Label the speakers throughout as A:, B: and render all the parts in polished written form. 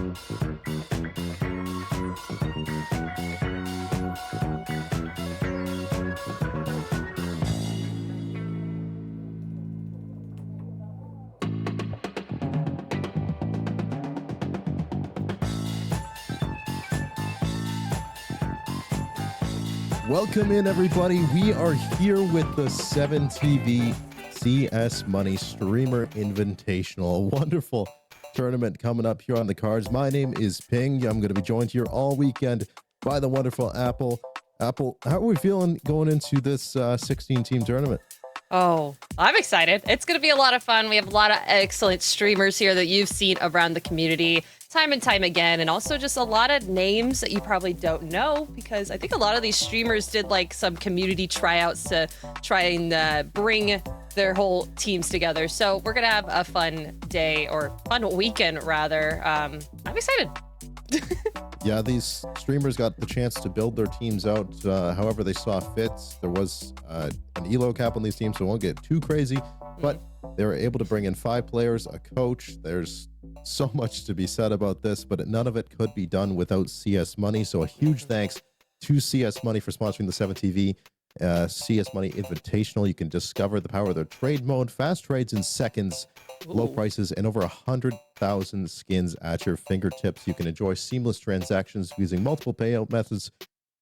A: Welcome in, everybody. We are here with the 7TV CS Money Streamer Invitational, a wonderful tournament coming up here on the cards. My name is Ping. I'm going to be joined here all weekend by the wonderful Apple. Apple, how are we feeling going into this 16-team tournament?
B: Oh, I'm excited. It's going to be a lot of fun. We have a lot of excellent streamers here that you've seen around the community time and time again, and also just a lot of names that you probably don't know, because I think a lot of these streamers did like some community tryouts to try and bring their whole teams together. So we're going to have a fun day, or fun weekend rather. I'm excited.
A: Yeah, these streamers got the chance to build their teams out however they saw fit. There was an elo cap on these teams, so it won't get too crazy, but they were able to bring in 5 players, a coach. There's so much to be said about this, but none of it could be done without CS Money. So a huge thanks to CS Money for sponsoring the 7TV CS Money Invitational. You can discover the power of their trade mode, fast trades in seconds, low prices, and over 100,000 skins at your fingertips. You can enjoy seamless transactions using multiple payout methods,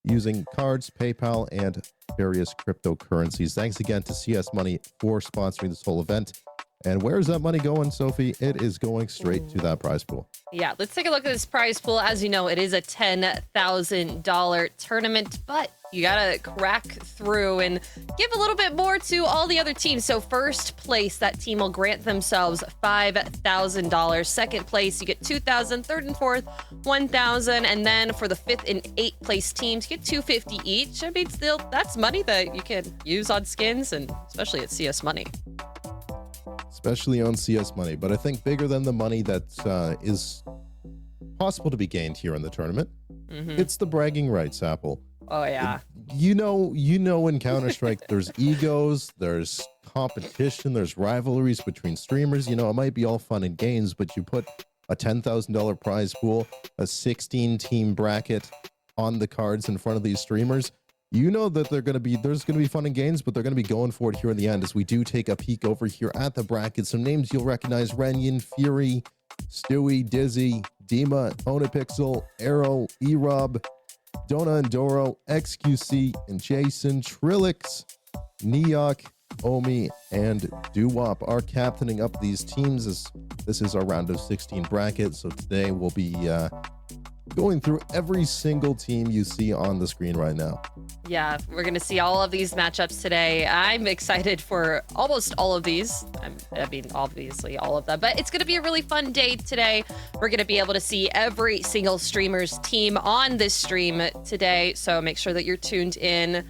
A: using cards, PayPal, and various cryptocurrencies. Thanks again to CS Money for sponsoring this whole event. And where's that money going, Sophie? It is going straight to that prize pool.
B: Yeah, let's take a look at this prize pool. As you know, it is a $10,000 tournament, but you gotta crack through and give a little bit more to all the other teams. So first place, that team will grant themselves $5,000. Second place, you get $2,000. Third and fourth, $1,000. And then for the 5th and 8th place teams, you get $250 each. I mean, still, that's money that you can use on skins, and especially at CS Money.
A: Especially on CS Money, but I think bigger than the money that is possible to be gained here in the tournament, it's the bragging rights, Apple.
B: Oh yeah.
A: You know in Counter-Strike there's egos, there's competition, there's rivalries between streamers. You know, it might be all fun and games, but you put a $10,000 prize pool, a 16-team bracket on the cards in front of these streamers. You know that there's going to be fun and games, but they're going to be going for it here in the end as we do take a peek over here at the bracket. Some names you'll recognize: Renyan, Fury, Stewie, Dizzy, Dima, Onipixel, Arrow, Erob, Dona and Doro, XQC, and Jason, Trillix, Neok, Omi, and Doo-Wop are captaining up these teams as this is our round of 16 bracket. So today we'll be going through every single team you see on the screen right now.
B: Yeah, we're going to see all of these matchups today. I'm excited for almost all of these. I mean, obviously all of them, but it's going to be a really fun day today. We're going to be able to see every single streamer's team on this stream today. So make sure that you're tuned in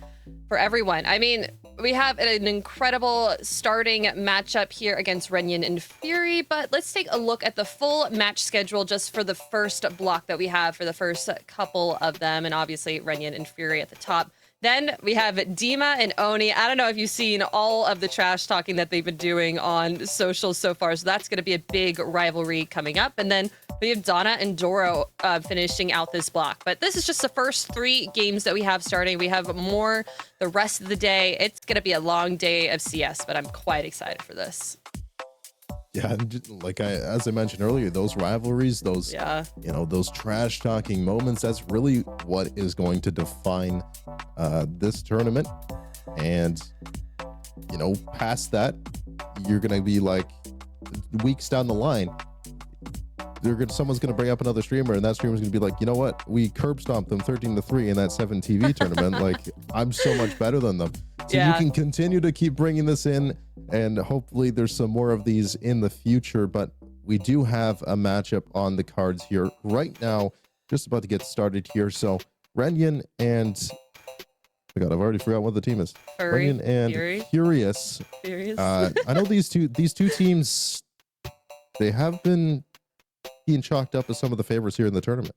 B: for everyone. I mean, we have an incredible starting matchup here against Renyan and Fury, but let's take a look at the full match schedule just for the first block that we have for the first couple of them, and obviously Renyan and Fury at the top. Then we have Dima and Oni. I don't know if you've seen all of the trash talking that they've been doing on socials so far, so that's going to be a big rivalry coming up. And then we have Donna and Doro finishing out this block. But this is just the first 3 games that we have starting. We have more the rest of the day. It's going to be a long day of CS, but I'm quite excited for this.
A: Yeah, like as I mentioned earlier, those rivalries, those those trash talking moments, that's really what is going to define this tournament. And past that, you're gonna be like weeks down the line, someone's gonna bring up another streamer, and that streamer's gonna be like, you know what, we curb stomped them 13-3 in that 7TV tournament. Like, I'm so much better than them. So you can continue to keep bringing this in, and hopefully there's some more of these in the future. But we do have a matchup on the cards here right now, just about to get started here. So Renyan and I've already forgot what the team is. Renyan and Furious. I know these two teams, they have been being chalked up as some of the favorites here in the tournament.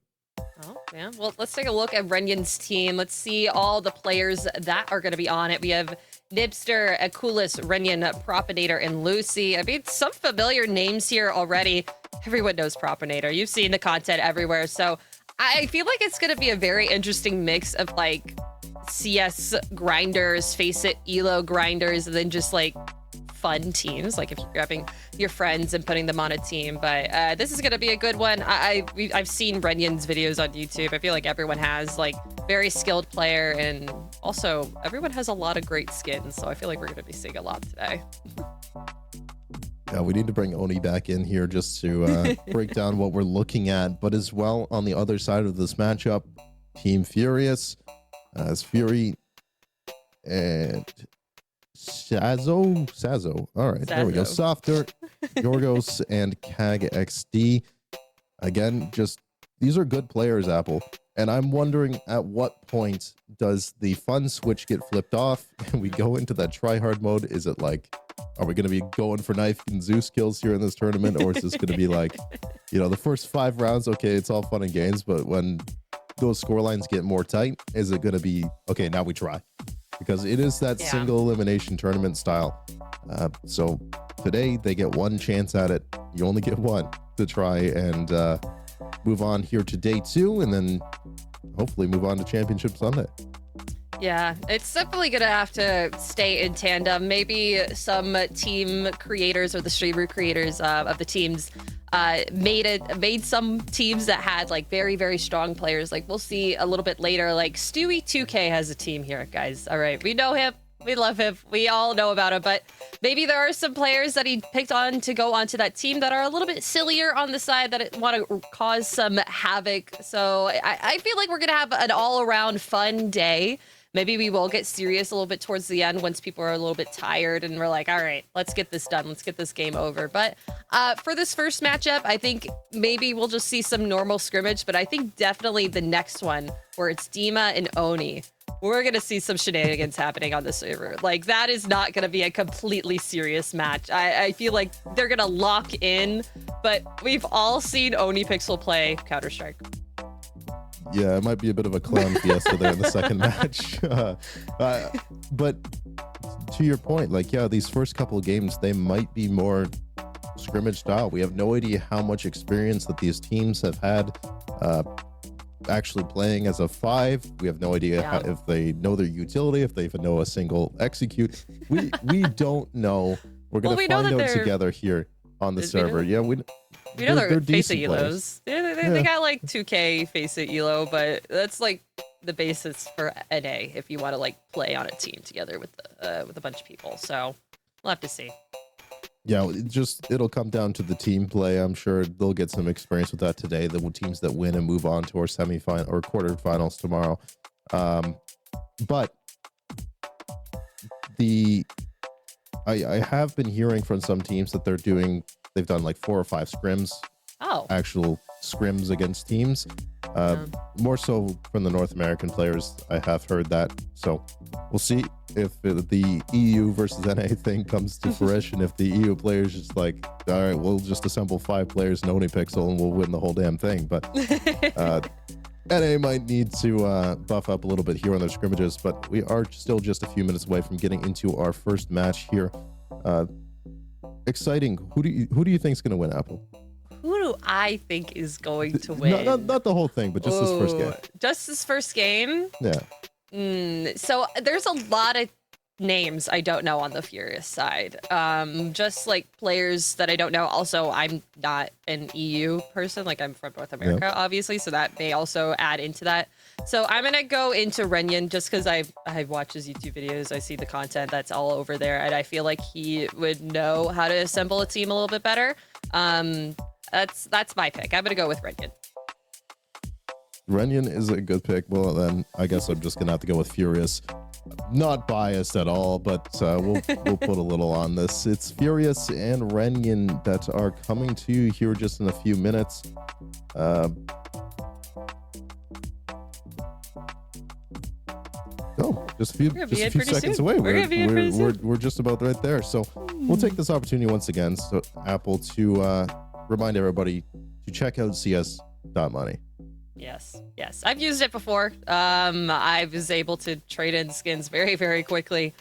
B: Oh, yeah. Well, let's take a look at Renyan's team. Let's see all the players that are going to be on it. We have Nibster, Akulis, Renyan, Propinator, and Lucy. I mean, some familiar names here already. everyone knows Propinator. You've seen the content everywhere. So I feel like it's going to be a very interesting mix of like CS grinders, face it, elo grinders, and then just like fun teams, like if you're grabbing your friends and putting them on a team. But this is going to be a good one. I've seen Renyan's videos on YouTube. I feel like everyone has like very skilled player, and also everyone has a lot of great skins, so I feel like we're going to be seeing a lot today.
A: Yeah, we need to bring Oni back in here just to break down what we're looking at. But as well, on the other side of this matchup, Team Furious, as Fury and Sazo. All right, there we go. Softer, Yorgos, and Kag XD. Again, just these are good players, Apple. And I'm wondering at what point does the fun switch get flipped off and we go into that try-hard mode? Is it like, are we going to be going for knife and Zeus kills here in this tournament? Or is this going to be like, you know, the first 5 rounds, okay, it's all fun and games, but when those score lines get more tight, is it going to be, okay, now we try? Because it is that single elimination tournament style. So today they get one chance at it. You only get one to try and move on here to day 2, and then hopefully move on to Championship Sunday.
B: Yeah, it's definitely going to have to stay in tandem. Maybe some team creators or the streamer creators of the teams made some teams that had like very, very strong players. Like we'll see a little bit later, like Stewie 2K has a team here, guys. All right, we know him. We love him. We all know about him, but maybe there are some players that he picked on to go onto that team that are a little bit sillier on the side that want to cause some havoc. So I feel like we're going to have an all-around fun day. Maybe we will get serious a little bit towards the end once people are a little bit tired and we're like, all right, let's get this done. Let's get this game over. But for this first matchup, I think maybe we'll just see some normal scrimmage, but I think definitely the next one where it's Dima and Oni, we're going to see some shenanigans happening on the server. Like, that is not going to be a completely serious match. I feel like they're going to lock in, but we've all seen Oni Pixel play Counter-Strike.
A: Yeah, it might be a bit of a clown fiesta there in the second match. But to your point, like, yeah, these first couple of games, they might be more scrimmage style. We have no idea how much experience that these teams have had actually playing as a 5. We have no idea how, if they know their utility, if they even know a single execute. We don't know. We're going to find out together here on the server. Yeah, we know
B: they're face it elos. They got like 2K face it elo, but that's like the basis for NA if you want to like play on a team together with a bunch of people. So we'll have to see.
A: Yeah, it'll come down to the team play. I'm sure they'll get some experience with that today. The teams that win and move on to our semifinal or quarterfinals tomorrow. But I have been hearing from some teams that they've done like 4 or 5 scrims. Actual scrims against teams. More so from the North American players, I have heard that. So we'll see if the EU versus NA thing comes to fruition. If the EU players just like, all right, we'll just assemble 5 players in OniPixel and we'll win the whole damn thing. But NA might need to buff up a little bit here on their scrimmages, but we are still just a few minutes away from getting into our first match here. Exciting. Who do you think is going to win, Apple?
B: Who do I think is going to win?
A: Not the whole thing, but just this first game.
B: Just this first game?
A: Yeah.
B: So there's a lot of names I don't know on the Furious side. Just like players that I don't know. Also, I'm not an EU person. Like, I'm from North America, obviously, so that may also add into that. So I'm gonna go into Renyan just because I watch his YouTube videos. I see the content that's all over there, and I feel like he would know how to assemble a team a little bit better. That's my pick. I'm gonna go with Renyan.
A: Renyan is a good pick. Well, then I guess I'm just gonna have to go with Furious. Not biased at all, but we'll put a little on this. It's Furious and Renyan that are coming to you here just in a few minutes. Just a few seconds away. We're just about right there. So we'll take this opportunity once again, so Apple, to remind everybody to check out cs.money.
B: Yes. I've used it before. I was able to trade in skins very, very quickly.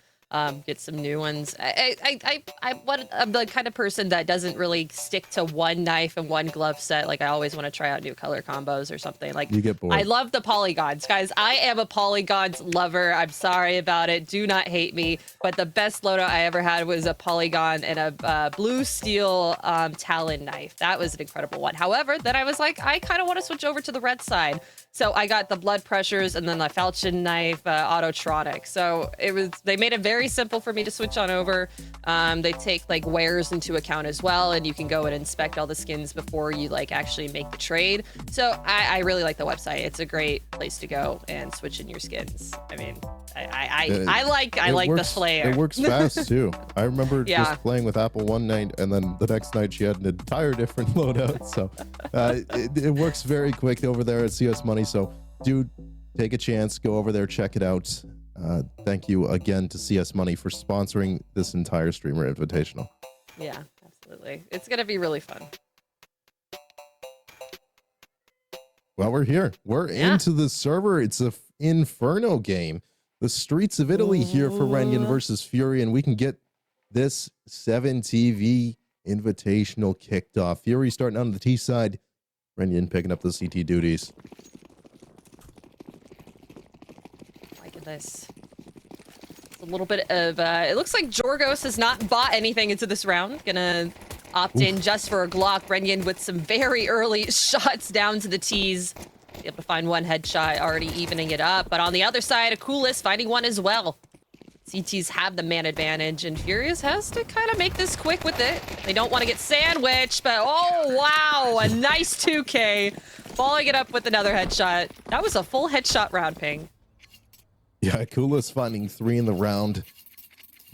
B: get some new ones. I'm the kind of person that doesn't really stick to one knife and one glove set. Like, I always want to try out new color combos or something. Like,
A: you get bored.
B: I love the polygons, guys. I am a polygons lover. I'm sorry about it. Do not hate me. But the best loadout I ever had was a polygon and a blue steel Talon knife. That was an incredible one. However, then I was like, I kind of want to switch over to the red side. So I got the blood pressures and then the falchion knife, autotronic. So they made it very simple for me to switch on over. They take like wares into account as well, and you can go and inspect all the skins before you like actually make the trade. So I really like the website. It's a great place to go and switch in your skins. I mean, I like the flair.
A: It works fast too. I remember just playing with Apple one night, and then the next night she had an entire different loadout. So it works very quick over there at CS Money. So do take a chance, go over there, check it out. Thank you again to CS Money for sponsoring this entire Streamer Invitational.
B: Yeah, absolutely. It's gonna be really fun.
A: Well, we're here. We're into the server. It's a Inferno game. The Streets of Italy here for Renyan versus Fury, and we can get this 7TV Invitational kicked off. Fury starting on the T side. Renyan picking up the CT duties.
B: This. It's a little bit of it looks like Jorgos has not bought anything into this round. Gonna opt in just for a Glock. Renyan with some very early shots down to the T's. Able to find one headshot, already evening it up. But on the other side, Akulis finding one as well. CTs have the man advantage, and Furious has to kind of make this quick with it. They don't want to get sandwiched, but oh wow, a nice 2K. Following it up with another headshot. That was a full headshot round, Ping.
A: Yeah, Akulis finding 3 in the round.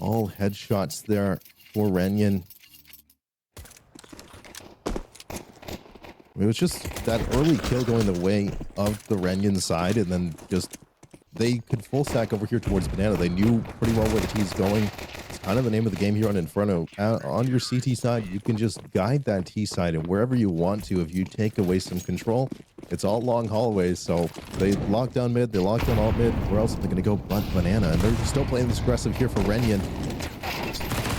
A: All headshots there for Renyan. It was just that early kill going the way of the Renyan side, and then just they could full stack over here towards Banana. They knew pretty well where the T is going. It's kind of the name of the game here on Inferno. On your CT side, you can just guide that T side, and wherever you want to, if you take away some control, it's all long hallways. So they lock down mid, they lock down alt mid. Where else are they going to go but Banana? And they're still playing this aggressive here for Renyan.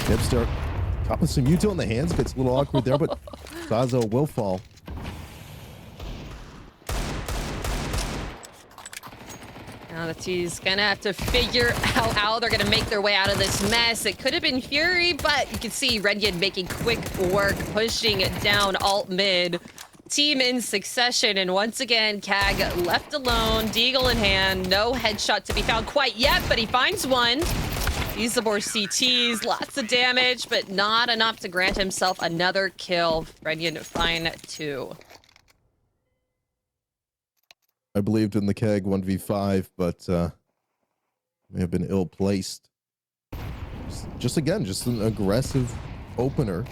A: Hipster, top of some util in the hands, gets a little awkward there, but Sazo will fall.
B: Now the T's gonna have to figure out how they're gonna make their way out of this mess. It could have been Fury, but you can see Renyan making quick work, pushing it down alt mid. Team in succession, and once again, Kag left alone, Deagle in hand. No headshot to be found quite yet, but he finds one. He's the more CTs, lots of damage, but not enough to grant himself another kill. Renyan fine 2.
A: I believed in the Keg 1v5, but may have been ill-placed. Just an aggressive opener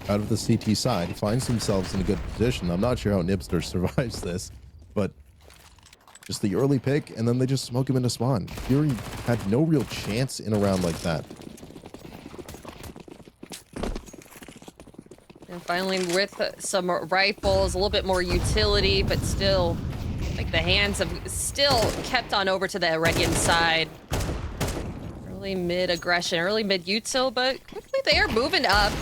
A: out of the CT side. Finds themselves in a good position. I'm not sure how Nibster survives this, but just the early pick, and then they just smoke him into spawn. Fury had no real chance in a round like that.
B: And finally, with some rifles, a little bit more utility, but still, like the hands have still kept on over to the Renyan side. Early mid aggression, early mid util, but quickly they are moving up.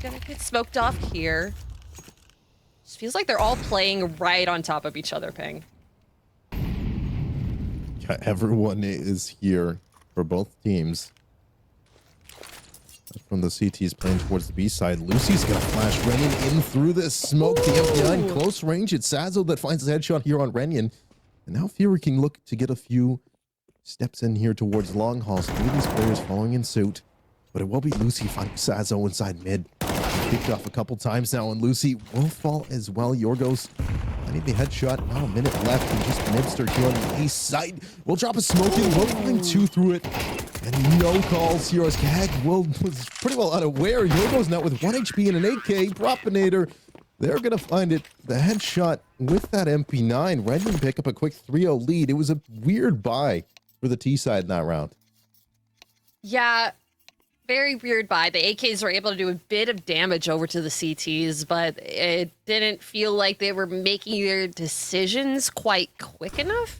B: Gonna get smoked off here. Just feels like they're all playing right on top of each other, Ping.
A: Yeah, everyone is here for both teams. From the CT's playing towards the B side. Lucy's gonna flash Renyan in through this smoke. The MP9 close range. It's Sazo that finds his headshot here on Renyan. And now Fury can look to get a few steps in here towards long halls. 3 of these players following in suit. But it will be Lucy finding Sazo inside mid. Kicked off a couple times now, and Lucy will fall as well. Yorgos, I need the headshot. Now a minute left, and just Nibster here on the east side. We'll drop a smoke in. We'll find 2 through it. And no calls here as Kag was pretty well unaware. Yorgos now with 1 HP and an AK. Propinator. They're going to find it. The headshot with that MP9. Renyan pick up a quick 3-0 lead. It was a weird buy for the T side in that round.
B: Yeah, very weird buy. The AKs were able to do a bit of damage over to the CTs, but it didn't feel like they were making their decisions quite quick enough.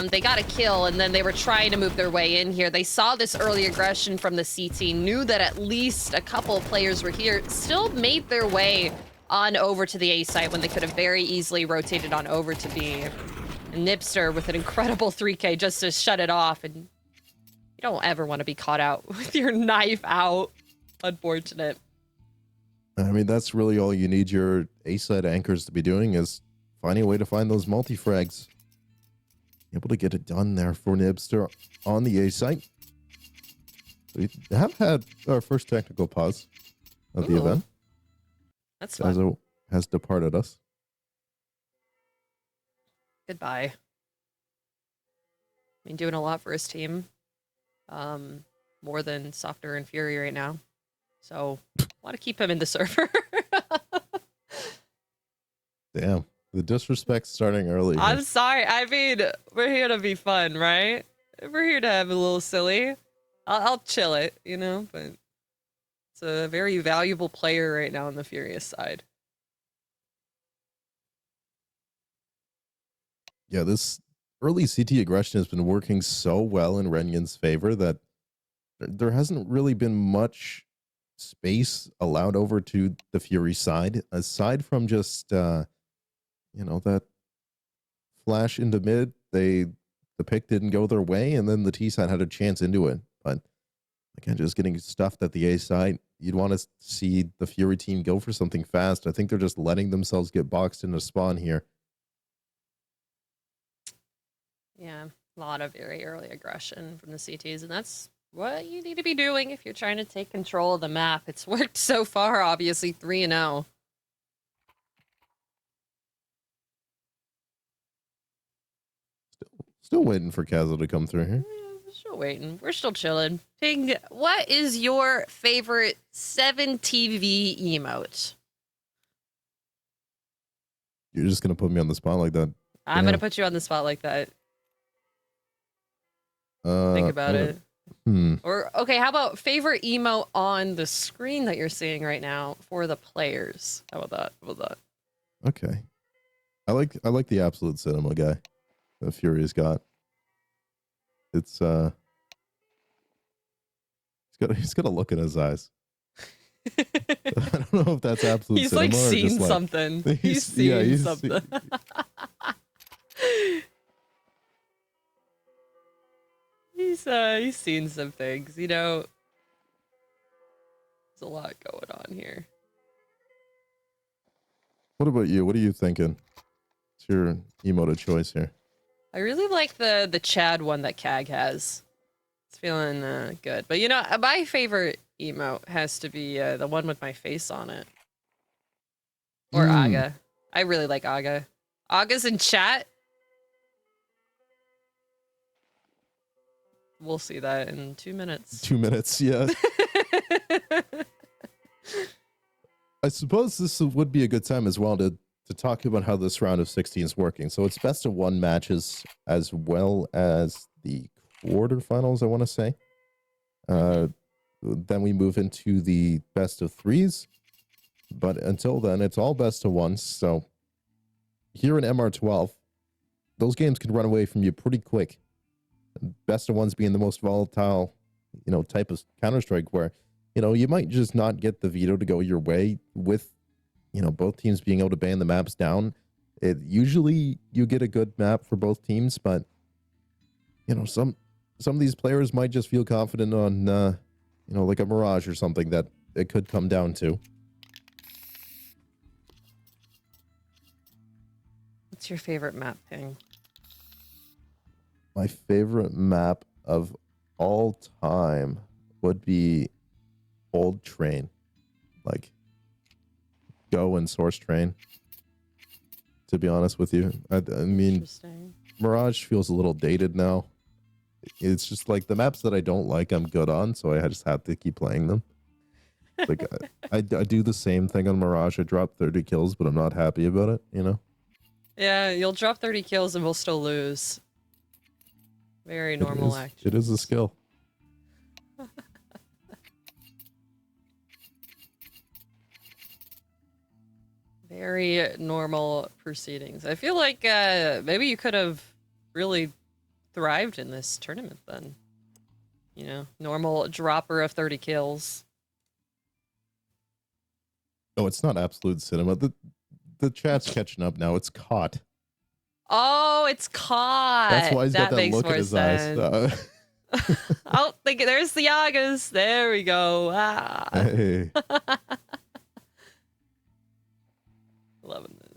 B: They got a kill, and then they were trying to move their way in here. They saw this early aggression from the CT, knew that at least a couple of players were here, still made their way on over to the A site when they could have very easily rotated on over to B. And Nipster with an incredible 3K just to shut it off. And you don't ever want to be caught out with your knife out. Unfortunate.
A: I mean, that's really all you need your A site anchors to be doing, is finding a way to find those multi-frags. Able to get it done there for Nipster on the A site. We have had our first technical pause of the event.
B: That's fun.
A: Zazo has departed us.
B: Goodbye. I mean, doing a lot for his team. More than Softer and Fury right now. So, want to keep him in the server.
A: Damn. The disrespect starting early.
B: I'm sorry. I mean, we're here to be fun, right? We're here to have a little silly. I'll chill it, you know, but it's a very valuable player right now on the Furious side.
A: Yeah, this early CT aggression has been working so well in Rengen's favor that there hasn't really been much space allowed over to the Fury side, aside from just you know, that flash into mid. The pick didn't go their way, and then the T side had a chance into it. But again, just getting stuffed at the A side. You'd want to see the Fury team go for something fast. I think they're just letting themselves get boxed into spawn here.
B: Yeah, a lot of very early aggression from the CTs, and that's what you need to be doing if you're trying to take control of the map. It's worked so far, obviously, 3-0.
A: Still waiting for Kazo to come through here.
B: We're still waiting. We're still chilling. Ping, what is your favorite 7TV emote?
A: You're just going to put me on the spot like that?
B: I'm going to put you on the spot like that. Think about it. Or, okay, how about favorite emote on the screen that you're seeing right now for the players? How about that? How about that?
A: Okay. I like the absolute cinema guy that Fury's got. It's he's got a look in his eyes. I don't know if that's absolute
B: he's
A: cinema.
B: Like seen something. He's seen something. He's seen some things, you know. There's a lot going on here.
A: What about you? What are you thinking? It's your emote of choice here.
B: I really like the Chad one that Kag has. It's feeling good. But you know, my favorite emote has to be the one with my face on it. Or Aga. I really like Aga. Aga's in chat. We'll see that in 2 minutes.
A: 2 minutes, yeah. I suppose this would be a good time as well to talk about how this round of 16 is working. So it's best of 1 matches as well as the quarterfinals, I want to say. Then we move into the best of 3s. But until then, it's all best of 1s. So here in MR12, those games can run away from you pretty quick. Best of 1s being the most volatile, you know, type of Counter-Strike where, you know, you might just not get the veto to go your way with, you know, both teams being able to ban the maps down. Usually you get a good map for both teams, but, you know, some of these players might just feel confident on, you know, like a Mirage or something that it could come down to.
B: What's your favorite map, Ping?
A: My favorite map of all time would be Old Train. Like Go and Source Train, to be honest with you. I mean, Mirage feels a little dated now. It's just like the maps that I don't like, I'm good on, so I just have to keep playing them. Like I do the same thing on Mirage. I drop 30 kills, but I'm not happy about it, you know?
B: Yeah, you'll drop 30 kills and we'll still lose. Very normal action.
A: It is a skill.
B: Very normal proceedings. I feel like maybe you could have really thrived in this tournament then. You know, normal dropper of 30 kills.
A: Oh, it's not absolute cinema. The chat's catching up now. It's caught.
B: Oh, it's caught.
A: That's why he's got that look in his eyes.
B: Oh, there's the Yagas. There we go. Ah.
A: Hey.
B: Loving this.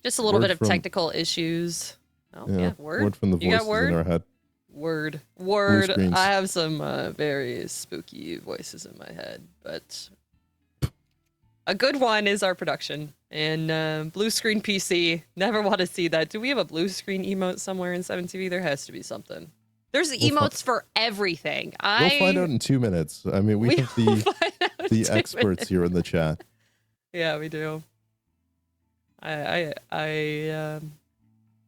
B: Just a little bit of technical issues. Oh, yeah, word.
A: Word from the voices in our head.
B: Word. I have some very spooky voices in my head, but a good one is our production. And blue screen PC, never want to see that. Do we have a blue screen emote somewhere in 7TV? There has to be something. There's emotes for everything.
A: We'll find out in 2 minutes. I mean, we have the experts here in the chat.
B: Yeah, we do.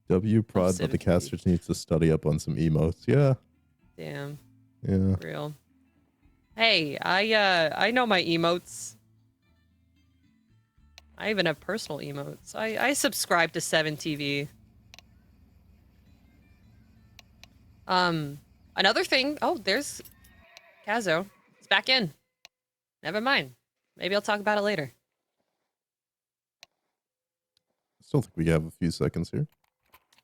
A: W prod, but the casters needs to study up on some emotes. Yeah.
B: Damn.
A: Yeah.
B: Real. Hey, I know my emotes. I even have personal emotes. I subscribe to 7TV. Another thing. Oh, there's Kazo. It's back in. Never mind. Maybe I'll talk about it later.
A: Still think we have a few seconds here.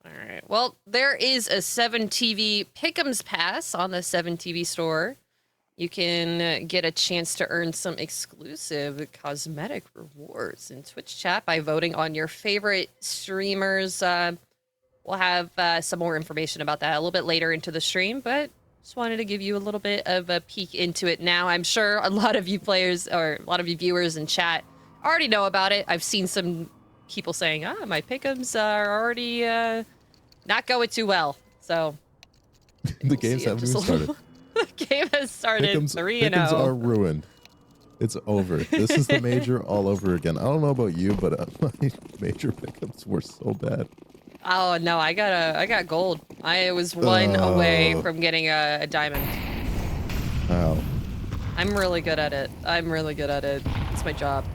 B: All right. Well, there is a 7TV Pick'ems Pass on the 7TV store. You can get a chance to earn some exclusive cosmetic rewards in Twitch chat by voting on your favorite streamers. We'll have some more information about that a little bit later into the stream, but just wanted to give you a little bit of a peek into it now. I'm sure a lot of you players or a lot of you viewers in chat already know about it. I've seen some people saying, my pick'ems are already not going too well. So
A: the games haven't even started.
B: The game has started 3-0.
A: Pick'ems are ruined. It's over. This is the major all over again. I don't know about you, but my major pick'ems were so bad.
B: Oh no, I got gold. I was one away from getting a diamond.
A: Wow.
B: I'm really good at it. It's my job.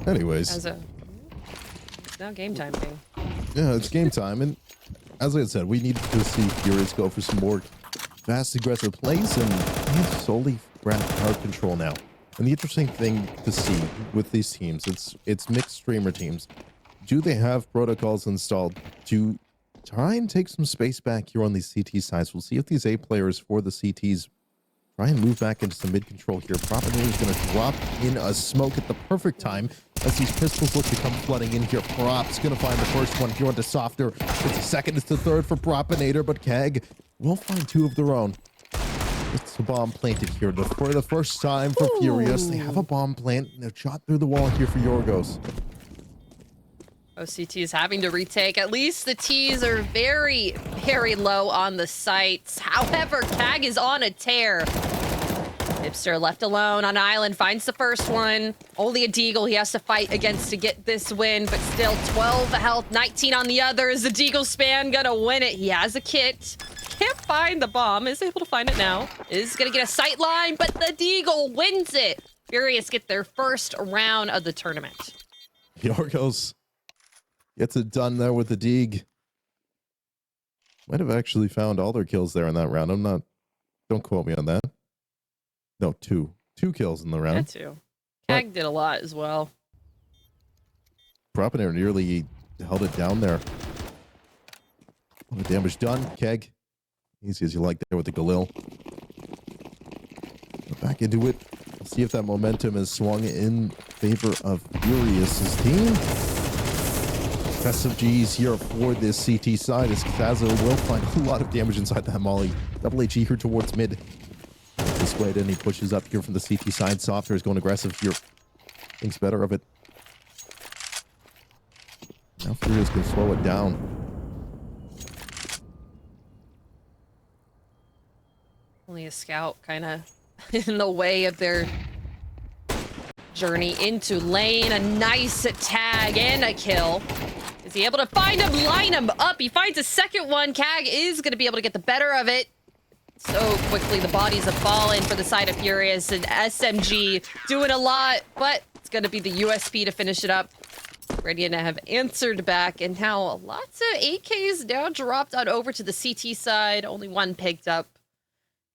A: Anyways.
B: It's now game time thing.
A: Yeah, it's game time, and as I said, we need to see Furious go for some more fast, aggressive plays, and solely grab card control now. And the interesting thing to see with these teams, it's mixed streamer teams. Do they have protocols installed to try and take some space back here on these CT sides? We'll see if these A players for the CTs try and move back into some mid control here. Propinator is going to drop in a smoke at the perfect time as these pistols look to come flooding in here. Prop's going to find the first one here onto Softer. It's the second, it's the third for Propinator, but Keg will find two of their own. It's a bomb planted here for the first time for Furious. They have a bomb plant and a shot through the wall here for Yorgos.
B: OCT is having to retake. At least the T's are very, very low on the sights. However, Kag is on a tear. Hipster left alone on island, finds the first one. Only a Deagle he has to fight against to get this win, but still 12 health, 19 on the other. Is the Deagle span gonna win it? He has a kit. Can't find the bomb. Is able to find it now. Is gonna get a sight line, but the Deagle wins it. Furious get their first round of the tournament.
A: Yorgos gets it done there with the Deag. Might have actually found all their kills there in that round. Don't quote me on that. No, two kills in the round.
B: Yeah, two. Kag did a lot as well.
A: Propinator nearly held it down there. All the damage done. Keg, easy as you like there with the Galil. Back into it. See if that momentum is swung in favor of Furious's team. Aggressive G's here for this CT side as Kazo will find a lot of damage inside that molly. Double HE here towards mid. Displayed and he pushes up here from the CT side. Softer is going aggressive here. Thinks better of it. Now Furious can slow it down.
B: Only a scout kind of in the way of their journey into lane. A nice tag and a kill. Is he able to find him, line him up? He finds a second one. Kag is going to be able to get the better of it. So quickly, the bodies have fallen for the side of Furious, and SMG doing a lot, but it's going to be the USP to finish it up. Radiant have answered back, and now lots of AKs now dropped on over to the CT side. Only one picked up.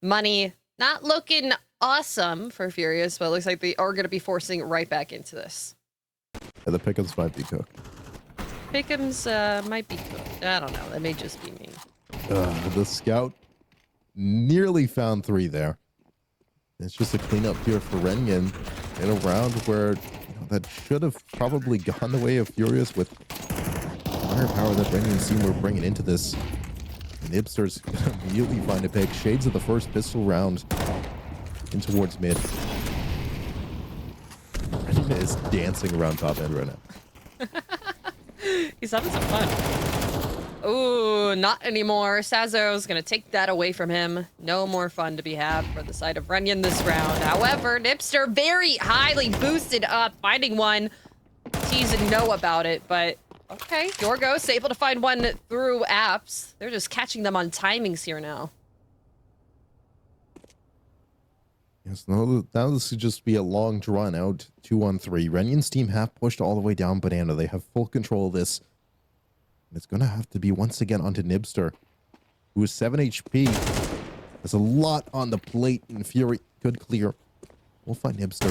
B: Money not looking awesome for Furious, but it looks like they are going to be forcing right back into this.
A: Yeah, the pick'ems might be cooked.
B: Pick'ems might be cooked. I don't know. That may just be me.
A: The scout nearly found 3 there. It's just a cleanup here for Rengen in a round where that should have probably gone the way of Furious with firepower that Rengen's team were bringing into this. Nibster's gonna immediately find a pick. Shades of the first pistol round in towards mid. Rengen is dancing around top end right now.
B: He's having some fun. Ooh, not anymore. Sazo's gonna take that away from him. No more fun to be had for the side of Rengen this round. However, Nibster very highly boosted up, finding one. Tease and know about it, but okay. Yorgos able to find one through apps. They're just catching them on timings here now.
A: Yes, now this could just be a long drawn out 2-on-3. Rengen's team have pushed all the way down Banana. They have full control of this. And it's going to have to be once again onto Nibster, who is 7 HP. There's a lot on the plate, and Fury could clear. We'll find Nibster.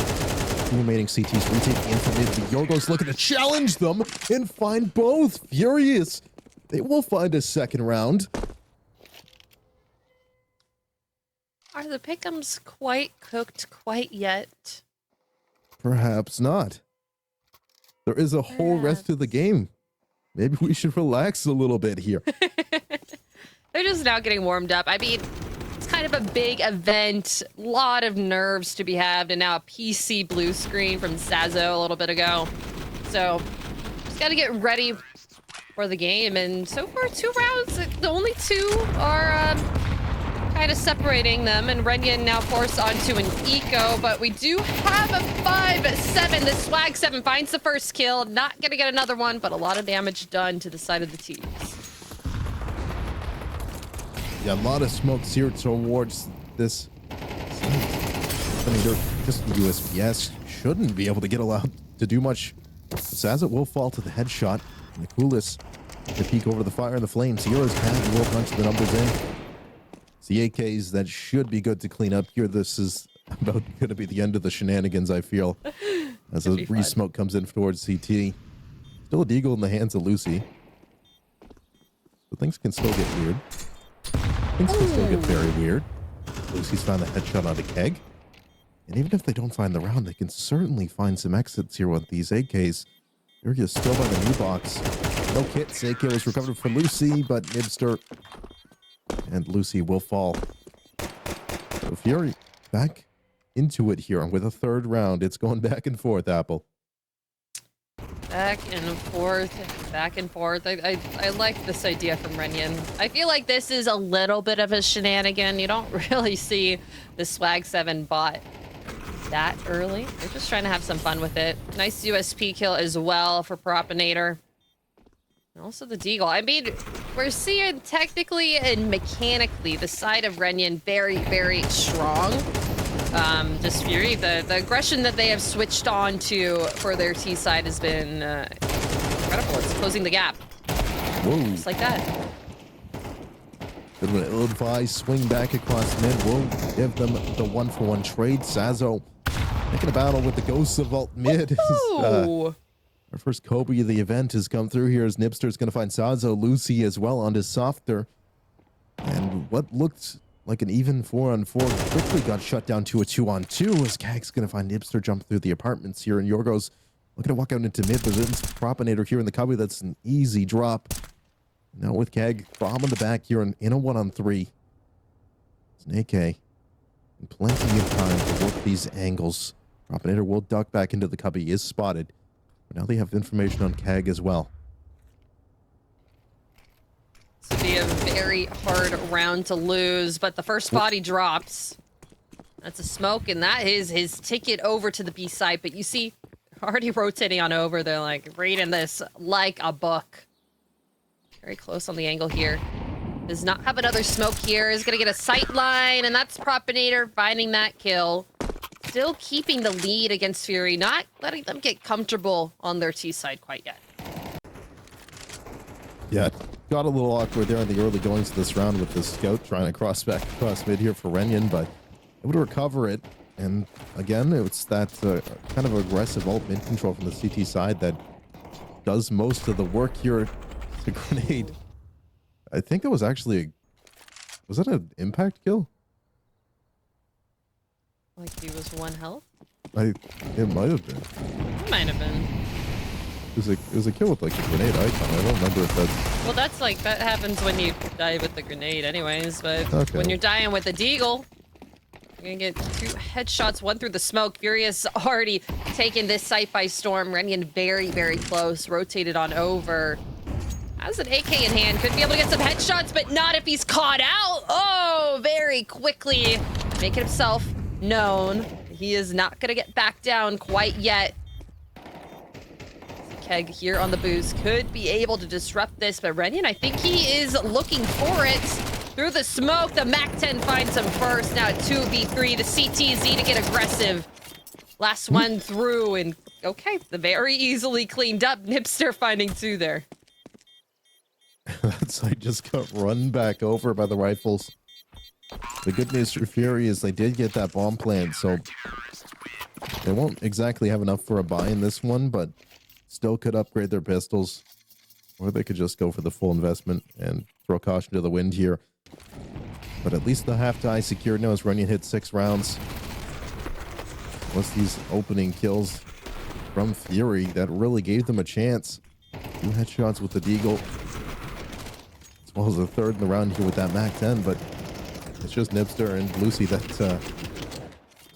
A: 2 remaining CTs retake infinite. The Yorgos looking to challenge them and find both. Furious. They will find a second round.
B: Are the pick'ems quite cooked quite yet?
A: Perhaps not. There is a whole rest of the game. Maybe we should relax a little bit here.
B: They're just now getting warmed up. I mean, it's kind of a big event. A lot of nerves to be had, and now a PC blue screen from Sazo a little bit ago. So, just got to get ready for the game. And so far, 2 rounds. The only 2 are kind of separating them. And Rengen now forced onto an eco. But we do have a 5-7. The Swag 7 finds the first kill. Not going to get another one, but a lot of damage done to the side of the teams.
A: Yeah, a lot of smokes here towards this. Just USPS shouldn't be able to get allowed to do much. Sazit will fall to the headshot. And the coolest to peek over the fire and the flames. Heroes can will punch the numbers in. The AKs that should be good to clean up here. This is about going to be the end of the shenanigans, I feel. As a re-smoke comes in towards CT. Still a deagle in the hands of Lucy. But things can still get weird. Things can still get very weird. Lucy's found the headshot on a keg. And even if they don't find the round, they can certainly find some exits here with these AKs. Fury is still by the new box. No kits. AK was recovered from Lucy, but Nibster and Lucy will fall. So Fury back into it here with a 3rd round. It's going back and forth, Apple.
B: Back and forth, back and forth. I like this idea from Rengen. I feel like this is a little bit of a shenanigan. You don't really see the Swag 7 bot that early. They're just trying to have some fun with it. Nice USP kill as well for Propinator. And also the Deagle. I mean, we're seeing technically and mechanically the side of Rengen very, very strong. Just Fury, the aggression that they have switched on to for their T side has been incredible. It's closing the gap.
A: Whoa.
B: Just like that.
A: Good one. Ill-advised swing back across mid. Will give them the 1-for-1 trade. Sazo making a battle with the Ghosts of Vault mid. Our first Kobe of the event has come through here as Nibster's going to find Sazo. Lucy as well on his softer. And what looked like an even 4-on-4 quickly got shut down to a 2-on-2 as Kag's going to find Nibster jump through the apartments here. And Yorgos looking to walk out into mid. There's a Propinator here in the cubby. That's an easy drop. Now with Kag bomb in the back here in a 1-on-3. It's an AK. And plenty of time to work these angles. Propinator will duck back into the cubby. He is spotted. But now they have information on Kag as well.
B: This will be a very hard round to lose, but the first body drops. That's a smoke, and that is his ticket over to the B side. But you see, already rotating on over. They're like reading this like a book. Very close on the angle here. Does not have another smoke here. Is going to get a sight line, and that's Propinator finding that kill. still keeping the lead against Fury, not letting them get comfortable on their T side quite yet.
A: Yeah, got a little awkward there in the early goings of this round with the scout trying to cross back across mid here for Renyan, but able to recover it. And again, it's that kind of aggressive ult mid control from the CT side that does most of the work here. The grenade. I think it was actually was that an impact kill?
B: Like he was 1 health?
A: It might have been.
B: It might have been.
A: It was a kill with like a grenade icon. I don't remember if that's...
B: Well, that's like, that happens when you die with the grenade anyways, but
A: okay.
B: When you're dying with the deagle, you're gonna get 2 headshots, 1 through the smoke. Furious already taken this site by storm. Renyan very, very close, rotated on over. Has an AK in hand, could be able to get some headshots, but not if he's caught out. Oh, very quickly making himself known. He is not gonna get back down quite yet. Keg here on the boost could be able to disrupt this, but Renyan, I think he is looking for it. Through the smoke, the MAC-10 finds him first. Now 2v3, the CTZ to get aggressive. Last one through, and okay, the very easily cleaned up. Nipster finding 2 there.
A: That side just got run back over by the rifles. The good news for Fury is they did get that bomb plant, so they won't exactly have enough for a buy in this one, but still could upgrade their pistols, or they could just go for the full investment and throw caution to the wind here. But at least the half die secured now as Renyan hit 6 rounds. Plus these opening kills from Fury that really gave them a chance. 2 headshots with the deagle, as well as a third in the round here with that MAC-10, but it's just Nipster and Lucy that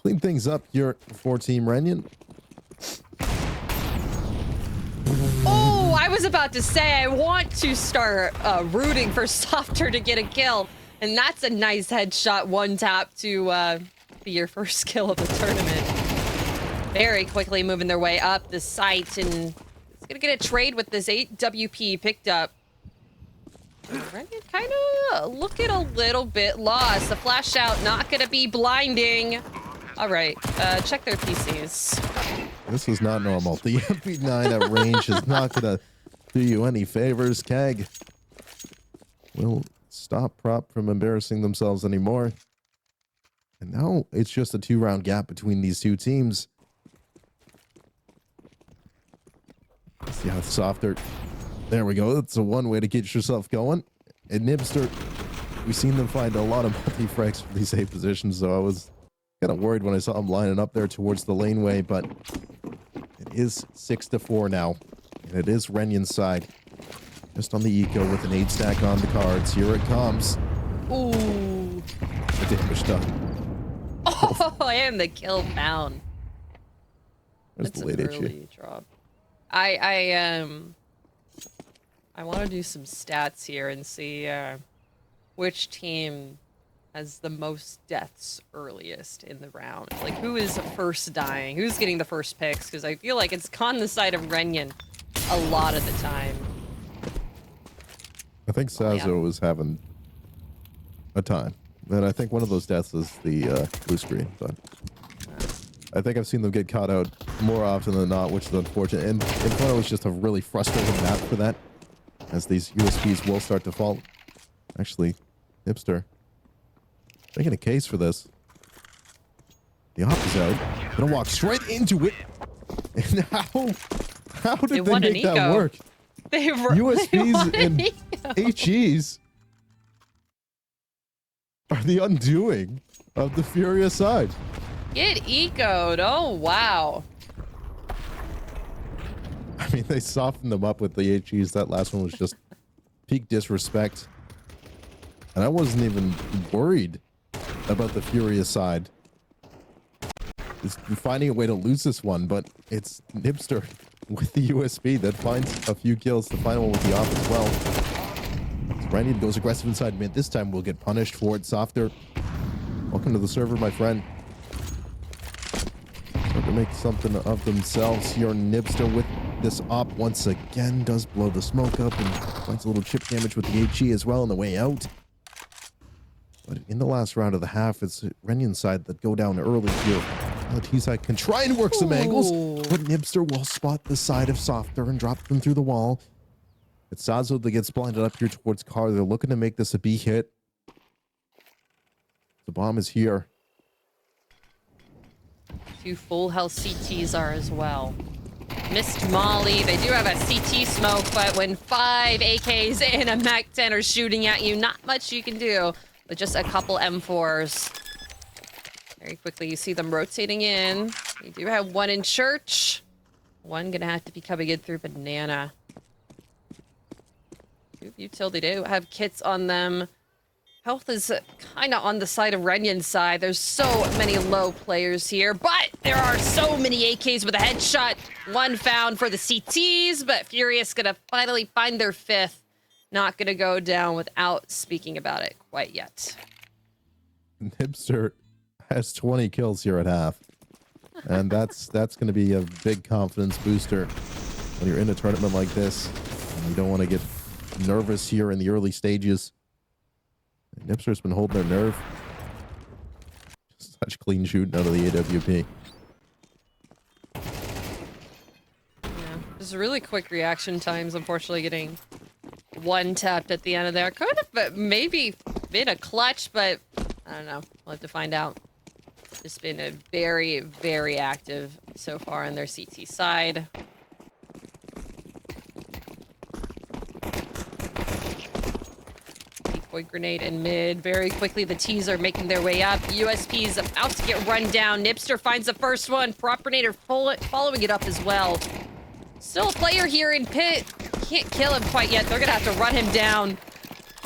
A: clean things up here for Team Renyan.
B: Oh, I was about to say, I want to start rooting for Softer to get a kill. And that's a nice headshot, 1 tap to be your first kill of the tournament. Very quickly moving their way up the site, and it's gonna get a trade with this 8 WP picked up. Renyan kind of looking a little bit lost. The flash out not gonna be blinding. All right, check their PCs.
A: This is not normal. The MP9 at range is not gonna do you any favors. Keg will stop Prop from embarrassing themselves anymore. And now it's just a 2-round gap between these 2 teams. See how Softer. There we go. That's a one way to get yourself going. And Nipster, we've seen them find a lot of multi-frags for these 8 positions, so I was kind of worried when I saw them lining up there towards the laneway, but it is 6-4 now. And it is Renyan's side. Just on the eco with an 8 stack on the cards. Here it comes.
B: Ooh.
A: The damage done.
B: Oh, and the kill found.
A: There's
B: That's
A: the late
B: an early drop. I want to do some stats here and see which team has the most deaths earliest in the round. Like, who is first dying? Who's getting the first picks? Because I feel like it's on the side of Renyan a lot of the time.
A: I think Sazo was having a time. And I think one of those deaths is the blue screen, but I think I've seen them get caught out more often than not, which is unfortunate. And Inferno was just a really frustrating map for that, as these USPs will start to fall. Actually, Nipster making a case for this. The op is out. Gonna walk straight into it. And how did they make that work? USPs and HEs are the undoing of the Furious side.
B: Get ecoed. Oh, wow.
A: I mean, they softened them up with the HEs. That last one was just peak disrespect. And I wasn't even worried about the Furious side. It's finding a way to lose this one, but it's Nipster with the USB that finds a few kills. The final one with the off as well. So Renyan goes aggressive inside mid. This time we'll get punished for it. Softer. Welcome to the server, my friend. Start to make something of themselves here. Nipster with this op once again does blow the smoke up and finds a little chip damage with the HE as well on the way out. But in the last round of the half, it's Renyan's side that go down early here. T-side can try and work some angles, but Nibster will spot the side of Softer and drop them through the wall. It's Sazo that gets blinded up here towards Car. They're looking to make this a B hit. The bomb is here.
B: 2 full health CTs are as well. Missed Molly. They do have a CT smoke, but when 5 AKs and a MAC-10 are shooting at you, not much you can do with just a couple M4s. Very quickly, you see them rotating in. We do have 1 in church. 1 gonna have to be coming in through banana. 2 utility, they do have kits on them. Health is kind of on the side of Renyan's side. There's so many low players here, but there are so many AKs with a headshot. 1 found for the CTs, but Furious gonna finally find their 5th. Not gonna go down without speaking about it quite yet.
A: Nibster has 20 kills here at half. And that's going to be a big confidence booster when you're in a tournament like this. And you don't want to get nervous here in the early stages. Nibster's been holding their nerve. Such clean shooting out of the AWP.
B: Yeah, just really quick reaction times, unfortunately getting 1 tapped at the end of there. Could have maybe been a clutch, but I don't know. We'll have to find out. It's been a very, very active so far on their CT side. Decoy grenade in mid. Very quickly, the T's are making their way up. USP is about to get run down. Nibster finds the first one. Propinator following it up as well. Still a player here in pit. Can't kill him quite yet. They're gonna have to run him down.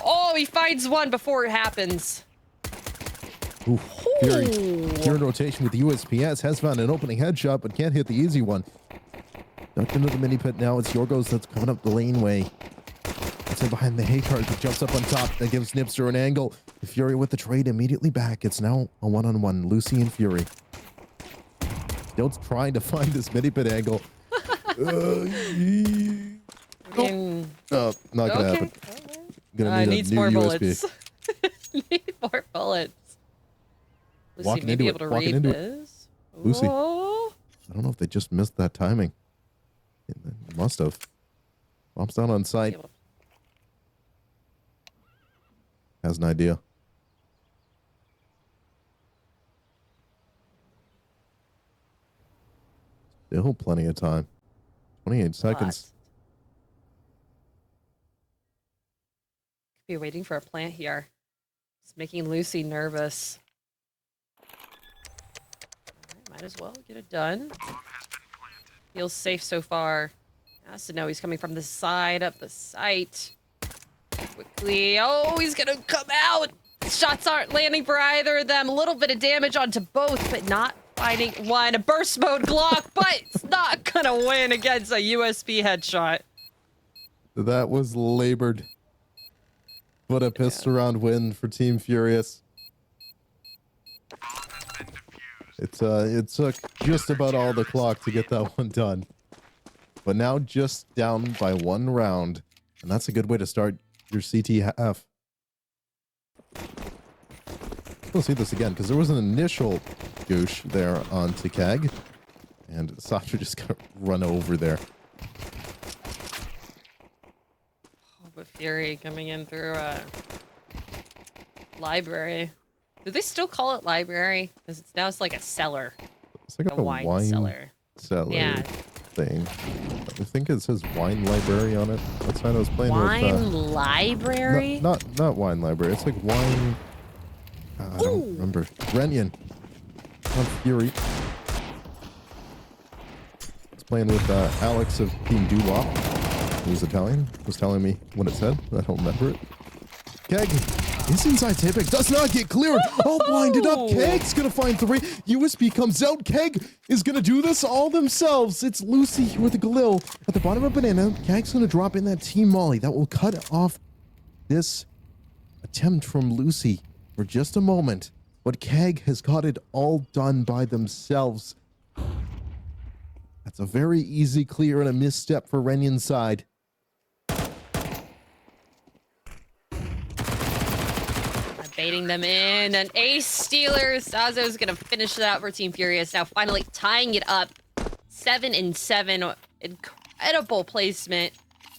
B: Oh, he finds 1 before it happens.
A: Ooh, Fury here in rotation with the USPS. Has found an opening headshot, but can't hit the easy one. Ducked into the mini pit now. It's Yorgos that's coming up the laneway. It's in behind the Haycard, but jumps up on top. That gives Nibster an angle. The Fury with the trade immediately back. It's now a 1-on-1. Lucy and Fury. Still trying to find this mini pit angle. Not gonna happen. Gonna need
B: needs
A: a new
B: more
A: USB.
B: bullets. Need more bullets. Lucy
A: Walking
B: may
A: into
B: be
A: it,
B: able to
A: walking
B: read
A: into it.
B: this.
A: Lucy.
B: Oh.
A: I don't know if they just missed that timing. They must have. Bombs down on site. Has an idea. Still plenty of time. 28 seconds.
B: Could be waiting for a plant here. It's making Lucy nervous. Right, might as well get it done. Feels safe so far. Has to know he's coming from the side of the site. Quickly. Oh, he's gonna come out. Shots aren't landing for either of them. A little bit of damage onto both, but not finding 1. A burst mode Glock, but it's not gonna win against a USB headshot.
A: That was labored. But a pissed around win for Team Furious. It took just about all the clock to get that one done. But now just down by 1 round. And that's a good way to start your CT half. We'll see this again, because there was an initial goosh there on Takag. And Sasha just got run over there.
B: But Fury coming in through a library. Do they still call it library? Because now it's like a cellar.
A: It's like a wine cellar thing. I think it says wine library on it. That's how I was playing
B: wine
A: with.
B: Library?
A: Not wine library. It's like wine. I don't remember. Renyan. Not Fury. It's playing with Alex of Team Doo-Wop. Who's Italian, was telling me what it said. I don't remember it. Keg is inside Tipic. Does not get cleared. All blinded up. Keg's going to find 3. USB comes out. Keg is going to do this all themselves. It's Lucy with the Galil at the bottom of Banana. Keg's going to drop in that Team Molly. That will cut off this attempt from Lucy for just a moment. But Keg has got it all done by themselves. That's a very easy clear and a misstep for Renyan's side.
B: fading them in. An ace stealer. Sazo's going to finish that out for Team Furious. Now finally tying it up. 7-7. Incredible placement.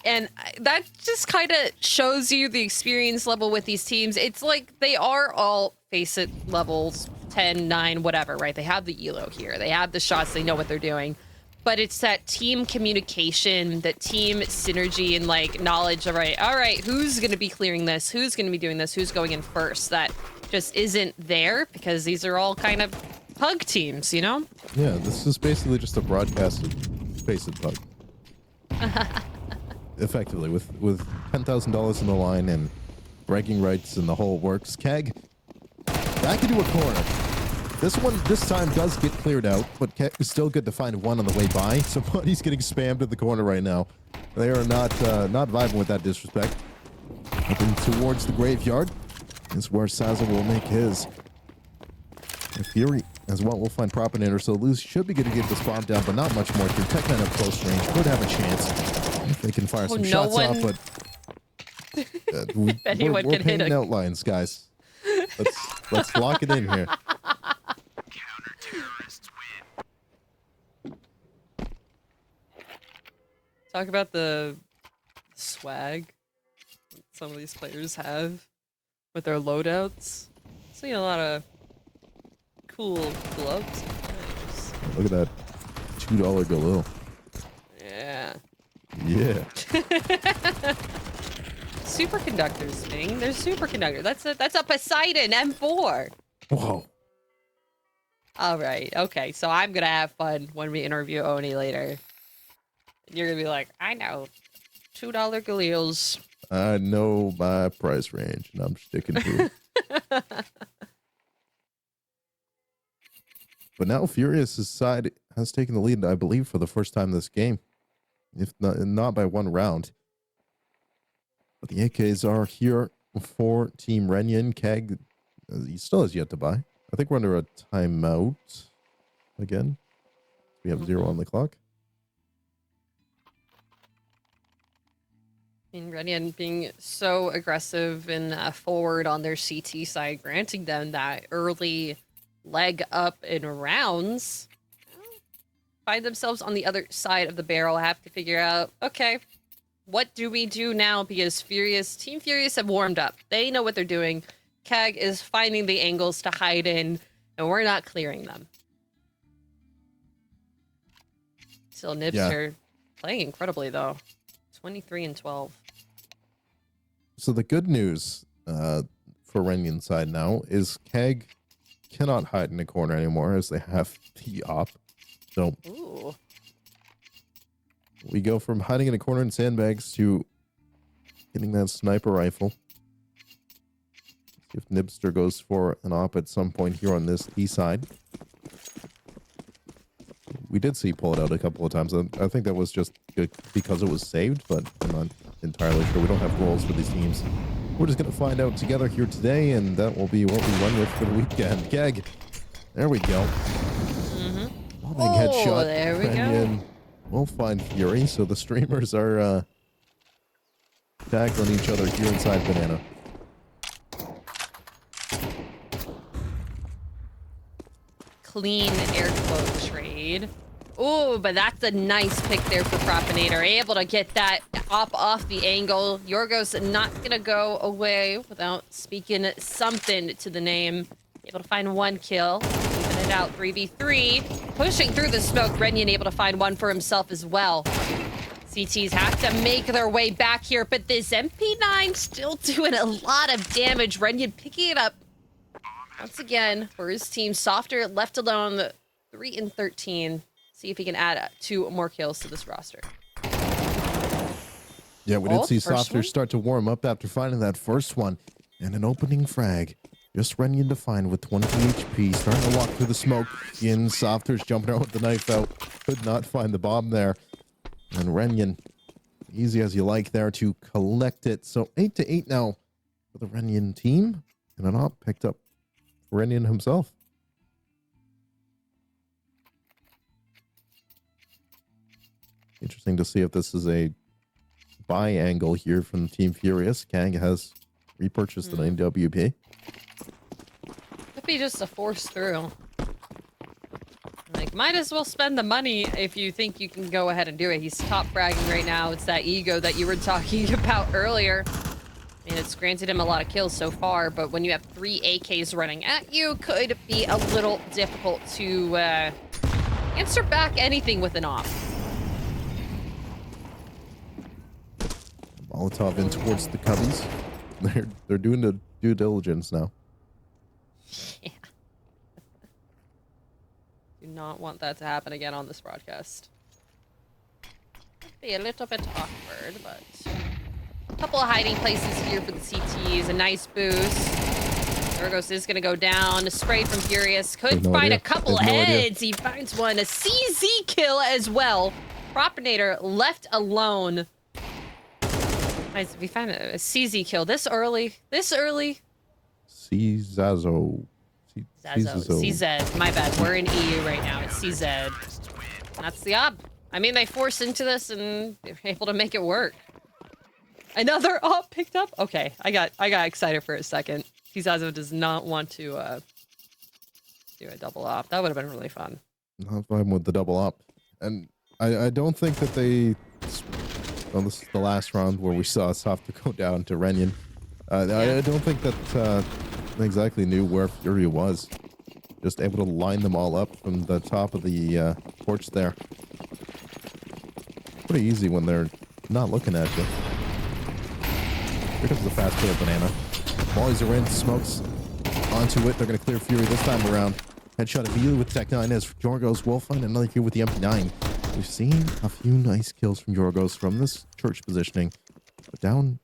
B: And that just kind of shows you the experience level with these teams. It's like they are all FACEIT levels 10, 9, whatever, right? They have the elo here. They have the shots. They know what they're doing. But it's that team communication, that team synergy, and like knowledge of, all right, who's going to be clearing this? Who's going to be doing this? Who's going in first? That just isn't there because these are all kind of pug teams, you know?
A: Yeah, this is basically just a broadcasted FACEIT pug. Effectively, with $10,000 in the line and bragging rights and the whole works. Keg back into a corner. This time does get cleared out, but Keg is still good to find one on the way by. Somebody's getting spammed in the corner right now. They are not vibing with that disrespect. Looking towards the graveyard is where Saza will make his. And Fury as well will find Propinator, so Luz should be good to get this bomb down, but not much more through. Tech9 at close range could have a chance if they can fire some shots off, but we're painting outlines, guys. Let's lock it in here.
B: Talk about the swag some of these players have with their loadouts. Seeing a lot of cool gloves. Nice.
A: Look at that $2 Galil.
B: Yeah.
A: Yeah.
B: Superconductors, Ming. They're superconductors. That's a Poseidon M4.
A: Whoa.
B: All right. Okay. So I'm gonna have fun when we interview Oni later. You're gonna be like, I know, $2 Galils.
A: I know my price range, and I'm sticking to it. But now Furious' side has taken the lead, I believe, for the first time this game, if not by one round. But the AKs are here for Team Renyan. Keg, he still has yet to buy. I think we're under a timeout again. We have 0 on the clock.
B: And Renyan being so aggressive and forward on their CT side, granting them that early leg up in rounds, find themselves on the other side of the barrel, have to figure out, okay, what do we do now? Because Team Furious have warmed up. They know what they're doing. Keg is finding the angles to hide in, and we're not clearing them. Still, Nibster playing incredibly, though. 23-12.
A: So the good news for Renyan's side now is Keg cannot hide in a corner anymore as they have the op. So
B: ooh,
A: we go from hiding in a corner in sandbags to getting that sniper rifle. See if Nibster goes for an op at some point here on this E side. We did see pull it out a couple of times. I think that was just good because it was saved, but I'm not entirely sure. We don't have roles for these teams. We're just going to find out together here today, and that will be what we run with for the weekend. Keg, there we go.
B: Mm-hmm.
A: Headshot.
B: There we go.
A: We'll find Fury, so the streamers are tackling each other here inside Banana.
B: Clean air quote trade. Oh, but that's a nice pick there for Propinator. Able to get that off the angle. Yorgos not going to go away without speaking something to the name. Able to find one kill. Even it out 3v3. Pushing through the smoke. Renyan able to find one for himself as well. CTs have to make their way back here, but this MP9 still doing a lot of damage. Renyan picking it up once again for his team. Softer left alone, 3-13. See if he can add 2 more kills to this roster.
A: Yeah, we did see Softer start to warm up after finding that first one. And an opening frag. Just Renyan to find with 20 HP. Starting to walk through the smoke. In Softer's jumping out with the knife out. Could not find the bomb there. And Renyan, easy as you like there to collect it. So 8-8 now for the Renyan team. And an op picked up Renyan himself. Interesting to see if this is a buy angle here from Team Furious. Kang has repurchased an AWP.
B: be just a force through. Like, might as well spend the money if you think you can go ahead and do it. He's top fragging right now. It's that ego that you were talking about earlier. I mean, it's granted him a lot of kills so far, but when you have 3 AKs running at you, could be a little difficult to answer back anything with an op.
A: Molotov in towards the Cubbies. They're doing the due diligence now.
B: Yeah. Do not want that to happen again on this broadcast. Be a little bit awkward, but a couple of hiding places here for the CTs. A nice boost. Yorgos is going to go down. Sprayed from Furious. Could find a couple heads. He finds one. A CZ kill as well. Propinator left alone. Nice. We found a CZ kill this early. This early.
A: Zazo.
B: CZ. My bad. We're in EU right now. It's CZ. That's the op. I mean, they forced into this and they're able to make it work. Another op picked up? Okay, I got excited for a second. Kizazo does not want to do a double op. That would have been really fun.
A: Not fine with the double op. And I don't think that they... Well, this is the last round where we saw Softer go down to Renyan. I don't think that they exactly knew where Fury was. Just able to line them all up from the top of the porch there. Pretty easy when they're not looking at you. Here comes the fast kill Banana. Mollies are in, smokes onto it. They're going to clear Fury this time around. Headshot immediately with Tech 9 as Yorgos will find another kill with the MP9. We've seen a few nice kills from Yorgos from this church positioning. But down,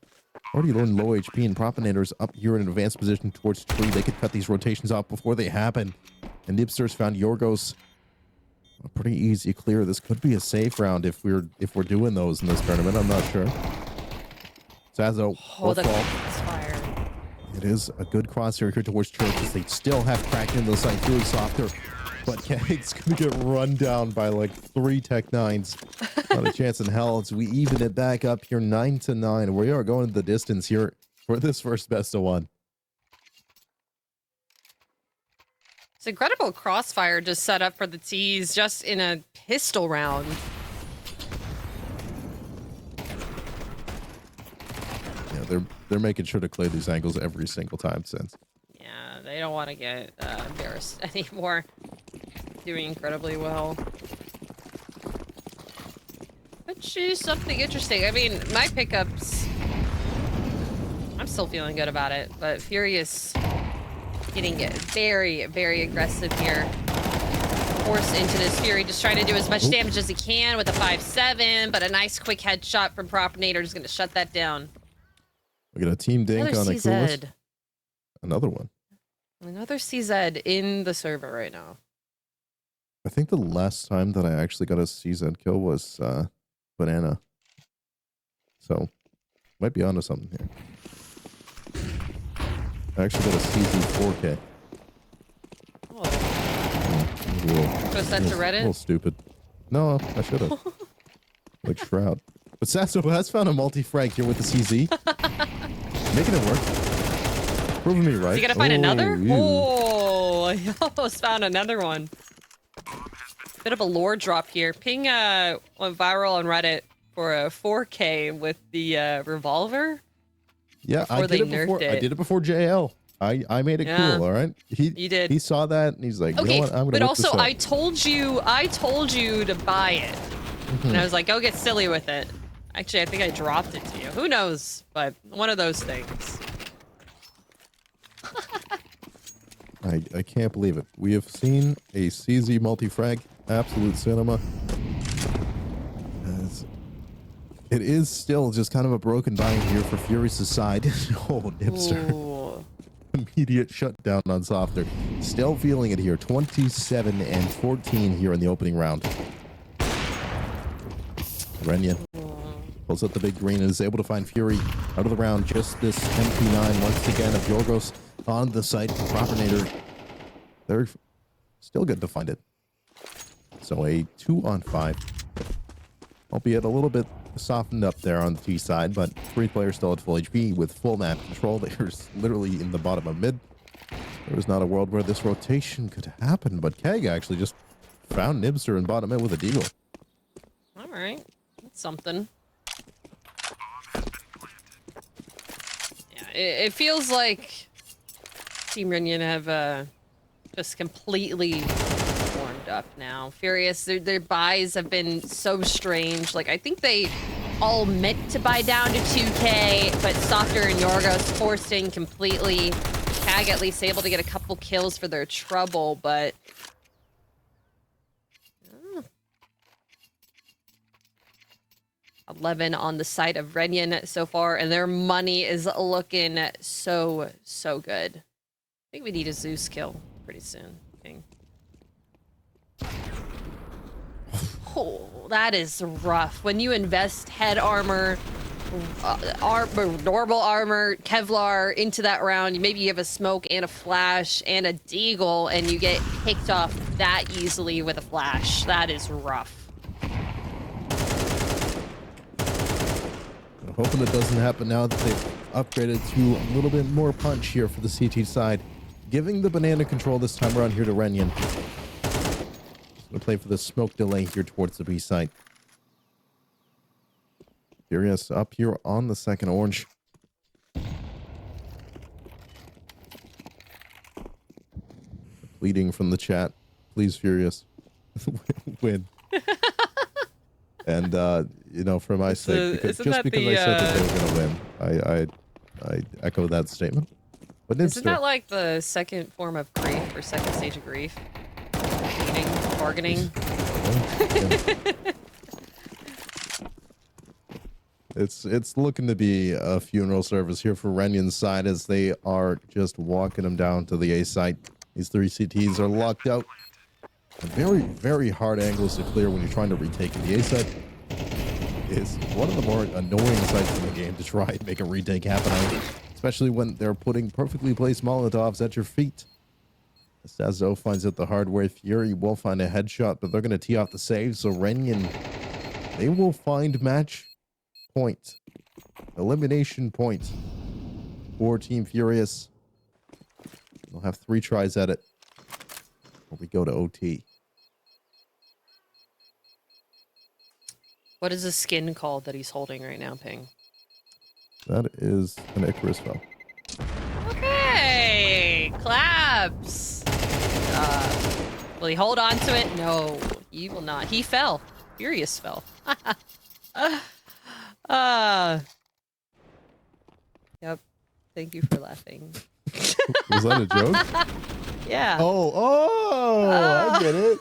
A: already learned low HP, and Propinator's up here in an advanced position towards tree. They could cut these rotations off before they happen. And Nibsters found Yorgos a pretty easy clear. This could be a safe round if we're doing those in this tournament. I'm not sure. Zazo,
B: the crossfire.
A: It is a good crosshair here towards churches. They still have cracked in the side. Really Softer. But Keg's going to get run down by like 3 Tech 9s. Not a chance in hell. As we even it back up here 9-9. We are going the distance here for this first best of 1.
B: It's incredible crossfire just set up for the T's just in a pistol round.
A: Yeah, they're making sure to clear these angles every single time since.
B: Yeah, they don't want to get embarrassed anymore. Doing incredibly well. Which is something interesting. I mean, my pickups, I'm still feeling good about it, but Furious getting very, very aggressive here. Forced into this Fury, just trying to do as much damage as he can with a 5-7, but a nice quick headshot from Propinator is going to shut that down.
A: We got a team dink on a coolest. Another one.
B: Another CZ in the server right now.
A: I think the last time that I actually got a CZ kill was Banana. So, might be onto something here. I actually got a CZ 4K.
B: Post that to Reddit?
A: A little stupid. No, I should have. Like Shroud. But Sasso has found a multi-frag here with the CZ. Making it work. Proving me right.
B: Is he gonna find another? Oh, I almost found another one. Bit of a lore drop here. Ping went viral on Reddit for a 4K with the revolver.
A: Yeah, I did it before JL. I made it cool, all right?
B: You did.
A: He saw that and he's like, you know what? I'm gonna.
B: But also, I told you to buy it, and I was like, go get silly with it. Actually, I think I dropped it to you. Who knows? But one of those things.
A: I can't believe it. We have seen a CZ multi-frag. Absolute cinema. It is still just kind of a broken bind here for Furious' side. Oh, Nibster.
B: Ooh.
A: Immediate shutdown on Softer. Still feeling it here. 27-14 here in the opening round. Renyan pulls up the big green and is able to find Fury out of the round. Just this MP9 once again of Yorgos on the site. Propinator. They're still good to find it. So a 2-on-5. Albeit a little bit softened up there on the T side, but 3 players still at full HP with full map control. They're literally in the bottom of mid. There was not a world where this rotation could happen, but Keg actually just found Nibster and bought him in with a deagle.
B: All right. That's something. Yeah, it feels like Team Renyan have just completely warmed up now. Furious, their buys have been so strange. Like, I think they all meant to buy down to 2K, but Softer and Yorgos forcing completely. Kag at least able to get a couple kills for their trouble, but 11 on the side of Renyan so far, and their money is looking so good. I think we need a Zeus kill pretty soon. King. Oh, that is rough. When you invest head armor, normal armor, Kevlar into that round, maybe you have a smoke and a flash and a deagle, and you get picked off that easily with a flash. That is rough.
A: I'm hoping it doesn't happen now that they've upgraded to a little bit more punch here for the CT side. Giving the banana control this time around here to Renyan. Gonna play for the smoke delay here towards the B side. Furious up here on the second orange. Pleading from the chat. Please, Furious. Win. And, you know, for my sake, because I said that they were going to win, I echo that statement. But
B: isn't that like the second form of grief or second stage of grief? Pleading, bargaining.
A: It's looking to be a funeral service here for Renyan's side as they are just walking them down to the A site. These three CTs are locked out. Very, very hard angles to clear when you're trying to retake the A site. Is one of the more annoying sites in the game to try and make a retake happen, especially when they're putting perfectly placed Molotovs at your feet. Sazo finds out the hard way. Fury will find a headshot, but they're going to tee off the save, so Renyan, they will find match point. Elimination point for Team Furious. They'll have 3 tries at it before we go to OT.
B: What is the skin called that he's holding right now, Ping?
A: That is an Icarus Fell.
B: Okay, claps. Will he hold on to it? No, he will not. He fell. Furious fell. Yep. Thank you for laughing.
A: Was that a joke?
B: Yeah.
A: I get it.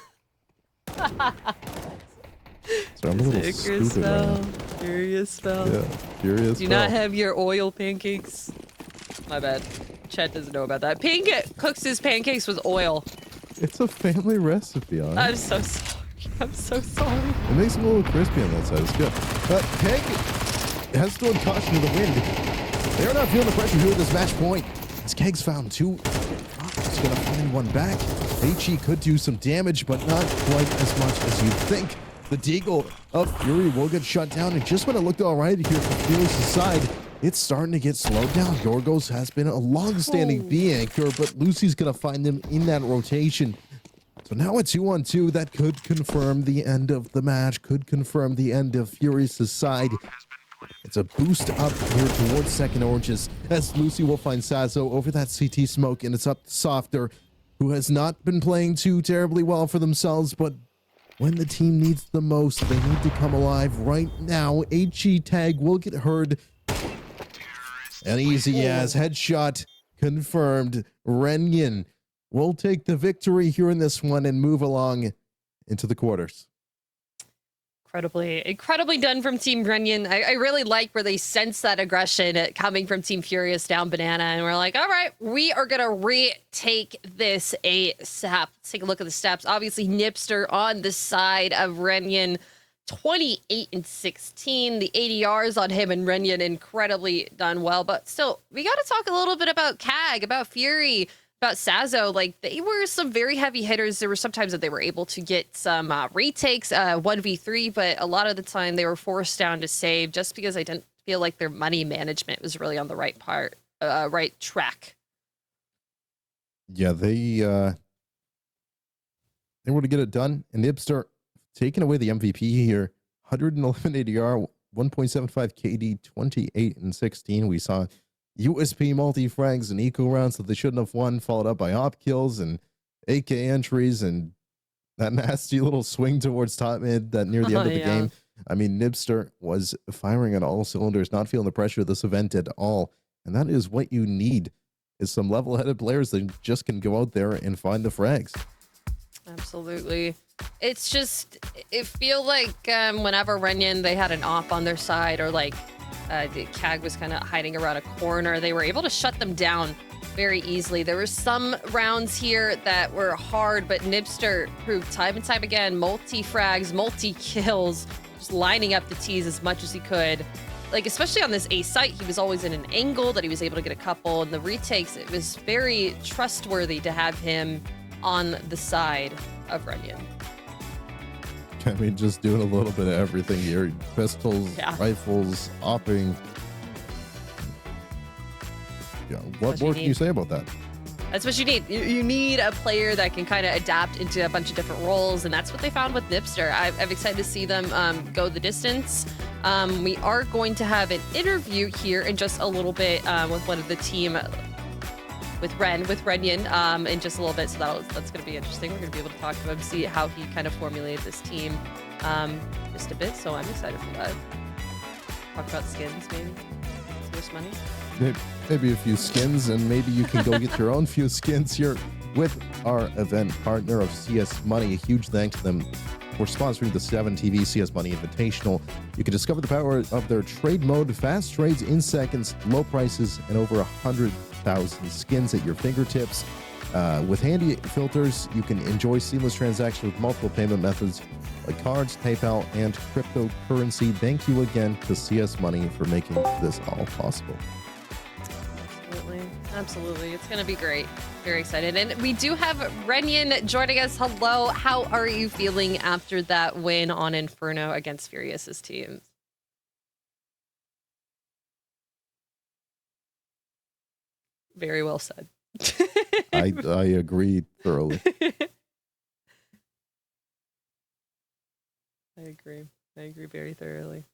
A: So I'm a little stupid right now.
B: Furious fell.
A: Yeah, Furious
B: Do
A: fell.
B: not have your oil pancakes. My bad. Chet doesn't know about that. Pink cooks his pancakes with oil.
A: It's a family recipe, on
B: I'm so sorry. I'm so sorry.
A: It makes them a little crispy on that side. It's good. Keg has thrown caution to the wind. They're not feeling the pressure here at this match point. As Keg's found 2. He's going to find 1 back. HE could do some damage, but not quite as much as you'd think. The deagle of Fury will get shut down, and just when it looked all right here from Furious' side, it's starting to get slowed down. Yorgos has been a long-standing B anchor, but Lucy's going to find them in that rotation. So now a 2-on-2 that could confirm the end of the match, could confirm the end of Furious' side. It's a boost up here towards second oranges as Lucy will find Sazo over that CT smoke, and it's up to Softer, who has not been playing too terribly well for themselves, but when the team needs the most, they need to come alive right now. HE tag will get heard. An easy as headshot confirmed. Renyan will take the victory here in this one and move along into the quarters.
B: Incredibly done from Team Renyan. I really like where they sense that aggression coming from Team Furious down banana, and we're like, all right, we are gonna retake this ASAP. Let's take a look at the steps. Obviously, Nibster on the side of Renyan, 28 and 16. The ADRs on him and Renyan incredibly done well, but still, we got to talk a little bit about Kag, about Fury, about Sazo. Like, they were some very heavy hitters. There were some times that they were able to get some retakes, 1v3, but a lot of the time they were forced down to save just because I didn't feel like their money management was really on the right track.
A: Yeah, they were to get it done, and Nibster taking away the MVP here. 111 ADR, 1.75 KD, 28 and 16. We saw USP multi-frags and eco rounds that they shouldn't have won, followed up by op kills and AK entries and that nasty little swing towards top mid that near the end of the game. I mean, Nibster was firing on all cylinders, not feeling the pressure of this event at all. And that is what you need, is some level-headed players that just can go out there and find the frags.
B: Absolutely. It's just, it feel like whenever Renyan, they had an op on their side, or like the CAG was kind of hiding around a corner, they were able to shut them down very easily. There were some rounds here that were hard, but Nibster proved time and time again, multi-frags, multi-kills, just lining up the T's as much as he could. Like, especially on this A site, he was always in an angle that he was able to get a couple, and the retakes, it was very trustworthy to have him on the side of Renyan.
A: I mean, just doing a little bit of everything here. Pistols, rifles, opping. Yeah, what more can you say about that?
B: That's what you need. You need a player that can kind of adapt into a bunch of different roles, and that's what they found with Nibster. I'm excited to see them go the distance. We are going to have an interview here in just a little bit with one of the team, with Renyan, in just a little bit. So that's going to be interesting. We're going to be able to talk to him, see how he kind of formulated this team just a bit. So I'm excited for that. Talk about skins, maybe. CS money.
A: Maybe a few skins, and maybe you can go get your own few skins here with our event partner of CS Money. A huge thanks to them for sponsoring the 7TV CS Money Invitational. You can discover the power of their trade mode, fast trades in seconds, low prices, and over 100,000 skins at your fingertips. With handy filters, you can enjoy seamless transactions with multiple payment methods like cards, PayPal, and cryptocurrency. Thank you again to CS Money for making this all possible.
B: Absolutely. It's going to be great. Very excited. And we do have Renyan joining us. Hello. How are you feeling after that win on Inferno against Furious's team? Very well said.
A: I agree thoroughly.
B: I agree very thoroughly.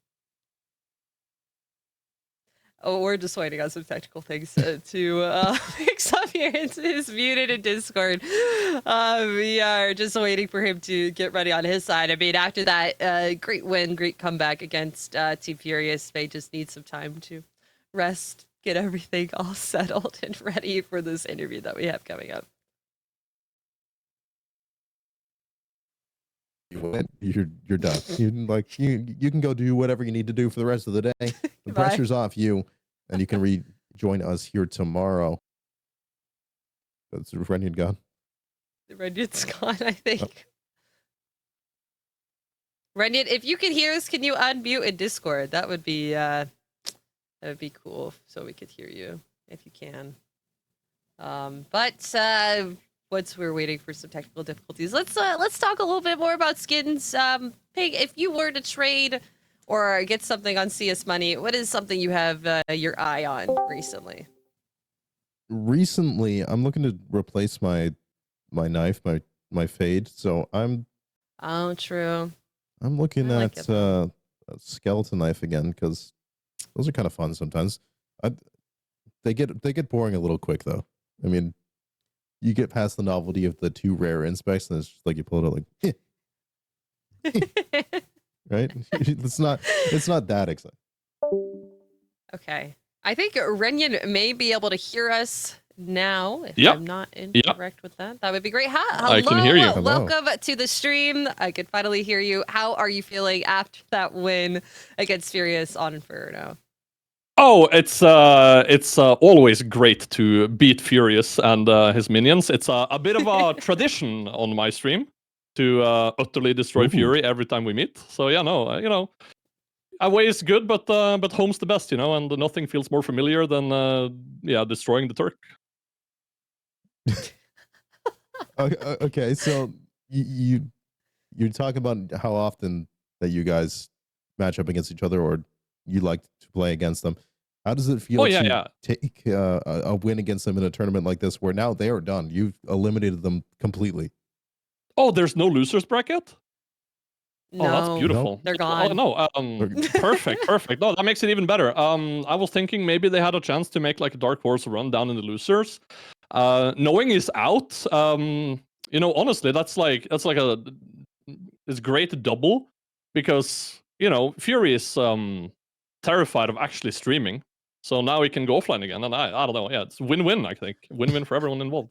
B: Oh, we're just waiting on some technical things to fix up here. It's muted in Discord. We are just waiting for him to get ready on his side. I mean, after that great win, great comeback against Team Furious, they just need some time to rest, get everything all settled and ready for this interview that we have coming up.
A: You're done. You can go do whatever you need to do for the rest of the day. The pressure's off you, and you can rejoin us here tomorrow. That's Renyan gone.
B: Renyan's gone, I think. Oh. Renyan, if you can hear us, can you unmute in Discord? That would be cool, so we could hear you if you can. Once we're waiting for some technical difficulties, let's talk a little bit more about skins. Pig, if you were to trade or get something on CS Money, what is something you have your eye on recently?
A: Recently, I'm looking to replace my knife, my fade. So I'm.
B: Oh, true.
A: I'm looking at a skeleton knife again, because those are kind of fun sometimes. They get boring a little quick though. I mean, you get past the novelty of the 2 rare inspects, and it's just like you pull it out like, right? It's not that exciting.
B: Okay, I think Renyan may be able to hear us now. If I'm not incorrect with that, that would be great. Hello,
C: I can hear you.
B: Welcome to the stream. I could finally hear you. How are you feeling after that win against Furious on Inferno?
C: Oh, it's always great to beat Furious and his minions. It's a bit of a tradition on my stream to utterly destroy Fury every time we meet. So yeah, no, away is good, but home's the best, and nothing feels more familiar than destroying the Turk.
A: Okay, so you talk about how often that you guys match up against each other, or you like to play against them. How does it feel
C: yeah,
A: to
C: yeah.
A: take a win against them in a tournament like this, where now they are done? You've eliminated them completely.
C: Oh, there's no losers bracket?
B: No,
C: oh, that's beautiful.
B: They're
C: Oh
B: gone.
C: no, perfect, perfect. No, that makes it even better. I was thinking maybe they had a chance to make like a Dark Horse run down in the losers. Knowing he's out, you know, honestly, that's like it's great double, because you know Fury is terrified of actually streaming, so now he can go offline again, and I don't know, yeah, it's win-win. I think win-win for everyone involved.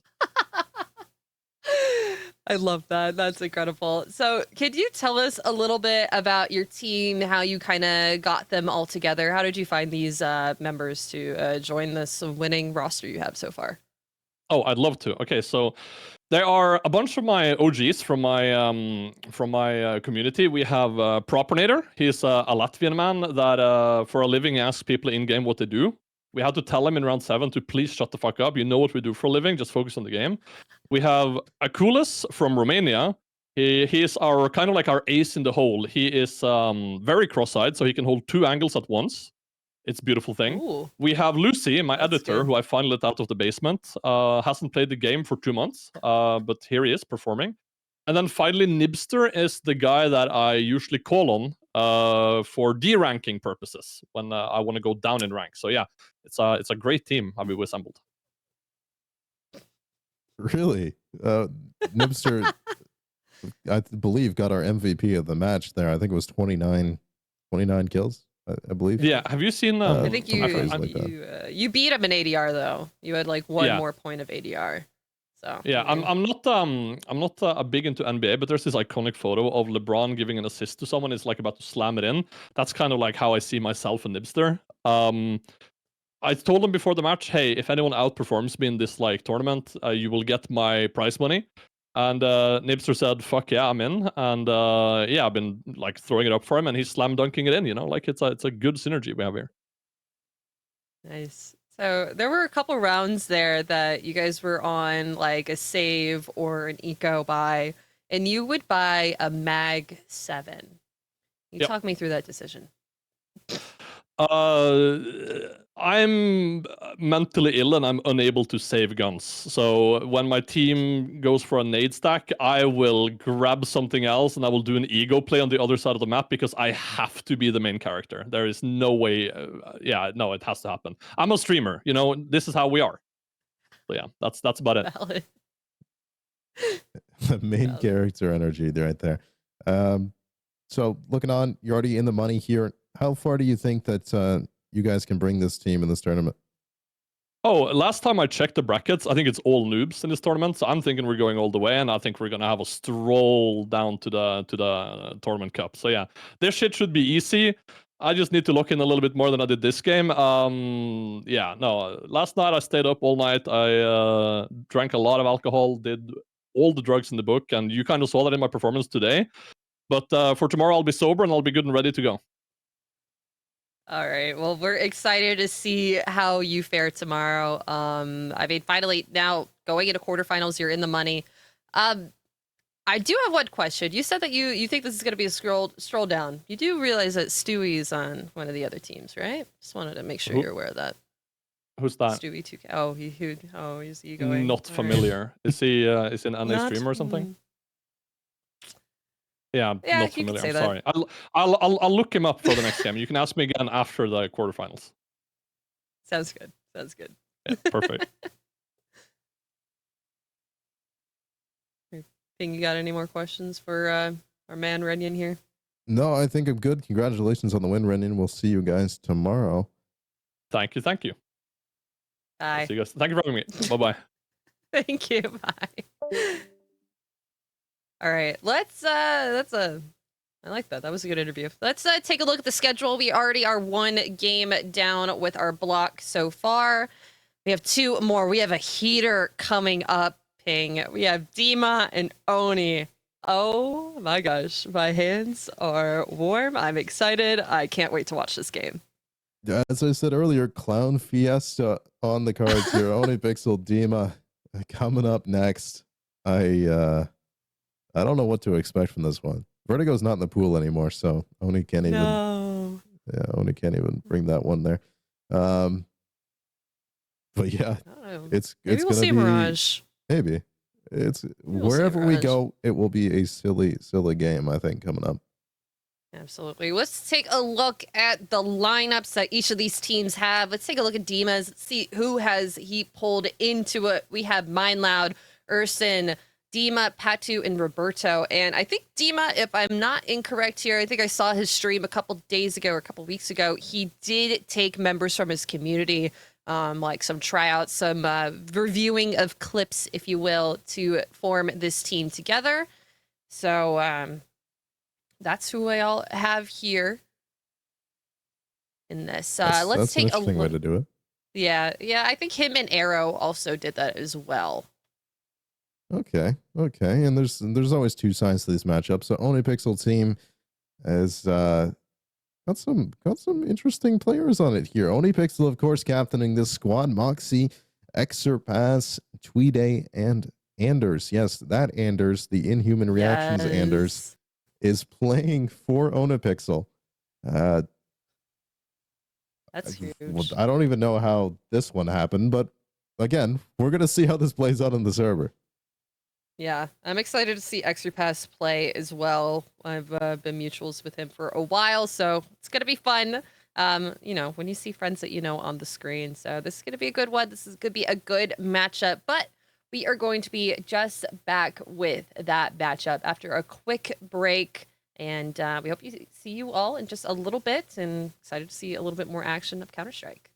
B: I love that. That's incredible. So, could you tell us a little bit about your team, how you kind of got them all together? How did you find these members to join this winning roster you have so far?
C: Oh, I'd love to. Okay, so there are a bunch of my OGs from my community. We have Propinator. He's a Latvian man that for a living asks people in game what they do. We had to tell him in round 7 to please shut the fuck up. You know what we do for a living. Just focus on the game. We have Akulis from Romania. He is our kind of like our ace in the hole. He is very cross-eyed, so he can hold 2 angles at once. It's a beautiful thing.
B: Ooh.
C: We have Lucy, my
B: That's
C: editor,
B: good.
C: who I finally let out of the basement. Hasn't played the game for 2 months, but here he is performing. And then finally, Nibster is the guy that I usually call on for D-ranking purposes when I want to go down in rank. So yeah, it's a great team we've assembled.
A: Really? Nibster, I believe, got our MVP of the match there. I think it was 29 kills, I believe.
C: Yeah, have you seen...
B: I think you beat him in ADR, though. You had like one more point of ADR. So
C: yeah, I'm not big into NBA, but there's this iconic photo of LeBron giving an assist to someone. It's like about to slam it in. That's kind of like how I see myself and Nibster. I told him before the match, hey, if anyone outperforms me in this like tournament, you will get my prize money. And Nibster said, fuck yeah, I'm in. And yeah, I've been like throwing it up for him, and he's slam dunking it in, you know, like it's a good synergy we have here.
B: Nice. So there were a couple rounds there that you guys were on like a save or an eco buy, and you would buy a Mag 7. You talk me through that decision.
C: I'm mentally ill and I'm unable to save guns. So when my team goes for a nade stack, I will grab something else and I will do an ego play on the other side of the map because I have to be the main character. There is no way. Yeah, no, it has to happen. I'm a streamer. You know, this is how we are. So yeah, that's about it.
B: Valid.
A: The main character energy right there. So looking on, you're already in the money here. How far do you think that you guys can bring this team in this tournament?
C: Oh, last time I checked the brackets, I think it's all noobs in this tournament. So I'm thinking we're going all the way, and I think we're gonna have a stroll down to the tournament cup. So yeah, this shit should be easy. I just need to lock in a little bit more than I did this game. Yeah, no. Last night I stayed up all night. I drank a lot of alcohol, did all the drugs in the book, and you kind of saw that in my performance today. But for tomorrow, I'll be sober and I'll be good and ready to go.
B: All right. Well, we're excited to see how you fare tomorrow. I mean, finally, now going into quarterfinals, you're in the money. I do have one question. You said that you think this is going to be a stroll down. You do realize that Stewie's on one of the other teams, right? Just wanted to make sure you're aware of that.
C: Who's that?
B: Stewie 2K. Oh, he's egoing.
C: Not familiar. Right. Is he is in an stream or something? Yeah, not familiar. I'm sorry. I'll look him up for the next game. You can ask me again after the quarterfinals.
B: Sounds good. Sounds good.
C: Yeah, perfect.
B: Think you got any more questions for our man Renyan here?
A: No, I think I'm good. Congratulations on the win, Renyan. We'll see you guys tomorrow.
C: Thank you. Thank you.
B: Bye.
C: See you guys. Thank you for having me. Bye-bye.
B: Thank you. Bye. All right, I like that. That was a good interview. Let's take a look at the schedule. We already are one game down with our block so far. We have 2 more. We have a heater coming up. Ping. We have Dima and Oni. Oh my gosh, my hands are warm. I'm excited. I can't wait to watch this game.
A: As I said earlier, Clown Fiesta on the cards here. Oni Pixel, Dima coming up next. I don't know what to expect from this one. Vertigo's not in the pool anymore, so Oni can't even.
B: No.
A: Yeah, Oni can't even bring that one there. But yeah, it's
B: maybe we'll
A: gonna
B: see
A: be
B: Mirage.
A: maybe wherever we go, it will be a silly game, I think, coming up.
B: Absolutely. Let's take a look at the lineups that each of these teams have. Let's take a look at Dima's. Let's see who has he pulled into it. We have Mindloud, Urson, Dima, Patu, and Roberto. And I think Dima, if I'm not incorrect here, I think I saw his stream a couple days ago or a couple weeks ago. He did take members from his community, like some tryouts, some reviewing of clips, if you will, to form this team together. So that's who I all have here in this. Let's take a look.
A: Way to do it.
B: Yeah, I think him and Arrow also did that as well.
A: Okay, and there's always two sides to these matchups. So Onipixel team has got some interesting players on it here. Onipixel, of course, captaining this squad. Moxie, Xerpass, Tweeday, and Anders. Yes, that Anders, the Inhuman Reactions Anders, is playing for Onipixel.
B: That's huge.
A: Well, I don't even know how this one happened, but again, we're gonna see how this plays out on the server.
B: Yeah, I'm excited to see Xerpass play as well. I've been mutuals with him for a while, so it's gonna be fun. You know, when you see friends that you know on the screen. So this is gonna be a good one. This is gonna be a good matchup, but we are going to be just back with that matchup after a quick break. And we hope you see you all in just a little bit, and excited to see a little bit more action of Counter-Strike.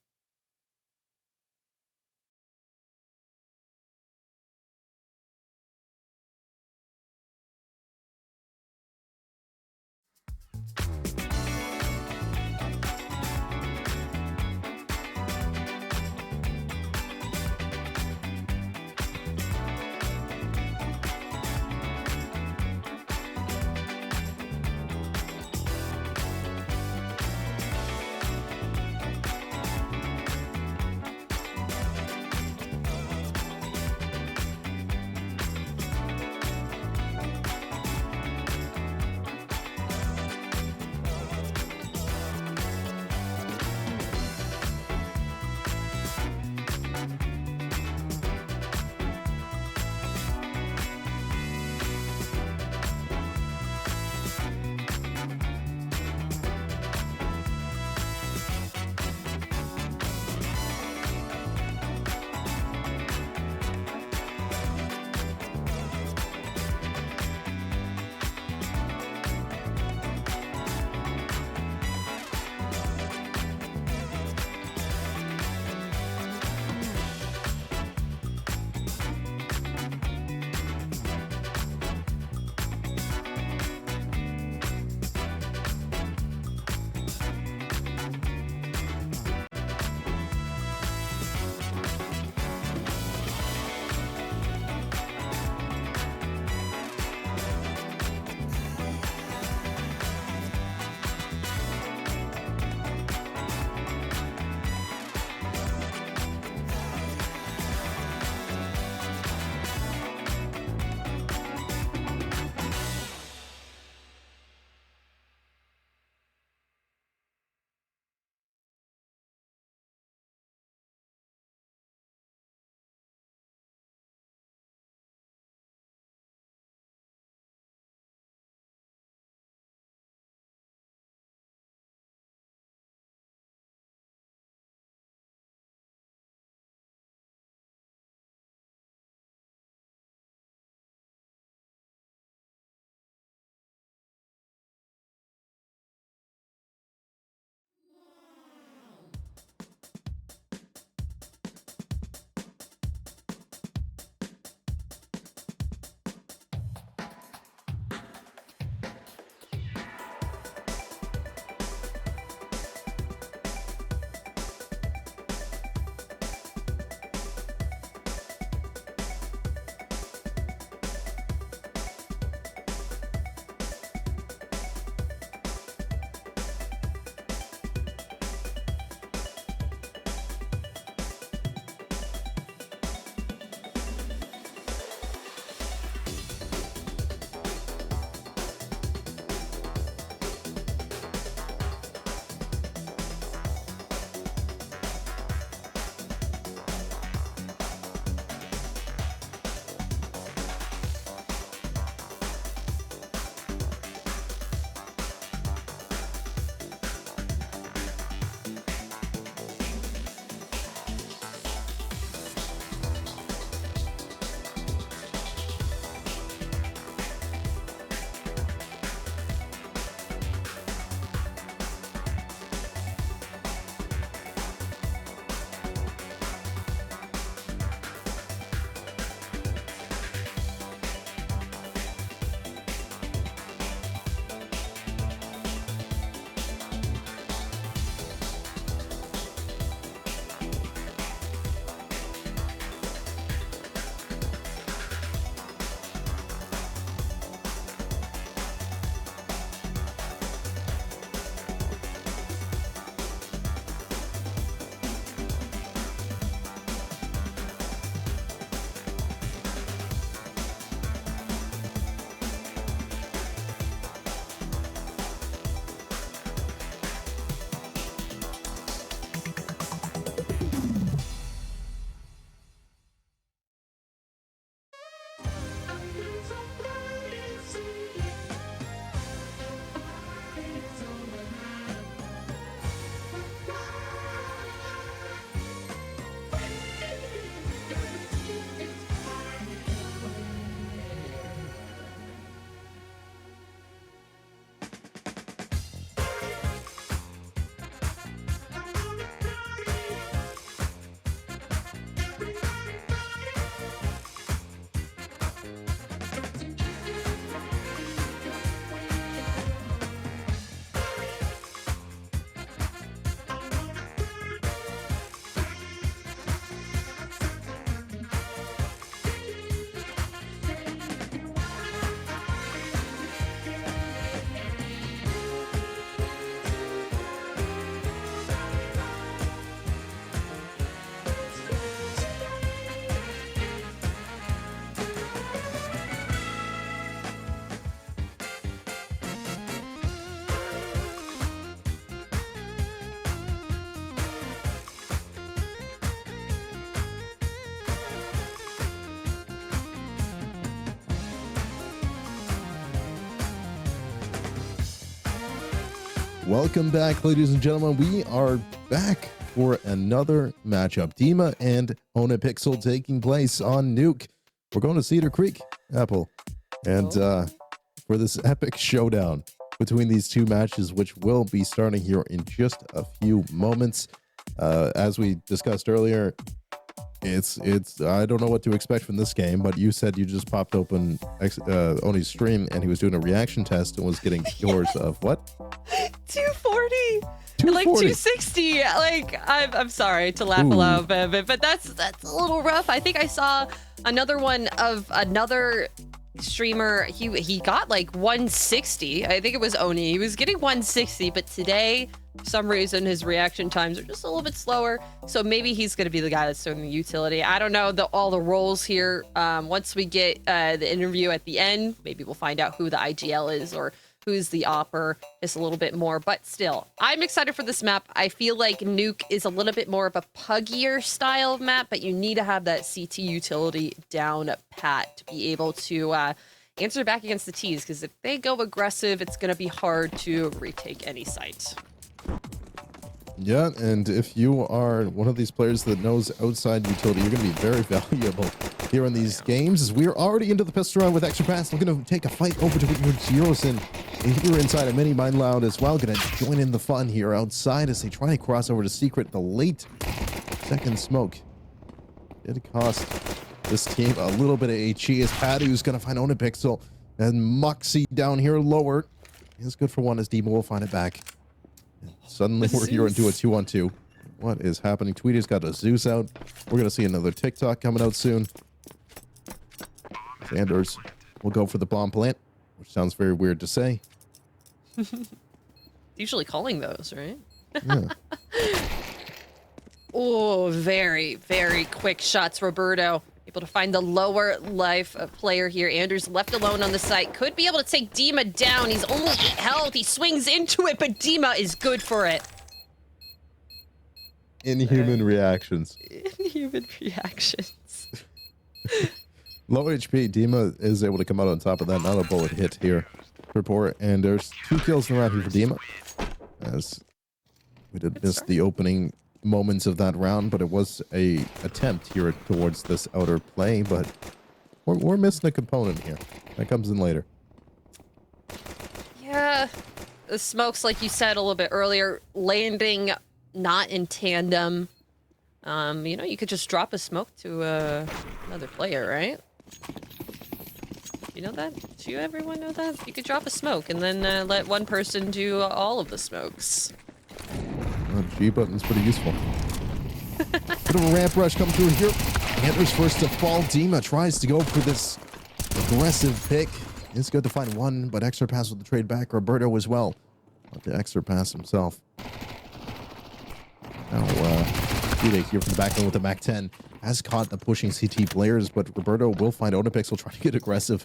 A: Welcome back, ladies and gentlemen. We are back for another matchup. Dima and Onipixel taking place on Nuke. We're going to Cedar Creek, Apple. And for this epic showdown between these two matches, which will be starting here in just a few moments. As we discussed earlier, it's I don't know what to expect from this game, but you said you just popped open Oni's stream and he was doing a reaction test and was getting scores of what?
B: 240. Like 260. Like I'm sorry to laugh aloud, but that's a little rough. I think I saw another one of another streamer. He got like 160. I think it was Oni. He was getting 160, but today for some reason his reaction times are just a little bit slower. So maybe he's going to be the guy that's doing the utility. I don't know all the roles here. Once we get the interview at the end, maybe we'll find out who the IGL is or who's the opper is a little bit more, but still, I'm excited for this map. I feel like Nuke is a little bit more of a puggier style of map, but you need to have that CT utility down pat to be able to answer back against the Ts, because if they go aggressive, it's going to be hard to retake any site.
A: Yeah, and if you are one of these players that knows outside utility, you're going to be very valuable here in these games. As we're already into the pistol round with Extra Pass, looking to take a fight over to Jirosin here inside a mini Mind Loud as well. Going to join in the fun here outside as they try to cross over to Secret. The late second smoke did cost this team a little bit of HE as Padu's going to find Onipixel and Moxie down here lower. It's good for one as Dima will find it back. Suddenly we're here into a 2-on-2. What is happening? Tweeter's got a Zeus out. We're going to see another TikTok coming out soon. Sanders will go for the bomb plant, which sounds very weird to say.
B: Usually calling those, right?
A: Yeah.
B: Oh, very, very quick shots, Roberto. Able to find the lower life player here. Anders left alone on the site. Could be able to take Dima down. He's only 8 health. He swings into it, but Dima is good for it.
A: Inhuman reactions.
B: Inhuman reactions.
A: Low HP. Dima is able to come out on top of that. Not a bullet hit here for poor Anders. 2 kills in the round here for Dima. As we did miss the opening moments of that round, but it was a attempt here towards this outer play, but we're missing a component here. That comes in later.
B: Yeah, the smokes, like you said a little bit earlier, landing not in tandem. You know, you could just drop a smoke to another player, right? You know that? Do you everyone know that? You could drop a smoke and then let one person do all of the smokes.
A: G button's pretty useful. Bit of a ramp rush coming through here. Anders first to fall. Dima tries to go for this aggressive pick. It's good to find one, but Extra Pass with the trade back. Roberto as well. Not the Extra Pass himself. Now, Fide here from the back end with the MAC-10 has caught the pushing CT players, but Roberto will find Onipixel trying to get aggressive.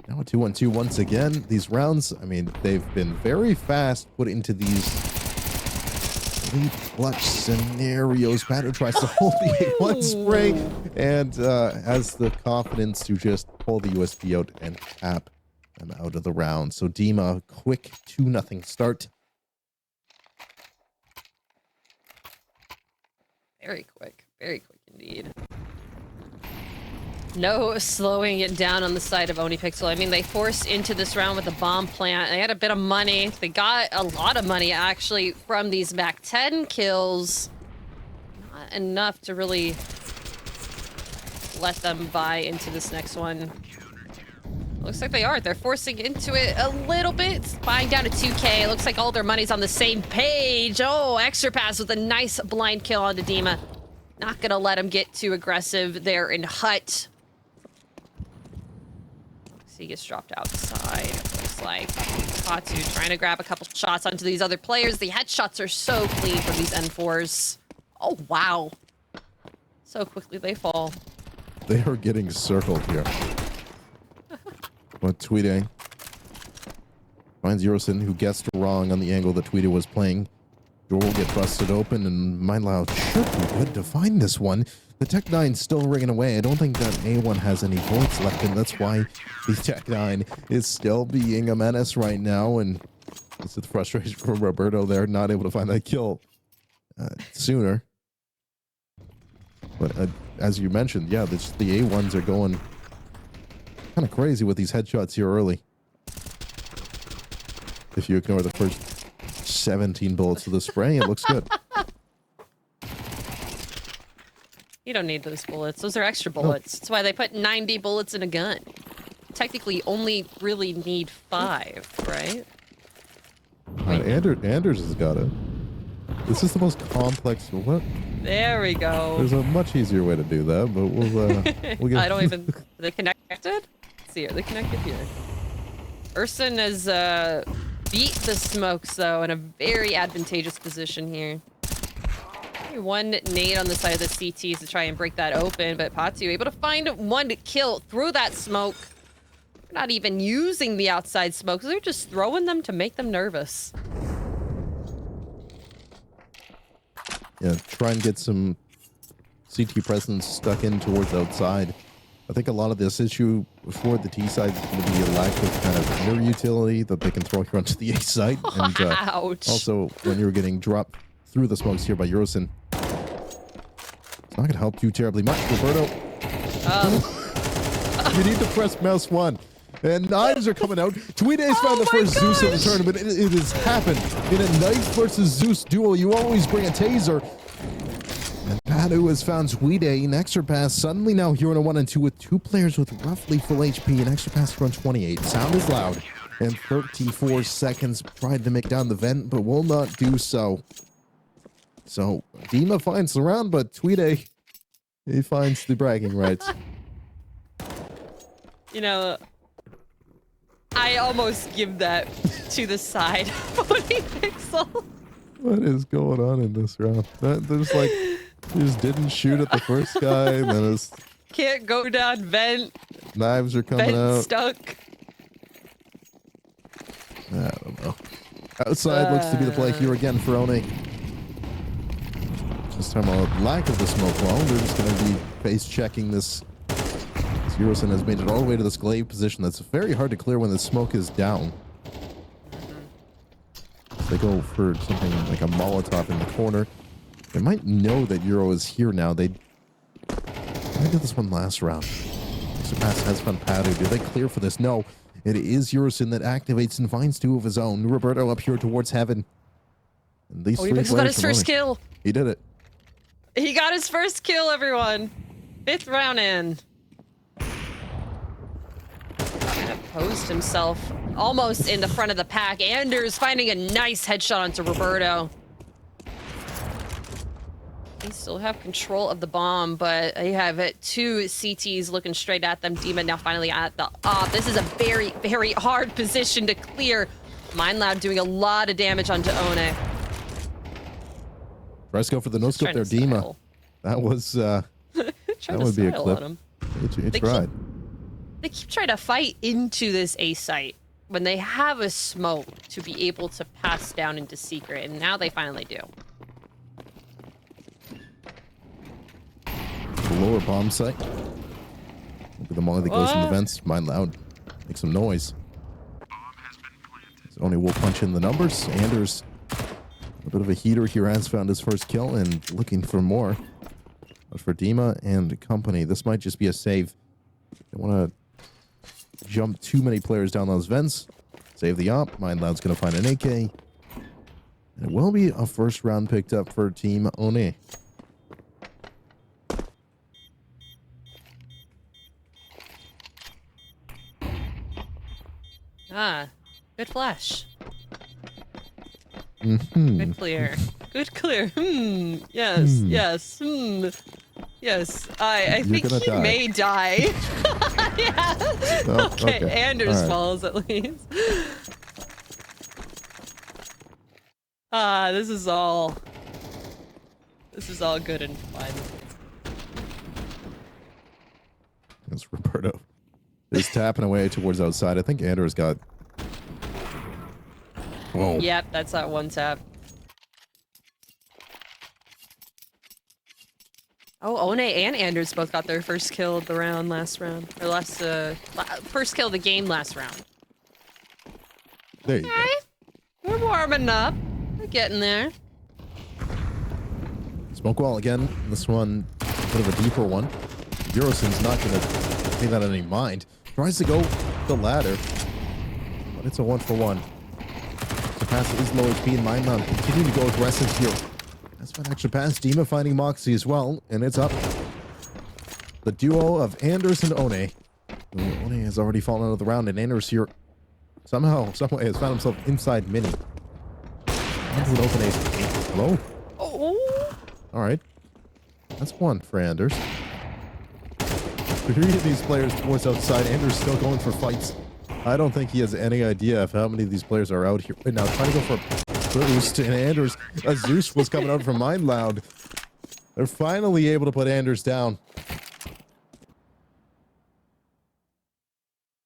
A: Now a 2-on-2 once again. These rounds, I mean, they've been very fast put into these lead clutch scenarios. Padu tries to hold the A1 spray and has the confidence to just pull the USP out and tap them out of the round. So Dima, quick 2-0 start.
B: Very quick indeed. No slowing it down on the side of Onipixel. I mean, they forced into this round with a bomb plant. They had a bit of money. They got a lot of money, actually, from these MAC-10 kills. Not enough to really let them buy into this next one. Looks like they are. They're forcing into it a little bit. It's buying down to 2K. Looks like all their money's on the same page. Oh, Extra Pass with a nice blind kill onto Dima. Not gonna let him get too aggressive there in Hut. He gets dropped outside. Looks like Fatu trying to grab a couple shots onto these other players. The headshots are so clean from these N4s. Oh, wow. So quickly they fall.
A: They are getting circled here. But Tweede finds Jirosin, who guessed wrong on the angle that Tweede was playing. Door will get busted open, and MindLoud should be good to find this one. The Tech-9's still ringing away. I don't think that A1 has any bullets left, and that's why the Tech-9 is still being a menace right now. And This is the frustration from Roberto there, not able to find that kill sooner. But as you mentioned, yeah, the A1s are going kind of crazy with these headshots here early. If you ignore the first 17 bullets of the spray, it looks good.
B: You don't need those bullets. Those are extra bullets. That's why they put 90 bullets in a gun. Technically, only really need 5, right?
A: Anders has got it. This is the most complex. What?
B: There we go.
A: There's a much easier way to do that, but we'll get.
B: I don't even. Are they connected? Let's see, are they connected here? Urson has beat the smokes though in a very advantageous position here. One nade on the side of the CTs to try and break that open, but Patu able to find one kill through that smoke. They're not even using the outside smokes. They're just throwing them to make them nervous.
A: Yeah, try and get some CT presence stuck in towards outside. I think a lot of this issue for the T side is going to be a lack of kind of mirror utility that they can throw here onto the A side. And
B: Ouch.
A: Also, when you're getting dropped through the smokes here by Eurosin, it's not going to help you terribly much, Roberto. You need to press mouse 1. And knives are coming out. Tweeda's found the first Zeus in the tournament. It has happened. In a knife versus Zeus duel, you always bring a taser. And Patu has found Tweeda in extra pass. Suddenly now here in a 1 and 2 with 2 players with roughly full HP. An extra pass run 28. Sound is loud. And 34 seconds tried to make down the vent, but will not do so. So Dima finds the round, but Tweeda, he finds the bragging rights.
B: You know, I almost give that to the side. Voting Pixel.
A: What is going on in this round? There's like, you just didn't shoot at the first guy, and then it's...
B: Can't go down vent.
A: Knives are coming
B: vent
A: out.
B: Stuck.
A: I don't know. Outside looks to be the play here again for One. This time a lack of the smoke wall. They're just going to be face checking this. Eurosin has made it all the way to this glaive position. That's very hard to clear when the smoke is down. So they go for something like a Molotov in the corner. They might know that Euro is here now. They did this one last round. Surpass has found Patu. Do they clear for this? No. It is Eurosin that activates and finds 2 of his own. Roberto up here towards heaven. And these three players
B: got his first kill.
A: He did it.
B: He got his first kill, everyone. 5th round in. Posed himself almost in the front of the pack. Anders finding a nice headshot onto Roberto. They still have control of the bomb, but they have 2 CTs looking straight at them. Dima now finally at the op. This is a very, very hard position to clear. MindLab doing a lot of damage onto One.
A: Tries to go for the no-scope there, Dima. That was, that would be a clip. He tried.
B: They keep trying to fight into this A site when they have a smoke to be able to pass down into secret, and now they finally do.
A: The lower bomb site. Look at the molly that goes in the vents. Mind loud. Make some noise. One will punch in the numbers. Anders, a bit of a heater here, has found his first kill and looking for more. But for Dima and company, this might just be a save. They want to jump too many players down those vents. Save the op. MindLoud's going to find an AK. And it will be a first round picked up for Team One.
B: Ah, good flash.
A: Mm-hmm.
B: Good clear. Good clear. Yes, yes. Yes, I think he may die. Yeah.
A: Oh,
B: okay, Anders falls at least. This is all good and fun.
A: It's Roberto. Just tapping away towards outside. I think Anders got... Whoa.
B: Yep, that's that one tap. Oh, One and Anders both got their first kill of the round last round. Or first kill of the game last round.
A: There you go.
B: We're warming up. We're getting there.
A: Smoke wall again. This one, a bit of a deeper one. Eurosim's not going to pay that any mind. Tries to go the ladder, but it's a 1-for-1. Pass is low HP in Mindmount. Continuing to go aggressive here. That's an extra pass. Dima finding Moxie as well, and it's up. The duo of Anders and One. One has already fallen out of the round, and Anders here somehow, someway has found himself inside Mini. That's an open ace. Hello?
B: Oh.
A: All right. That's one for Anders. Three of these players towards outside. Anders still going for fights. I don't think he has any idea of how many of these players are out here right now. Trying to go for a boost, and Anders, Zeus was coming out from Mind Loud. They're finally able to put Anders down.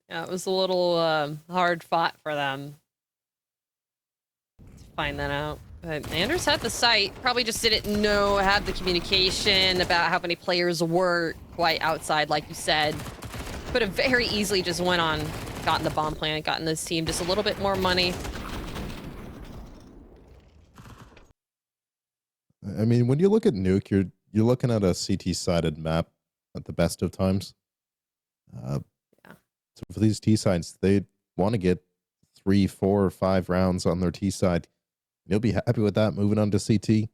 B: Yeah, it was a little hard fought for them to find that out. But Anders had the sight, probably just didn't have the communication about how many players were quite outside, like you said. Could have very easily just went on, gotten the bomb plant, gotten this team just a little bit more money.
A: I mean, when you look at Nuke, you're looking at a CT-sided map at the best of times. Yeah. So for these T sides, they want to get 3, 4, or 5 rounds on their T side. He'll be happy with that, moving on to CT.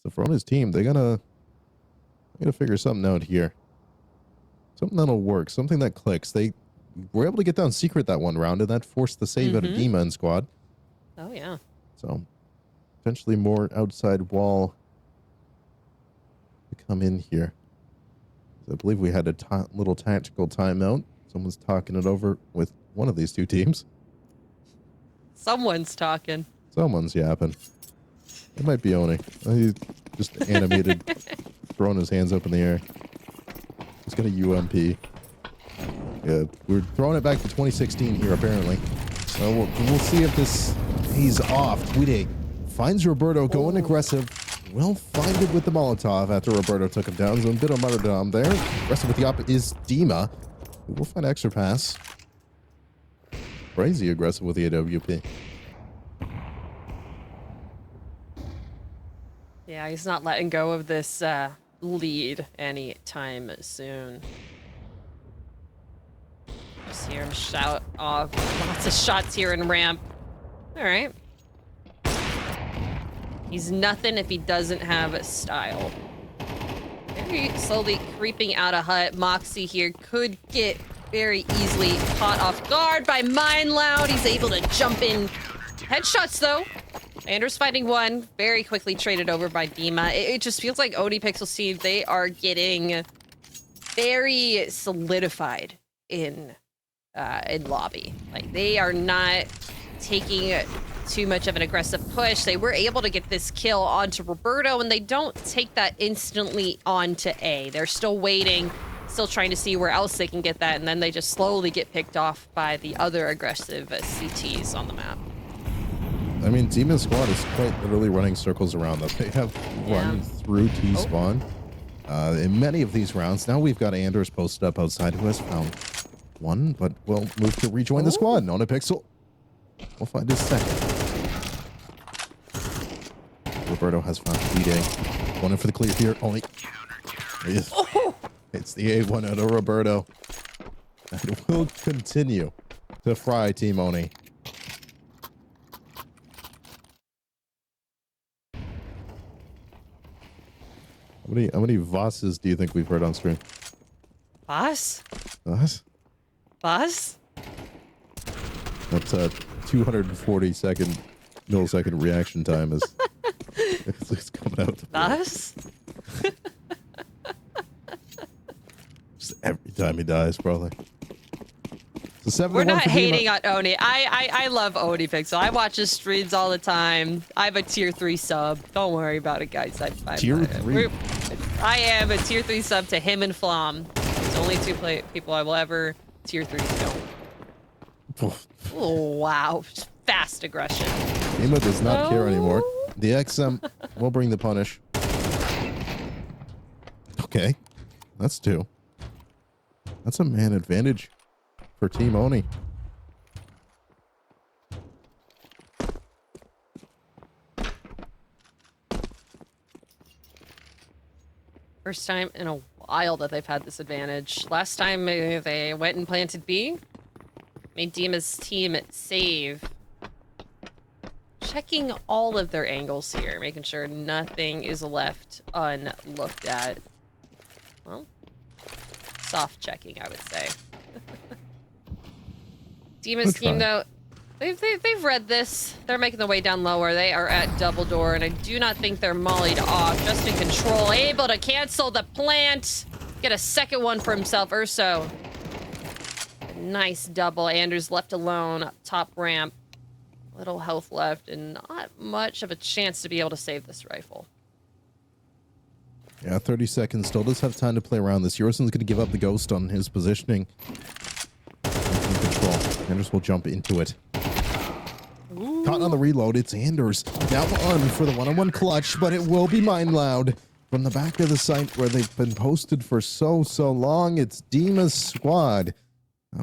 A: So for on his team, they're gonna figure something out here. Something that'll work, something that clicks. They were able to get down secret that one round, and that forced the save out of Dima and squad.
B: Oh yeah.
A: So potentially more outside wall to come in here. So I believe we had a little tactical timeout. Someone's talking it over with one of these two teams.
B: Someone's talking.
A: Someone's yapping. It might be Oni. He's just animated, throwing his hands up in the air. He's got a UMP. Yeah, we're throwing it back to 2016 here, apparently. So we'll see if this pays off. Tweede finds Roberto going aggressive. Will find it with the Molotov after Roberto took him down. So a bit of martyrdom there. Aggressive with the op is Dima. We'll find extra pass. Crazy aggressive with the AWP.
B: Yeah, he's not letting go of this lead anytime soon. Just hear him shout off. Lots of shots here in ramp. All right. He's nothing if he doesn't have a style. Very slowly creeping out of hut. Moxie here could get very easily caught off guard by Mind Loud. He's able to jump in. Headshots though. Anders fighting one. Very quickly traded over by Dima. It just feels like ODPixel team, they are getting very solidified in lobby. Like they are not taking too much of an aggressive push. They were able to get this kill onto Roberto, and they don't take that instantly onto A. They're still waiting, still trying to see where else they can get that, and then they just slowly get picked off by the other aggressive CTs on the map.
A: I mean, Demon's squad is quite literally running circles around them. They have run through T-spawn in many of these rounds. Now we've got Anders posted up outside who has found one, but will move to rejoin the squad. OnaPixel will find his second. Roberto has found Tweede. One in for the clear here. Only it's the A1 out of Roberto. And will continue to fry Team Oni. How many Vosses do you think we've heard on stream?
B: Voss?
A: Voss?
B: Voss?
A: That's a 240-millisecond reaction time is it's coming out.
B: Voss?
A: Just every time he dies, probably. So
B: We're not hating on Oni. I love ODPixel. I watch his streams all the time. I have a tier 3 sub. Don't worry about it, guys.
A: Tier 3?
B: I am a tier 3 sub to him and Flom. There's only two people I will ever tier 3 to. Oh, wow. Fast aggression.
A: Ema does not care anymore. The XM will bring the punish. Okay. That's 2. That's a man advantage for Team Oni.
B: First time in a while that they've had this advantage. Last time they went and planted B. Made Dima's team save. Checking all of their angles here, making sure nothing is left unlooked at. Well, soft checking, I would say. Dima's team, though, they've read this. They're making the way down lower. They are at double door, and I do not think they're mollied off. Just in control, able to cancel the plant. Get a second one for himself, Urso. A nice double. Anders left alone up top ramp. Little health left, and not much of a chance to be able to save this rifle.
A: Yeah, 30 seconds. Still does have time to play around this. Yurson's going to give up the ghost on his positioning. In control. Anders will jump into it. Ooh. Caught on the reload. It's Anders. Now on for the one-on-one clutch, but it will be Mind Loud. From the back of the site where they've been posted for so long, it's Dima's squad.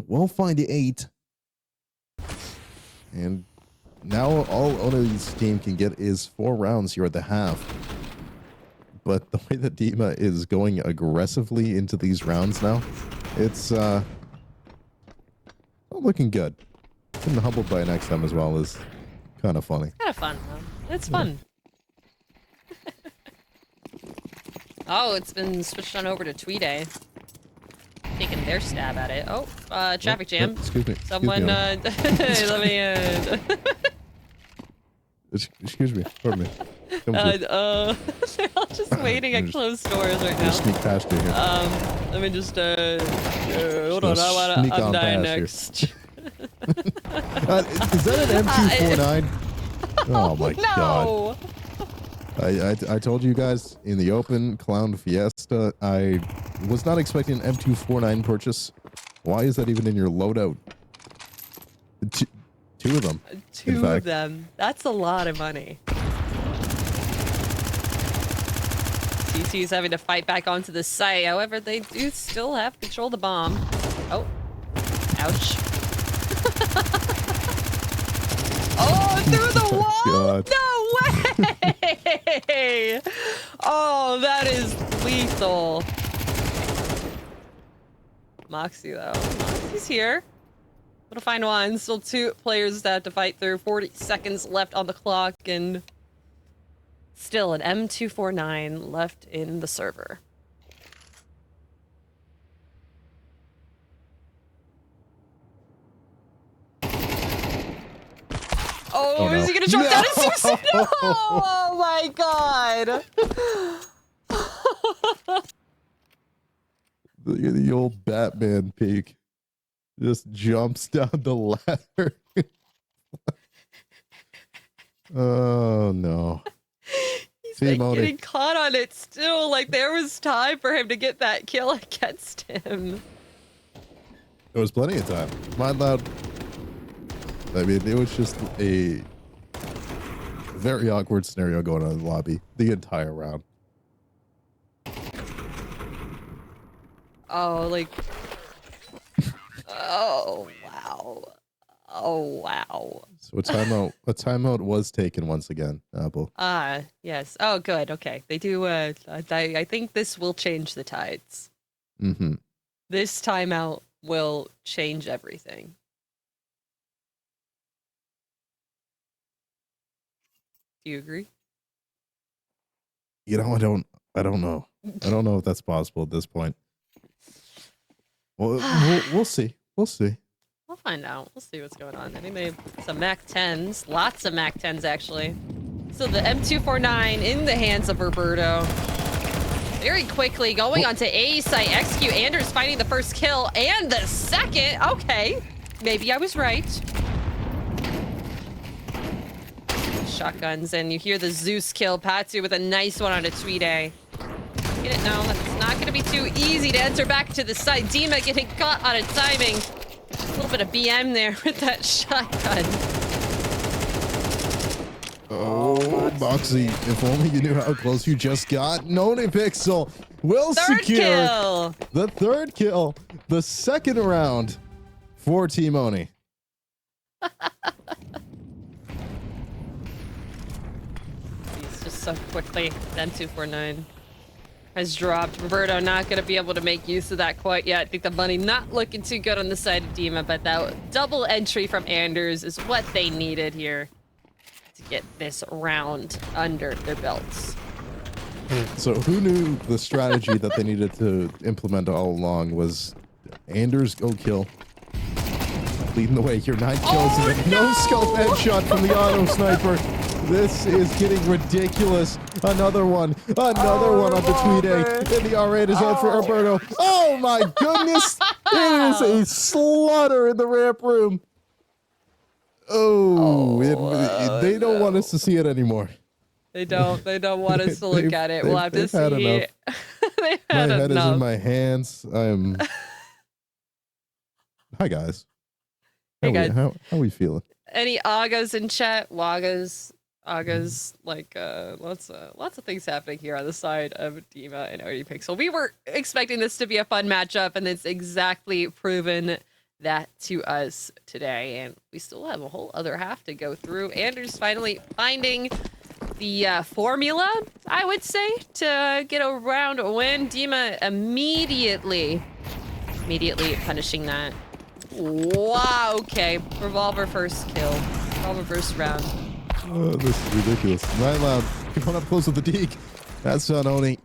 A: We'll find 8. And now all Ona's team can get is 4 rounds here at the half. But the way that Dima is going aggressively into these rounds now, it's not looking good. Getting humbled by an XM as well is kind of funny.
B: Kind of fun, though. It's fun. Oh, it's been switched on over to Tweeday. Taking their stab at it. Oh, traffic jam.
A: Excuse me.
B: Someone, let me,
A: Excuse me. Pardon me.
B: they're all just waiting at closed doors right now.
A: Just sneak past you here.
B: Let me just, hold on, I'm dying next.
A: Is that an M249? Oh my god. I told you guys in the open, Clown Fiesta, I was not expecting an M249 purchase. Why is that even in your loadout? Two of them.
B: Two of them. That's a lot of money. CT's having to fight back onto the site. However, they do still have control of the bomb. Oh. Ouch. Oh, through the wall?
A: God.
B: No way! Oh, that is lethal. Moxie, though. Moxie's here. Able to find one. Still 2 players that have to fight through. 40 seconds left on the clock, and still an M249 left in the server. Oh, no. Is he gonna jump down and suicide? No! Oh my god!
A: The old Batman peek. Just jumps down the ladder. Oh no.
B: He's like getting caught on it still. Like there was time for him to get that kill against him.
A: There was plenty of time. Mind Loud. I mean, it was just a very awkward scenario going on in the lobby the entire round.
B: Oh, like... Oh, wow. Oh, wow.
A: So a timeout was taken once again, Apple.
B: Yes. Oh, good. Okay. They do, I think this will change the tides.
A: Mm-hmm.
B: This timeout will change everything. Do you agree?
A: You know, I don't know. I don't know if that's possible at this point. Well, we'll see. We'll see.
B: We'll find out. We'll see what's going on. I think they have some MAC 10s. Lots of MAC 10s, actually. So the M249 in the hands of Roberto. Very quickly going on to A site. XQ Anders finding the first kill and the second. Okay. Maybe I was right. Shotguns, and you hear the Zeus kill. Patsu with a nice one on a Tweeday. Get it? No, that's not going to be too easy to enter back to the site. Dima getting caught on a timing. A little bit of BM there with that shotgun.
A: Oh, Moxie, if only you knew how close you just got. Nonapixel will secure the third kill, the second round for Team Oni.
B: He's just so quickly. M249. has dropped. Roberto not going to be able to make use of that quite yet. I think the money not looking too good on the side of Dima, but that double entry from Anders is what they needed here to get this round under their belts.
A: So who knew the strategy that they needed to implement all along was Anders go kill. Leading the way here, 9 kills and no scope headshot from the auto sniper. This is getting ridiculous. Another one on the tweet A. And the R8 is out for Roberto. Oh my goodness! It is a slaughter in the ramp room. They don't want us to see it anymore.
B: They don't want us to look at it. We'll have to see.
A: Enough.
B: My
A: head is in my hands. I'm. Hi guys.
B: Hey guys.
A: How are we feeling?
B: Any Agas in chat? Wagas, Agas, like lots of things happening here on the side of Dima and ODPixel. We were expecting this to be a fun matchup, and it's exactly proven that to us today. And we still have a whole other half to go through. Anders finally finding the formula, I would say, to get a round win. Dima immediately punishing that. Wow, okay. Revolver first kill. Revolver first round.
A: Oh, this is ridiculous. Right loud. Coming up close with the deke. That's on Oni.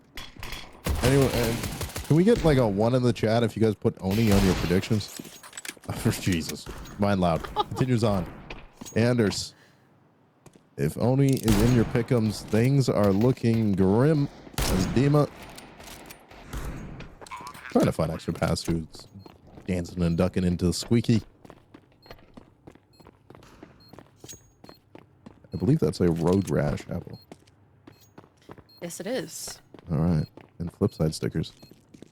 A: Anyway, can we get like a 1 in the chat if you guys put Oni on your predictions? Oh, Jesus. Mind loud. Continues on. Anders. If Oni is in your pick'ems, things are looking grim as Dima. Trying to find extra pass who's dancing and ducking into the squeaky. I believe that's a road rash apple.
B: Yes, it is.
A: All right. And flip side stickers.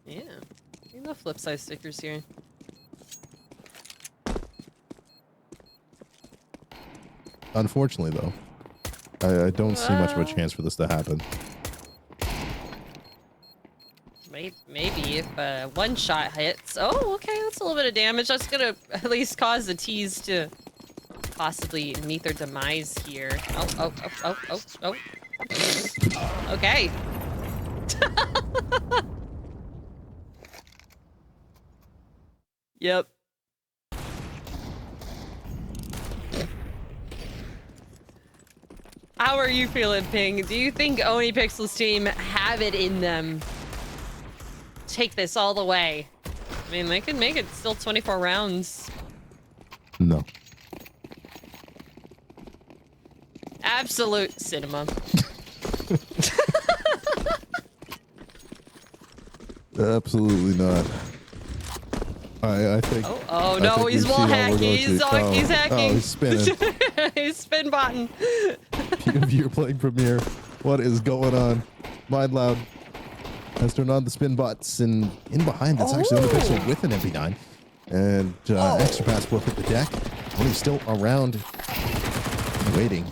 B: Yeah. We love flip side stickers here.
A: Unfortunately, though, I don't see much of a chance for this to happen.
B: Maybe if one shot hits. Oh, okay, that's a little bit of damage. That's gonna at least cause the T's to possibly meet their demise here. Oh. Okay. Yep. How are you feeling, Ping? Do you think OniPixel's team have it in them? Take this all the way. I mean, they could make it still 24 rounds.
A: No.
B: Absolute cinema.
A: Absolutely not. I think.
B: Oh no, he's wall hacking. He's hacking.
A: Oh, he's spinning.
B: He's spin botting.
A: You're playing Premiere. What is going on? Mind loud. Has turned on the spin bots, and in behind that's actually OniPixel with an MP9. And extra pass will hit the deck. Only still around waiting.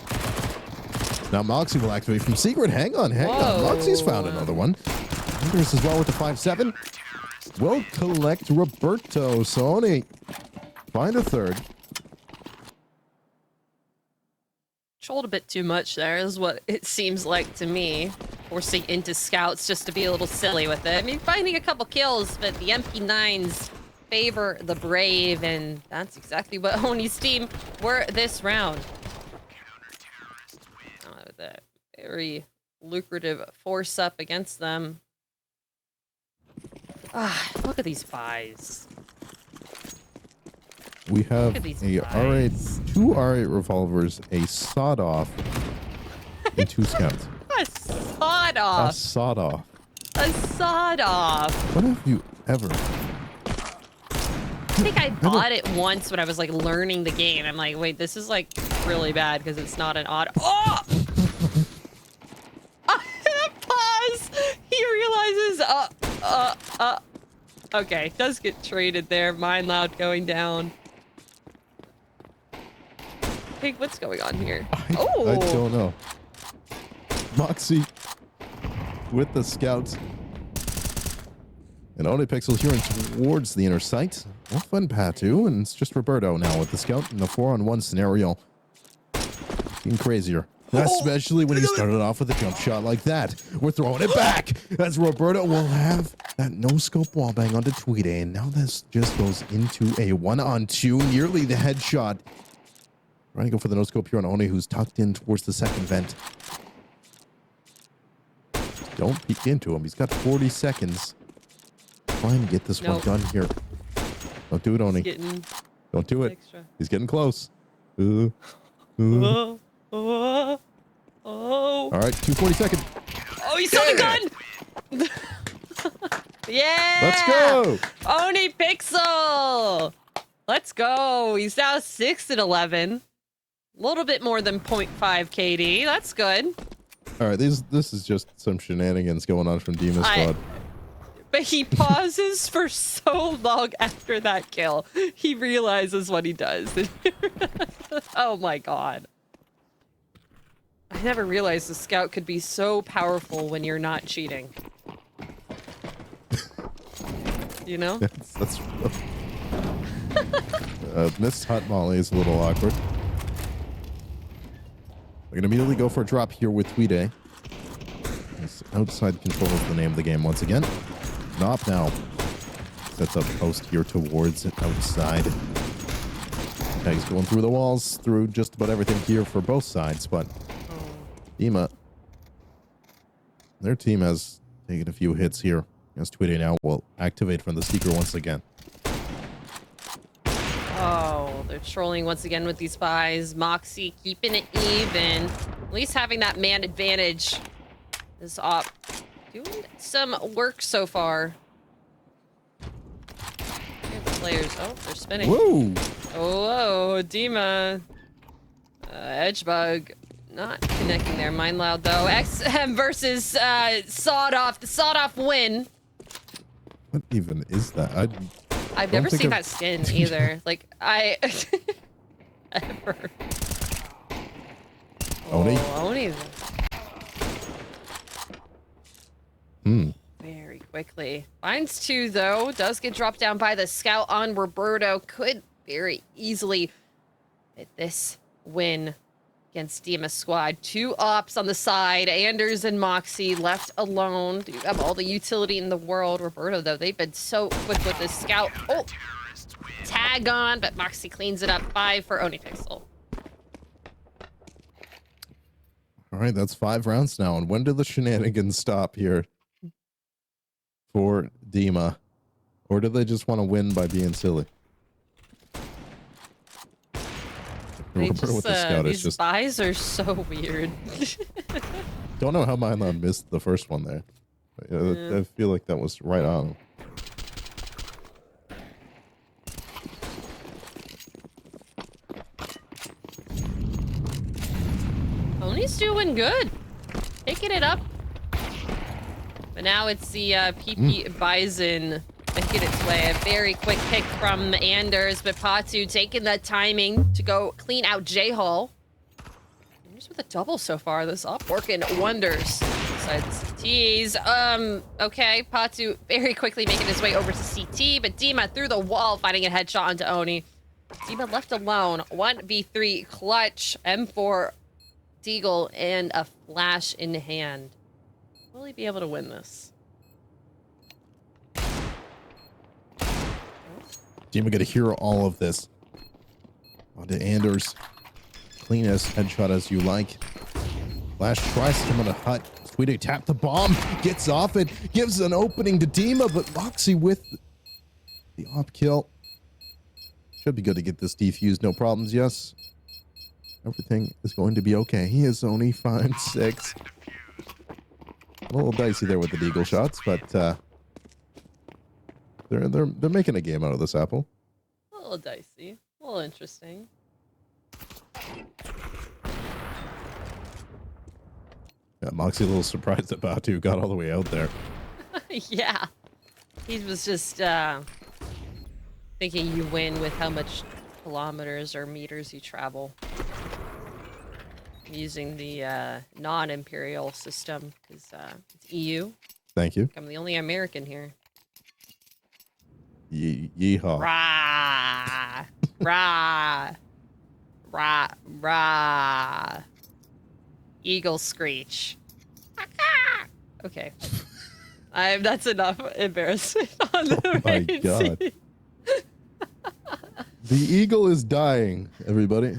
A: Now Moxie will activate from Secret. Hang on. Moxie's found another one. Anders as well with the 5-7. Will collect Roberto. So Oni find a third.
B: Trolled a bit too much there is what it seems like to me. Forcing into scouts just to be a little silly with it. I mean, finding a couple kills, but the MP9s favor the brave, and that's exactly what Oni's team were this round. That very lucrative force up against them. Look at these buys.
A: We have a R8, 2 R8 revolvers, a sawed-off, and 2 scouts.
B: A sawed-off.
A: A sawed-off.
B: A sawed-off.
A: What have you ever?
B: I think I bought it once when I was like learning the game. I'm like, wait, this is like really bad because it's not an odd. Oh! Pause. He realizes. Okay, does get traded there. Mind loud going down. Hey, what's going on here?
A: I don't know. Moxie with the scouts. And OniPixel hearing towards the inner sight. We'll fund Patu, and it's just Roberto now with the scout in the 4-on-1 scenario. Getting crazier. Especially when he started off with a jump shot like that. We're throwing it back as Roberto will have that no-scope wallbang onto Tweedy. And now this just goes into a 1-on-2, nearly the headshot. Trying to go for the no-scope here on Oni, who's tucked in towards the second vent. Don't peek into him. He's got 40 seconds. Trying to get this one done here. Don't do it, Oni. Don't do it.
B: Extra.
A: He's getting close.
B: Oh.
A: All right, 240 seconds.
B: Oh, you saw the gun! Yeah!
A: Let's go!
B: Oni Pixel! Let's go. He's now 6-11. A little bit more than 0.5 KD. That's good.
A: All right, this is just some shenanigans going on from Dima's squad.
B: But he pauses for so long after that kill. He realizes what he does. Oh my god. I never realized the scout could be so powerful when you're not cheating. You know?
A: That's Miss Hot Molly is a little awkward. We're gonna immediately go for a drop here with Tweedy. Outside control is the name of the game once again. Nop now sets up post here towards outside. He's going through the walls, through just about everything here for both sides, but Dima, their team has taken a few hits here. As Tweedy now will activate from the Seeker once again.
B: Oh, they're trolling once again with these buys. Moxie keeping it even. At least having that man advantage. This op doing some work so far. Here the players. Oh, they're spinning.
A: Whoa!
B: Oh, Dima. Edgebug. Not connecting there. Mind Loud, though. XM versus Sawed Off. The Sawed Off win.
A: What even is that?
B: I've never seen that skin either. Like, ever.
A: Oni?
B: Oh, Oni. Very quickly. Finds 2, though. Does get dropped down by the scout on Roberto. Could very easily hit this win against Dima's squad. 2 ops on the side. Anders and Moxie left alone. Do have all the utility in the world. Roberto, though, they've been so quick with this scout. Oh, tag on, but Moxie cleans it up. 5 for Oni Pixel.
A: All right, that's 5 rounds now. And when do the shenanigans stop here for Dima? Or do they just want to win by being silly?
B: These buys are so weird.
A: Don't know how Mylon missed the first one there. I feel like that was right on him.
B: Oni's doing good. Picking it up. But now it's the PP Bison making its way. A very quick pick from Anders, but Patu taking the timing to go clean out J-Hall. Just with a double so far. This up working wonders. Besides CTs. Okay, Patu very quickly making his way over to CT, but Dima through the wall finding a headshot onto Oni. Dima left alone. 1v3 clutch. M4 Deagle and a flash in hand. Will he be able to win this?
A: Dima gonna hear all of this. On to Anders. Cleanest headshot as you like. Flash tries to come on a hut. Tweedy tap the bomb. Gets off it. Gives an opening to Dima, but Moxie with the op kill. Should be good to get this defused. No problems, yes. Everything is going to be okay. He is only 5-6. A little dicey there with the deagle shots, but they're making a game out of this apple.
B: A little dicey, a little interesting.
A: Yeah, Moxie a little surprised that Batu got all the way out there.
B: Yeah, he was just thinking you win with how much kilometers or meters you travel. Using the non-imperial system because it's EU.
A: Thank you.
B: I'm the only American here.
A: Yeehaw.
B: Rah, rah, rah, rah. Eagle screech. Okay. That's enough embarrassment on the
A: Oh my
B: main
A: God.
B: scene.
A: The eagle is dying, everybody.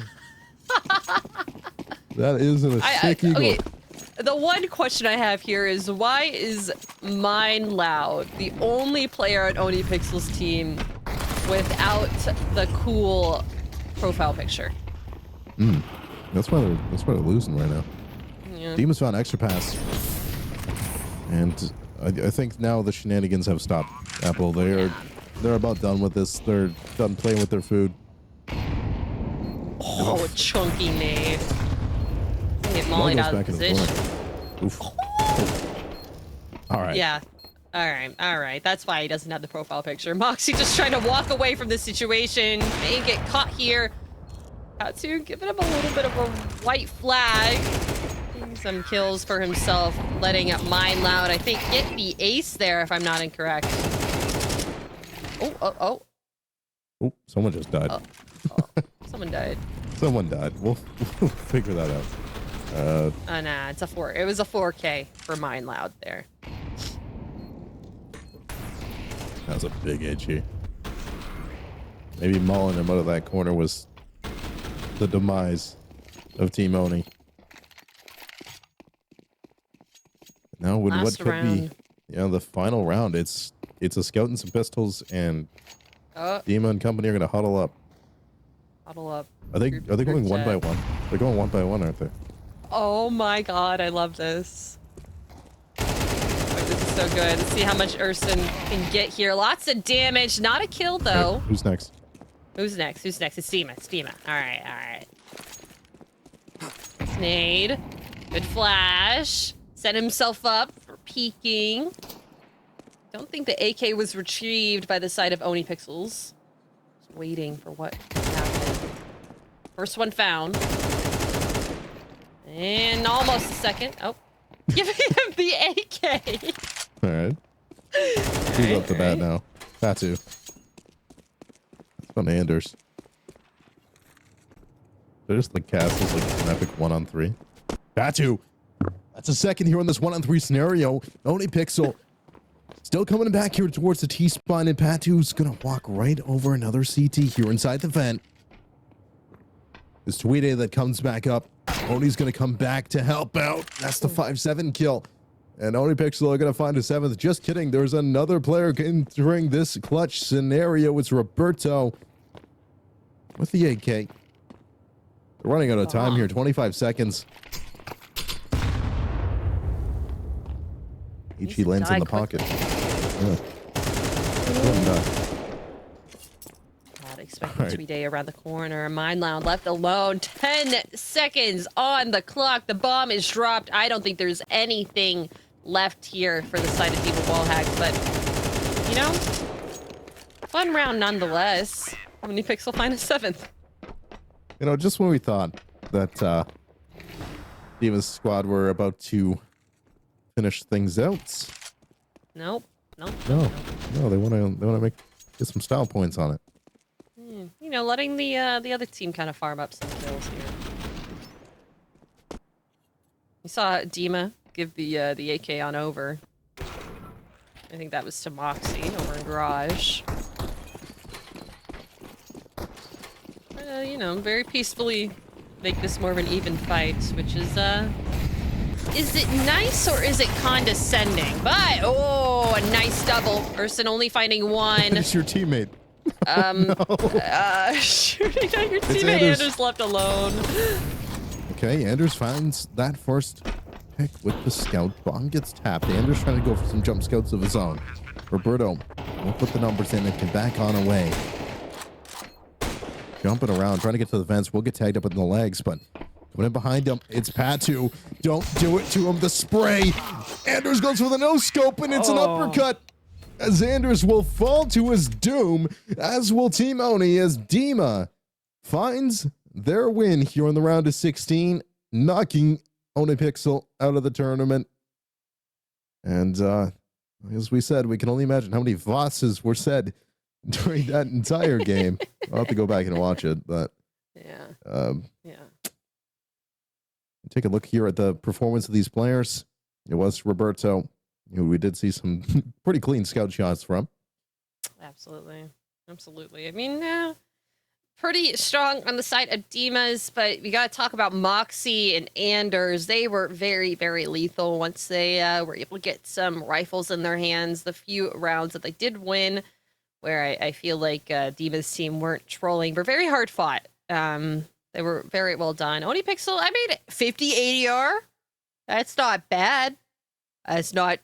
A: That isn't a sick eagle.
B: Okay, the one question I have here is why is Mine Loud the only player on OniPixel's team without the cool profile picture?
A: That's why they're losing right now.
B: Yeah.
A: Demons found extra pass, and I think now the shenanigans have stopped. Apple, they're about done with this. They're done playing with their food.
B: Oh, chunky nade. Get
A: Ball
B: mollied
A: goes
B: out of
A: back in the
B: position.
A: corner. Oof. All right.
B: Yeah. All right. That's why he doesn't have the profile picture. Moxie just trying to walk away from the situation. May get caught here. Patu giving him a little bit of a white flag. Getting some kills for himself. Letting up Mine Loud, I think, get the ace there, if I'm not incorrect. Oh.
A: Oh, someone just died.
B: Someone died.
A: Someone died. We'll figure that out.
B: Nah, it's a 4. It was a 4K for Mine Loud there.
A: That was a big HE. Maybe mauling him out of that corner was the demise of Team Oni. Now with what could be, the final round, it's a scout and some pistols, and Dima and company are gonna huddle up.
B: Huddle up.
A: Are they going one by one? They're going one by one, aren't they?
B: Oh my God, I love this. Oh, this is so good. Let's see how much Urson can get here. Lots of damage. Not a kill though.
A: Right, who's next?
B: Who's next? It's Dima. It's Dima. All right. Snade. Good flash. Set himself up for peeking. Don't think the AK was retrieved by the side of OniPixels. Just waiting for what happened. First one found. And almost a second. Oh. Giving him the AK.
A: All right. Who's up to bat now? Patu. It's on Anders. They're just like castles, like an epic 1-on-3. Patu. That's a second here on this 1-on-3 scenario. OniPixel still coming back here towards the T-spawn, and Patu's gonna walk right over another CT here inside the vent. It's Tweede that comes back up. Oni's gonna come back to help out. That's the 5-7 kill. And OniPixel are gonna find a 7th. Just kidding. There's another player entering this clutch scenario. It's Roberto with the AK. They're running out of time here. 25 seconds. Ichi lands in the pocket.
B: Not expecting Tweede around the corner. Mine Loud left alone. 10 seconds on the clock. The bomb is dropped. I don't think there's anything left here for the side of Diva Wallhack, but you know, fun round nonetheless. OniPixel find a 7th.
A: You know, just when we thought that Diva's squad were about to finish things out.
B: Nope.
A: No, they want to get some style points on it.
B: You know, letting the other team kind of farm up some kills here. You saw Dima give the AK on over. I think that was to Moxie over in Garage. You know, very peacefully make this more of an even fight, which is it nice or is it condescending? But, oh, a nice double. Urson only finding one.
A: It's your teammate.
B: Shooting at your teammate. Anders left alone.
A: Okay, Anders finds that first pick with the scout. Bomb gets tapped. Anders trying to go for some jump scouts of his own. Roberto will put the numbers in and can back on away. Jumping around, trying to get to the fence. Will get tagged up in the legs, but coming in behind him, it's Patu. Don't do it to him. The spray. Anders goes for the no-scope, and it's an uppercut. As Anders will fall to his doom, as will Team Oni, as Dima finds their win here in the round of 16, knocking OniPixel out of the tournament. And as we said, we can only imagine how many Vosses were said during that entire game. I'll have to go back and watch it, but take a look here at the performance of these players. It was Roberto, who we did see some pretty clean scout shots from.
B: Absolutely. Absolutely. I mean, pretty strong on the side of Dimas, but we got to talk about Moxie and Anders. They were very, very lethal once they were able to get some rifles in their hands. The few rounds that they did win, where I feel like Dimas' team weren't trolling, were very hard fought. They were very well done. OniPixel, I made 50 ADR. That's not bad. That's not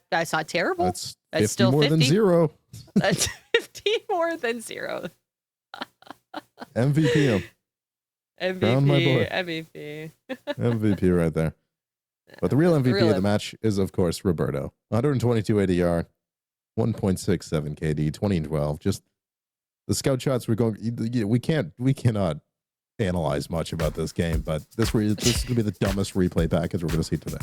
B: terrible.
A: That's
B: still
A: more
B: 50.
A: than 0.
B: That's 50 more than 0.
A: MVP him. Crown my boy.
B: MVP.
A: MVP right there. But the real MVP of the match is, of course, Roberto. 122 ADR, 1.67 KD, 20 and 12. Just the scout shots were going. We cannot analyze much about this game, but this is going to be the dumbest replay package we're going to see today.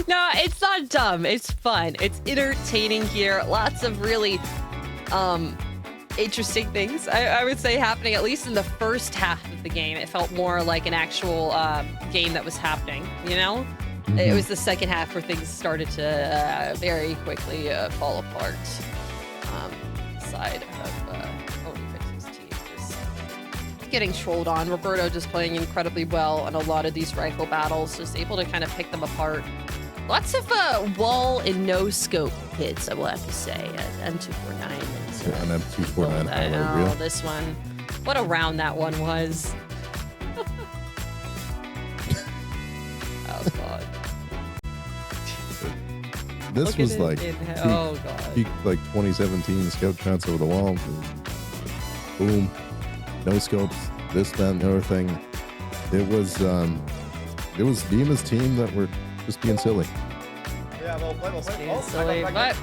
B: No, it's not dumb. It's fun. It's entertaining here. Lots of really interesting things, I would say, happening, at least in the first half of the game. It felt more like an actual game that was happening, you know? Mm-hmm. It was the second half where things started to very quickly fall apart. Side of OniPixel's team just getting trolled on. Roberto just playing incredibly well on a lot of these rifle battles, just able to kind of pick them apart. Lots of wall and no scope hits, I will have to say, at M249.
A: And M249
B: I know, this one. What a round that one was. Oh, God.
A: This was like
B: peak,
A: like 2017 scout shots over the wall. Boom. No scopes. This, that, and the other thing. It was Dima's team that were just being silly.
D: Yeah, well played.
B: Silly, but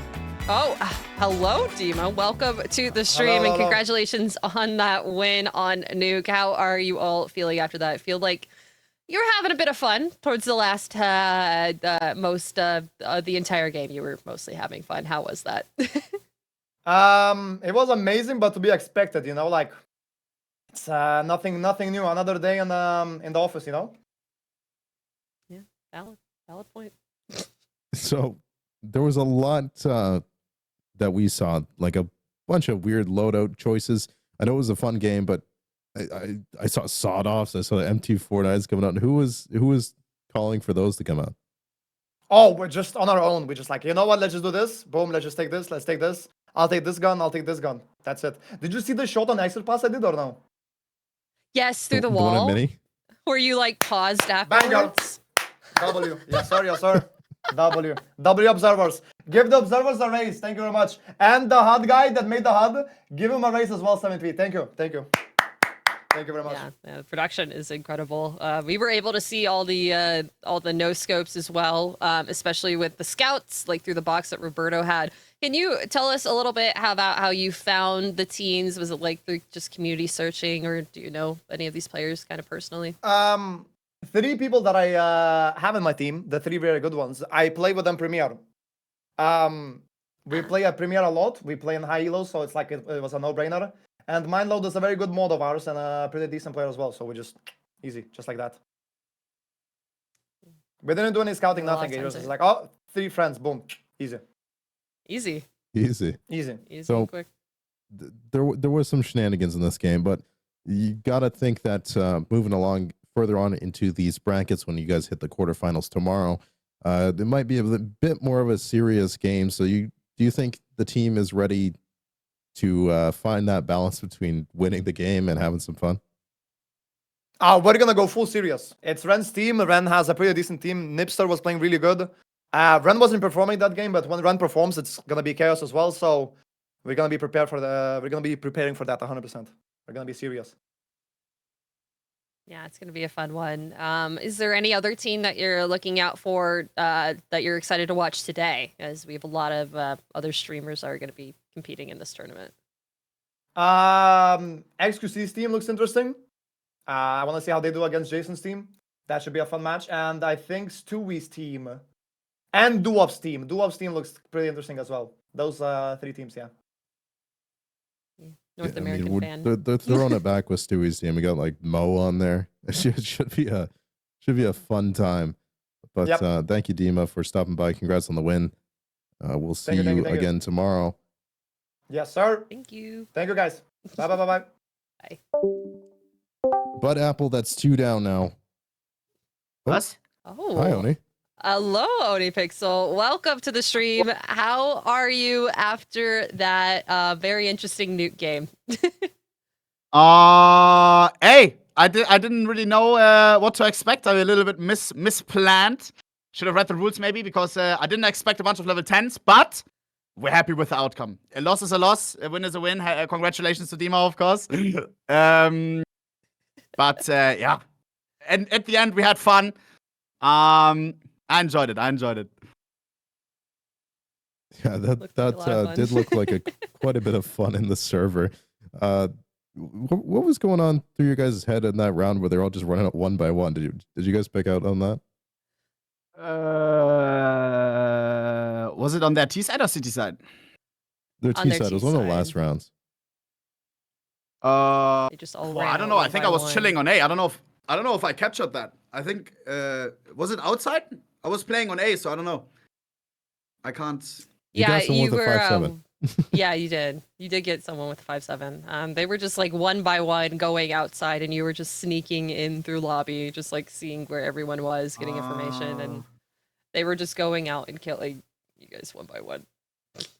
B: hello, Dima. Welcome to the stream, and congratulations on that win on Nuke. How are you all feeling after that? I feel like you were having a bit of fun towards the last the entire game. You were mostly having fun. How was that?
D: It was amazing, but to be expected, you know, like it's nothing new. Another day in the office, you know.
B: Yeah, valid point.
A: So there was a lot that we saw, like a bunch of weird loadout choices. I know it was a fun game, but I saw sawed-offs. I saw the M249s coming out. Who was calling for those to come out?
D: Oh, we're just on our own. We're just like, you know what? Let's just do this. Boom. Let's just take this. Let's take this. I'll take this gun. I'll take this gun. That's it. Did you see the shot on exit pass I did or no?
B: Yes, through the wall.
A: The one at Mini?
B: Where you like paused afterwards.
D: W. Yes, sir. Yes, sir. W observers. Give the observers a raise. Thank you very much. And the HUD guy that made the HUD, give him a raise as well, 73. Thank you. Thank you. Thank you very much.
B: Yeah, production is incredible. We were able to see all the no scopes as well, especially with the scouts, like through the box that Roberto had. Can you tell us a little bit about how you found the teams? Was it like through just community searching, or do you know any of these players kind of personally?
D: 3 people that I have in my team, the 3 very good ones. I play with them Premier. We play at Premier a lot. We play in high elo, so it's like it was a no-brainer. And Mindload is a very good mod of ours and a pretty decent player as well. So we just easy, just like that. We didn't do any scouting, nothing. It was just like, 3 friends, boom, easy.
B: Easy.
A: So
B: quick.
A: There was some shenanigans in this game, but you gotta think that moving along further on into these brackets, when you guys hit the quarterfinals tomorrow, there might be a bit more of a serious game. So do you think the team is ready to find that balance between winning the game and having some fun?
D: We're gonna go full serious. It's Ren's team. Ren has a pretty decent team. Nipster was playing really good. Ren wasn't performing that game, but when Ren performs, it's gonna be chaos as well. So we're gonna be prepared for we're gonna be preparing for that 100%. We're gonna be serious.
B: Yeah, it's gonna be a fun one. Is there any other team that you're looking out for that you're excited to watch today? As we have a lot of other streamers that are gonna be competing in this tournament.
D: XQC's team looks interesting. I want to see how they do against Jason's team. That should be a fun match. And I think Stewie's team and Duop's team. Duop's team looks pretty interesting as well. Those 3 teams, yeah.
B: North American fan.
A: They're throwing it back with Stewie's team. We got like Mo on there. It should be Should be a fun time. But
D: Yep.
A: thank you, Dima, for stopping by. Congrats on the win. We'll see
D: Thank you
A: you again tomorrow.
D: Yes, sir.
B: Thank you.
D: Thank you, guys. Bye, bye, bye, bye.
B: Bye.
A: But Apple, that's 2 down now.
E: What?
B: Oh.
A: Hi, Oni.
B: Hello, OniPixel. Welcome to the stream. How are you after that very interesting Nuke game?
E: Hey, I didn't really know what to expect. I'm a little bit misplanned. Should have read the rules maybe because I didn't expect a bunch of level 10s, but we're happy with the outcome. A loss is a loss, a win is a win. Congratulations to Dima, of course. But yeah, and at the end we had fun. I enjoyed it.
A: Yeah, that did look like quite a bit of fun in the server. What was going on through your guys' head in that round where they're all just running up one by one? Did you guys pick out on that?
E: Was it on their T side or CT side?
A: Their T side. It was one of the last rounds.
B: They just all
E: Well,
B: ran
E: I don't know.
B: one
E: I think
B: by
E: I was
B: one.
E: chilling on A. I don't know if I captured that. I think was it outside? I was playing on A, so I don't know. I can't.
B: Yeah,
A: got someone
B: you
A: with a
B: were.
A: 5-7.
B: Yeah, you did. You did get someone with 5-7. They were just like one by one going outside, and you were just sneaking in through lobby, just like seeing where everyone was, getting information, and they were just going out and killing you guys one by one.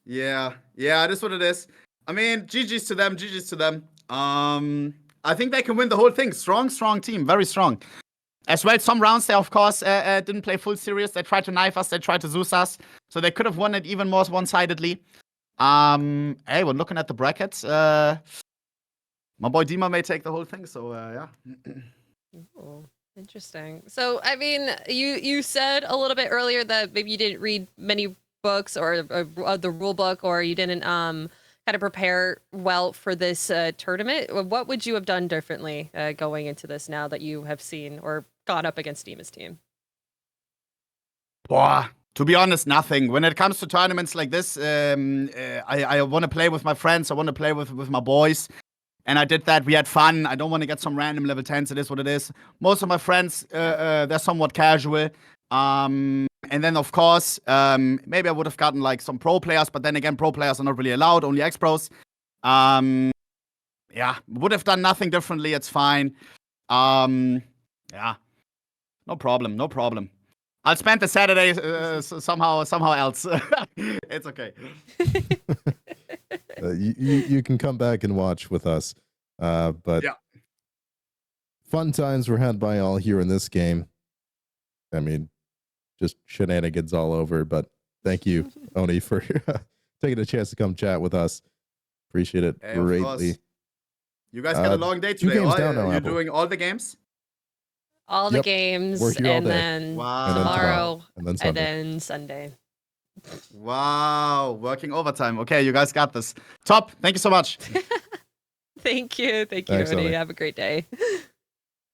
E: Yeah, it is what it is. I mean, GG's to them. I think they can win the whole thing. Strong team, very strong. As well, some rounds they of course didn't play full serious. They tried to knife us, they tried to Zeus us, so they could have won it even more one-sidedly. Hey, when looking at the brackets, my boy Dima may take the whole thing. So yeah.
B: Oh, interesting. So, I mean, you said a little bit earlier that maybe you didn't read many books or the rule book, or you didn't kind of prepare well for this tournament. What would you have done differently going into this now that you have seen or gone up against Dima's team?
E: Boah, to be honest, nothing. When it comes to tournaments like this, I want to play with my friends. I want to play with my boys. And I did that. We had fun. I don't want to get some random level 10s. It is what it is. Most of my friends, they're somewhat casual. And then, of course, maybe I would have gotten like some pro players. But then again, pro players are not really allowed. Only ex-pros. Yeah, would have done nothing differently. It's fine. Yeah, no problem. I'll spend the Saturday somehow else. It's okay.
A: You can come back and watch with us. But
E: yeah.
A: Fun times were had by all here in this game. I mean, just shenanigans all over. But thank you, Oni, for taking a chance to come chat with us. Appreciate it greatly.
E: You guys got a long day today.
A: 2 games down now,
E: You're
A: Apple.
E: doing all the games?
B: All the games,
A: We're here all
B: and
A: day.
B: then
E: Wow.
B: tomorrow,
A: and then
B: and then Sunday.
E: Wow, working overtime. Okay, you guys got this. Top. Thank you so much.
B: Thank you,
A: Thanks,
B: Oni.
A: Oni.
B: Have a great day.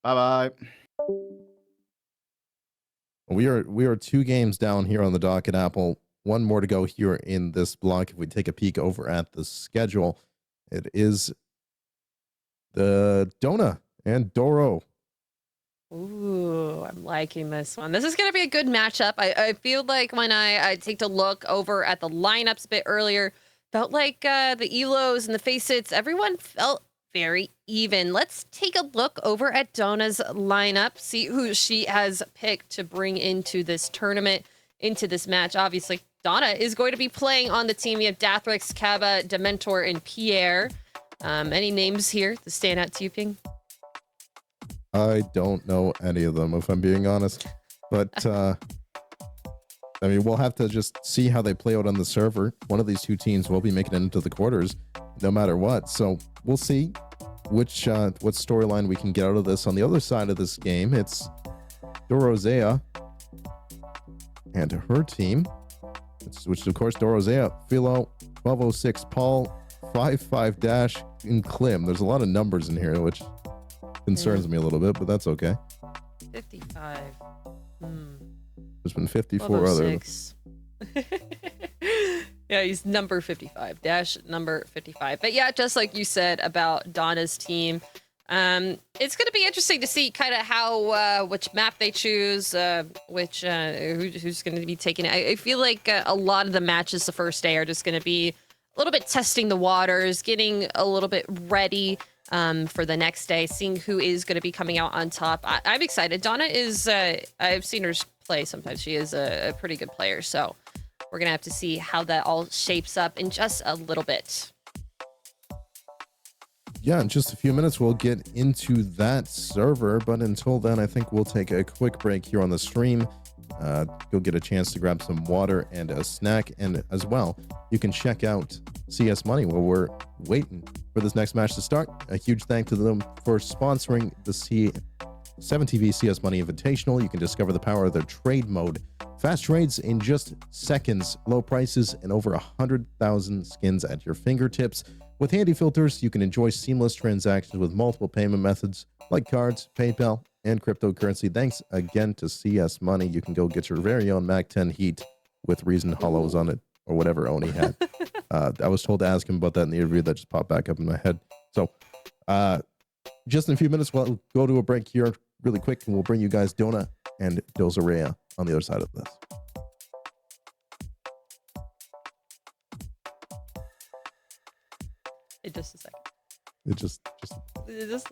E: Bye.
A: We are 2 games down here on the docket, Apple. 1 more to go here in this block. If we take a peek over at the schedule, it is the Dona and Doro.
B: Ooh, I'm liking this one. This is going to be a good matchup. I feel like when I take a look over at the lineups a bit earlier, felt like the Elos and the Facets, everyone felt very even. Let's take a look over at Dona's lineup, see who she has picked to bring into this tournament, into this match. Obviously, Donna is going to be playing on the team. We have Dathrix, Kaba, Dementor, and Pierre. Any names here that stand out to you, Ping?
A: I don't know any of them, if I'm being honest. But, I mean, we'll have to just see how they play out on the server. One of these 2 teams will be making it into the quarters, no matter what. So we'll see what storyline we can get out of this. On the other side of this game, it's Dorozea and her team, which is, of course, Dorozea, Philo, 1206, Paul, 55 Dash, and Klim. There's a lot of numbers in here, which concerns me a little bit, but that's okay.
B: 55.
A: There's been 54 other.
B: Yeah, he's number 55. Dash number 55. But yeah, just like you said about Donna's team, It's going to be interesting to see kind of how which map they choose, who's going to be taking it. I feel like a lot of the matches the first day are just going to be a little bit testing the waters, getting a little bit ready for the next day, seeing who is going to be coming out on top. I'm excited. Donna is, I've seen her play sometimes. She is a pretty good player. So we're going to have to see how that all shapes up in just a little bit.
A: Yeah, in just a few minutes, we'll get into that server. But until then, I think we'll take a quick break here on the stream. Go get a chance to grab some water and a snack. And as well, you can check out CS Money while we're waiting for this next match to start. A huge thank to them for sponsoring the 7TV CS Money Invitational. You can discover the power of their trade mode. Fast trades in just seconds, low prices, and over 100,000 skins at your fingertips. With handy filters, you can enjoy seamless transactions with multiple payment methods like cards, PayPal, and cryptocurrency. Thanks again to CS Money. You can go get your very own Mac 10 Heat with Reason Hollows on it, or whatever Oni had. I was told to ask him about that in the interview that just popped back up in my head. So just in a few minutes, we'll go to a break here really quick, and we'll bring you guys Dona and Dozaria on the other side of this.
B: Just a second.
A: It just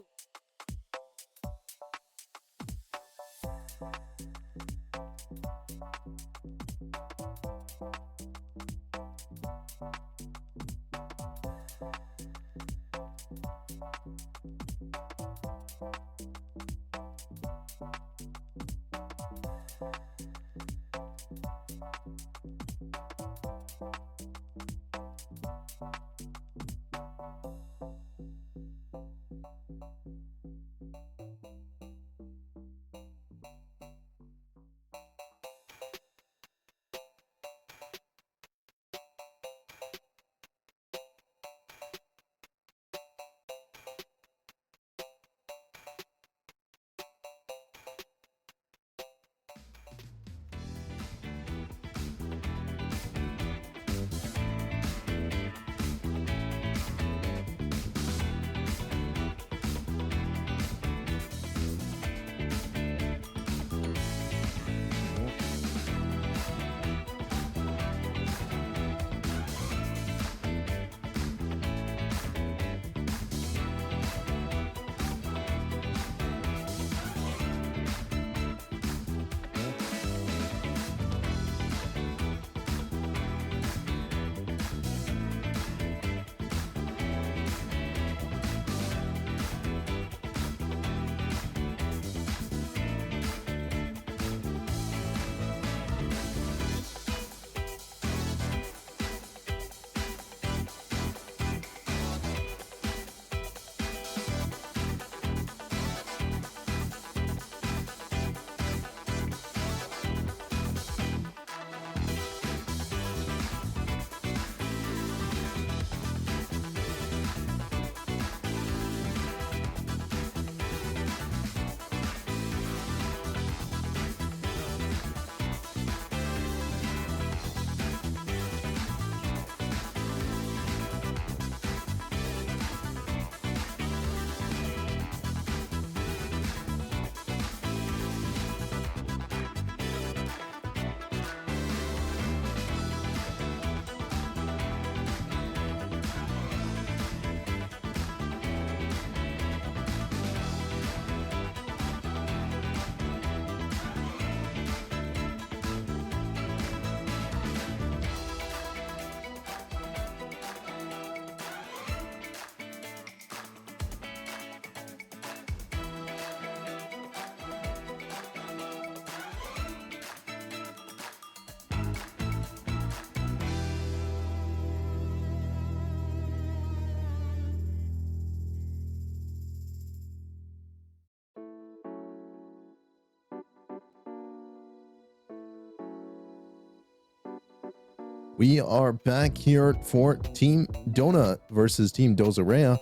A: We are back here for Team Dona versus Team Dozaria.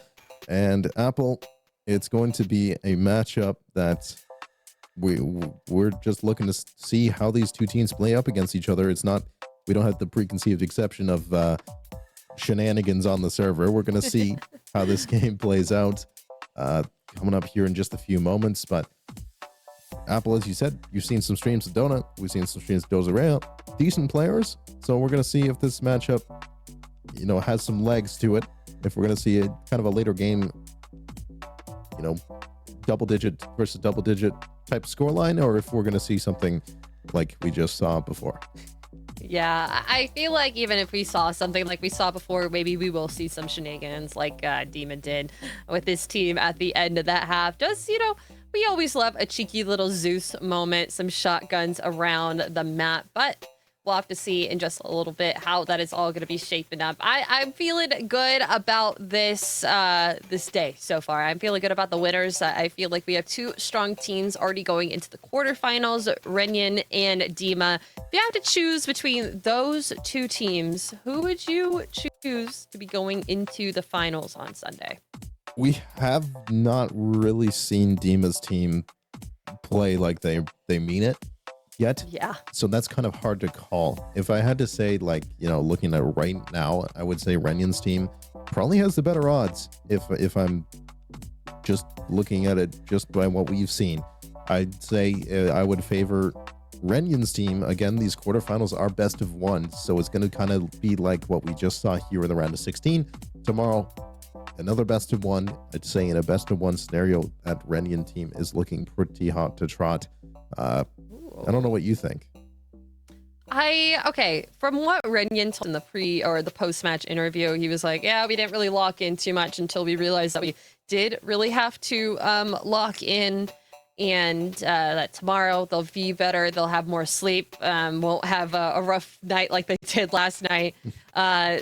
A: And Apple, it's going to be a matchup that we're just looking to see how these two teams play up against each other. It's not, we don't have the preconceived exception of shenanigans on the server. We're going to see how this game plays out. coming up here in just a few moments. But Apple, as you said, you've seen some streams of Donut. We've seen some streams of Dozereo. Decent players. So we're going to see if this matchup, has some legs to it. If we're going to see a kind of a later game, double digit versus double digit type scoreline, or if we're going to see something like we just saw before.
B: Yeah, I feel like even if we saw something like we saw before, maybe we will see some shenanigans like Demon did with his team at the end of that half. We always love a cheeky little Zeus moment, some shotguns around the map, but we'll have to see in just a little bit how that is all going to be shaping up. I'm feeling good about this this day so far. I'm feeling good about the winners. I feel like we have two strong teams already going into the quarterfinals, Renyan and Dima. If you have to choose between those two teams, who would you choose to be going into the finals on Sunday?
A: We have not really seen Dima's team play like they mean it yet.
B: Yeah.
A: So that's kind of hard to call. If I had to say, looking at right now, I would say Renyan's team probably has the better odds if I'm just looking at it just by what we've seen. I'd say I would favor Renyan's team. Again, these quarterfinals are best of one, so it's going to kind of be like what we just saw here in the round of 16. Tomorrow, another best of one. I'd say in a best of one scenario, that Renyan team is looking pretty hot to trot. I don't know what you think.
B: From what Renyan told in the pre or the post-match interview, he was like, yeah, we didn't really lock in too much until we realized that we did really have to lock in, and that tomorrow they'll be better, they'll have more sleep, won't have a rough night like they did last night.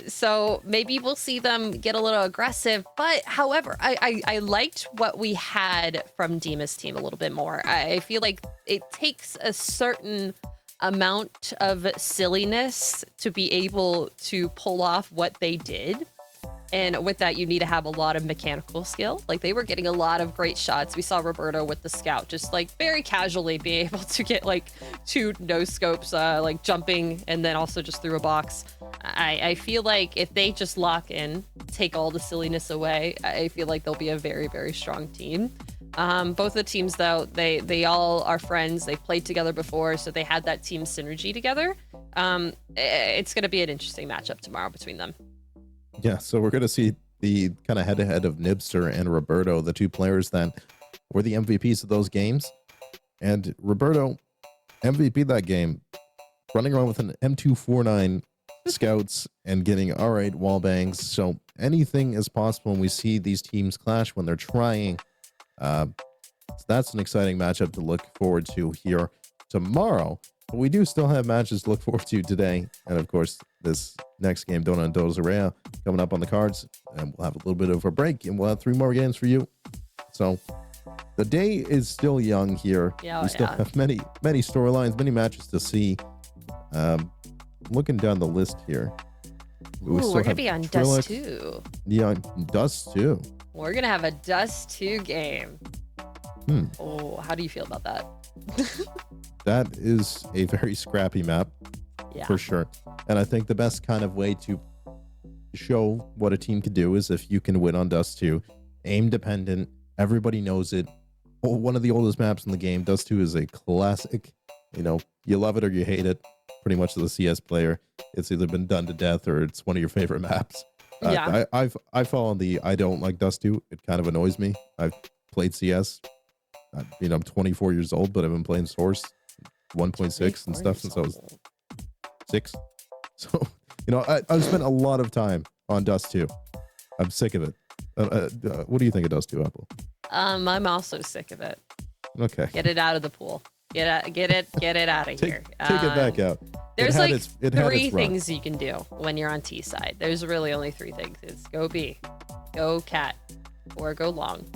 B: So maybe we'll see them get a little aggressive. But however, I liked what we had from Dima's team a little bit more. I feel like it takes a certain amount of silliness to be able to pull off what they did. And with that, you need to have a lot of mechanical skill. Like, they were getting a lot of great shots. We saw Roberto with the scout just very casually be able to get two no scopes, jumping and then also just through a box. I feel like if they just lock in, take all the silliness away, I feel like they'll be a very, very strong team. Both the teams, though, they all are friends. They've played together before, so they had that team synergy together. It's going to be an interesting matchup tomorrow between them.
A: Yeah, so we're going to see the kind of head-to-head of Nibster and Roberto, the two players that were the MVPs of those games. And Roberto, MVP that game, running around with an M249 scouts and getting R8 wall bangs. So anything is possible when we see these teams clash when they're trying. So that's an exciting matchup to look forward to here tomorrow. But we do still have matches to look forward to today. And of course, this next game, Donut and Dozereo, coming up on the cards. And we'll have a little bit of a break and we'll have 3 more games for you. So the day is still young here. We still have many storylines, many matches to see. Looking down the list here.
B: We're going to be on Dust 2.
A: Yeah, Dust 2.
B: We're going to have a Dust 2 game. Oh, how do you feel about that?
A: That is a very scrappy map, for sure. And I think the best kind of way to show what a team can do is if you can win on Dust 2. Aim dependent. Everybody knows it. One of the oldest maps in the game. Dust 2 is a classic. You love it or you hate it. Pretty much as a CS player, it's either been done to death or it's one of your favorite maps. I fall on the I don't like Dust 2. It kind of annoys me. I've played CS. I'm 24 years old, but I've been playing Source 1.6 and stuff since I was 6. So, I've spent a lot of time on Dust 2. I'm sick of it. What do you think of Dust 2, Apple?
B: I'm also sick of it.
A: Okay.
B: Get it out of the pool. Get it out of here.
A: Take it back out.
B: There's 3 things you can do when you're on T side. There's really only 3 things. It's go B, go cat, or go long.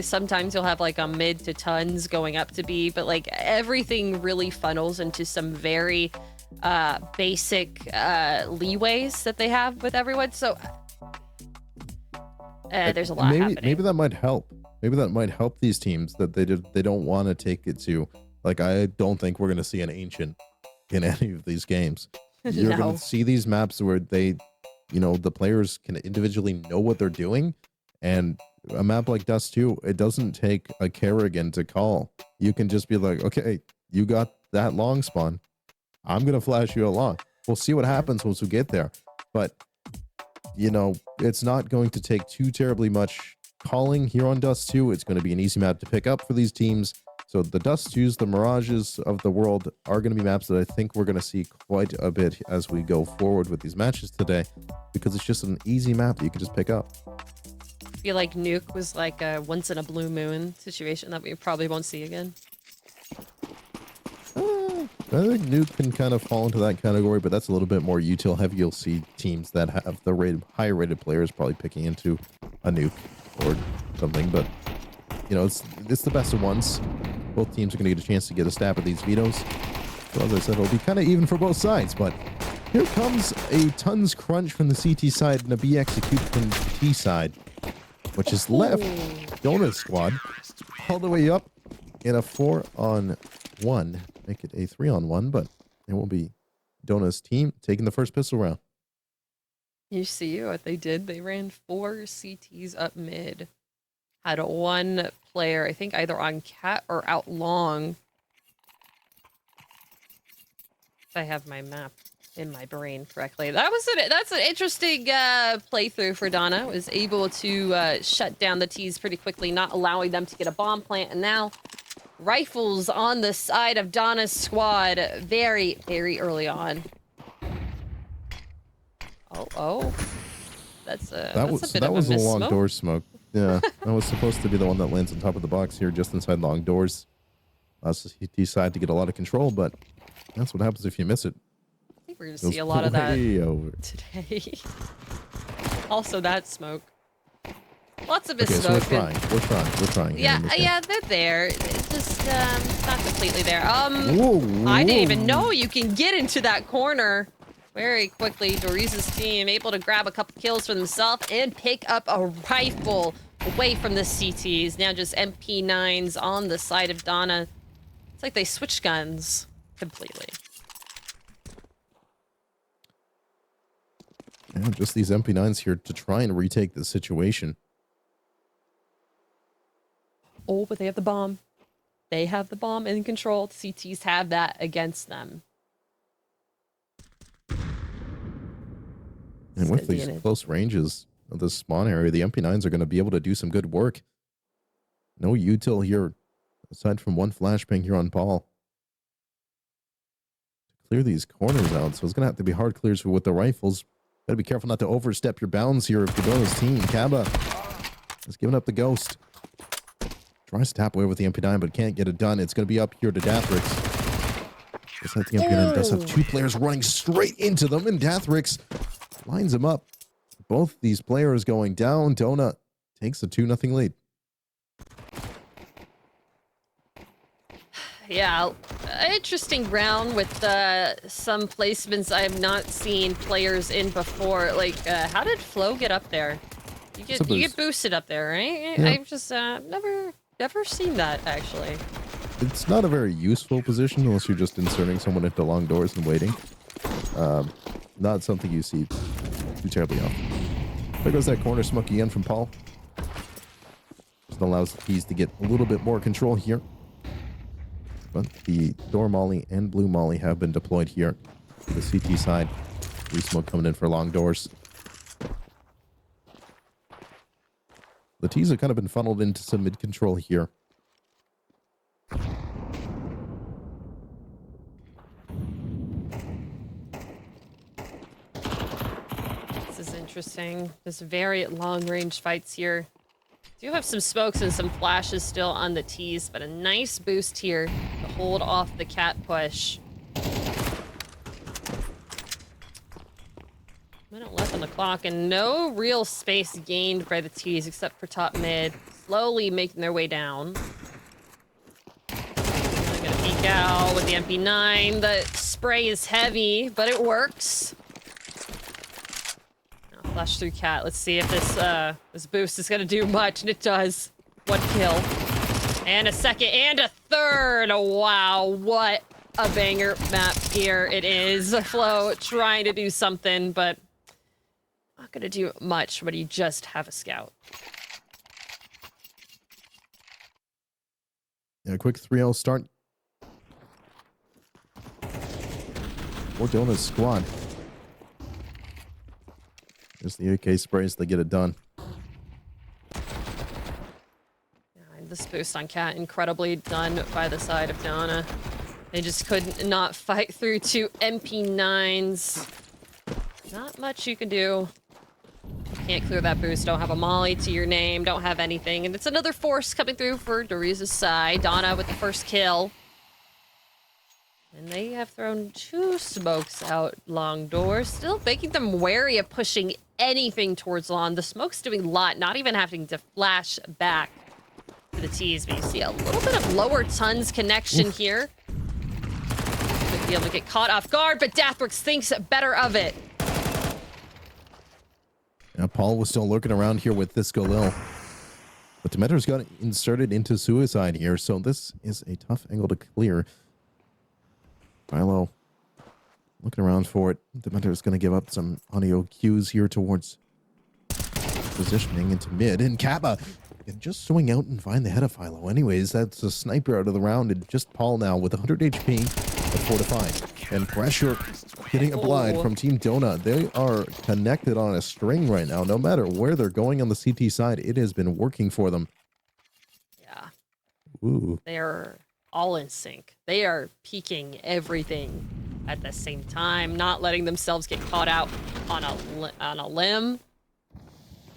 B: Sometimes you'll have a mid to tons going up to B, but everything really funnels into some very basic leeways that they have with everyone. So there's a lot happening.
A: Maybe that might help. Maybe that might help these teams that they don't want to take it to. I don't think we're going to see an Ancient in any of these games. You're going to see these maps where they, the players can individually know what they're doing And a map like Dust 2, it doesn't take a Kerrigan to call. You can just be like, okay, you got that long spawn. I'm going to flash you along. We'll see what happens once we get there. But, you know, it's not going to take too terribly much calling here on Dust 2. It's going to be an easy map to pick up for these teams. So the Dust 2s, the Mirages of the world are going to be maps that I think we're going to see quite a bit as we go forward with these matches today, because it's just an easy map that you can just pick up.
B: I feel like Nuke was like a once in a blue moon situation that we probably won't see again.
A: I think Nuke can kind of fall into that category, but that's a little bit more util heavy. You'll see teams that have the higher rated players probably picking into a Nuke or something, but you know, it's the best of ones. Both teams are going to get a chance to get a stab at these vetoes. So as I said, it'll be kind of even for both sides, but here comes a tons crunch from the CT side and a B execute from the T side, which is left Donut squad all the way up in a 4-on-1. Make it a 3-on-1, but it will be Donut's team taking the first pistol round.
B: You see what they did? They ran 4 CTs up mid. Had one player, I think either on cat or out long. If I have my map in my brain correctly. That's an interesting playthrough for Donna. Was able to shut down the T's pretty quickly, not allowing them to get a bomb plant. And now rifles on the side of Donna's squad very, very early on. Oh. That's a bit of a miss
A: long
B: smoke.
A: door smoke. Yeah, that was supposed to be the one that lands on top of the box here, just inside long doors. Allows the CT side to get a lot of control, but that's what happens if you miss it.
B: I think we're going to see a lot of that
A: over
B: today. Also that smoke. Lots of
A: Okay,
B: smoke.
A: so we're trying.
B: Yeah, they're there. It's just not completely there.
A: Whoa.
B: I didn't even know you can get into that corner. Very quickly, Doriz's team able to grab a couple kills for themselves and pick up a rifle away from the CTs. Now just MP9s on the side of Donna. It's like they switched guns completely.
A: Yeah, just these MP9s here to try and retake the situation.
B: Oh, but they have the bomb. They have the bomb in control. CTs have that against them.
A: And with these close ranges of the spawn area, the MP9s are going to be able to do some good work. No util here, aside from one flashbang here on Paul. Clear these corners out, so it's going to have to be hard clears with the rifles. Got to be careful not to overstep your bounds here if you're doing this team. Kaba has given up the ghost. Tries to tap away with the MP9, but can't get it done. It's going to be up here to Dathrix. Looks like the MP9 does have 2 players running straight into them, and Dathrix lines him up. Both these players going down. Donut takes a 2-0 lead.
B: Yeah, interesting round with some placements I have not seen players in before. Like, how did Flo get up there? You get boosted up there, right?
A: Yeah.
B: I've just never seen that actually.
A: It's not a very useful position unless you're just inserting someone into long doors and waiting. Not something you see too terribly often. There goes that corner smoke again from Paul. Just allows the T's to get a little bit more control here. But the door molly and blue molly have been deployed here. The CT side. Blue smoke coming in for long doors. The T's have kind of been funneled into some mid control here.
B: This is interesting. There's very long range fights here. Do have some smokes and some flashes still on the T's, but a nice boost here to hold off the cat push. Minute left on the clock, and no real space gained by the T's except for top mid. Slowly making their way down. They're gonna peek out with the MP9. The spray is heavy, but it works. Now flash through cat. Let's see if this boost is gonna do much, and it does. 1 kill. And a second, and a third! Wow, what a banger map here it is. Flo trying to do something, but not gonna do much when you just have a scout.
A: Yeah, a quick 3-0 start. For Dona's squad. Just the AK sprays, they get it done.
B: This boost on Cat, incredibly done by the side of Donna. They just could not fight through 2 MP9s. Not much you can do. Can't clear that boost, don't have a molly to your name, don't have anything. And it's another force coming through for Doriza's side. Donna with the first kill. And they have thrown 2 smokes out long doors, still making them wary of pushing anything towards lawn. The smoke's doing a lot, not even having to flash back to the T's, but you see a little bit of lower tons connection here. Could be able to get caught off guard, but Dathrix thinks better of it.
A: Yeah, Paul was still lurking around here with this Galil. But Dementor's got inserted into suicide here, so this is a tough angle to clear. Philo looking around for it. Dementor's going to give up some audio cues here towards positioning into mid. And Kaba can just swing out and find the head of Philo. Anyways, that's a sniper out of the round. And just Paul now with 100 HP at 4 to 5. And pressure getting applied from Team Donut. They are connected on a string right now. No matter where they're going on the CT side, it has been working for them.
B: Yeah.
A: Ooh.
B: They're all in sync. They are peeking everything at the same time, not letting themselves get caught out on a limb.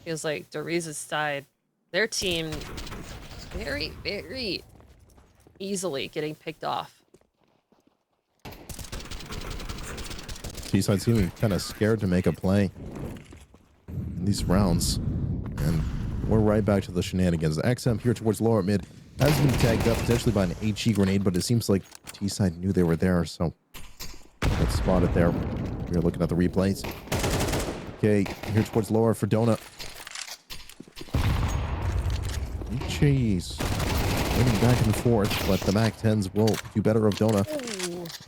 B: Feels like Doriza's side, their team, very, very easily getting picked off.
A: T-side seeming kind of scared to make a play in these rounds. And we're right back to the shenanigans. XM here towards lower mid has been tagged up potentially by an HE grenade, but it seems like T-side knew they were there, so let's spot it there. We're looking at the replays. Okay, here towards lower for Donut. Jeez. Running back and forth, but the Mac 10s will do better of Donut.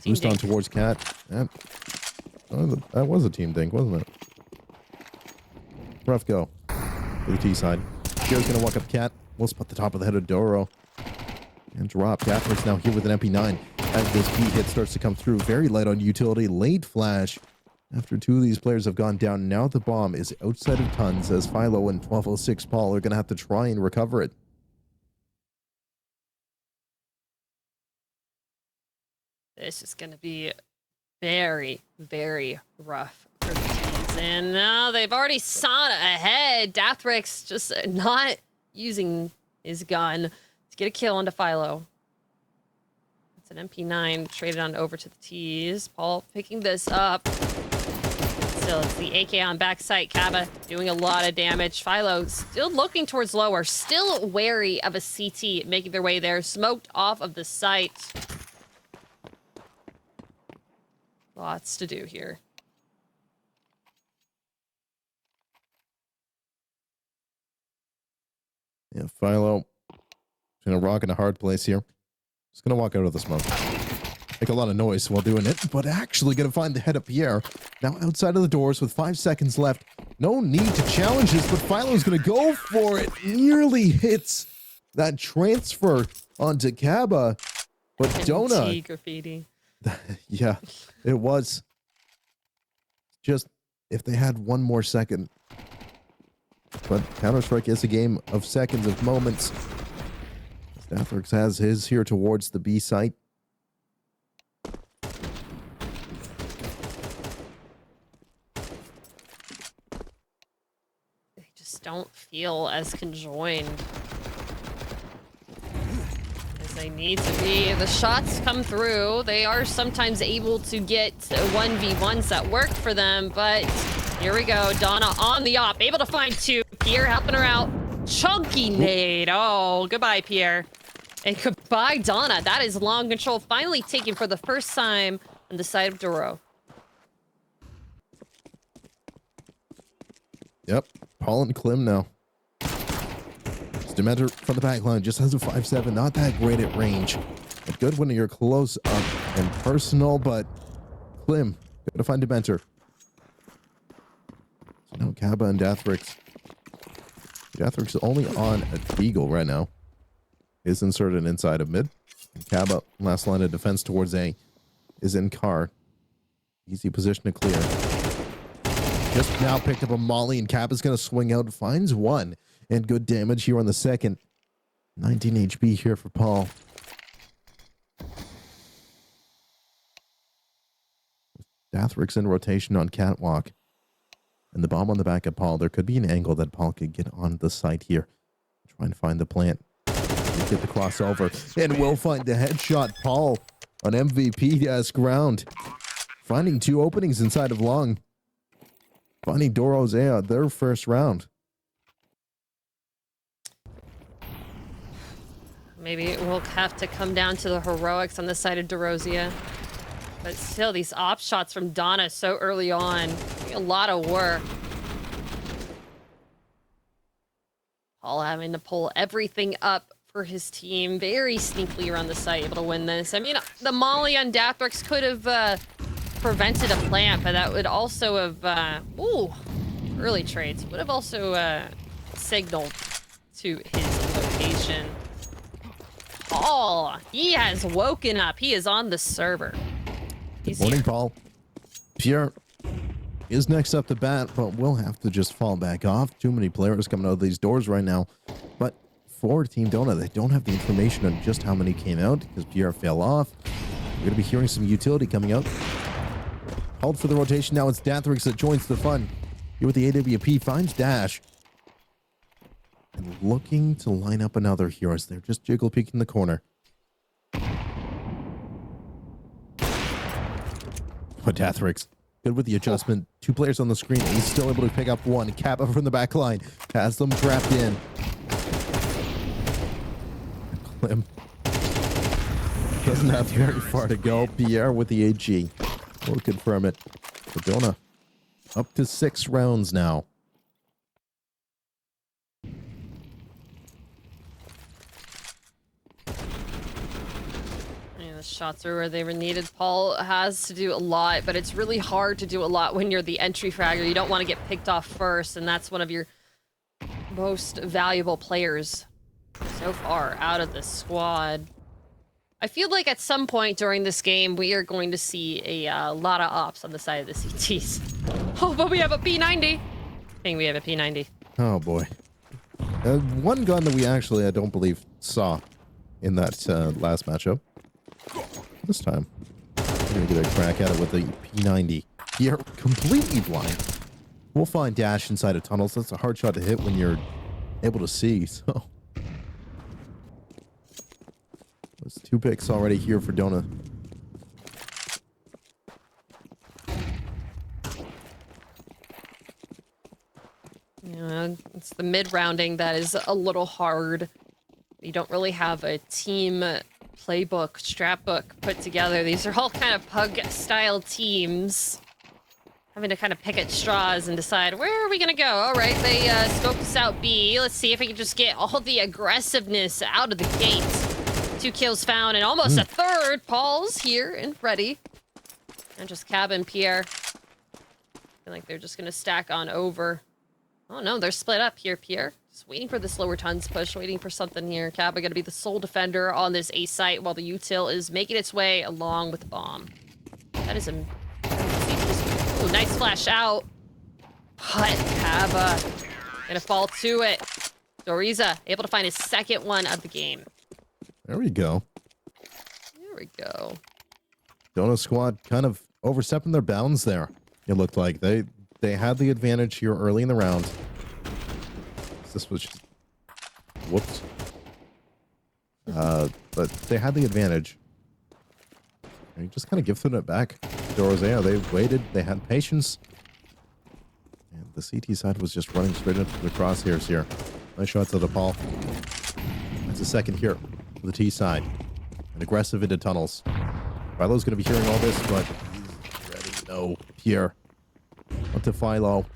A: Boost on towards Cat. That was a team dink, wasn't it? Rough go for the T side. Here's gonna walk up Cat. We'll spot the top of the head of Doro. And drop. Dathrix now here with an MP9. As this beat hit starts to come through. Very light on utility. Late flash. After 2 of these players have gone down, now the bomb is outside of tons as Philo and 1206 Paul are gonna have to try and recover it.
B: This is gonna be very, very rough for the teams. And now they've already sawn ahead. Dathrix just not using his gun to get a kill onto Philo. It's an MP9 traded on over to the T's. Paul picking this up. Still, it's the AK on backside. Kaba doing a lot of damage. Philo still looking towards lower. Still wary of a CT making their way there. Smoked off of the site. Lots to do here.
A: Yeah, Philo in a rock in a hard place here. Just gonna walk out of the smoke. Make a lot of noise while doing it, but actually gonna find the head of Pierre. Now outside of the doors with 5 seconds left. No need to challenge this, but Philo's gonna go for it. Nearly hits that transfer onto Kaba. But Donut.
B: Graffiti.
A: Yeah, it was. Just if they had 1 more second. But Counter-Strike is a game of seconds, of moments. Dathrix has his here towards the B site.
B: They just don't feel as conjoined as they need to be. The shots come through. They are sometimes able to get 1v1s that work for them, but here we go. Donna on the op, able to find 2. Pierre helping her out. Chunky nade. Oh, goodbye, Pierre. And goodbye, Donna. That is long control finally taken for the first time on the side of Doro.
A: Yep, Paul and Klim now. Dementor from the back line just has a 5-7. Not that great at range. But good when you're close up and personal, but Klim, gotta find Dementor. So now Kaba and Dathrix. Dathrix is only on a Deagle right now. is inserted inside of mid. Kaba, last line of defense towards A, is in car. Easy position to clear. Just now picked up a molly, and Kaba's going to swing out, finds one, and good damage here on the second. 19 HP here for Paul. Dathrix in rotation on Catwalk. And the bomb on the back of Paul. There could be an angle that Paul could get on the site here. Try and find the plant. Get the crossover. And we'll find the headshot. Paul on MVP-esque round. Finding 2 openings inside of long. Finding Dorozea their first round.
B: Maybe it will have to come down to the heroics on the side of Dorozea. But still, these op shots from Donna so early on. A lot of work. Paul having to pull everything up for his team. Very sneakily around the site, able to win this. I mean, the molly on Dathrix could have prevented a plant, but that would also have... early trades. Would have also signaled to his location. Paul, he has woken up. He is on the server.
A: Good morning, Paul. Pierre is next up to bat, but we'll have to just fall back off. Too many players coming out of these doors right now. But for Team Donut, they don't have the information on just how many came out because Pierre fell off. We're going to be hearing some utility coming out. Called for the rotation. Now it's Dathrix that joins the fun. Here with the AWP, finds Dash. And looking to line up another here as they're just jiggle peeking the corner. But Dathrix, good with the adjustment. 2 players on the screen. He's still able to pick up one. Kappa from the back line. Has them trapped in. Klim doesn't have very far to go. Pierre with the AG. We'll confirm it. Sedona up to 6 rounds now.
B: Shots are where they were needed. Paul has to do a lot, but it's really hard to do a lot when you're the entry fragger. You don't want to get picked off first, and that's one of your most valuable players so far out of the squad. I feel like at some point during this game, we are going to see a lot of ops on the side of the CTs. Oh, but we have a P90. I think we have a P90.
A: Oh, boy. One gun that we actually, I don't believe, saw in that last matchup. This time, we're going to get a crack at it with the P90. You're completely blind. We'll find Dash inside of tunnels. That's a hard shot to hit when you're able to see, so... There's 2 picks already here for Dona.
B: Yeah, it's the mid-rounding that is a little hard. You don't really have a team playbook, strat book put together. These are all kind of pug-style teams. Having to kind of pick at straws and decide, where are we going to go? All right, they scoped us out B. Let's see if we can just get all the aggressiveness out of the gate. 2 kills found and almost a third. Paul's here and ready. And just Cab and Pierre. I feel like they're just going to stack on over. Oh, no, they're split up here, Pierre. Just waiting for this lower tons push, waiting for something here. Cab are going to be the sole defender on this A site while the util is making its way along with the bomb. That is a... Ooh, nice flash out. But Cab gonna fall to it. Doriza able to find his second one of the game.
A: There we go.
B: There we go.
A: Dona squad kind of overstepping their bounds there. It looked like they had the advantage here early in the round. This was just... Whoops. But they had the advantage. And you just kind of gifted it back. Dorozea, they waited, they had patience. And the CT side was just running straight into the crosshairs here. Nice shots of the Paul. That's a second here for the T side. And aggressive into tunnels. Philo's going to be hearing all this, but he's ready. No, Pierre. Up to Philo.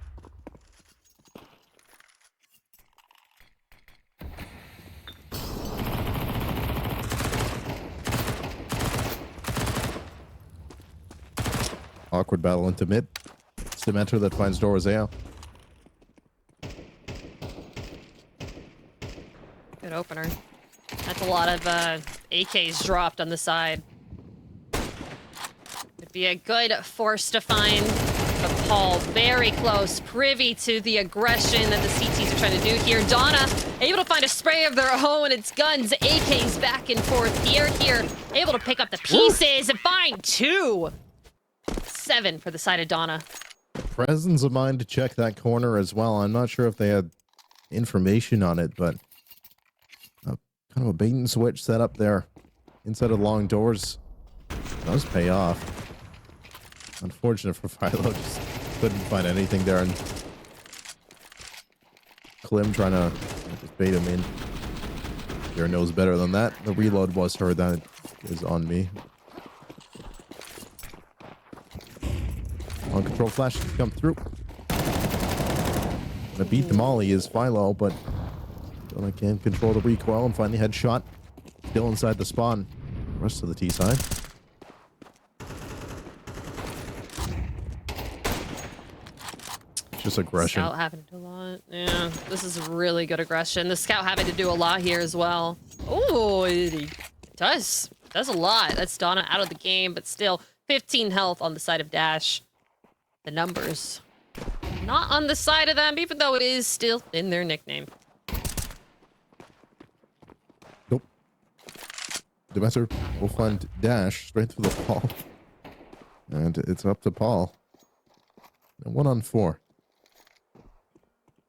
A: Awkward battle into mid. Cementer that finds Dorozea.
B: Good opener. That with a lot of AKs dropped on the side. Would be a good force to find. But Paul very close, privy to the aggression that the CTs are trying to do here. Donna able to find a spray of their own. It's guns, AKs back and forth. Pierre here able to pick up the pieces and find 2. 7 for the side of Donna.
A: Presence of mind to check that corner as well. I'm not sure if they had information on it, but kind of a bait and switch set up there inside of long doors does pay off. Unfortunate for Philo, just couldn't find anything there, and Klim trying to just bait him in. Pierre knows better than that. The reload was her, that is on me. On control flash to come through. Gonna beat the molly is Philo, but Donna can't control the recoil and find the headshot. Still inside the spawn. Rest of the T side. Just aggression.
B: Scout having to do a lot. Yeah, this is really good aggression. The Scout having to do a lot here as well. Oh, it does a lot. That's Donna out of the game, but still 15 health on the side of Dash. The numbers not on the side of them, even though it is still in their nickname.
A: Nope. Demeter will find Dash straight through the wall. And it's up to Paul. 1 on 4.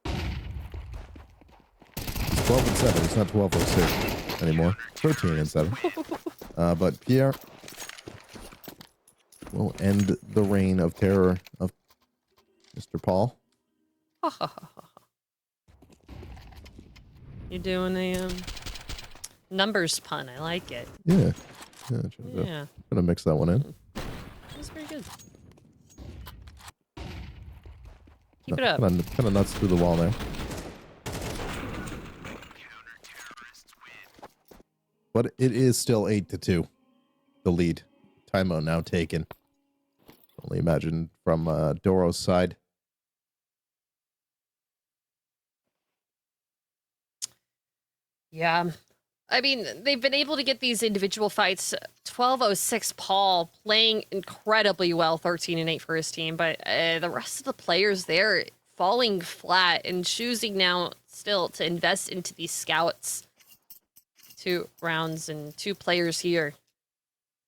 A: 12 and 7. It's not 12 or 6 anymore. 13 and 7. But Pierre will end the reign of terror of Mr. Paul.
B: You're doing a numbers pun. I like it.
A: Yeah.
B: Yeah.
A: Gonna mix that one in.
B: That's very good. Keep it up.
A: Kind of nuts through the wall there. But it is still 8-2. The lead. Timeout now taken. Only imagine from Doro's side.
B: Yeah. I mean, they've been able to get these individual fights. 12-06 Paul playing incredibly well, 13 and 8 for his team, but the rest of the players there falling flat and choosing now still to invest into these scouts. 2 rounds and 2 players here.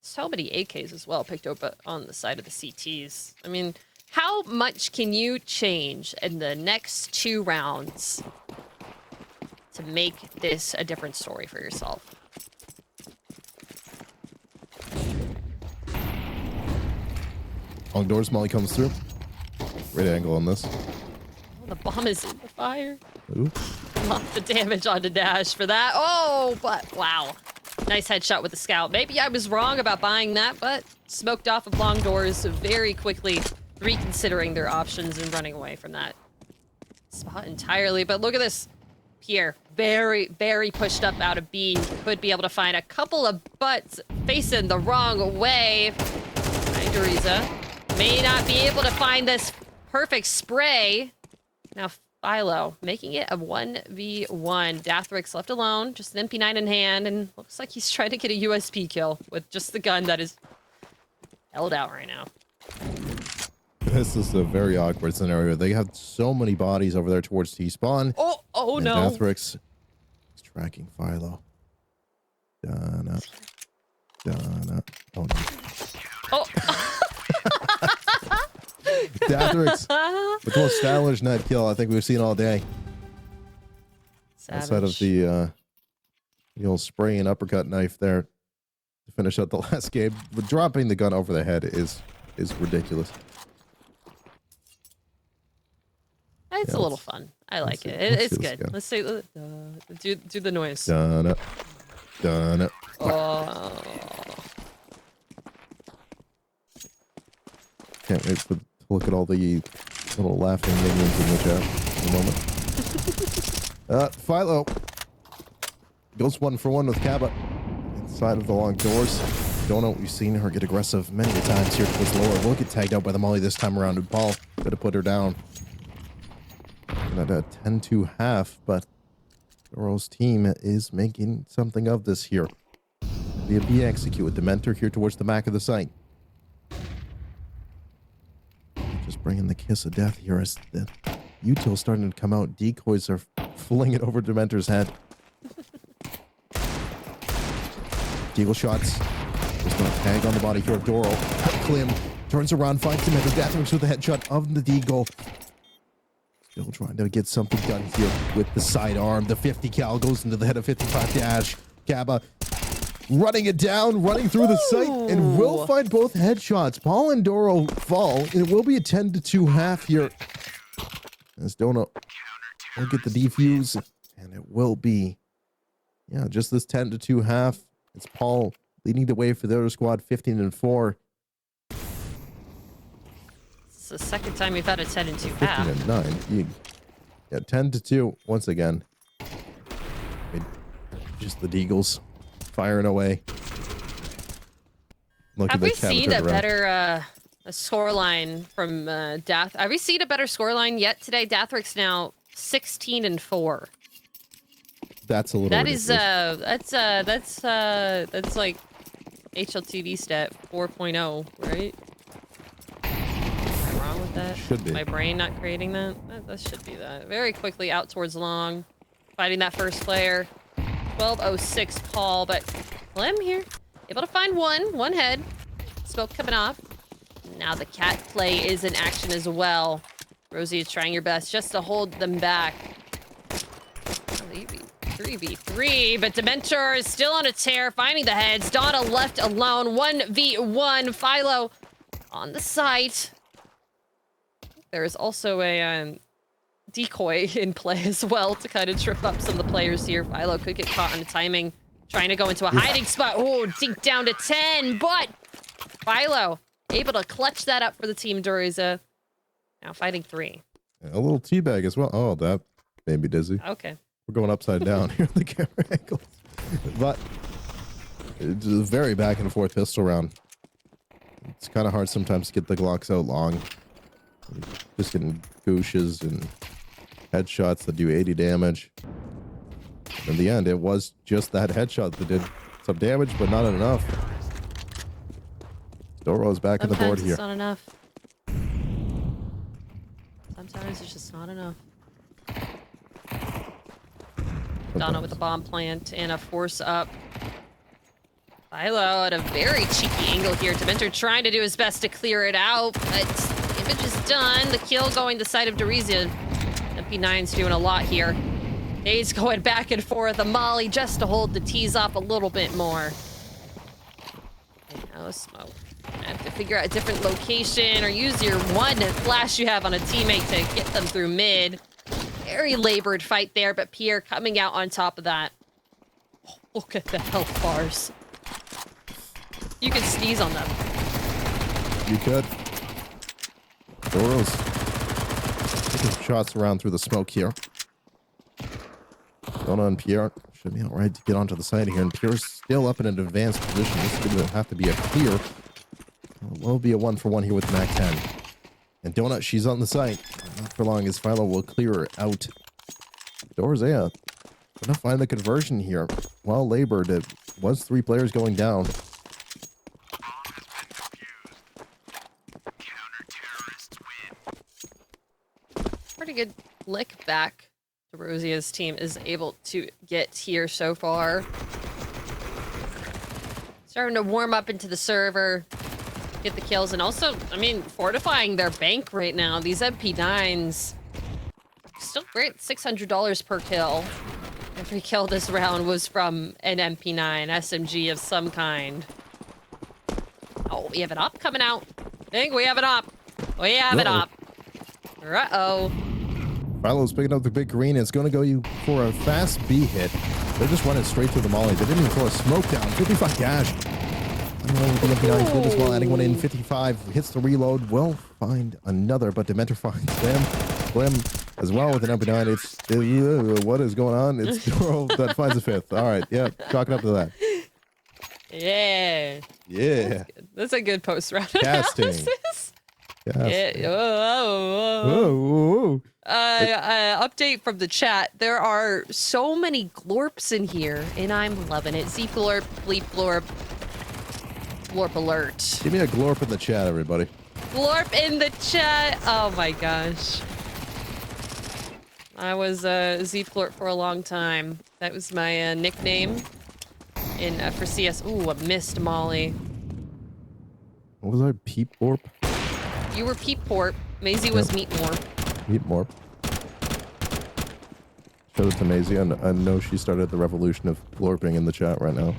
B: So many AKs as well picked up on the side of the CTs. I mean, how much can you change in the next 2 rounds to make this a different story for yourself?
A: Long doors, Molly comes through. Great angle on this.
B: Oh, the bomb is in the fire.
A: Ooh.
B: Lots of damage onto Dash for that. Oh, but wow. Nice headshot with the Scout. Maybe I was wrong about buying that, but smoked off of long doors very quickly, reconsidering their options and running away from that spot entirely. But look at this. Pierre, very, very pushed up out of B. Could be able to find a couple of butts facing the wrong way. Doriza may not be able to find this perfect spray. Now Philo making it a 1v1. Dathrix left alone, just an MP9 in hand, and looks like he's trying to get a USP kill with just the gun that is held out right now.
A: This is a very awkward scenario. They have so many bodies over there towards T-spawn.
B: Oh
A: and
B: no.
A: Dathrix is tracking Philo. Donna. Oh no.
B: Oh.
A: Dathrix with the most stylish net kill I think we've seen all day.
B: Savage.
A: Outside of the old spray and uppercut knife there to finish out the last game. But dropping the gun over the head is ridiculous.
B: It's
A: Yeah,
B: a little fun. I like it.
A: let's
B: It's
A: do this
B: good.
A: again.
B: Let's say do the noise.
A: Donna.
B: Oh.
A: Can't wait to look at all the little laughing minions in the chat in a moment. Philo goes 1-for-1 with Kaba inside of the long doors. Don't know. We've seen her get aggressive many times here towards lower. Will get tagged out by the molly this time around, and Paul could have put her down. At a 10-2 half, but Doro's team is making something of this here. Be execute with the mentor here towards the back of the site. Just bringing the kiss of death here as the util starting to come out. Decoys are flinging it over Dementor's head. Deagle shots. There's no tag on the body here of Doro. Klim turns around, finds Dementor. Deathworks with the headshot of the Deagle. Still trying to get something done here with the sidearm. The 50 cal goes into the head of 55 Dash. Gabba running it down, running through the site, and will find both headshots. Paul and Doro fall. It will be a 10-2 half here. As Donut will get the defuse, and it will be, yeah, just this 10-2 half. It's Paul leading the way for the other squad, 15-4.
B: It's the second time we've had a 10-2 half.
A: 15-9. Yeah, 10-2 once again. Just the Deagles firing away. Look
B: Have
A: at
B: we
A: the
B: seen a better a scoreline from Dath? Have we seen a better scoreline yet today? Dathrick's now 16-4.
A: That's a little.
B: That
A: ridiculous.
B: that's like HLTV stat 4.0, right? Am I wrong with that?
A: Should be.
B: My brain not creating that? That should be that. Very quickly out towards long, fighting that first player. 12:06 call, but Klim here, able to find one head. Smoke coming off. Now the cat play is in action as well. Rosie is trying your best just to hold them back. 3v3, but Dementor is still on a tear, finding the heads. Donna left alone, 1v1. Philo on the site. There is also a decoy in play as well to kind of trip up some of the players here. Philo could get caught on the timing, trying to go into a hiding spot. Oh, dink down to 10, but Philo able to clutch that up for the team. Doriza now fighting 3.
A: A little teabag as well. Oh, that made me dizzy.
B: Okay.
A: We're going upside down here at the camera angles. But it's a very back and forth pistol round. It's kind of hard sometimes to get the Glocks out long. Just getting gooshes and headshots that do 80 damage. In the end, it was just that headshot that did some damage, but not enough. Doro's back on the board here.
B: Sometimes it's not enough. Sometimes it's just not enough. Donna with the bomb plant and a force up. Philo at a very cheeky angle here. Dementor trying to do his best to clear it out, but image is done. The kill going the side of Doriza. MP9's doing a lot here. Nade's going back and forth. A molly just to hold the tees up a little bit more. And now smoke. I have to figure out a different location or use your one flash you have on a teammate to get them through mid. Very labored fight there, but Pierre coming out on top of that. Oh, look at the health bars. You can sneeze on them.
A: You could. Doro's taking shots around through the smoke here. Donna and Pierre should be all right to get onto the side here, and Pierre's still up in an advanced position. This is going to have to be a clear. It will be a 1-for-1 here with Mac 10. And Donut, she's on the site. Not for long as Philo will clear her out. Dorzea gonna find the conversion here. Well labored. It was 3 players going down.
B: Pretty good lick back to Rosia's team is able to get here so far. Starting to warm up into the server. Get the kills, and also, I mean, fortifying their bank right now. These MP9s, still great, $600 per kill. Every kill this round was from an MP9 SMG of some kind. Oh, we have an op coming out. I think we have an op. We have an op. Uh-oh.
A: Philo's picking up the big green. It's going to go you for a fast B hit. They're just running straight through the molly. They didn't even throw a smoke down. 55 dash. The MP9 good as well, adding one in. 55 hits the reload. Will find another, but Dementor finds them. Glim as well with an MP9. It's what is going on? It's Doro that finds a 5th. All right, yeah, chalk it up to that.
B: Yeah.
A: Yeah.
B: That's a good post round
A: Casting.
B: analysis.
A: Casting.
B: Yeah.
A: Whoa, whoa, whoa.
B: Update from the chat. There are so many glorps in here, and I'm loving it. Z glorp, bleep glorp, glorp alert.
A: Give me a glorp in the chat, everybody.
B: Glorp in the chat. Oh my gosh. I was Z glorp for a long time. That was my nickname in for CS. Ooh, I missed Molly.
A: What was I? Peep Orp?
B: You were Peep Porp. Maisie was Meat More.
A: Peep Morp. Shout out to Maisie. I know she started the revolution of glorping in the chat right now.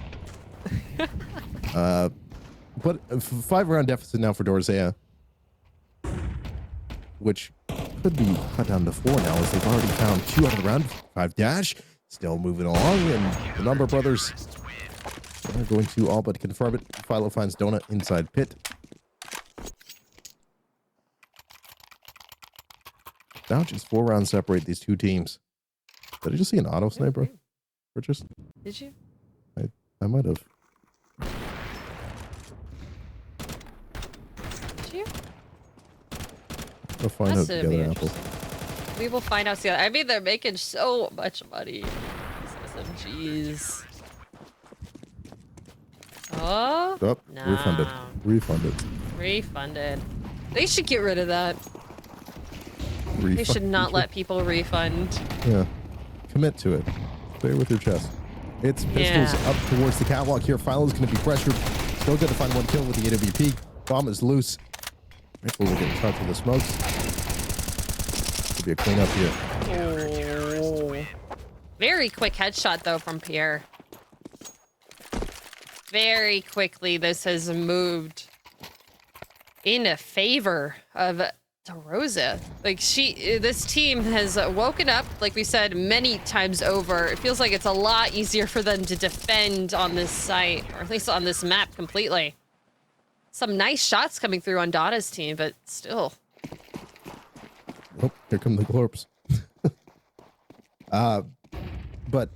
A: But a 5-round deficit now for Dorzea, which could be cut down to 4 now, as they've already found 2 out of the round 5 dash. Still moving along, and the Number Brothers are going to all but confirm it. Philo finds Donut inside pit. Now just 4 rounds separate these 2 teams. Did I just see an auto sniper purchase?
B: Did you?
A: I might have.
B: Did you?
A: We'll find out together, Apple.
B: We will find out together. I mean, they're making so much money. Jeez. Oh,
A: Oh,
B: no.
A: refunded. Refunded.
B: Refunded. They should get rid of that. They
A: Refund.
B: should not let people refund.
A: Yeah. Commit to it. Play with your chest. It's pistols up towards the catwalk here. Philo's going to be pressured. Still going to find 1 kill with the AWP. Bomb is loose. Rifle will get in touch with the smokes. Could be a cleanup here.
B: Oh. Very quick headshot, though, from Pierre. Very quickly, this has moved in favor of DeRosa. Like, this team has woken up, like we said many times over. It feels like it's a lot easier for them to defend on this site, or at least on this map completely. Some nice shots coming through on Dada's team, but still.
A: Oh, here come the glorps. But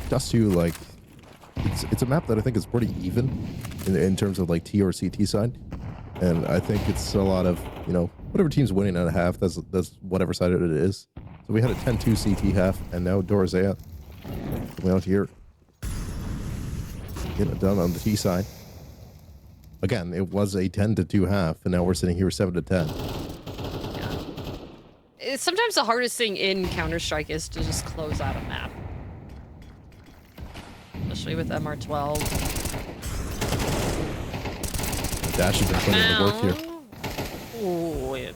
A: just to, like, it's a map that I think is pretty even in terms of, like, T or CT side. And I think it's a lot of, you know, whatever team's winning at a half, that's whatever side it is. So we had a 10-2 CT half, and now Dorzea coming out here, getting it done on the T side. Again, it was a 10-2 half, and now we're sitting here 7-10.
B: Yeah. Sometimes the hardest thing in Counter-Strike is to just close out a map. Especially with MR12.
A: Dash has been putting in the work here.
B: Ooh, yeah.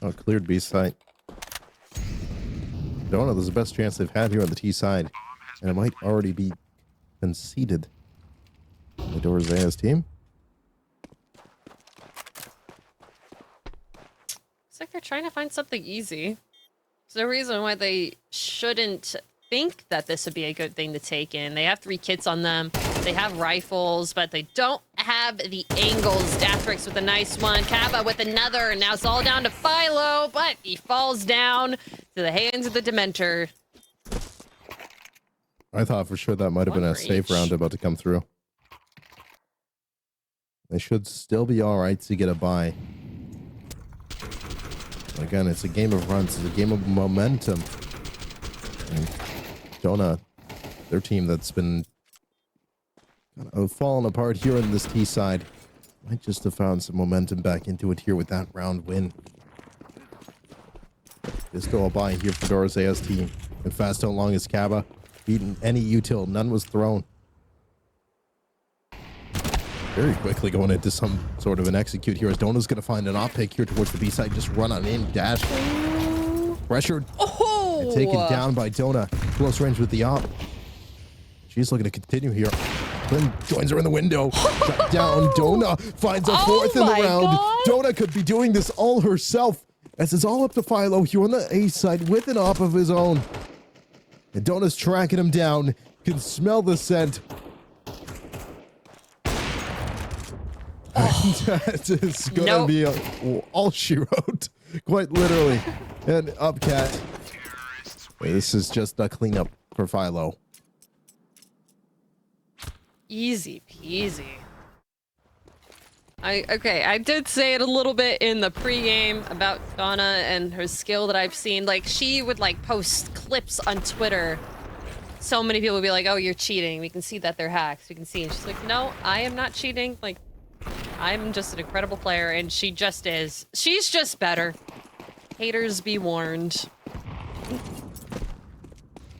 A: Oh, cleared B site. Don't know. There's the best chance they've had here on the T side, and it might already be conceded. The Dorzea's team.
B: Looks like they're trying to find something easy. There's no reason why they shouldn't think that this would be a good thing to take in. They have 3 kits on them. They have rifles, but they don't have the angles. Dathrix with a nice one. Kaba with another. And now it's all down to Philo, but he falls down to the hands of the Dementor.
A: I thought for sure that might have been a safe round about to come through. They should still be all right to get a bye. Again, it's a game of runs. It's a game of momentum. And Donut, their team that's been kind of fallen apart here in this T side, might just have found some momentum back into it here with that round win. There's still a bye here for Dorzea's team. And fast how long is Kaba? Beaten any util. None was thrown. Very quickly going into some sort of an execute here as Dona's going to find an off pick here towards the B side. Just run on in, dash. Pressured.
B: Oh!
A: And taken down by Dona. Close range with the op. She's looking to continue here. Quinn joins her in the window. Shut down. Dona finds a 4th in the round.
B: God.
A: Dona could be doing this all herself, as it's all up to Philo here on the A side with an op of his own. And Dona's tracking him down. Can smell the scent. That is gonna be all she wrote, quite literally. And up cat. This is just a cleanup for Philo.
B: Easy peasy. Okay, I did say it a little bit in the pregame about Donna and her skill that I've seen. Like, she would like post clips on Twitter. So many people would be like, "Oh, you're cheating. We can see that they're hacks. We can see." And she's like, "No, I am not cheating. Like, I'm just an incredible player," and she just is. She's just better. Haters be warned.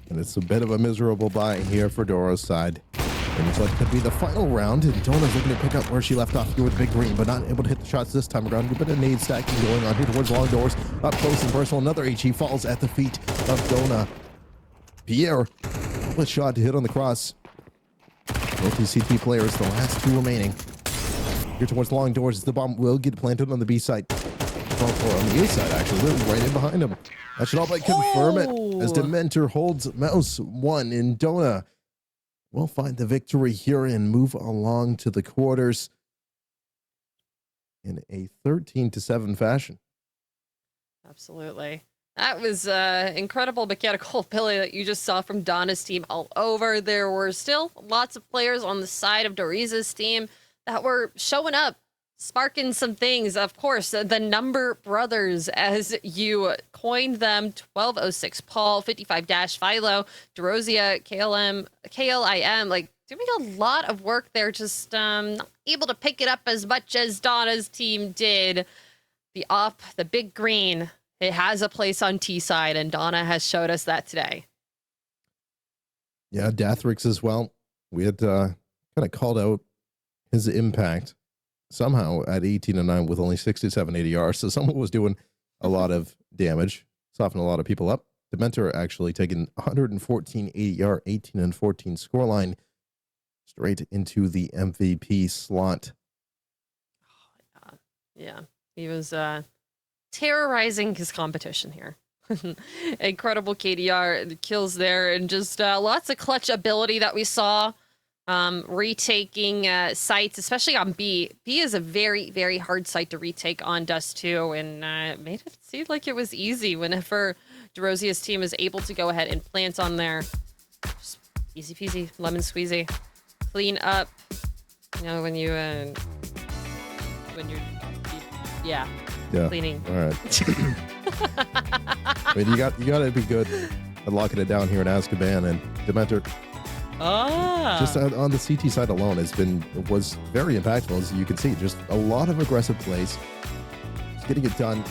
A: And it's a bit of a miserable bye here for Dora's side. And it's like could be the final round, and Dona's looking to pick up where she left off here with Big Green, but not able to hit the shots this time around. A bit of nade stacking going on here towards long doors. Up close and personal. Another HE falls at the feet of Dona. Pierre, a shot to hit on the cross. Both these CT players, the last two remaining. Here towards long doors, the bomb will get planted on the B side. Or on the A side, actually, right in behind him. That should all but confirm it as Dementor holds Mouse 1 in Dona. We'll find the victory here and move along to the quarters in a 13-7 fashion.
B: Absolutely. That was incredible mechanical ability that you just saw from Donna's team all over. There were still lots of players on the side of Doriza's team that were showing up, sparking some things. Of course, the Number Brothers, as you coined them, 1206 Paul, 55 Dash Philo, Derozia, KLIM, like doing a lot of work there, just not able to pick it up as much as Donna's team did. The op, the Big Green, it has a place on T side, and Donna has showed us that today.
A: Yeah, Dathrix as well. We had kind of called out his impact somehow at 18-9 with only 67 ADR. So someone was doing a lot of damage, softening a lot of people up. Dementor actually taking 114 ADR, 18-14 scoreline straight into the MVP slot.
B: Yeah, he was terrorizing his competition here. Incredible KDR kills there, and just lots of clutch ability that we saw. Retaking sites, especially on B. B is a very, very hard site to retake on Dust 2, and made it seem like it was easy whenever Derozia's team is able to go ahead and plant on there. Just easy peasy, lemon squeezy. Clean up. You know, when you're yeah. Cleaning.
A: All right. I mean, you got to be good at locking it down here in Azkaban, and Dementor. Just on the CT side alone, was very impactful, as you can see. Just a lot of aggressive plays, just getting it done,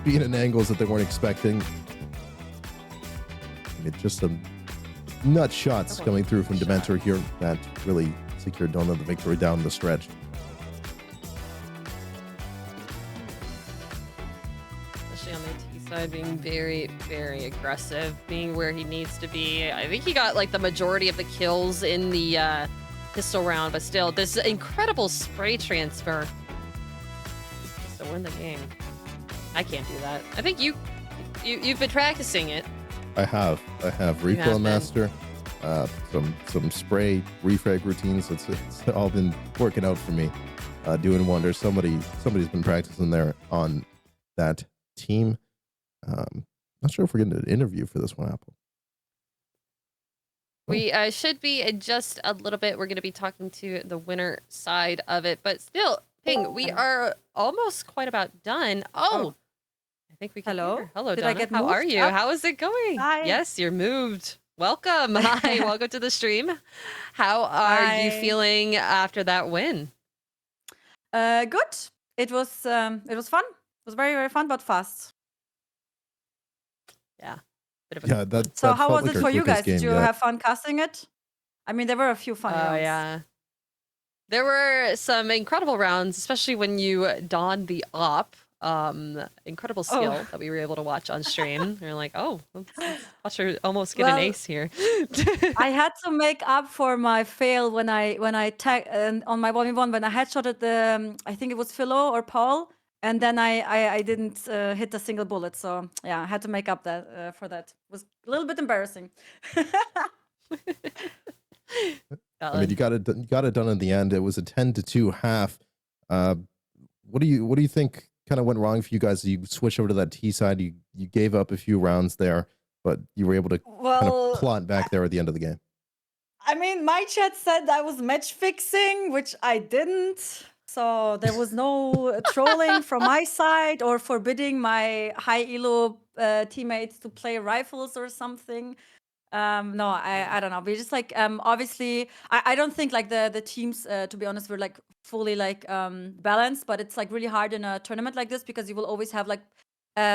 A: being in angles that they weren't expecting. I mean, just some nut shots coming through from Dementor here that really secured Dona the victory down the stretch.
B: Being very, very aggressive, being where he needs to be. I think he got like the majority of the kills in the pistol round, but still, this incredible spray transfer just to win the game. I can't do that. I think you've been practicing it.
A: I have Recoil Master, some spray refrag routines. It's all been working out for me, doing wonders. Somebody's been practicing there on that team. Not sure if we're getting an interview for this one, Apple.
B: We should be in just a little bit. We're going to be talking to the winner side of it, but still, Ping, we are almost quite about done. I think we can.
F: Hello.
B: Hello,
F: Did
B: Donna.
F: I get
B: How
F: moved
B: are you?
F: up?
B: How is it going?
F: Hi.
B: Yes, you're moved. Welcome. Hi. Welcome to the stream. How are you
F: Hi.
B: feeling after that win?
F: Good. It was fun. It was very, very fun, but fast.
B: Bit of a
A: Yeah, that.
F: So
A: that
F: how
A: felt
F: was
A: like
F: it
A: our
F: for you
A: quickest
F: guys? Did
A: game
F: you
A: yet.
F: have fun casting it? I mean, there were a few fun rounds.
B: Yeah. There were some incredible rounds, especially when you donned the op. Incredible skill that we were able to watch on stream. You're like, let's watch her almost get an ace here.
F: I had to make up for my fail when I on my 1v1 when I headshotted the I think it was Philo or Paul, and then I didn't hit a single bullet. So yeah, I had to make up that for that. It was a little bit embarrassing.
A: I mean, you got it done in the end. It was a 10-2 half. What do you think kind of went wrong for you guys? You switched over to that T side. You gave up a few rounds there, but you were able to kind of plot back there at the end of the game.
F: I mean, my chat said I was match fixing, which I didn't. so there was no trolling from my side or forbidding my high elo teammates to play rifles or something. No, I don't know. We just like obviously I don't think like the teams to be honest were like fully like balanced, but it's like really hard in a tournament like this because you will always have like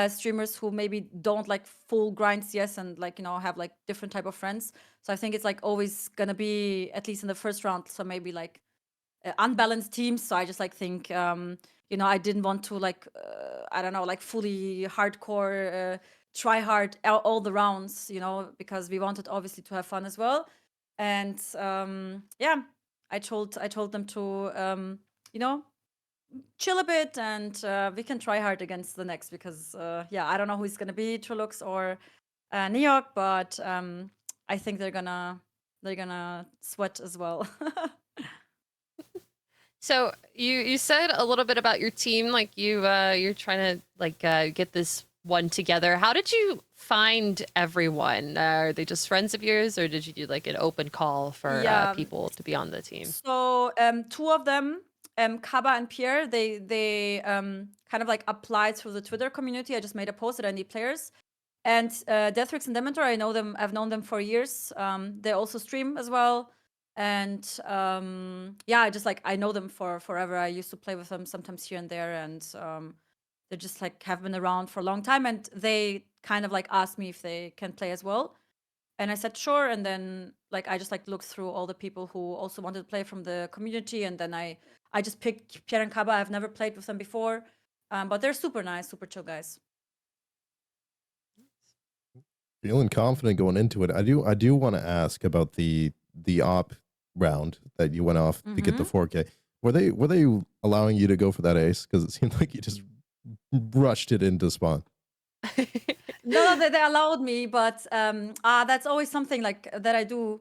F: streamers who maybe don't like full grind CS and like have like different type of friends. So I think it's like always gonna be at least in the first round. So maybe like unbalanced teams. So I just like think I didn't want to like I don't know like fully hardcore try hard all the rounds, because we wanted obviously to have fun as well. And yeah, I told them to chill a bit and we can try hard against the next because yeah, I don't know who it's gonna be, Trolux or Neok, but I think they're gonna sweat as well.
B: So you said a little bit about your team, like you're trying to like get this one together. How did you find everyone? Are they just friends of yours, or did you do like an open call for people to be on the team?
F: So two of them, Kaba and Pierre, they kind of like applied through the Twitter community. I just made a post that I need players. And Deathrix and Dementor, I've known them for years. They also stream as well. And yeah, I know them for forever. I used to play with them sometimes here and there, and they just like have been around for a long time. And they kind of like asked me if they can play as well, and I said sure. And then like I just like looked through all the people who also wanted to play from the community, and then I just picked Pierre and Kaba. I've never played with them before, but they're super nice, super chill guys.
A: Feeling confident going into it. I do want to ask about the op round that you went off to get the 4K. Were they allowing you to go for that ace? Because it seemed like you just rushed it into spawn.
F: No, they allowed me, but that's always something like that I do.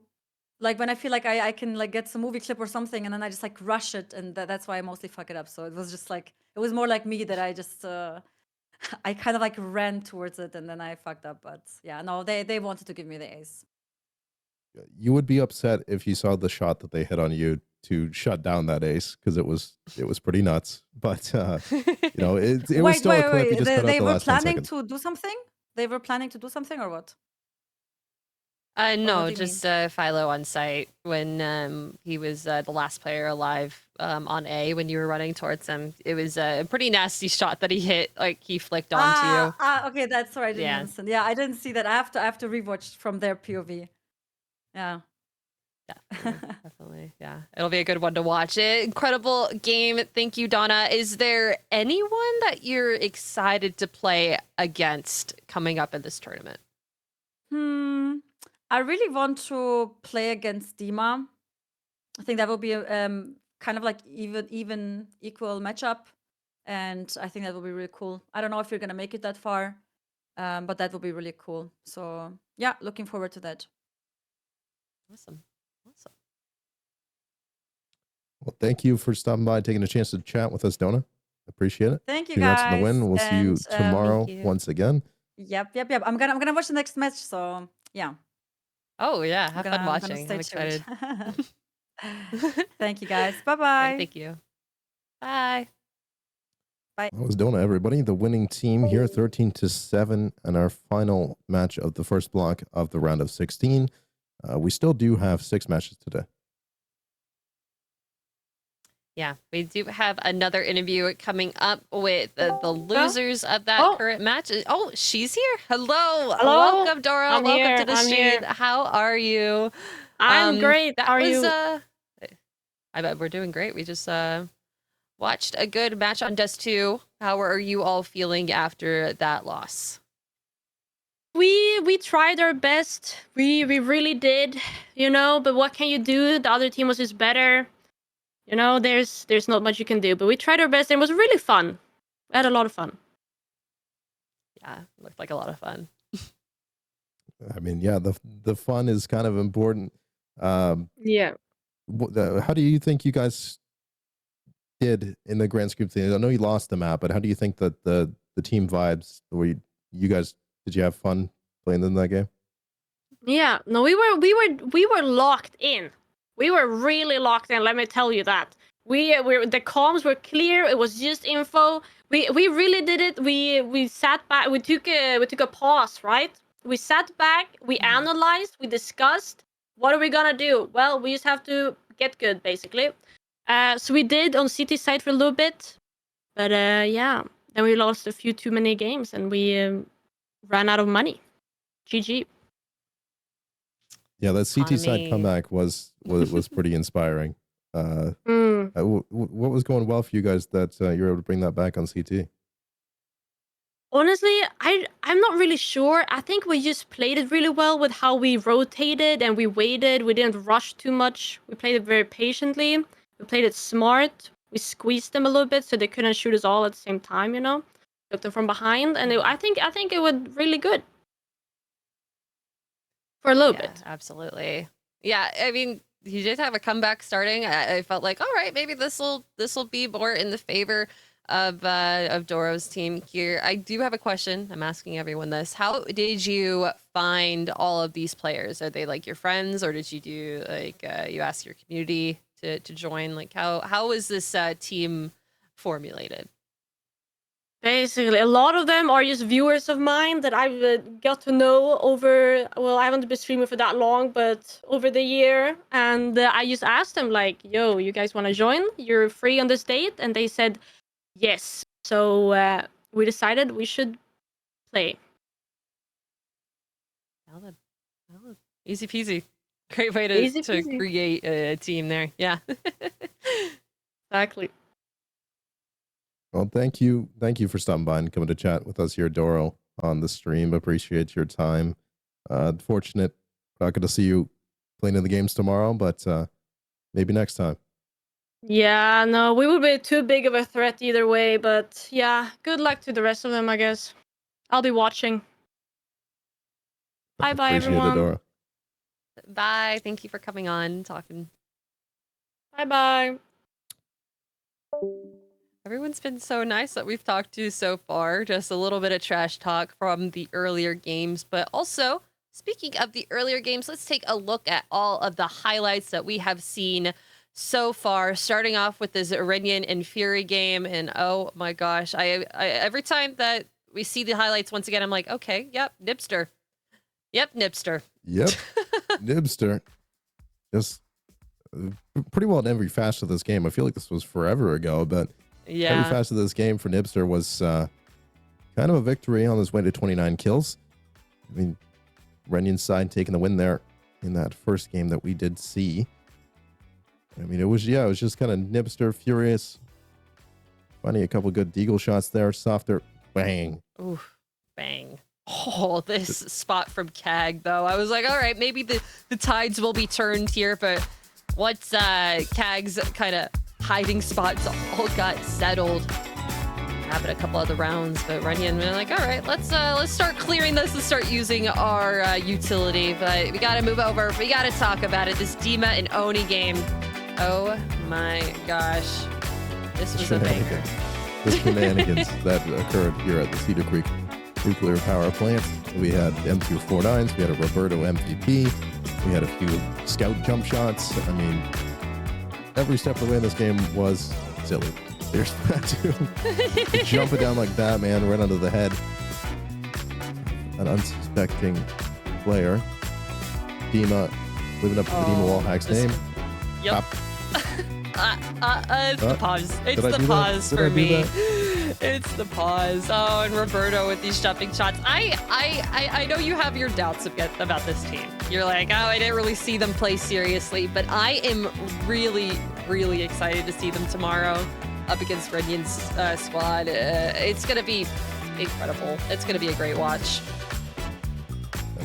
F: Like when I feel like I can like get some movie clip or something, and then I just like rush it, and that's why I mostly fuck it up. So it was just like it was more like me that I just I kind of like ran towards it and then I fucked up. But yeah, no, they wanted to give me the ace.
A: You would be upset if you saw the shot that they hit on you to shut down that ace, because it was pretty nuts. But it was still a clip. You just cut out
F: they
A: the
F: were
A: last 10
F: planning
A: seconds.
F: to do something? They were planning to do something or what?
B: No,
F: do you
B: just Philo on site when he was the last player alive on A when you were running towards him. It was a pretty nasty shot that he hit, like he flicked onto you.
F: Okay, that's right. I didn't
B: Yeah.
F: understand. Yeah, I didn't see that. I have to rewatch from their POV. Yeah.
B: Definitely. Yeah. It'll be a good one to watch. Incredible game. Thank you, Donna. Is there anyone that you're excited to play against coming up in this tournament?
F: I really want to play against Dima. I think that will be a kind of like even equal matchup, and I think that will be really cool. I don't know if you're gonna make it that far, but that will be really cool. So yeah, looking forward to that.
B: Awesome.
A: Well, thank you for stopping by, taking a chance to chat with us, Donna. Appreciate it.
F: Thank you,
A: Congrats
F: guys.
A: on the win. We'll see you tomorrow
B: Thank you.
A: once again.
F: Yep. I'm gonna watch the next match. So yeah.
B: Oh yeah, have fun
F: I'm gonna
B: watching.
F: stay
B: I'm excited.
F: tuned. Thank you, guys. Bye
B: All
F: bye.
B: right, thank you. Bye.
A: That was Donna, everybody. The winning team here, 13-7, and our final match of the first block of the round of 16. We still do have 6 matches today.
B: Yeah, we do have another interview coming up with the losers of that current match. Oh, she's here. Hello. Welcome, Dora.
G: I'm
B: Welcome
G: here.
B: to the
G: I'm
B: stream.
G: here.
B: How are you?
G: I'm great.
B: That
G: How are
B: was,
G: you?
B: I bet we're doing great. We just watched a good match on Dust 2. How are you all feeling after that loss?
G: We tried our best. We really did, but what can you do? The other team was just better. There's not much you can do, but we tried our best and it was really fun. We had a lot of fun.
B: Yeah, looked like a lot of fun.
A: I mean, yeah, the fun is kind of important.
G: Yeah.
A: How do you think you guys did in the grand scheme thing? I know you lost the map, but how do you think that the team vibes? Were you guys, did you have fun playing in that game?
G: Yeah. No, we were locked in. We were really locked in, let me tell you that. The comms were clear. It was just info. We really did it. We sat back. We took a pause, right? We sat back. We analyzed. We discussed. What are we gonna do? Well, we just have to get good, basically. So we did on CT side for a little bit, but yeah, then we lost a few too many games and we ran out of money. GG.
A: Yeah, that CT side comeback was pretty inspiring. What was going well for you guys that you were able to bring that back on CT?
G: Honestly, I'm not really sure. I think we just played it really well with how we rotated and we waited. We didn't rush too much. We played it very patiently. We played it smart. We squeezed them a little bit so they couldn't shoot us all at the same time, you know? Took them from behind, and I think it went really good. For a little bit.
B: Absolutely. Yeah, I mean, he did have a comeback starting. I felt like, all right, maybe this will be more in the favor of Doro's team here. I do have a question. I'm asking everyone this. How did you find all of these players? Are they like your friends, or did you do like you ask your community to join? Like how was this team formulated?
G: Basically, a lot of them are just viewers of mine that I've got to know over, well, I haven't been streaming for that long, but over the year. And I just asked them like, yo, you guys want to join? You're free on this date? And they said, yes. So we decided we should play.
B: Easy peasy. Great way to create a team there. Yeah.
G: Exactly.
A: Well, thank you for stopping by and coming to chat with us here, Doro, on the stream. Appreciate your time. Fortunate not going to see you playing in the games tomorrow, but maybe next time.
G: Yeah, no, we would be too big of a threat either way, but yeah, good luck to the rest of them, I guess. I'll be watching. Bye-bye, everyone.
A: Doro.
B: Bye. Thank you for coming on, talking.
G: Bye-bye.
B: Everyone's been so nice that we've talked to so far. Just a little bit of trash talk from the earlier games. But also, speaking of the earlier games, let's take a look at all of the highlights that we have seen so far. Starting off with this Renyan and Fury game. And oh my gosh, I every time that we see the highlights once again, I'm like, okay, yep, Nipster. Yep, Nipster.
A: Yep, Nipster. Just pretty well in every facet of this game. I feel like this was forever ago, but
B: yeah,
A: every facet of this game for Nipster was kind of a victory on his way to 29 kills. I mean, Renyan's side taking the win there in that first game that we did see. I mean, it was just kind of Nipster furious, finding a couple good deagle shots there. Softer, bang.
B: Ooh, bang. Oh, this spot from Kag, though. I was like, all right, maybe the tides will be turned here, but once Kag's kind of hiding spots all got settled, happened a couple other rounds, but Renyan been like, all right, let's start clearing this and start using our utility. But we gotta move over. We gotta talk about it. This Dima and Oni game. Oh my gosh, this was a banger.
A: The shenanigans that occurred here at the Cedar Creek nuclear power plant. We had M249s. We had a Roberto MVP. We had a few scout jump shots. I mean, every step of the way in this game was silly. There's that too. Jump it down like that, man, right under the head. An unsuspecting player. Dima, living up to the Dima Wallhack's name.
B: Yep. It's the pause. It's the pause for me. It's the pause. Oh, and Roberto with these jumping shots. I know you have your doubts about this team. You're like, oh, I didn't really see them play seriously, but I am really, really excited to see them tomorrow up against Renyan's squad. It's going to be incredible. It's going to be a great watch.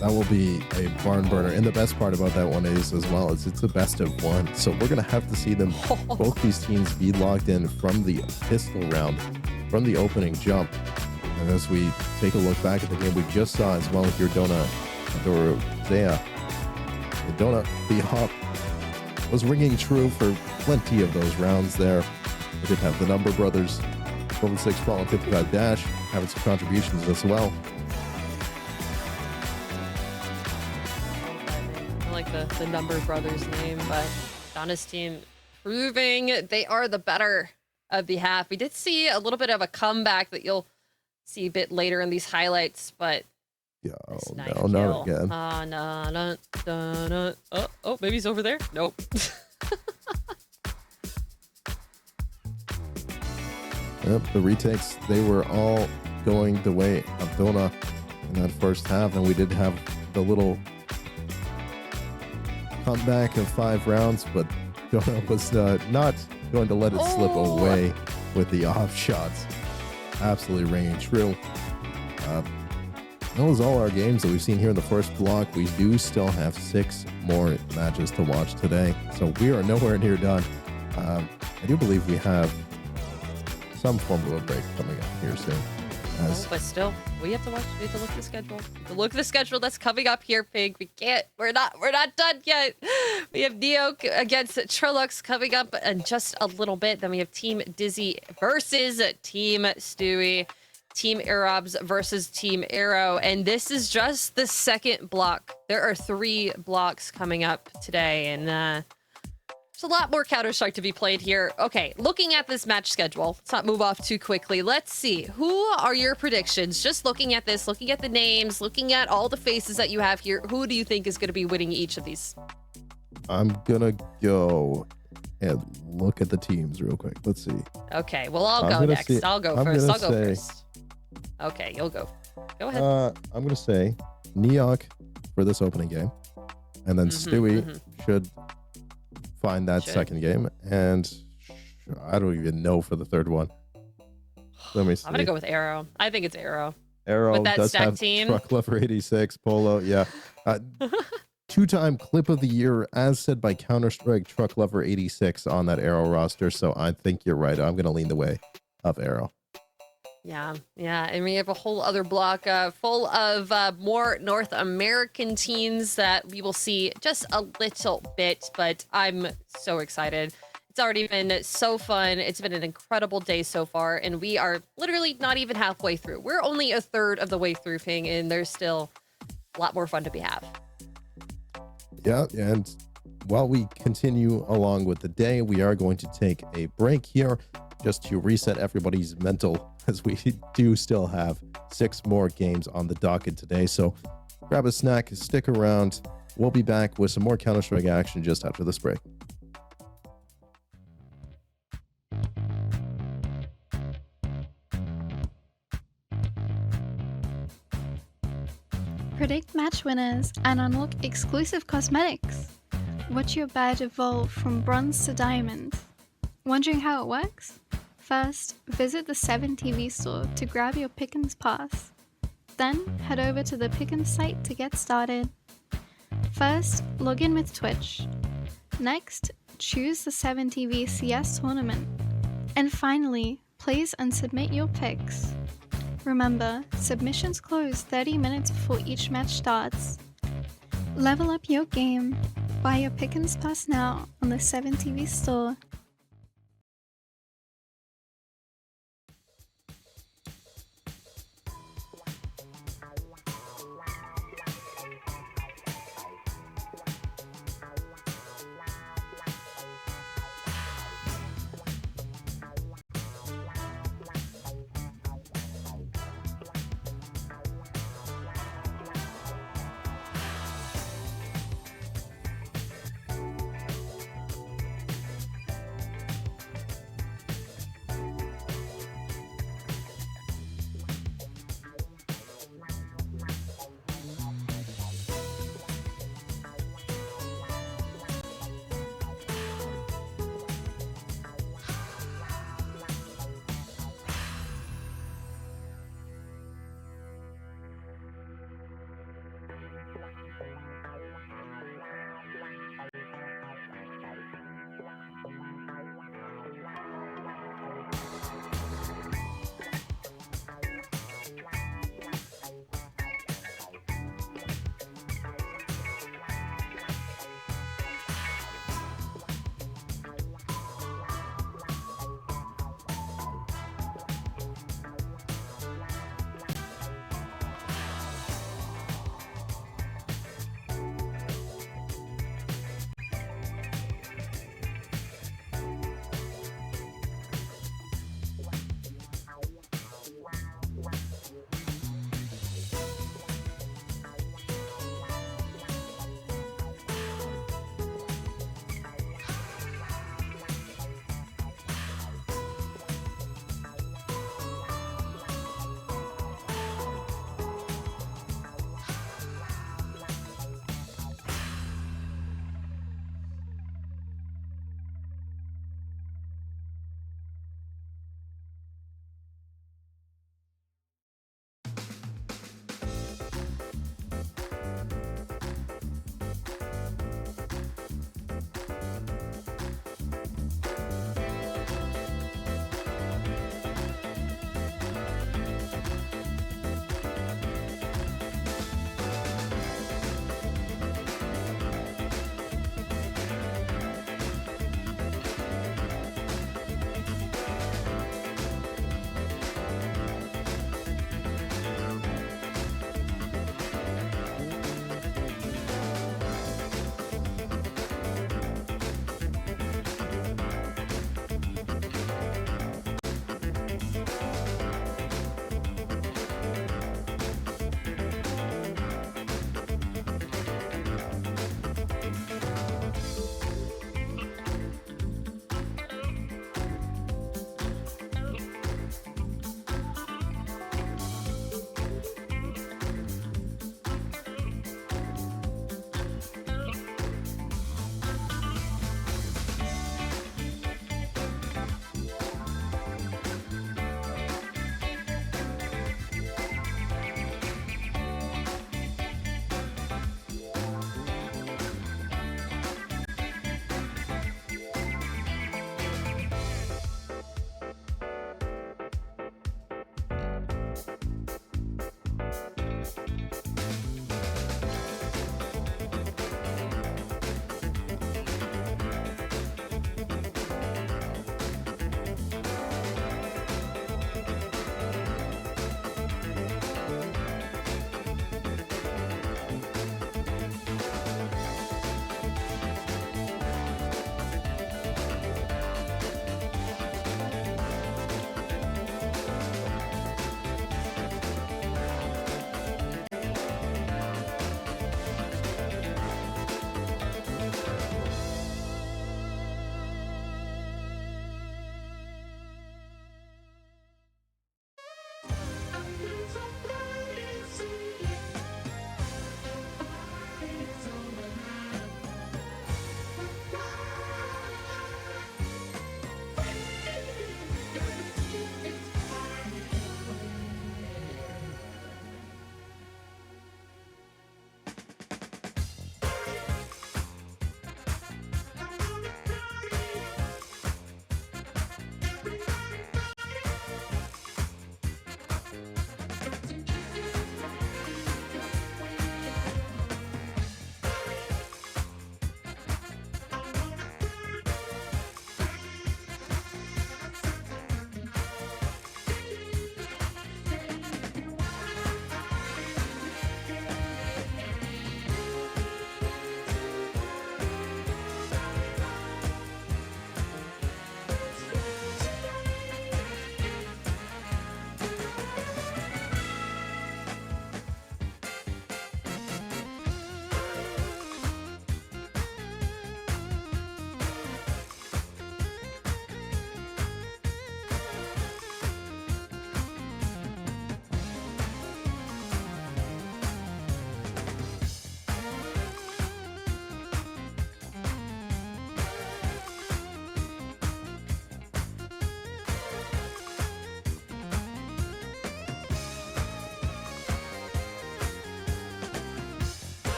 A: That will be a barn burner. And the best part about that one is, as well, is it's a best of one. So we're going to have to see them, both these teams, be locked in from the pistol round, from the opening jump. And as we take a look back at the game we just saw as well here, Dorozea. Dona, the hop was ringing true for plenty of those rounds there. We did have the Number Brothers, 46 Brawl and 55 Dash, having some contributions as well.
B: I like the Number Brothers name, but Donna's team proving they are the better of the half. We did see a little bit of a comeback that you'll see a bit later in these highlights, but
A: Yeah,
B: this
A: oh,
B: knife
A: no, not
B: kill.
A: again.
B: Oh, maybe he's over there. Nope.
A: Yep, the retakes, they were all going the way of Dona in that first half, and we did have the little comeback of 5 rounds, but Dona was not going to let it slip away with the off shots. Absolutely ringing true. That was all our games that we've seen here in the first block. We do still have 6 more matches to watch today, so we are nowhere near done. I do believe we have some form of a break coming up here soon.
B: But still, we have to watch. We have to look at the schedule. Look at the schedule that's coming up here, Pig. We can't. We're not done yet. We have Neo against Trilux coming up in just a little bit. Then we have Team Dizzy versus Team Stewie. Team Arabs versus Team Arrow. And this is just the second block. There are 3 blocks coming up today, and there's a lot more Counter-Strike to be played here. Okay, looking at this match schedule, let's not move off too quickly. Let's see, who are your predictions? Just looking at this, looking at the names, looking at all the faces that you have here, who do you think is going to be winning each of these?
A: I'm gonna go and look at the teams real quick. Let's see.
B: Okay, well, I'll
A: I'm
B: go
A: gonna
B: next.
A: say-
B: I'll go
A: I'm
B: first.
A: gonna
B: I'll go
A: say-
B: first. Okay, you'll go. Go ahead.
A: I'm gonna say Neok for this opening game, and then Stewie should find that
B: Should.
A: second game, and I don't even know for the third one. Let me see.
B: I'm going to go with Arrow. I think it's Arrow.
A: Arrow
B: with that
A: does
B: stack
A: have
B: team.
A: Truck Lover 86, Polo, yeah. 2-time clip of the year, as said by Counter-Strike, Truck Lover 86 on that Arrow roster, so I think you're right. I'm gonna lean the way of Arrow.
B: Yeah, and we have a whole other block full of more North American teams that we will see just a little bit, but I'm so excited. It's already been so fun. It's been an incredible day so far, and we are literally not even halfway through. We're only a third of the way through, Ping, and there's still a lot more fun to be had.
A: Yeah, and while we continue along with the day, we are going to take a break here just to reset everybody's mental, as we do still have 6 more games on the docket today. So grab a snack, stick around. We'll be back with some more Counter-Strike action just after this break.
H: Predict match winners and unlock exclusive cosmetics. Watch your badge evolve from bronze to diamond. Wondering how it works? First, visit the 7TV store to grab your Pickens pass. Then, head over to the Pickens site to get started. First, log in with Twitch. Next, choose the 7TV CS tournament. And finally, place and submit your picks. Remember, submissions close 30 minutes before each match starts. Level up your game. Buy your Pickens pass now on the 7TV store.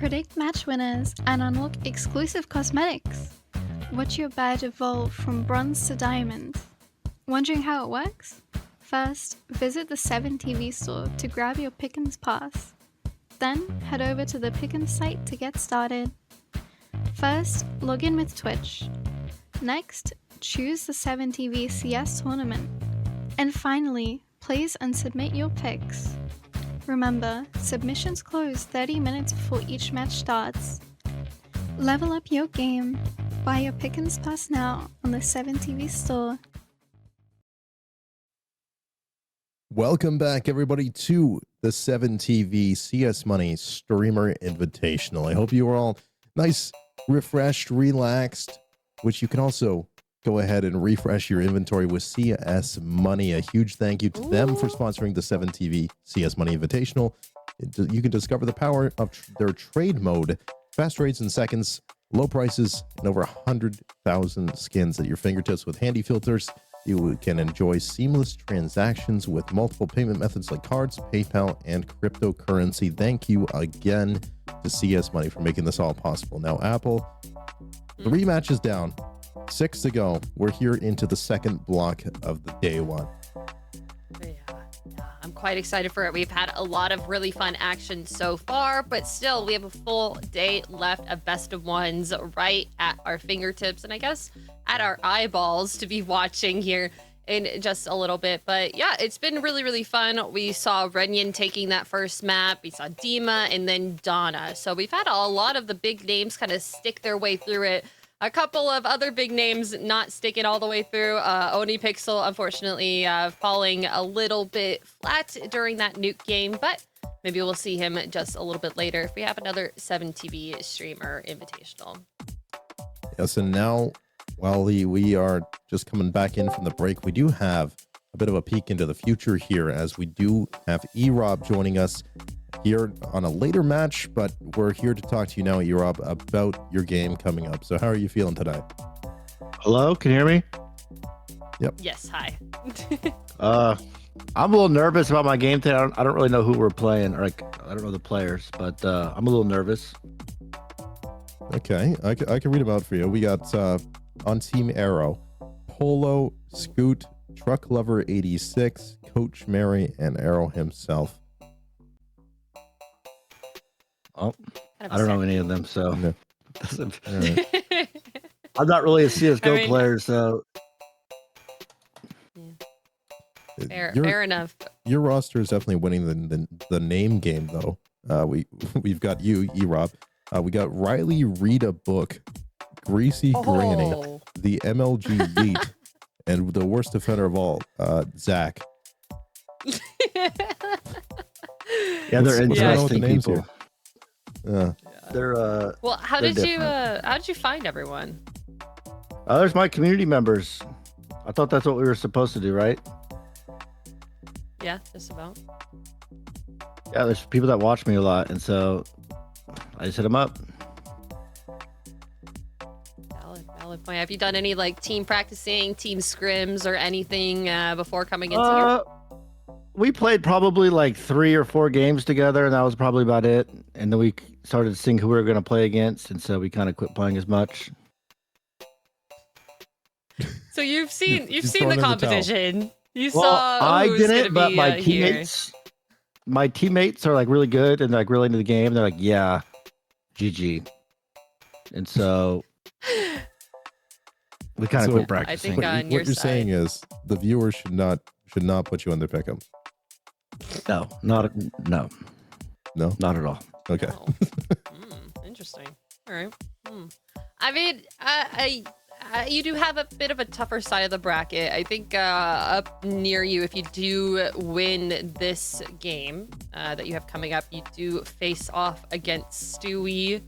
H: Predict match winners and unlock exclusive cosmetics. Watch your badge evolve from bronze to diamond. Wondering how it works? First, visit the 7TV store to grab your Pickens pass. Then, head over to the Pickens site to get started. First, log in with Twitch. Next, choose the 7TV CS tournament. And finally, place and submit your picks. Remember, submissions close 30 minutes before each match starts. Level up your game. Buy your Pickens Pass now on the 7TV store.
A: Welcome back, everybody, to the 7TV CS Money Streamer Invitational. I hope you are all nice, refreshed, relaxed, which you can also go ahead and refresh your inventory with CS Money. A huge thank you to them for sponsoring the 7TV CS Money Invitational. You can discover the power of their trade mode, fast trades in seconds, low prices, and over 100,000 skins at your fingertips with handy filters. You can enjoy seamless transactions with multiple payment methods like cards, PayPal, and cryptocurrency. Thank you again to CS Money for making this all possible. Now, Apple, 3 matches down, 6 to go. We're here into the second block of the day one.
B: I'm quite excited for it. We've had a lot of really fun action so far, but still, we have a full day left of best of ones right at our fingertips, and I guess at our eyeballs to be watching here in just a little bit. But yeah, it's been really, really fun. We saw Renyan taking that first map. We saw Dima and then Donna. So we've had a lot of the big names kind of stick their way through it. A couple of other big names not sticking all the way through. Onipixel, unfortunately, falling a little bit flat during that nuke game, but maybe we'll see him just a little bit later if we have another 7TV streamer invitational.
A: Yes, and now, while we are just coming back in from the break, we do have a bit of a peek into the future here, as we do have E-Rob joining us here on a later match, but we're here to talk to you now, E-Rob, about your game coming up. So how are you feeling today?
I: Hello, can you hear me?
A: Yep.
B: Yes, hi.
I: I'm a little nervous about my game today. I don't really know who we're playing, or like I don't know the players, but I'm a little nervous.
A: Okay, I can read them out for you. We got on Team Arrow, Polo, Scoot, Truck Lover 86, Coach Mary, and Arrow himself.
I: Oh, I don't know any of them, so
A: No. Right.
I: I'm not really a CSGO player, so
B: Fair enough.
A: Your roster is definitely winning the name game, though. We've got you, E-Rob. We got Riley Rita Book, Greasy Granny, the MLG Beat, and the worst offender of all, Zach.
I: yeah, they're interesting people. They're
B: well, how
I: they're
B: did you find everyone?
I: There's my community members. I thought that's what we were supposed to do, right?
B: Yeah, just about.
I: Yeah, there's people that watch me a lot, and so I just hit them up.
B: Valid point. Have you done any like team practicing, team scrims, or anything before coming into here?
I: We played probably like 3 or 4 games together, and that was probably about it. And then we started seeing who we were going to play against, and so we kind of quit playing as much.
B: So you've seen
A: You've
B: seen the
A: thrown in the towel.
B: competition. You
I: Well,
B: saw
I: I
B: who's
I: didn't,
B: gonna
I: but
B: be,
I: my
B: here.
I: teammates are like really good and like really into the game. They're like, yeah, GG. And so we kind of
A: So,
I: quit practicing.
B: I think on
A: What
B: your
A: you're
B: side.
A: saying is the viewers should not put you on their pick'em.
I: No, no, not at all.
A: Okay.
B: Oh. Interesting. All right. I mean, you do have a bit of a tougher side of the bracket. I think up near you, if you do win this game that you have coming up, you do face off against Stewie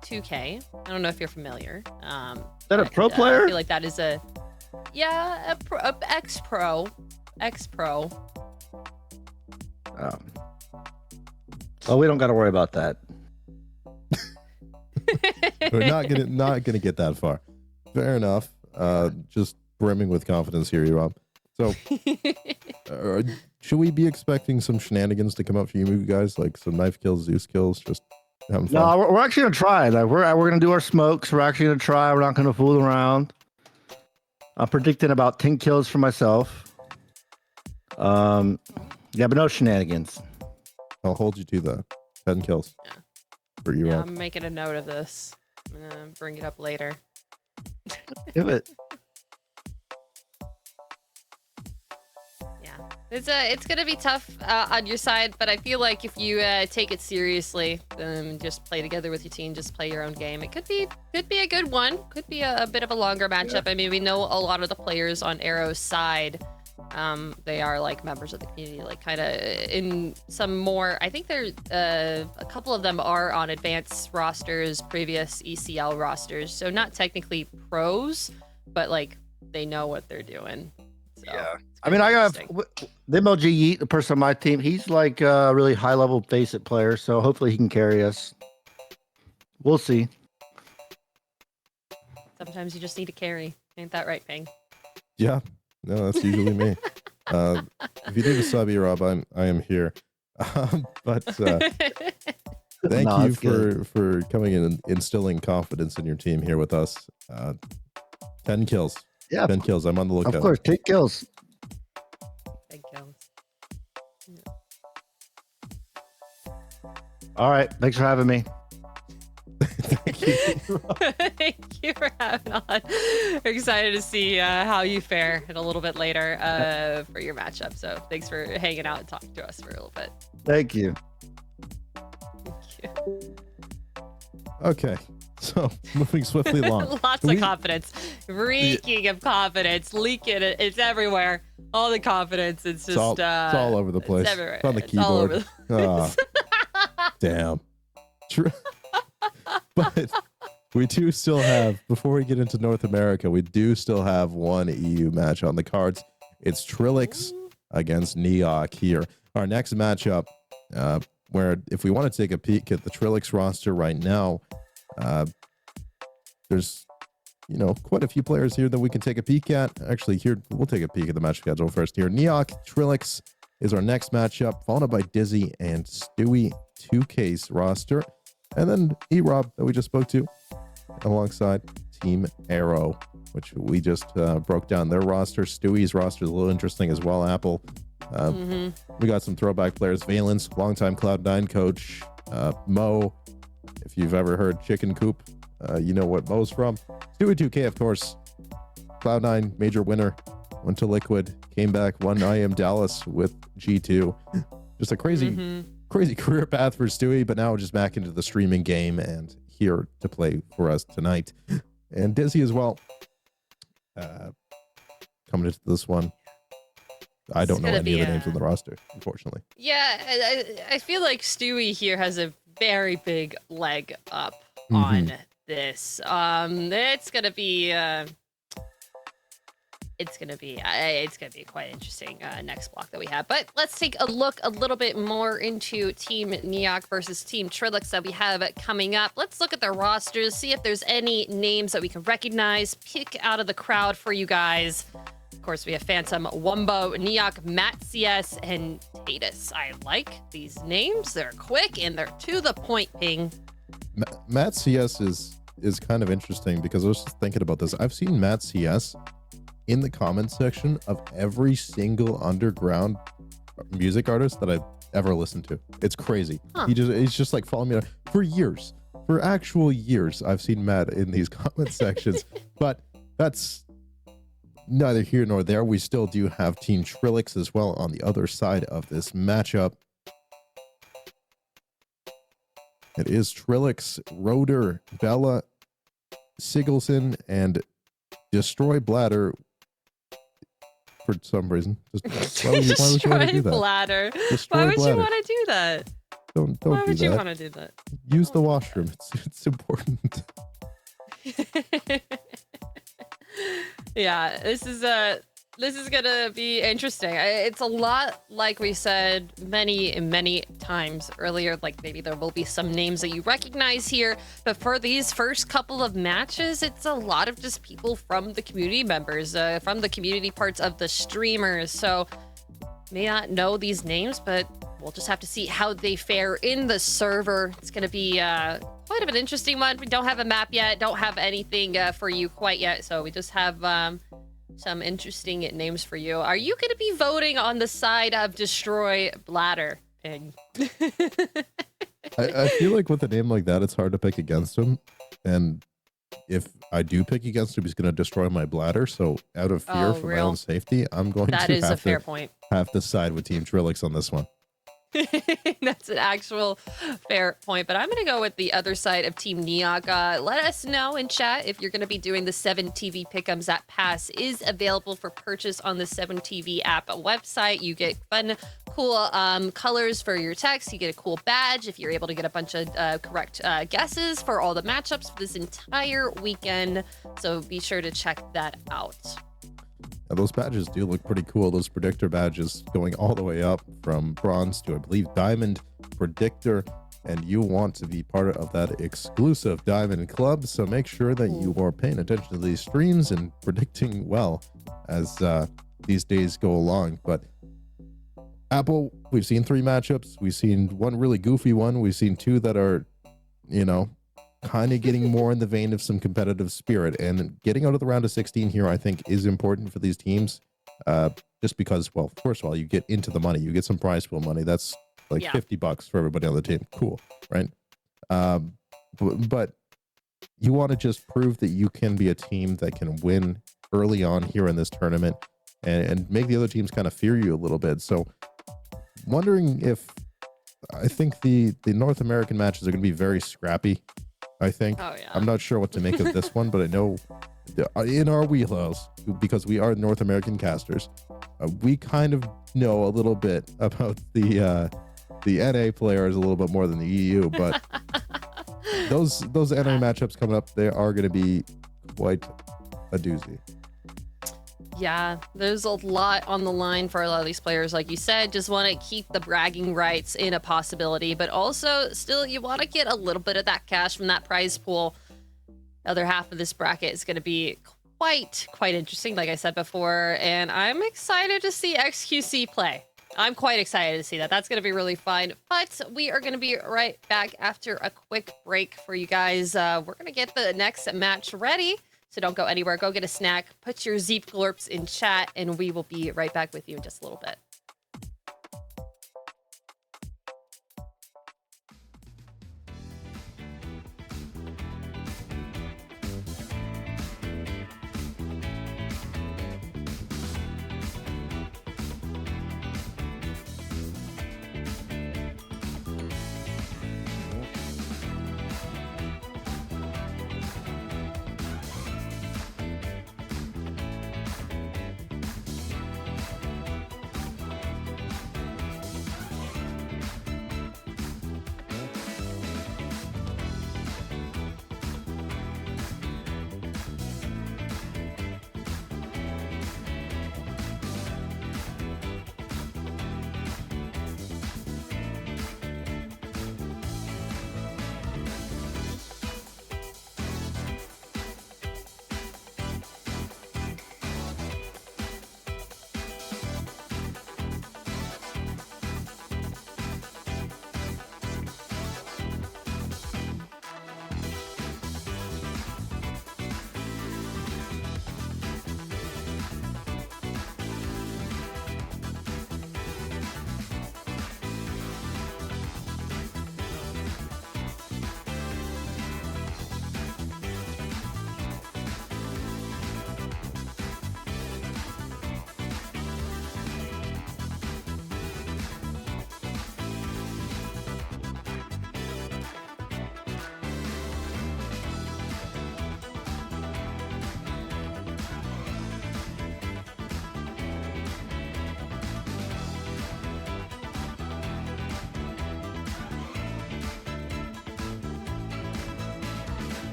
B: 2K. I don't know if you're familiar.
I: Is that a pro
B: I
I: player?
B: feel like that is a ex-pro.
I: Oh, we don't got to worry about that.
A: We're not gonna get that far. Fair enough. Just brimming with confidence here, Rob. So, should we be expecting some shenanigans to come up for you guys, like some knife kills, Zeus kills, just having fun?
I: No, we're actually gonna try. Like we're gonna do our smokes. We're actually gonna try. We're not gonna fool around. I'm predicting about 10 kills for myself. Yeah, but no shenanigans.
A: I'll hold you to that. 10 kills.
B: Yeah.
A: For you,
B: Yeah,
A: Rob.
B: I'm making a note of this. I'm gonna bring it up later.
I: Give it.
B: Yeah, it's gonna be tough on your side, but I feel like if you take it seriously, just play together with your team, just play your own game. It could be a good one. Could be a bit of a longer matchup. I mean, we know a lot of the players on Arrow's side. They are like members of the community, like kind of in some more. I think they're a couple of them are on advanced rosters, previous ECL rosters, so not technically pros, but like they know what they're doing. So,
I: yeah. I mean, I have the MLG Yeet, the person on my team. He's like a really high level FACEIT player, so hopefully he can carry us. We'll see.
B: Sometimes you just need to carry. Ain't that right, Ping?
A: Yeah. No, that's usually me. If you need a subby, Rob, I am here. But thank
I: No,
A: you
I: it's
A: for coming in and instilling confidence in your team here with us. 10 kills.
I: Yeah.
A: 10 kills. I'm on the lookout.
I: Of course, 10 kills.
B: Big kills.
I: All right. Thanks for having me.
A: Thank you.
B: Thank you for having on. We're excited to see how you fare in a little bit later for your matchup. So thanks for hanging out and talking to us for a little bit.
I: Thank you.
B: Thank you.
A: Okay. So moving swiftly along.
B: Lots of confidence. Reeking of confidence. Leaking it. It's everywhere. All the confidence. It's just
A: It's all over the place.
B: It's everywhere.
A: It's on the
B: It's all over
A: keyboard.
B: the
A: Damn. But we do still have, before we get into North America, we do still have one EU match on the cards. It's Trilix against Neok here. Our next matchup, where if we want to take a peek at the Trilix roster right now, there's, quite a few players here that we can take a peek at. Actually, here, we'll take a peek at the match schedule first here. Neok, Trilix is our next matchup, followed by Dizzy and Stewie 2K's roster. And then E-Rob that we just spoke to alongside Team Arrow, which we just broke down their roster. Stewie's roster is a little interesting as well. Apple. We got some throwback players. Valence, longtime Cloud9 coach. Mo, if you've ever heard Chicken Coop, you know what Mo's from. Stewie 2K, of course. Cloud9, major winner. Went to Liquid, came back, won IM Dallas with G2. Just a crazy career path for Stewie, but now just back into the streaming game and here to play for us tonight. And Dizzy as well. Coming into this one. I don't know any of the names on the roster, unfortunately.
B: Yeah, I feel like Stewie here has a very big leg up on this. It's gonna be quite interesting next block that we have. But let's take a look a little bit more into Team Neok versus Team Trilix that we have coming up. Let's look at their rosters, see if there's any names that we can recognize, pick out of the crowd for you guys. Of course, we have Phantom, Wumbo, Neok, Matt CS, and Tatus. I like these names. They're quick and they're to the point, Ping.
A: Matt CS is kind of interesting because I was just thinking about this. I've seen Matt CS in the comment section of every single underground music artist that I've ever listened to. It's crazy. He's just like following me for years. For actual years, I've seen Matt in these comment sections. But that's neither here nor there. We still do have Team Trilix as well on the other side of this matchup. It is Trilix, Roder, Bella, Sigilson, and Destroy Bladder. For some reason, why would you want to do that?
B: Bladder.
A: Destroy
B: Why would
A: Bladder.
B: you want to do that?
A: Don't
B: Why
A: do
B: would
A: that.
B: you want to do that?
A: Use the washroom. It's important.
B: Yeah, this is gonna be interesting. It's a lot like we said many times earlier. Like maybe there will be some names that you recognize here, but for these first couple of matches, it's a lot of just people from the community members, from the community parts of the streamers. So may not know these names, but we'll just have to see how they fare in the server. It's going to be quite of an interesting one. We don't have a map yet, don't have anything for you quite yet, so we just have some interesting names for you. Are you going to be voting on the side of Destroy Bladder, Pig?
A: I feel like with a name like that, it's hard to pick against him. And if I do pick against him, he's going to destroy my bladder. So out of fear for my own safety, I'm going
B: that
A: to
B: is a fair point.
A: Have to side with Team Trillix on this one.
B: That's an actual fair point, but I'm going to go with the other side of Team Neok. Let us know in chat if you're going to be doing the 7TV Pick'ems. That pass is available for purchase on the 7TV app website. You get fun, cool colors for your text. You get a cool badge if you're able to get a bunch of correct guesses for all the matchups for this entire weekend. So be sure to check that out.
A: Now, those badges do look pretty cool. Those predictor badges going all the way up from bronze to, I believe, diamond predictor. And you want to be part of that exclusive diamond club. So make sure that you are paying attention to these streams and predicting well as these days go along. But Apple, we've seen 3 matchups. We've seen one really goofy one. We've seen 2 that are, you know, kind of getting more in the vein of some competitive spirit, and getting out of the round of 16 here, I think, is important for these teams. Just because, well, first of all, you get into the money, you get some prize pool money. That's like $50 for everybody on the team. Cool, right? But you want to just prove that you can be a team that can win early on here in this tournament, and make the other teams kind of fear you a little bit. So, wondering if I think the North American matches are going to be very scrappy. I think.
B: Oh, yeah.
A: I'm not sure what to make of this one, but I know in our wheelhouse, because we are North American casters, we kind of know a little bit about the NA players a little bit more than the EU, but those NA matchups coming up, they are going to be quite a doozy.
B: Yeah, there's a lot on the line for a lot of these players. Like you said, just want to keep the bragging rights in a possibility, but also still you want to get a little bit of that cash from that prize pool. The other half of this bracket is going to be quite interesting, like I said before, and I'm excited to see XQC play. I'm quite excited to see that. That's going to be really fun, but we are going to be right back after a quick break for you guys. We're going to get the next match ready. So don't go anywhere. Go get a snack. Put your Zeep Glorps in chat, and we will be right back with you in just a little bit.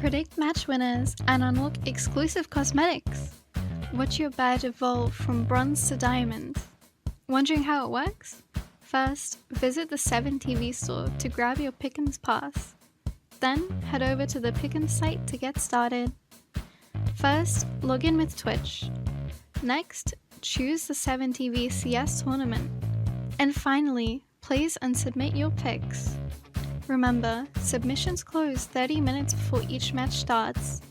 H: Predict match winners and unlock exclusive cosmetics. Watch your badge evolve from bronze to diamond. Wondering how it works? First, visit the 7TV store to grab your Pickens pass. Then, head over to the Pickens site to get started. First, log in with Twitch. Next, choose the 7TV CS tournament. And finally, place and submit your picks. Remember, submissions close 30 minutes before each match starts.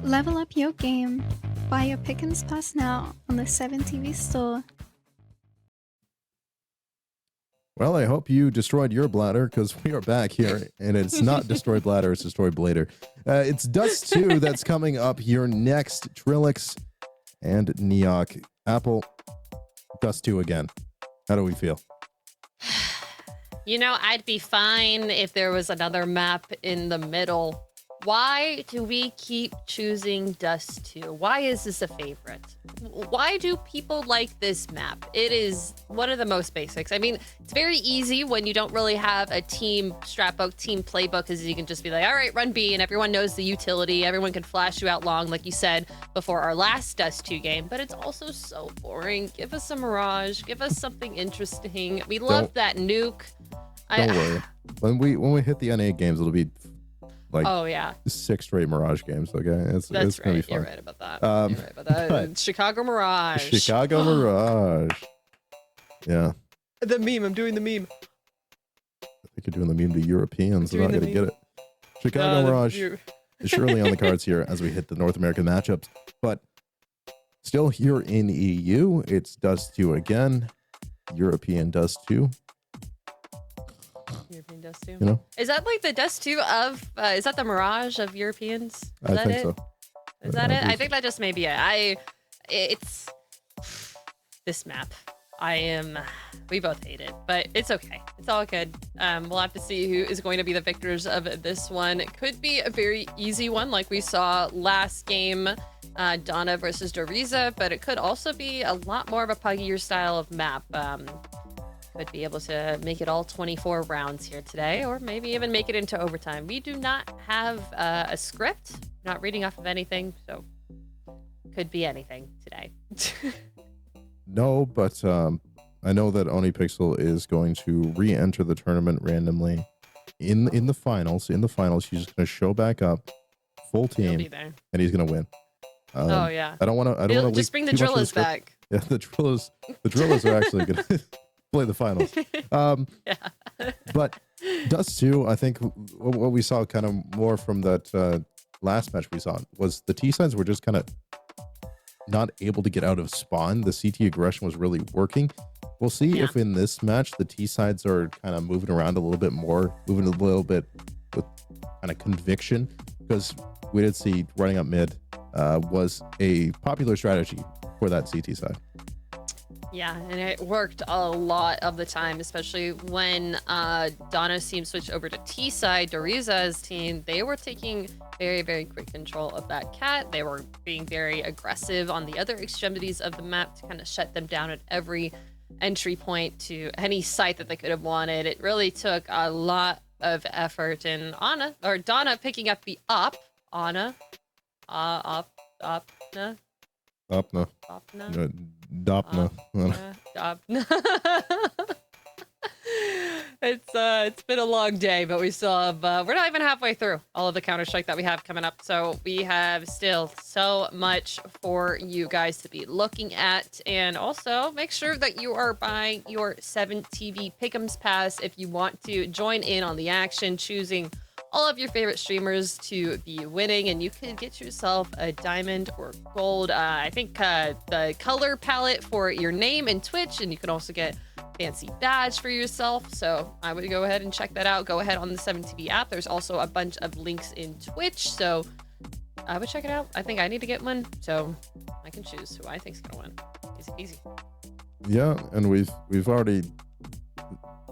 H: Level up your game. Buy your Pickens Pass now on the 7TV store.
A: Well, I hope you destroyed your bladder because we are back here, and it's not Destroy Bladder, it's Destroy Blader. It's Dust 2 that's coming up here next. Trillix and Neok. Apple, Dust 2 again. How do we feel?
B: You know, I'd be fine if there was another map in the middle. Why do we keep choosing Dust 2? Why is this a favorite? Why do people like this map? It is one of the most basics. I mean, it's very easy when you don't really have a team strapbook, team playbook, because you can just be like, all right, run B, and everyone knows the utility. Everyone can flash you out long, like you said before our last Dust 2 game. But it's also so boring. Give us a Mirage. Give us something interesting. We love that nuke.
A: Don't worry. When we hit the NA games, it'll be like
B: oh yeah,
A: 6 straight Mirage games. Okay, it's
B: that's
A: it's gonna
B: right.
A: be fun.
B: You're right about that. You're right about that.
A: but
B: Chicago Mirage.
A: Chicago Mirage. Yeah,
B: The meme. I'm doing the meme.
A: I think you're doing the meme to Europeans. They're not gonna get it. Chicago Mirage is surely on the cards here as we hit the North American matchups. But still here in EU, it's Dust 2 again. European Dust 2.
B: European Dust 2.
A: You know,
B: Is that like the Dust 2 of? Is that the Mirage of Europeans? Is
A: I
B: that
A: think
B: it?
A: so.
B: Is that it? I
A: believe
B: think that just may be it. It's this map. We both hate it, but it's okay. It's all good. We'll have to see who is going to be the victors of this one. It could be a very easy one, like we saw last game, Donna versus Doriza, but it could also be a lot more of a puggier style of map. Could be able to make it all 24 rounds here today, or maybe even make it into overtime. We do not have a script, not reading off of anything, so could be anything today.
A: No, but I know that OniPixel is going to re-enter the tournament randomly in the finals. In the finals, he's just going to show back up, full
B: He'll
A: team,
B: be there.
A: and he's going to win.
B: Oh yeah.
A: I don't want to.
B: Just bring the Drillers back.
A: Yeah, the Drillers are actually going to play the finals.
B: Yeah.
A: But Dust 2, I think what we saw kind of more from that last match we saw was the T-sides were just kind of not able to get out of spawn. The CT aggression was really working. We'll see if in this match the T-sides are kind of moving around a little bit more, moving a little bit with kind of conviction, because we did see running up mid was a popular strategy for that CT side.
B: Yeah, and it worked a lot of the time, especially when Donna's team switched over to T side. Doriza's team, they were taking very, very quick control of that cat. They were being very aggressive on the other extremities of the map to kind of shut them down at every entry point to any site that they could have wanted. It really took a lot of effort, and Donna picking up the Opna.
A: Dopna.
B: It's been a long day, but we still have we're not even halfway through all of the Counter-Strike that we have coming up, so we have still so much for you guys to be looking at. And also make sure that you are buying your 7TV Pick'ems Pass if you want to join in on the action, choosing all of your favorite streamers to be winning, and you can get yourself a diamond or gold. I think the color palette for your name and Twitch, and you can also get fancy badge for yourself. So I would go ahead and check that out. Go ahead on the 7TV app. There's also a bunch of links in Twitch, so I would check it out. I think I need to get one, so I can choose who I think's gonna win. Easy.
A: Yeah, and we've already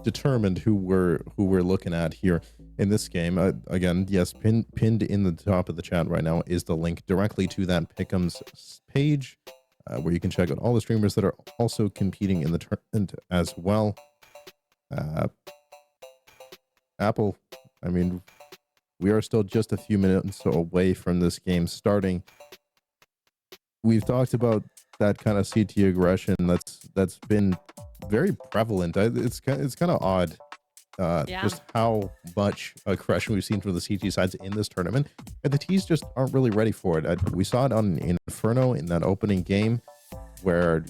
A: determined who we're looking at here in this game. Again, yes, pinned in the top of the chat right now is the link directly to that Pick'ems page, where you can check out all the streamers that are also competing in the tournament as well. Apple, I mean, we are still just a few minutes away from this game starting. We've talked about that kind of CT aggression that's been very prevalent. It's kind of odd, just how much aggression we've seen from the CT sides in this tournament, and the T's just aren't really ready for it. We saw it on Inferno in that opening game, where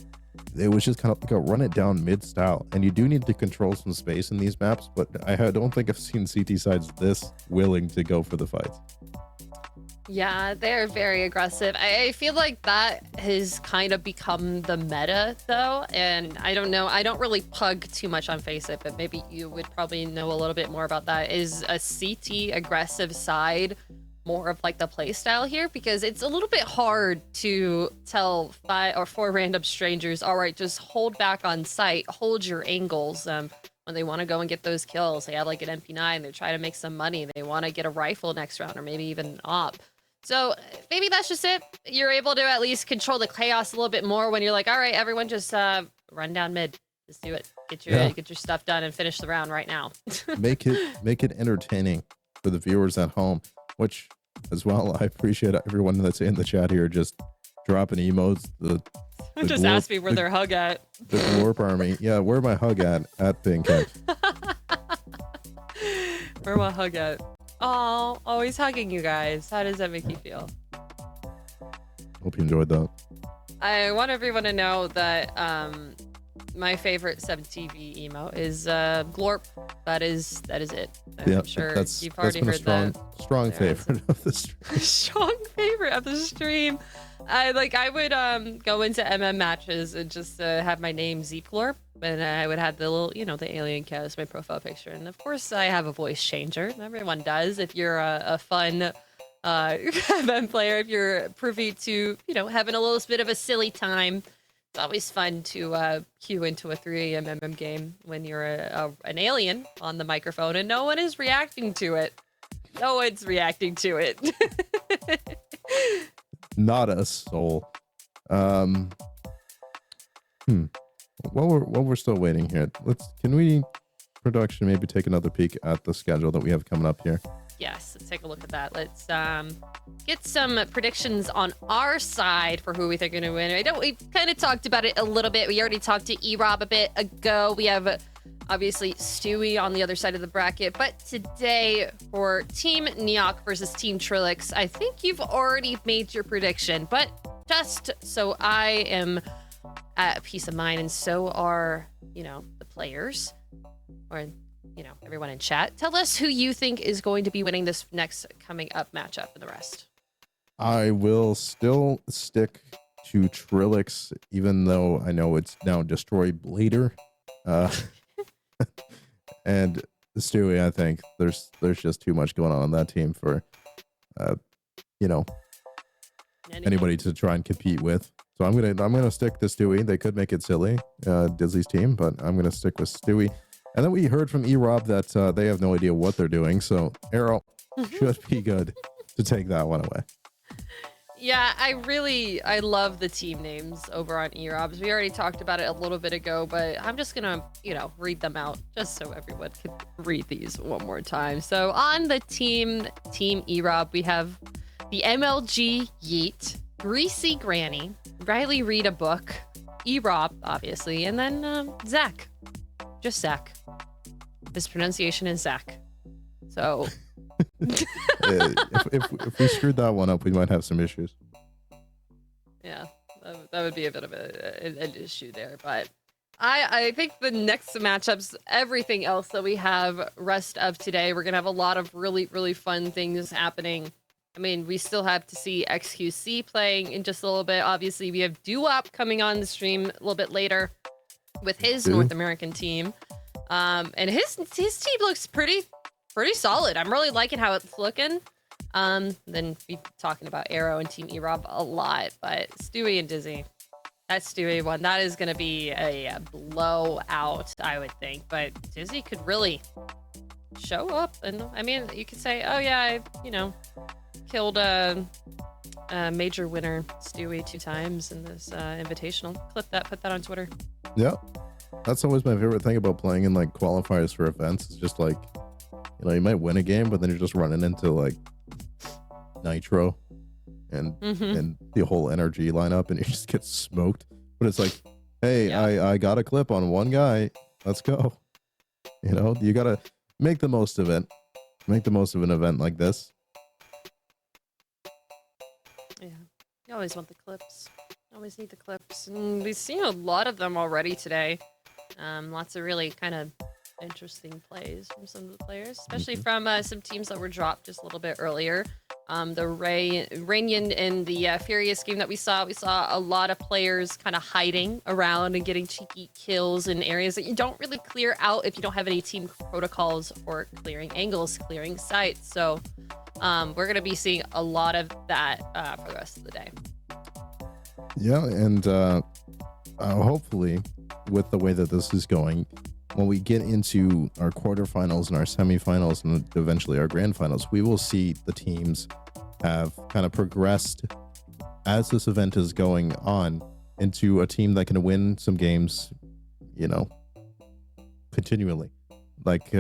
A: it was just kind of like a run it down mid style, and you do need to control some space in these maps, but I don't think I've seen CT sides this willing to go for the fights.
B: Yeah, they're very aggressive. I feel like that has kind of become the meta, though. And I don't know. I don't really pug too much on FACEIT, but maybe you would probably know a little bit more about that. Is a CT aggressive side more of like the play style here? Because it's a little bit hard to tell 5 or 4 random strangers, all right, just hold back on site, hold your angles. When they want to go and get those kills, they have like an MP9, they're trying to make some money, they want to get a rifle next round, or maybe even an op. So maybe that's just it. You're able to at least control the chaos a little bit more when you're like, all right, everyone just run down mid. Just do it. Get your stuff done and finish the round right now.
A: make it entertaining for the viewers at home, which as well, I appreciate everyone that's in the chat here just dropping emotes.
B: Just ask me where their hug at.
A: The Glorp army. Yeah, where my hug at Pinkhead.
B: Where my hug at? Oh, always hugging you guys. How does that make you feel?
A: Hope you enjoyed that.
B: I want everyone to know that my favorite 7TV emo is Glorp. That is it. I'm sure you've already heard that.
A: Strong favorite of the stream.
B: Strong favorite of the stream. I would go into MM matches and just have my name Zeep Glorp, and I would have the little, the alien cat as my profile picture. And of course, I have a voice changer. Everyone does. If you're a fun MM player, if you're privy to, having a little bit of a silly time, it's always fun to queue into a 3 AM MM game when you're an alien on the microphone and no one is reacting to it. No one's reacting to it.
A: Not a soul. While we're still waiting here, can we production maybe take another peek at the schedule that we have coming up here?
B: Yes, let's take a look at that. Let's get some predictions on our side for who we think are going to win. We've kind of talked about it a little bit. We already talked to E-Rob a bit ago. We have obviously Stewie on the other side of the bracket. But today for Team Neok versus Team Trilix, I think you've already made your prediction. But just so I am at peace of mind, and so are, the players, or everyone in chat. Tell us who you think is going to be winning this next coming up matchup and the rest.
A: I will still stick to Trilix, even though I know it's now Destroy Blader. And Stewie, I think there's just too much going on that team for, anybody to try and compete with. So I'm gonna stick to Stewie. They could make it silly, Dizzy's team, but I'm gonna stick with Stewie. And then we heard from E-Rob that they have no idea what they're doing. So Arrow should be good to take that one away.
B: Yeah, I love the team names over on E-Robs. We already talked about it a little bit ago, but I'm just gonna, read them out just so everyone can read these one more time. So on the team E-Rob, we have the MLG Yeet, Greasy Granny, Riley Read a Book, E-Rob, obviously, and then Zach. Just Zach. His pronunciation is Zach. So
A: if we screwed that one up, we might have some issues.
B: Yeah, that would be a bit of an issue there. But I think the next matchups, everything else that we have rest of today, we're going to have a lot of really, really fun things happening. I mean, we still have to see XQC playing in just a little bit. Obviously, we have Duop coming on the stream a little bit later with his North American team. And his team looks pretty solid. I'm really liking how it's looking. Then we talking about Arrow and Team E-Rob a lot, but Stewie and Dizzy, that Stewie one, that is going to be a blowout, I would think. But Dizzy could really show up, and I mean, you could say, oh yeah, I killed a major winner Stewie 2 times in this invitational. Clip that, put that on Twitter.
A: Yeah, that's always my favorite thing about playing in like qualifiers for events. It's just like You know, you might win a game, but then you're just running into like Nitro and the whole energy lineup, and you just get smoked. But it's like, hey, I got a clip on one guy. Let's go. You know, you gotta make the most of it. Make the most of an event like this.
B: Yeah, you always want the clips. Always need the clips, and we've seen a lot of them already today. Lots of really kind of interesting plays from some of the players, especially from some teams that were dropped just a little bit earlier. The Rainian and the Furious game that we saw a lot of players kind of hiding around and getting cheeky kills in areas that you don't really clear out if you don't have any team protocols for clearing angles, clearing sites. So we're gonna be seeing a lot of that for the rest of the day.
A: Yeah, and hopefully, with the way that this is going, when we get into our quarterfinals and our semifinals and eventually our grand finals, we will see the teams have kind of progressed as this event is going on into a team that can win some games, you know, continually. Like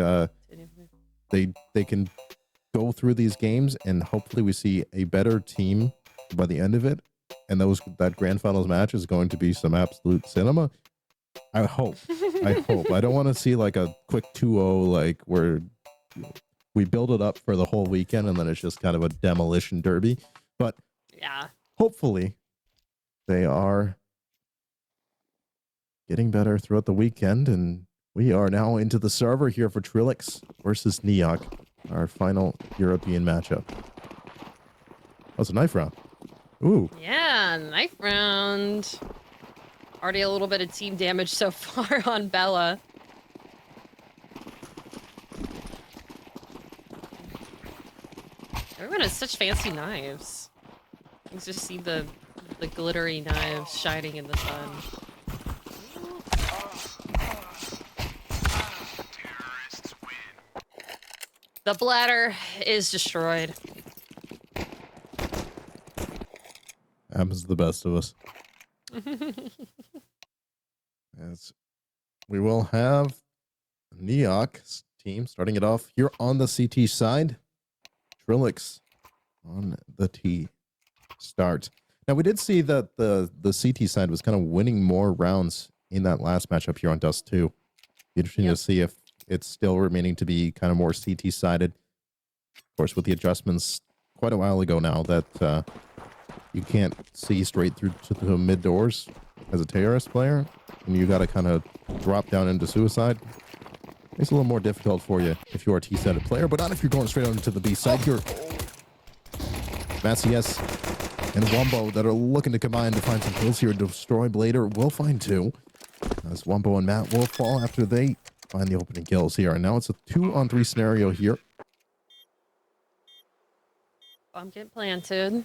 A: they can go through these games, and hopefully we see a better team by the end of it. And that grand finals match is going to be some absolute cinema. I hope. I don't want to see like a quick 2-0, like where we build it up for the whole weekend and then it's just kind of a demolition derby. But
B: yeah,
A: hopefully they are getting better throughout the weekend. And we are now into the server here for Trilix versus Neok, our final European matchup. That's a knife round. Ooh.
B: Yeah, knife round. Already a little bit of team damage so far on Bella. Everyone has such fancy knives. You can just see the glittery knives shining in the sun. The bladder is destroyed.
A: Happens to the best of us. As we will have Neok's team starting it off here on the CT side. Trilix on the T start. Now we did see that the CT side was kind of winning more rounds in that last matchup here on Dust 2. Be interesting to see if it's still remaining to be kind of more CT sided. Of course, with the adjustments quite a while ago now that you can't see straight through to the mid doors as a terrorist player, and you got to kind of drop down into suicide. Makes it a little more difficult for you if you're a T-sided player, but not if you're going straight onto the B side here. Macias and Wombo that are looking to combine to find some kills here. Destroy Blader will find 2. As Wombo and Matt will fall after they find the opening kills here. And now it's a 2-on-3 scenario here.
B: Bomb get planted.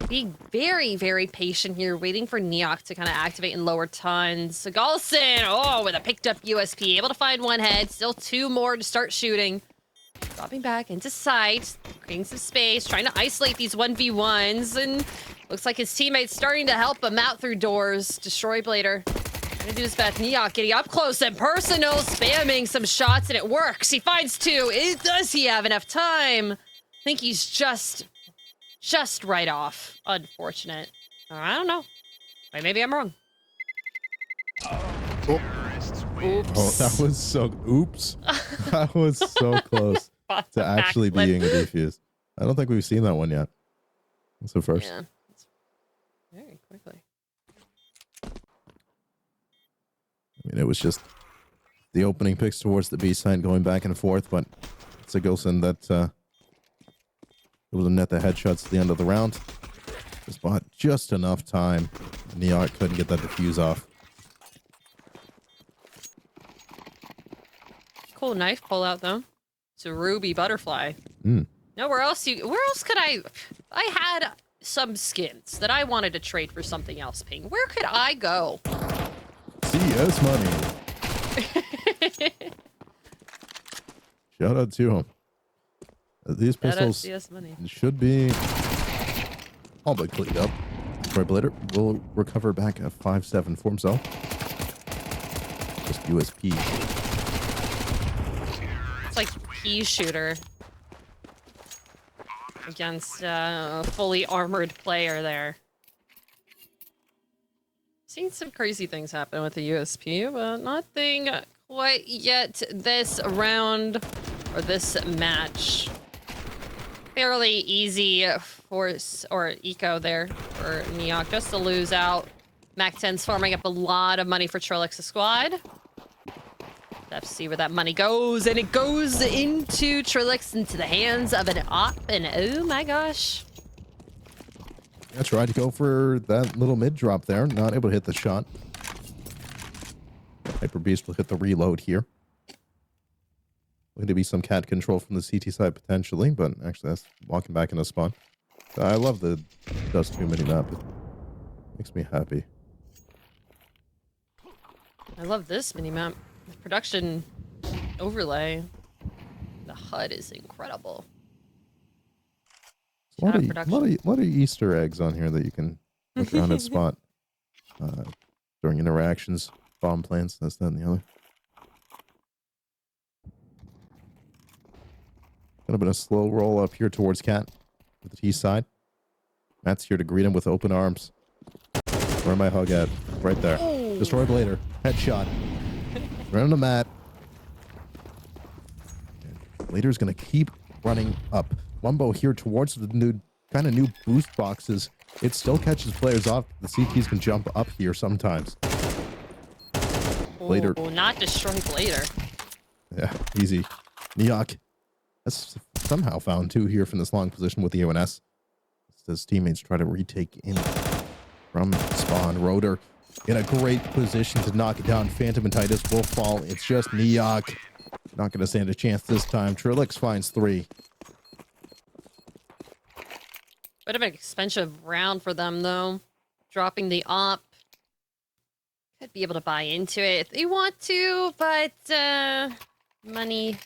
B: Being very, very patient here, waiting for Neok to kind of activate and lower tons. Galson, with a picked up USP, able to find one head, still 2 more to start shooting. Dropping back into sight, creating some space, trying to isolate these 1v1s, and looks like his teammates starting to help him out through doors. Destroy Blader. Trying to do his best. Neok getting up close and personal, spamming some shots, and it works. He finds 2. Does he have enough time? I think he's just right off. Unfortunate. I don't know. Maybe I'm wrong.
A: Oops. Oh, that was so... Oops. That was so close to actually being a defuse. I don't think we've seen that one yet. That's the first.
B: Yeah. Very quickly.
A: I mean, it was just the opening picks towards the B side going back and forth, but it's a Gilson that... able to net the headshots at the end of the round. Just bought just enough time. Neok couldn't get that defuse off.
B: Cool knife pull out though. It's a ruby butterfly.
A: Mm.
B: No, where else could I had some skins that I wanted to trade for something else, Ping. Where could I go?
A: CS money. Shout out to him. These pistols should be all but cleaned up. Troy Blader will recover back a 5-7 for himself. Just USP.
B: It's like pea shooter against a fully armored player there. Seen some crazy things happen with the USP, but nothing quite yet this round or this match. Fairly easy force or eco there for Neok just to lose out. Mac-10's farming up a lot of money for Trilix's squad. Let's see where that money goes, and it goes into Trilix, into the hands of an op, and oh my gosh.
A: I tried to go for that little mid drop there, not able to hit the shot. Hyper Beast will hit the reload here. Going to be some cat control from the CT side potentially, but actually that's walking back in a spawn. I love the Dust 2 mini map. It makes me happy.
B: I love this mini-map. The production overlay. The HUD is incredible.
A: A lot of Easter eggs on here that you can look around and spot during interactions, bomb plants, this, that, and the other. Gonna been a slow roll up here towards Cat with the T side. Matt's here to greet him with open arms. Where am I hug at? Right there.
B: Oh.
A: Destroy Blader. Headshot. Run to Matt. Blader's gonna keep running up. Wumbo here towards the new boost boxes. It still catches players off. The CTs can jump up here sometimes. Blader.
B: Oh, not destroy Blader.
A: Yeah, easy. Neok has somehow found 2 here from this long position with the ONS. His teammates try to retake in from spawn. Rotor in a great position to knock it down. Phantom and Titus will fall. It's just Neok. Not going to stand a chance this time. Trilix finds 3.
B: Bit of an expensive round for them, though. Dropping the op. Could be able to buy into it if they want to, but money,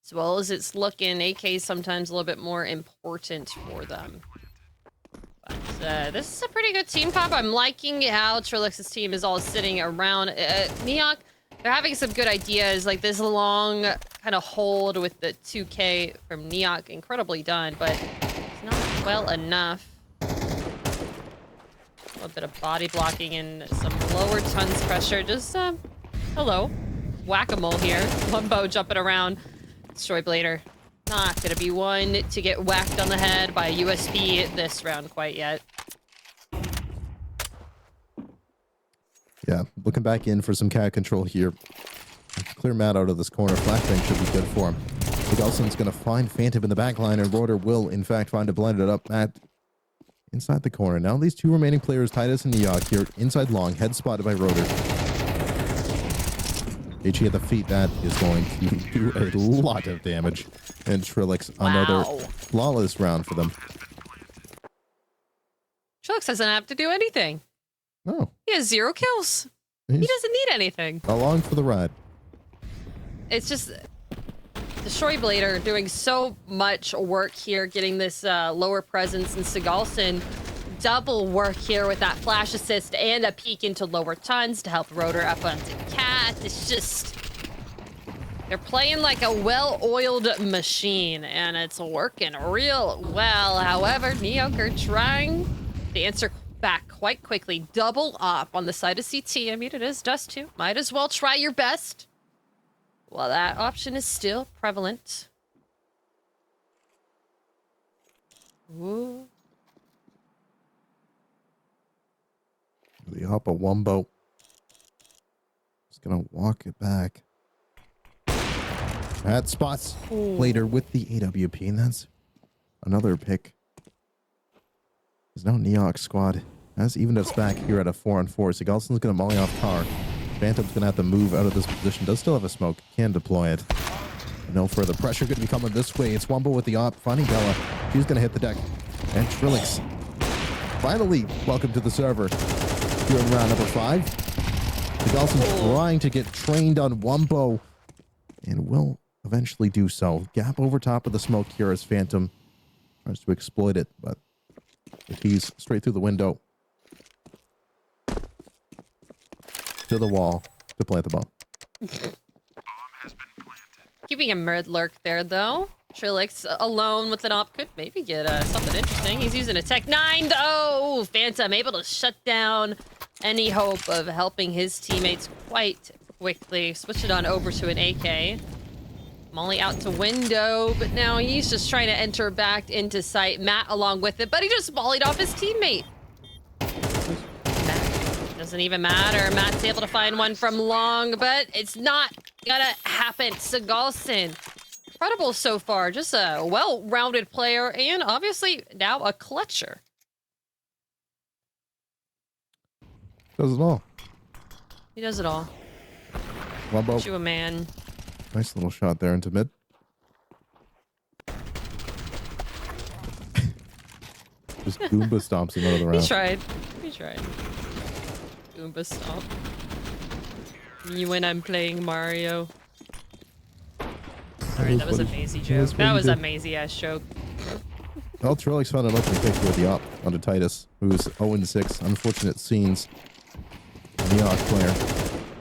B: as well as it's looking, AK is sometimes a little bit more important for them. But this is a pretty good team comp. I'm liking how Trilix's team is all sitting around. Neok, they're having some good ideas, like this long kind of hold with the 2K from Neok. Incredibly done, but it's not well enough. A little bit of body blocking and some lower tons pressure. Just, hello. Whack-a-mole here. Wumbo jumping around. Destroy Blader. Not gonna be one to get whacked on the head by a USB this round quite yet.
A: Yeah, looking back in for some cat control here. Clear Matt out of this corner. Flashbang should be good for him. Miguelson's going to find Phantom in the back line, and Rotor will, in fact, find a blended up Matt inside the corner. Now these 2 remaining players, Titus and Neok, here inside long, head spotted by Rotor. HE at the feet, that is going to do a lot of damage. And Trilix, another flawless round for them.
B: Trilix doesn't have to do anything.
A: No.
B: He has 0 kills. He doesn't need anything.
A: Along for the ride.
B: It's just Destroy Blader doing so much work here, getting this lower presence, and Sigalson double work here with that flash assist and a peek into lower tons to help Rotor up onto Cat. It's just, they're playing like a well-oiled machine, and it's working real well. However, Neok are trying to answer back quite quickly. Double up on the side of CT. I mean, it is Dust 2. Might as well try your best. Well, that option is still prevalent. Ooh.
A: The Hoppa Wumbo. Just gonna walk it back. That spots later with the AWP, and that's another pick. There's no Neok squad. Has evened us back here at a 4-on-4. Sigelson's gonna molly off Tar. Phantom's gonna have to move out of this position. Does still have a smoke. Can deploy it. No further pressure gonna be coming this way. It's Wumbo with the op. Finding Bella. She's gonna hit the deck. And Trilix. Finally, welcome to the server. Here in round number 5. Sigelson's trying to get trained on Wumbo. And will eventually do so. Gap over top of the smoke here as Phantom tries to exploit it, but he's straight through the window. To the wall to plant the bomb.
B: He keeping a mid lurk there, though. Trilix alone with an op could maybe get something interesting. He's using a Tech 9, though. Phantom able to shut down any hope of helping his teammates quite quickly. Switch it on over to an AK. Molly out to window, but now he's just trying to enter back into sight. Matt along with it, but he just volleyed off his teammate. Matt, doesn't even matter. Matt's able to find one from long, but it's not gonna happen. Segalson, incredible so far. Just a well-rounded player, and obviously now a clutcher.
A: Does it all.
B: He does it all.
A: Wumbo.
B: You a man.
A: Nice little shot there into mid. Just Goomba stomps him out of the round.
B: He tried. He tried. Goomba stomp. Me when I'm playing Mario. Sorry, that was a Maisie joke. That was a Maisie-ass joke.
A: Well, Trilix found an open kick with the op onto Titus, who's 0-6. Unfortunate scenes. The Ock player.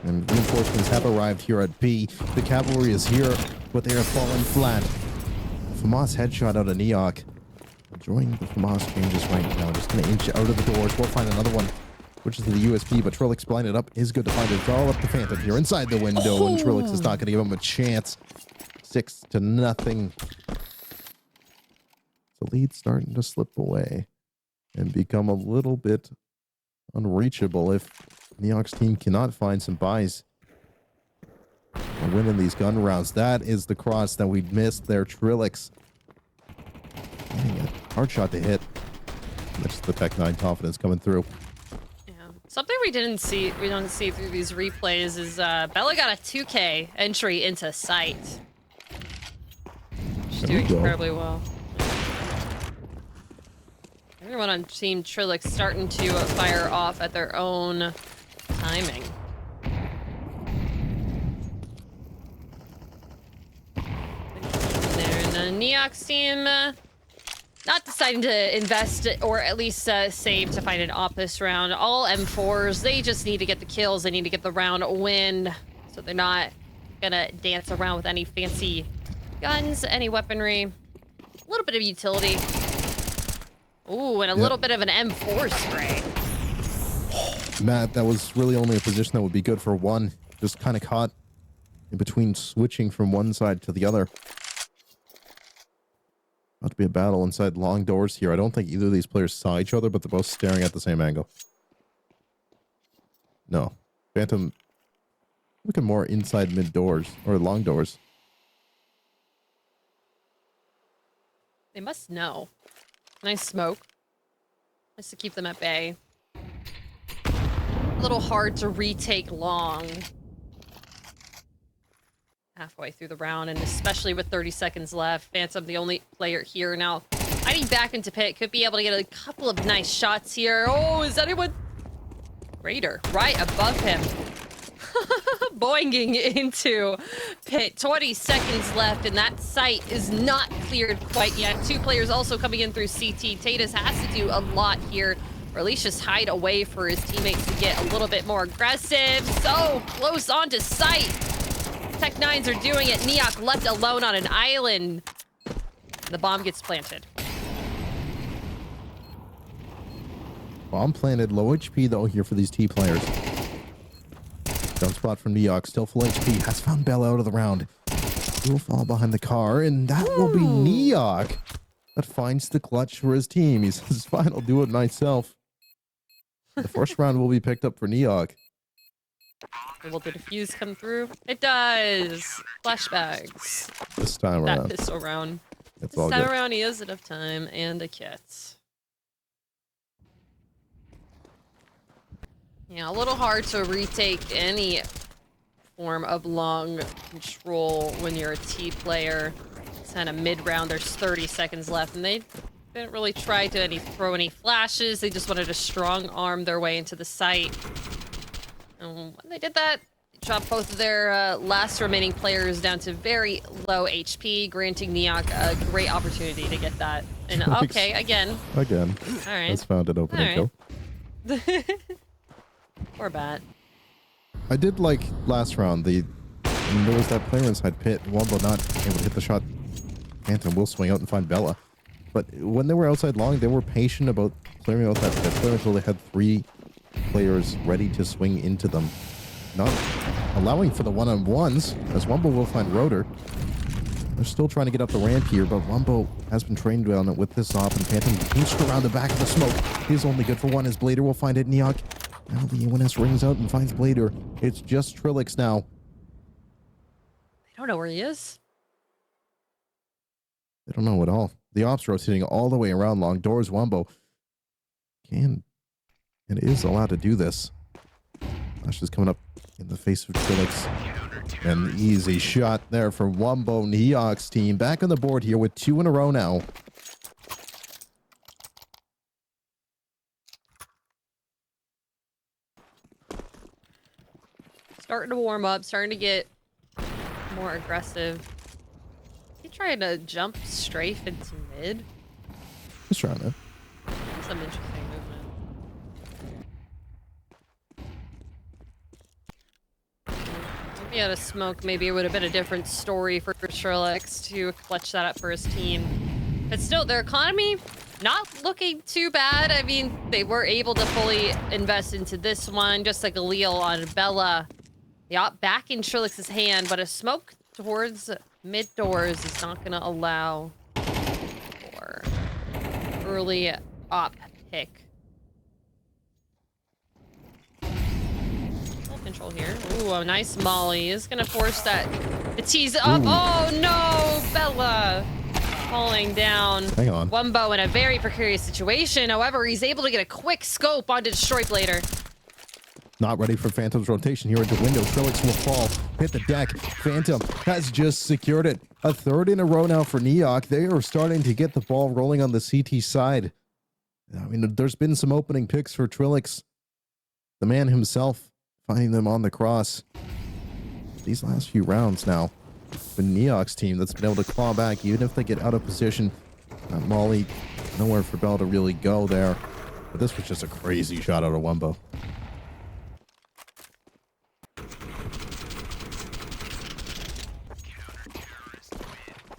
A: And reinforcements have arrived here at B. The cavalry is here, but they are falling flat. FAMAS headshot out of Neok. Enjoying the FAMAS changes right now. Just gonna inch out of the doors. We'll find another one, which is to the USP, but Trilix blinded up is good to find it. It's all up to Phantom here inside the window, and Trilix is not gonna give him a chance. 6-0. The lead's starting to slip away and become a little bit unreachable if Neok's team cannot find some buys. We're winning these gun rounds. That is the cross that we missed there. Trilix. Hard shot to hit. That's the Tech 9 confidence coming through.
B: Yeah. Something we don't see through these replays is Bella got a 2K entry into sight. She's doing incredibly well. Everyone on Team Trilix starting to fire off at their own timing. There, and Neok's team not deciding to invest or at least save to find an op this round. All M4s, they just need to get the kills. They need to get the round win, so they're not gonna dance around with any fancy guns, any weaponry. A little bit of utility. Ooh, and a little bit of an M4 spray.
A: Matt, that was really only a position that would be good for one. Just kind of caught in between switching from one side to the other. About to be a battle inside long doors here. I don't think either of these players saw each other, but they're both staring at the same angle. No. Phantom looking more inside mid doors, or long doors.
B: They must know. Nice smoke. Nice to keep them at bay. A little hard to retake long. Halfway through the round, and especially with 30 seconds left. Phantom, the only player here now. Hiding back into pit, could be able to get a couple of nice shots here. Oh, is anyone? Raider, right above him. Boinging into pit. 20 seconds left, and that site is not cleared quite yet. Two players also coming in through CT. Tatus has to do a lot here, or at least just hide away for his teammates to get a little bit more aggressive. So close onto sight. Tech 9s are doing it. Neok left alone on an island. The bomb gets planted.
A: Bomb planted. Low HP though here for these T players. Jump spot from Neok, still full HP, has found Bella out of the round. He will fall behind the car, and that will be Neok that finds the clutch for his team. He says, fine, I'll do it myself. The first round will be picked up for Neok.
B: Will the defuse come through? It does. Flashbacks.
A: This time around.
B: That pistol round.
A: It's all
B: this time
A: good.
B: around, he has enough time and a kit. Yeah, a little hard to retake any form of long control when you're a T player. It's kind of mid-round, there's 30 seconds left, and they didn't really try to throw any flashes. They just wanted to strong arm their way into the site. And when they did that, they dropped both of their last remaining players down to very low HP, granting Neok a great opportunity to get that. And okay, again.
A: Again.
B: All right.
A: Has found it open and kill.
B: Poor Bat.
A: I did like last round, the And there was that player inside pit. Wombo not able to hit the shot. Phantom will swing out and find Bella. But when they were outside long, they were patient about clearing out that pit clear until they had 3 players ready to swing into them. Not allowing for the one-on-ones, as Wombo will find Rotor. They're still trying to get up the ramp here, but Wombo has been trained on it with this op, and Phantom pinched around the back of the smoke. He's only good for one, as Blader will find it. Neok. Now the UNS rings out and finds Blader. It's just Trilix now.
B: I don't know where he is.
A: They don't know at all. The ops rotating all the way around long doors. Wombo can and is allowed to do this. Flash is coming up in the face of Trilix. An easy shot there for Wombo. Neok's team back on the board here with 2 in a row now.
B: Starting to warm up, starting to get more aggressive. He trying to jump strafe into mid.
A: Just trying to.
B: Some interesting movement. Maybe out of smoke, maybe it would have been a different story for Trilix to clutch that up for his team. But still, their economy not looking too bad. I mean, they were able to fully invest into this one, just like a Leo on Bella. The op back in Trilix's hand, but a smoke towards mid doors is not going to allow for early op pick. Full control here. Ooh, a nice molly is going to force that. The tease up. Ooh. Oh no, Bella falling down.
A: Hang on.
B: Wombo in a very precarious situation. However, he's able to get a quick scope onto Destroy Blader.
A: Not ready for Phantom's rotation here into window. Trilix will fall, hit the deck. Phantom has just secured it. A 3rd in a row now for Neok. They are starting to get the ball rolling on the CT side. I mean, there's been some opening picks for Trilix. The man himself finding them on the cross. These last few rounds now, for Neok's team that's been able to claw back, even if they get out of position. Molly, nowhere for Bell to really go there. But this was just a crazy shot out of Wombo.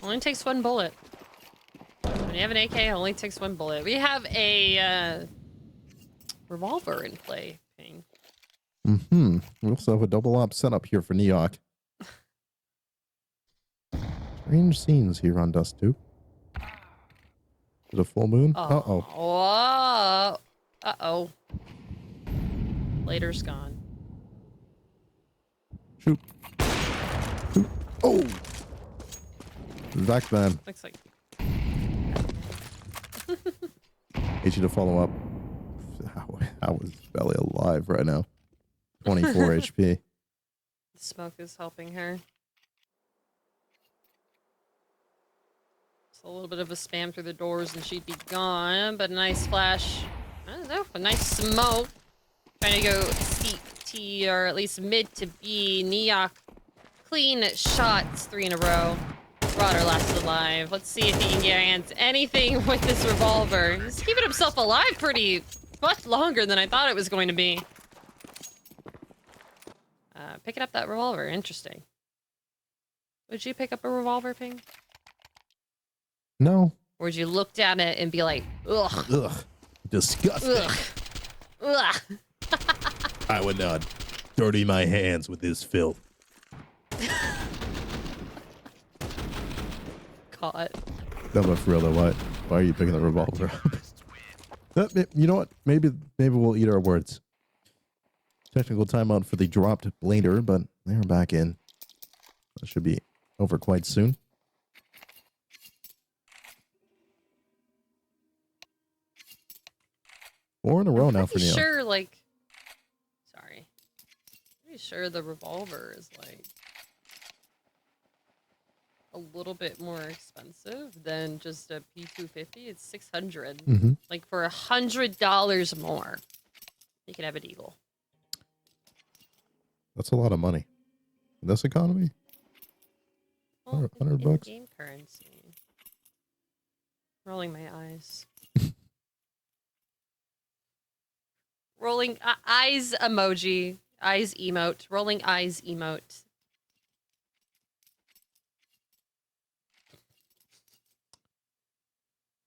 B: Only takes 1 bullet. When you have an AK, it only takes 1 bullet. We have a revolver in play. Ping.
A: We also have a double op setup here for Neok. Strange scenes here on Dust 2. Is it a full moon? Uh-oh.
B: Whoa. Uh-oh. Blader's gone.
A: Shoot. Shoot. Oh! Back then.
B: Looks like.
A: Need you to follow up. How is Belly alive right now? 24 HP.
B: The smoke is helping her. It's a little bit of a spam through the doors and she'd be gone, but a nice flash. I don't know, a nice smoke. Trying to go CT or at least mid to B. Neok. Clean shots, 3 in a row. Rotter last alive. Let's see if he can get anything with this revolver. He's keeping himself alive pretty much longer than I thought it was going to be. Picking up that revolver. Interesting. Would you pick up a revolver, Ping?
A: No.
B: Or would you look at it and be like, ugh.
A: Ugh. Disgusting.
B: Ugh.
A: I would not dirty my hands with this filth.
B: Caught.
A: No, but for real though, why are you picking the revolver up? You know what? Maybe we'll eat our words. Technical timeout for the dropped Blader, but they're back in. That should be over quite soon. 4 in a row now for Neok.
B: Sure, like, sorry. Pretty sure the revolver is like a little bit more expensive than just a P250. It's 600. Like for $100 more, you can have a Deagle.
A: That's a lot of money. In this economy?
B: Well,
A: $100?
B: Game currency. Rolling my eyes. Rolling eyes emoji. Eyes emote. Rolling eyes emote.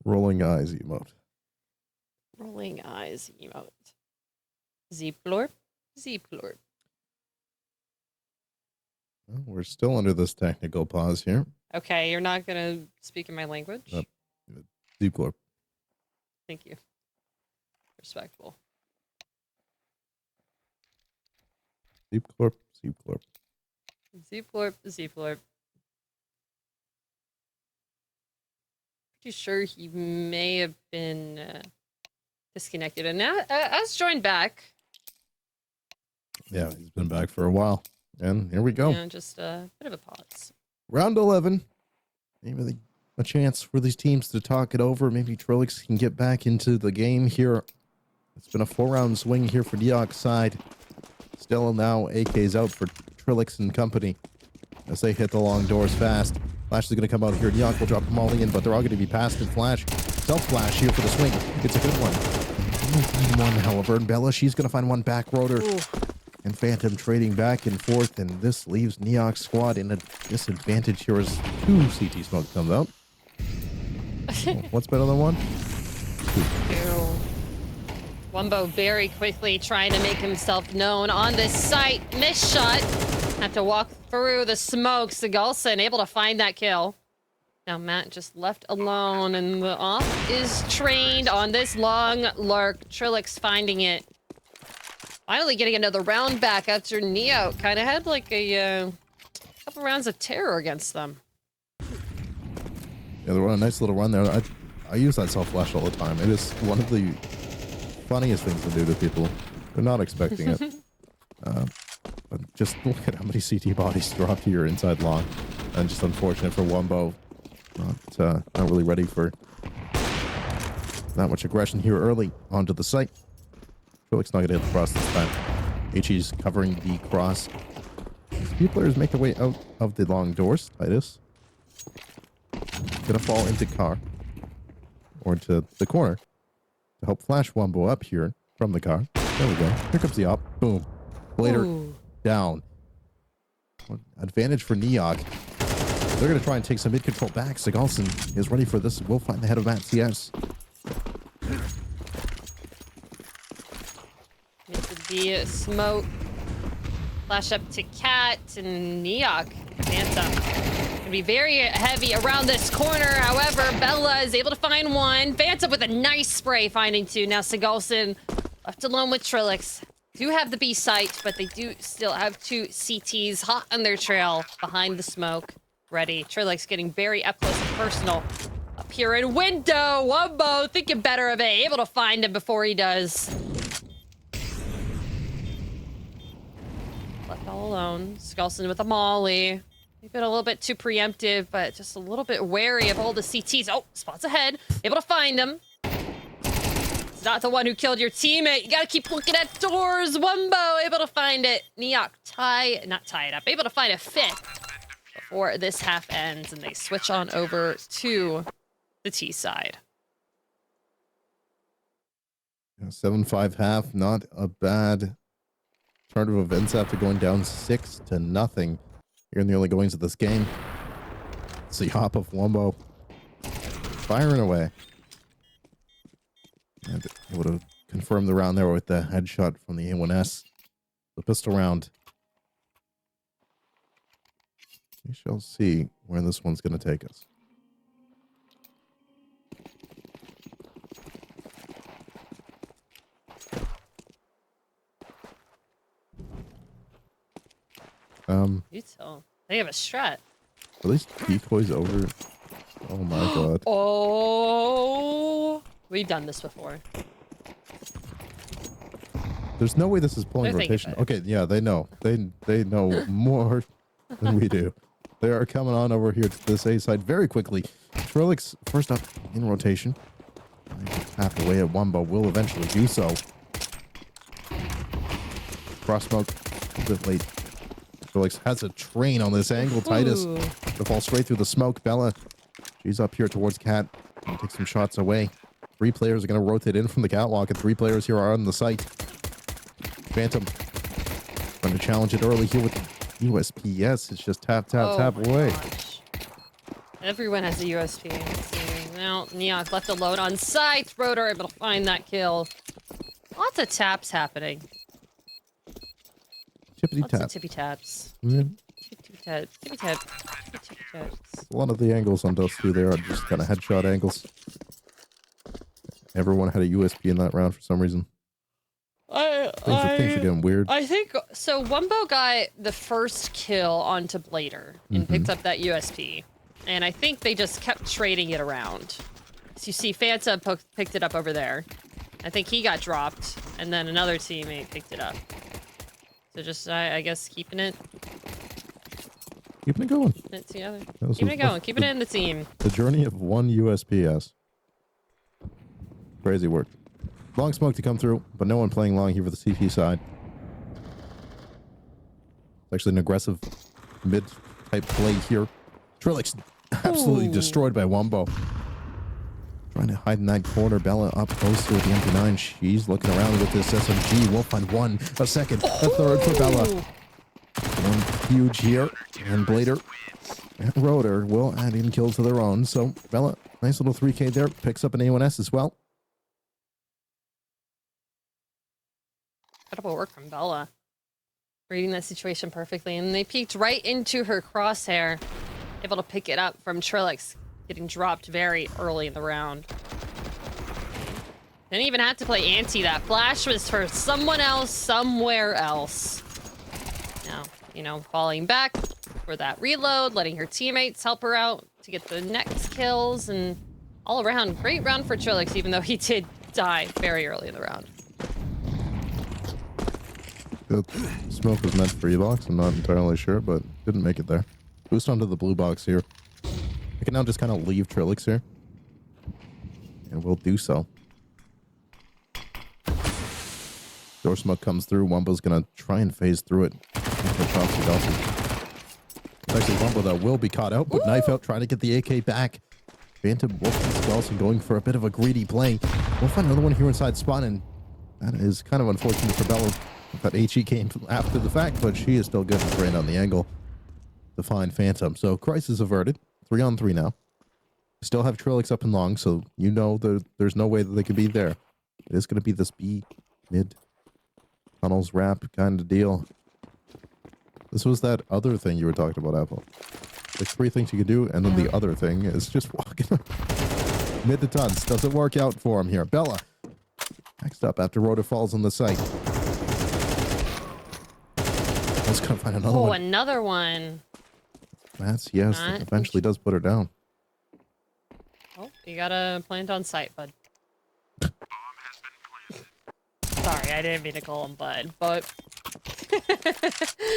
A: Rolling eyes emote.
B: Rolling eyes emote. Zeeplorp. Zeeplorp.
A: Well, we're still under this technical pause here.
B: Okay, you're not gonna speak in my language?
A: Yep. Zeeplorp.
B: Thank you. Respectful.
A: Zeeplorp. Zeeplorp.
B: Zeeplorp. Zeeplorp. Pretty sure he may have been disconnected and now has joined back.
A: Yeah, he's been back for a while. And here we go.
B: Yeah, just a bit of a pause.
A: Round 11. Maybe a chance for these teams to talk it over. Maybe Trilix can get back into the game here. It's been a 4-round swing here for Neok's side. Still now AK's out for Trilix and company as they hit the long doors fast. Flash is going to come out here. Neok will drop them all in, but they're all going to be past it. Flash. Self-flash here for the swing. It's a good one. One, however. And Bella, she's going to find one back rotor. Ooh. And Phantom trading back and forth, and this leaves Neok's squad in a disadvantage here as 2 CT smoke comes out. What's better than 1?
B: 2. Wumbo very quickly trying to make himself known on this site. Missed shot. Have to walk through the smoke. Sigurdsson able to find that kill. Now Matt just left alone, and the off is trained on this long lurk. Trilix finding it. Finally getting another round back after Neo kind of had like a couple rounds of terror against them.
A: Yeah, they were on a nice little run there. I use that self-flash all the time. It is one of the funniest things to do to people. They're not expecting it. But just look at how many CT bodies dropped here inside long. And just unfortunate for Wumbo. Not really ready for that much aggression here early onto the site. Trilix not going to hit the cross this time. HE's covering the cross. Few players make their way out of the long doors. Titus gonna fall into car or into the corner to help flash Wumbo up here from the car. There we go. Here comes the op. Boom. Blader down. Advantage for Neok. They're gonna try and take some mid control back. Sigurdsson is ready for this. We'll find the head of Matt CS.
B: The smoke. Flash up to Cat and Neok. Phantom. Gonna be very heavy around this corner. However, Bella is able to find one. Phantom with a nice spray finding 2. Now Sigurdsson left alone with Trilix. Do have the B site, but they do still have 2 CTs hot on their trail behind the smoke. Ready. Trilix getting very up close and personal. Up here in window. Wumbo thinking better of it. Able to find him before he does. Left all alone. Sigurdsson with a molly. We've been a little bit too preemptive, but just a little bit wary of all the CTs. Oh, spots ahead. Able to find him. It's not the one who killed your teammate. You gotta keep looking at doors. Wumbo able to find it. Neok not tie it up. Able to find a 5th before this half ends, and they switch on over to the T side.
A: 7-5 half, not a bad turn of events after going down 6-0 here in the early goings of this game. It's the hop of Wumbo firing away. And able to confirm the round there with the headshot from the A1S. The pistol round. We shall see where this one's going to take us.
B: You tell. They have a strat.
A: Are these decoys over? Oh my god.
B: Oh, we've done this before.
A: There's no way this is pulling rotation. Okay, yeah, they know. They know more than we do. They are coming on over here to this A side very quickly. Trilix first up in rotation. Half away at Wumbo will eventually do so. Cross smoke a bit late. Trilix has a train on this angle. Titus to fall straight through the smoke. Bella, she's up here towards Cat. Gonna take some shots away. 3 players are going to rotate in from the catwalk, and 3 players here are on the site. Phantom going to challenge it early here with the USPS. It's just tap, tap, tap away.
B: Gosh. Everyone has a USP. Now, Neok left alone on site. Rotor able to find that kill. Lots of taps happening.
A: Tippity
B: Lots of
A: tap.
B: tippy taps.
A: Mm,
B: Tippy tap. Tippy tap. Tippy taps.
A: a lot of the angles on Dust 2 there are just kind of headshot angles. Everyone had a USP in that round for some reason. Things are getting weird.
B: I think so. Wumbo got the first kill onto Blader and picked up that USP, and I think they just kept trading it around. So you see, Phantom picked it up over there. I think he got dropped, and then another teammate picked it up. So just, I guess, keeping it
A: going.
B: together.
A: was
B: Keeping it
A: the-
B: going. Keeping it in the team.
A: The journey of one USPS. Crazy work. Long smoke to come through, but no one playing long here for the CP side. It's actually an aggressive mid-type play here. Trilix absolutely destroyed by Wumbo. Trying to hide in that corner. Bella up close to the MP9. She's looking around with this SMG. We'll find one, a second, a third for Bella. One huge here. And Blader and Rotor will add in kills of their own. So Bella, nice little 3K there. Picks up an A1S as well.
B: Incredible work from Bella. Reading that situation perfectly. And they peeked right into her crosshair. Able to pick it up from Trilix. Getting dropped very early in the round. Didn't even have to play anti. That flash was for someone else, somewhere else. Now, you know, falling back for that reload, letting her teammates help her out to get the next kills, and all around, great round for Trilix, even though he did die very early in the round.
A: The smoke was meant for E-Box. I'm not entirely sure, but didn't make it there. Boost onto the blue box here. I can now just kind of leave Trilix here. And we'll do so. Door smoke comes through. Wumbo's going to try and phase through it. It's actually Wumbo that will be caught out, but Knife out trying to get the AK back. Phantom Wolf and Skelson going for a bit of a greedy play. We'll find another one here inside spawn, and that is kind of unfortunate for Bella. That HE came after the fact, but she is still good to drain on the angle to find Phantom. So crisis averted. 3-on-3 now. Still have Trilix up and long, so you know there's no way that they could be there. It is going to be this B mid tunnels wrap kind of deal. This was that other thing you were talking about, Apple. Like 3 things you could do, and then the other thing is just walking mid to tons. Doesn't work out for him here. Bella next up after Rotor falls on the site. Let's go find another one.
B: Oh, another one.
A: That's yes. It eventually does put her down.
B: Oh, you gotta plant on site, bud. Sorry, I didn't mean to call him bud, but...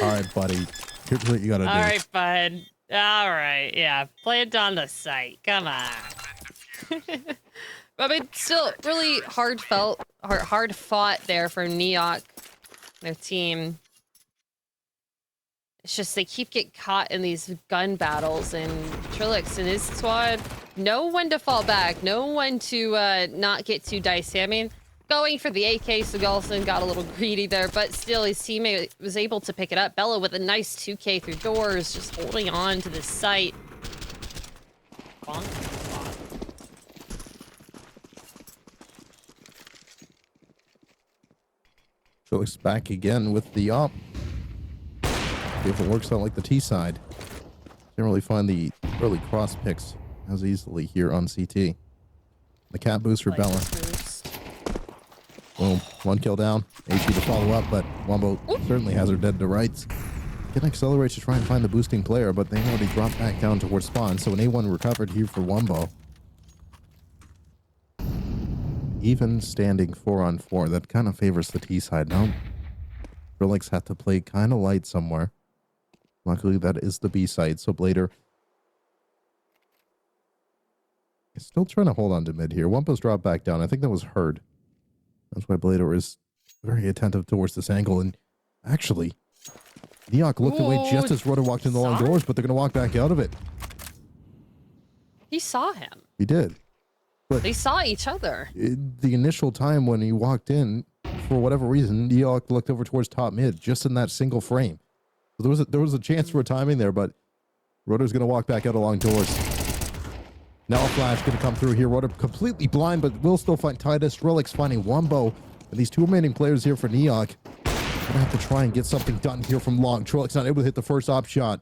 A: All right, buddy. Here's what you gotta do.
B: All right, bud. All right, yeah. Plant on the site. Come on. I mean, still really hard fought there for Neok, their team. It's just they keep getting caught in these gun battles, and Trilix and his squad know when to fall back, know when to not get too dicey. I mean, going for the AK, so Galson got a little greedy there, but still his teammate was able to pick it up. Bella with a nice 2K through doors, just holding on to the site. Bonk.
A: Trilix back again with the op. See if it works out like the T side. Can't really find the early cross picks as easily here on CT. The cat boost for Bella. Boom. 1 kill down. HE to follow up, but Wumbo certainly has her dead to rights. Can accelerate to try and find the boosting player, but they already dropped back down towards spawn, so an A1 recovered here for Wumbo. Even standing 4-on-4, that kind of favors the T side. Now, Trilix had to play kind of light somewhere. Luckily, that is the B side, so Blader is still trying to hold on to mid here. Wumpo's dropped back down. I think that was heard. That's why Blader is very attentive towards this angle. And actually, Neok looked away just as Rotor walked in the long doors, but they're going to walk back out of it.
B: He saw him.
A: He did. But
B: they saw each other.
A: The initial time when he walked in, for whatever reason, Neok looked over towards top mid, just in that single frame. So there was a chance for a timing there, but Rotor's going to walk back out along doors. Now a flash going to come through here. Rotor completely blind, but will still find Titus. Skrillex finding Wumbo. And these two remaining players here for Neok. Gonna have to try and get something done here from long. Skrillex not able to hit the first op shot.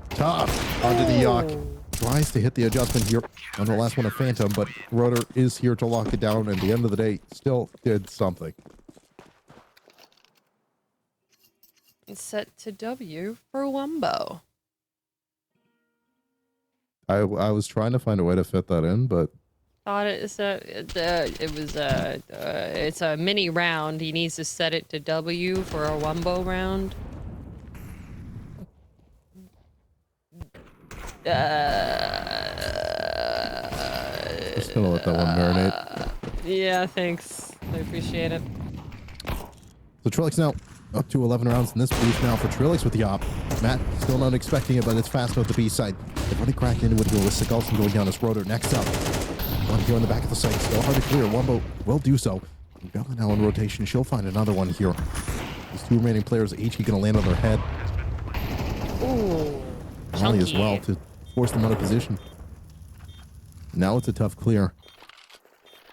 A: Tough onto the Neok. Tries to hit the adjustment here on the last one of Phantom, but Rotor is here to lock it down. And at the end of the day, still did something.
B: It's set to W for Wumbo.
A: I was trying to find a way to fit that in, but
B: Thought it's a mini round. He needs to set it to W for a Wumbo round.
A: just gonna let that one marinate.
B: Yeah, thanks. I appreciate it.
A: So Trilix now up to 11 rounds in this boost now for Trilix with the op. Matt still not expecting it, but it's fast out the B side. They've already cracked into it here with Sigurdsson going down as Rotor. Next up, one here on the back of the site. Still hard to clear. Wumbo will do so. Bella now in rotation. She'll find another one here. These two remaining players are each going to land on their head.
B: Ooh,
A: Molly as well to force them out of position. Now it's a tough clear.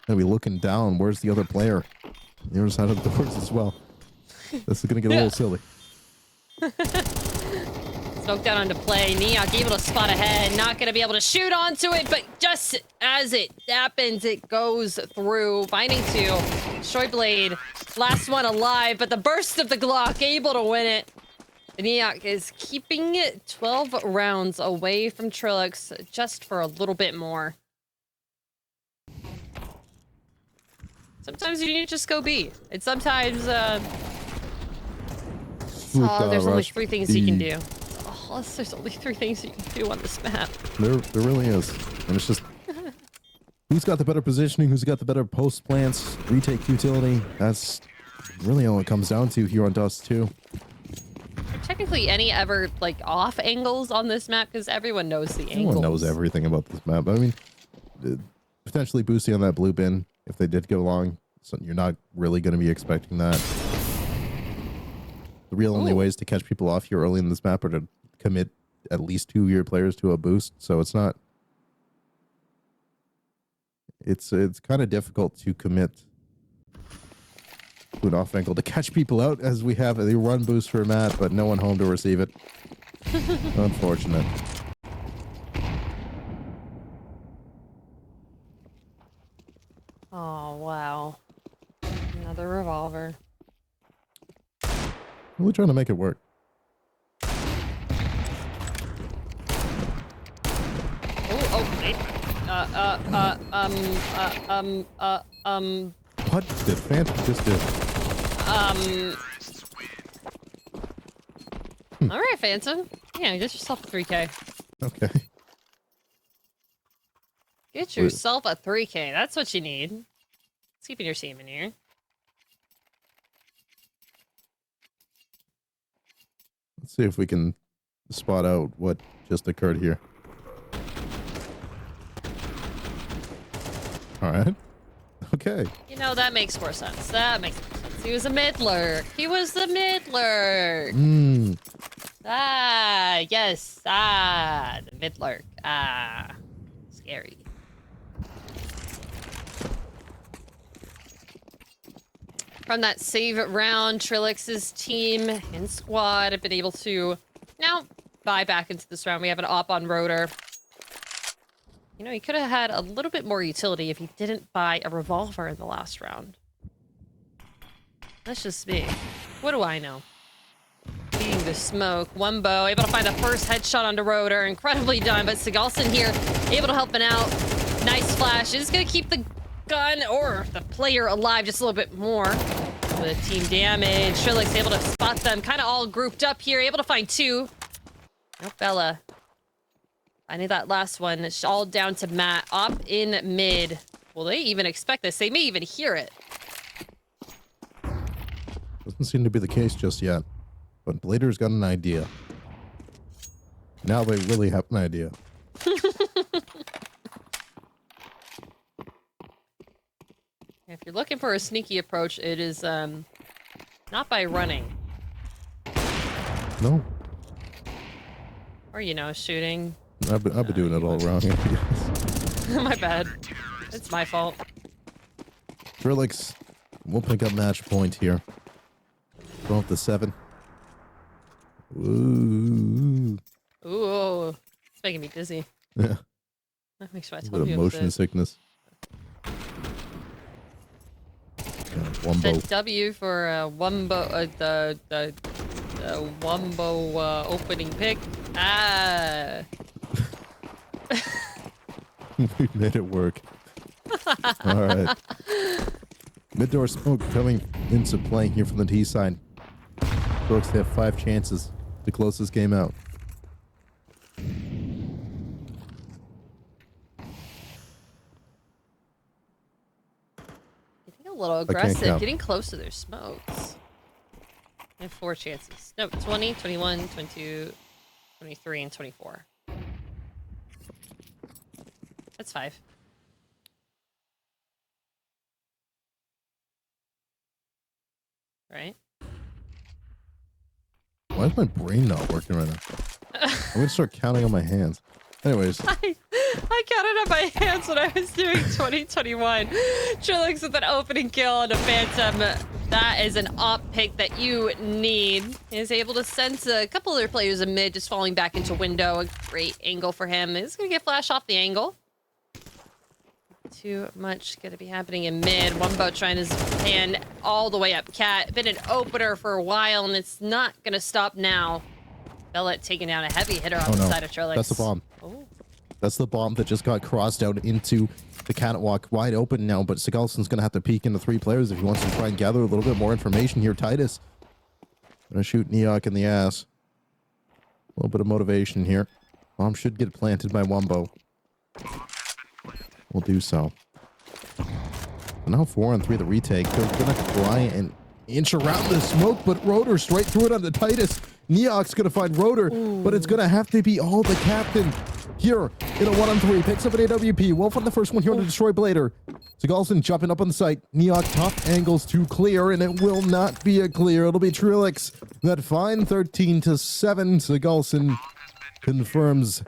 A: Gonna be looking down. Where's the other player? The other side of the doors as well. This is gonna get a little silly.
B: Smoke down onto play. Neok able to spot ahead. Not going to be able to shoot onto it, but just as it happens, it goes through. Finding two. Shoyblade, last one alive, but the burst of the Glock able to win it. Neok is keeping it 12 rounds away from Trilix just for a little bit more. Sometimes you need to just go B. And sometimes, there's only 3 things you can do. There's only 3 things you can do on this map.
A: There really is. And it's just who's got the better positioning, who's got the better post plants, retake utility. That's really all it comes down to here on Dust 2.
B: Technically, any ever like off angles on this map because everyone knows the angles.
A: Everyone knows everything about this map. I mean, potentially boosting on that blue bin if they did go long. So you're not really going to be expecting that. The real only ways to catch people off here early in this map are to commit at least 2 of your players to a boost. So it's not. It's kind of difficult to commit to an off angle to catch people out as we have a run boost for Matt, but no one home to receive it. Unfortunate.
B: Oh, wow. Another revolver.
A: Really trying to make it work.
B: Wait.
A: What did Phantom just do?
B: All right, Phantom. Yeah, get yourself a 3K.
A: Okay.
B: Get yourself a 3K. That's what you need. It's keeping your semen here.
A: Let's see if we can spot out what just occurred here. All right. Okay.
B: You know, that makes more sense. That makes more sense. He was a mid-lurk. He was the mid-lurk. Ah, yes. Ah, the mid-lurk. Ah, scary. From that save round, Trilix's team and squad have been able to now buy back into this round. We have an op on Rotor. You know, he could have had a little bit more utility if he didn't buy a revolver in the last round. That's just me. What do I know? Beating the smoke. Wumbo able to find the first headshot onto Rotor. Incredibly done, but Sigurdsson here able to help him out. Nice flash. Is going to keep the gun or the player alive just a little bit more. With team damage. Trilix able to spot them. Kind of all grouped up here. Able to find 2. No Bella. I need that last one. It's all down to Matt. Op in mid. Will they even expect this? They may even hear it.
A: Doesn't seem to be the case just yet. But Blader's got an idea. Now they really have an idea.
B: If you're looking for a sneaky approach, it is not by running.
A: No.
B: Or, you know, shooting.
A: I've been doing it all wrong.
B: My bad. It's my fault.
A: Trilix will pick up match point here. 12 to 7. Ooh.
B: Ooh, it's making me dizzy.
A: Yeah.
B: Make sure I
A: A bit
B: told
A: of
B: you.
A: motion sickness. Wumbo.
B: Said W for Wumbo, the Wumbo opening pick. Ah.
A: We made it work. All right. Mid-door smoke coming into play here from the T side. Folks, they have 5 chances to close this game out.
B: Getting a little aggressive, getting close to their smokes. I have 4 chances. No, 20, 21, 22, 23, and 24. That's 5. Right?
A: Why is my brain not working right now? I'm gonna start counting on my hands. Anyways.
B: I counted on my hands when I was doing 2021. Trilix with an opening kill on a Phantom. That is an op pick that you need. He's able to sense a couple other players in mid just falling back into window. A great angle for him. He's gonna get flash off the angle. Too much gonna be happening in mid. Wumbo trying his hand all the way up. Cat been an opener for a while, and it's not gonna stop now. Bellet taking down a heavy hitter on the side of Trilix.
A: That's the bomb.
B: Oh.
A: That's the bomb that just got crossed out into the catwalk, wide open now. But Sigurdsson's gonna have to peek into 3 players if he wants to try and gather a little bit more information here. Titus gonna shoot Neok in the ass. A little bit of motivation here. Bomb should get planted by Wumbo. We'll do so. Now 4 on 3, the retake. They're gonna try and inch around the smoke, but Rotor straight through it onto Titus. Neok's gonna find Rotor, but it's gonna have to be all the captain here in a 1-on-3. Picks up an AWP. Wolf on the first one here to destroy Blader. Sigurdsson jumping up on the site. Neok top angles to clear, and it will not be a clear. It'll be Trilix that fine 13 to 7. Sigurdsson confirms.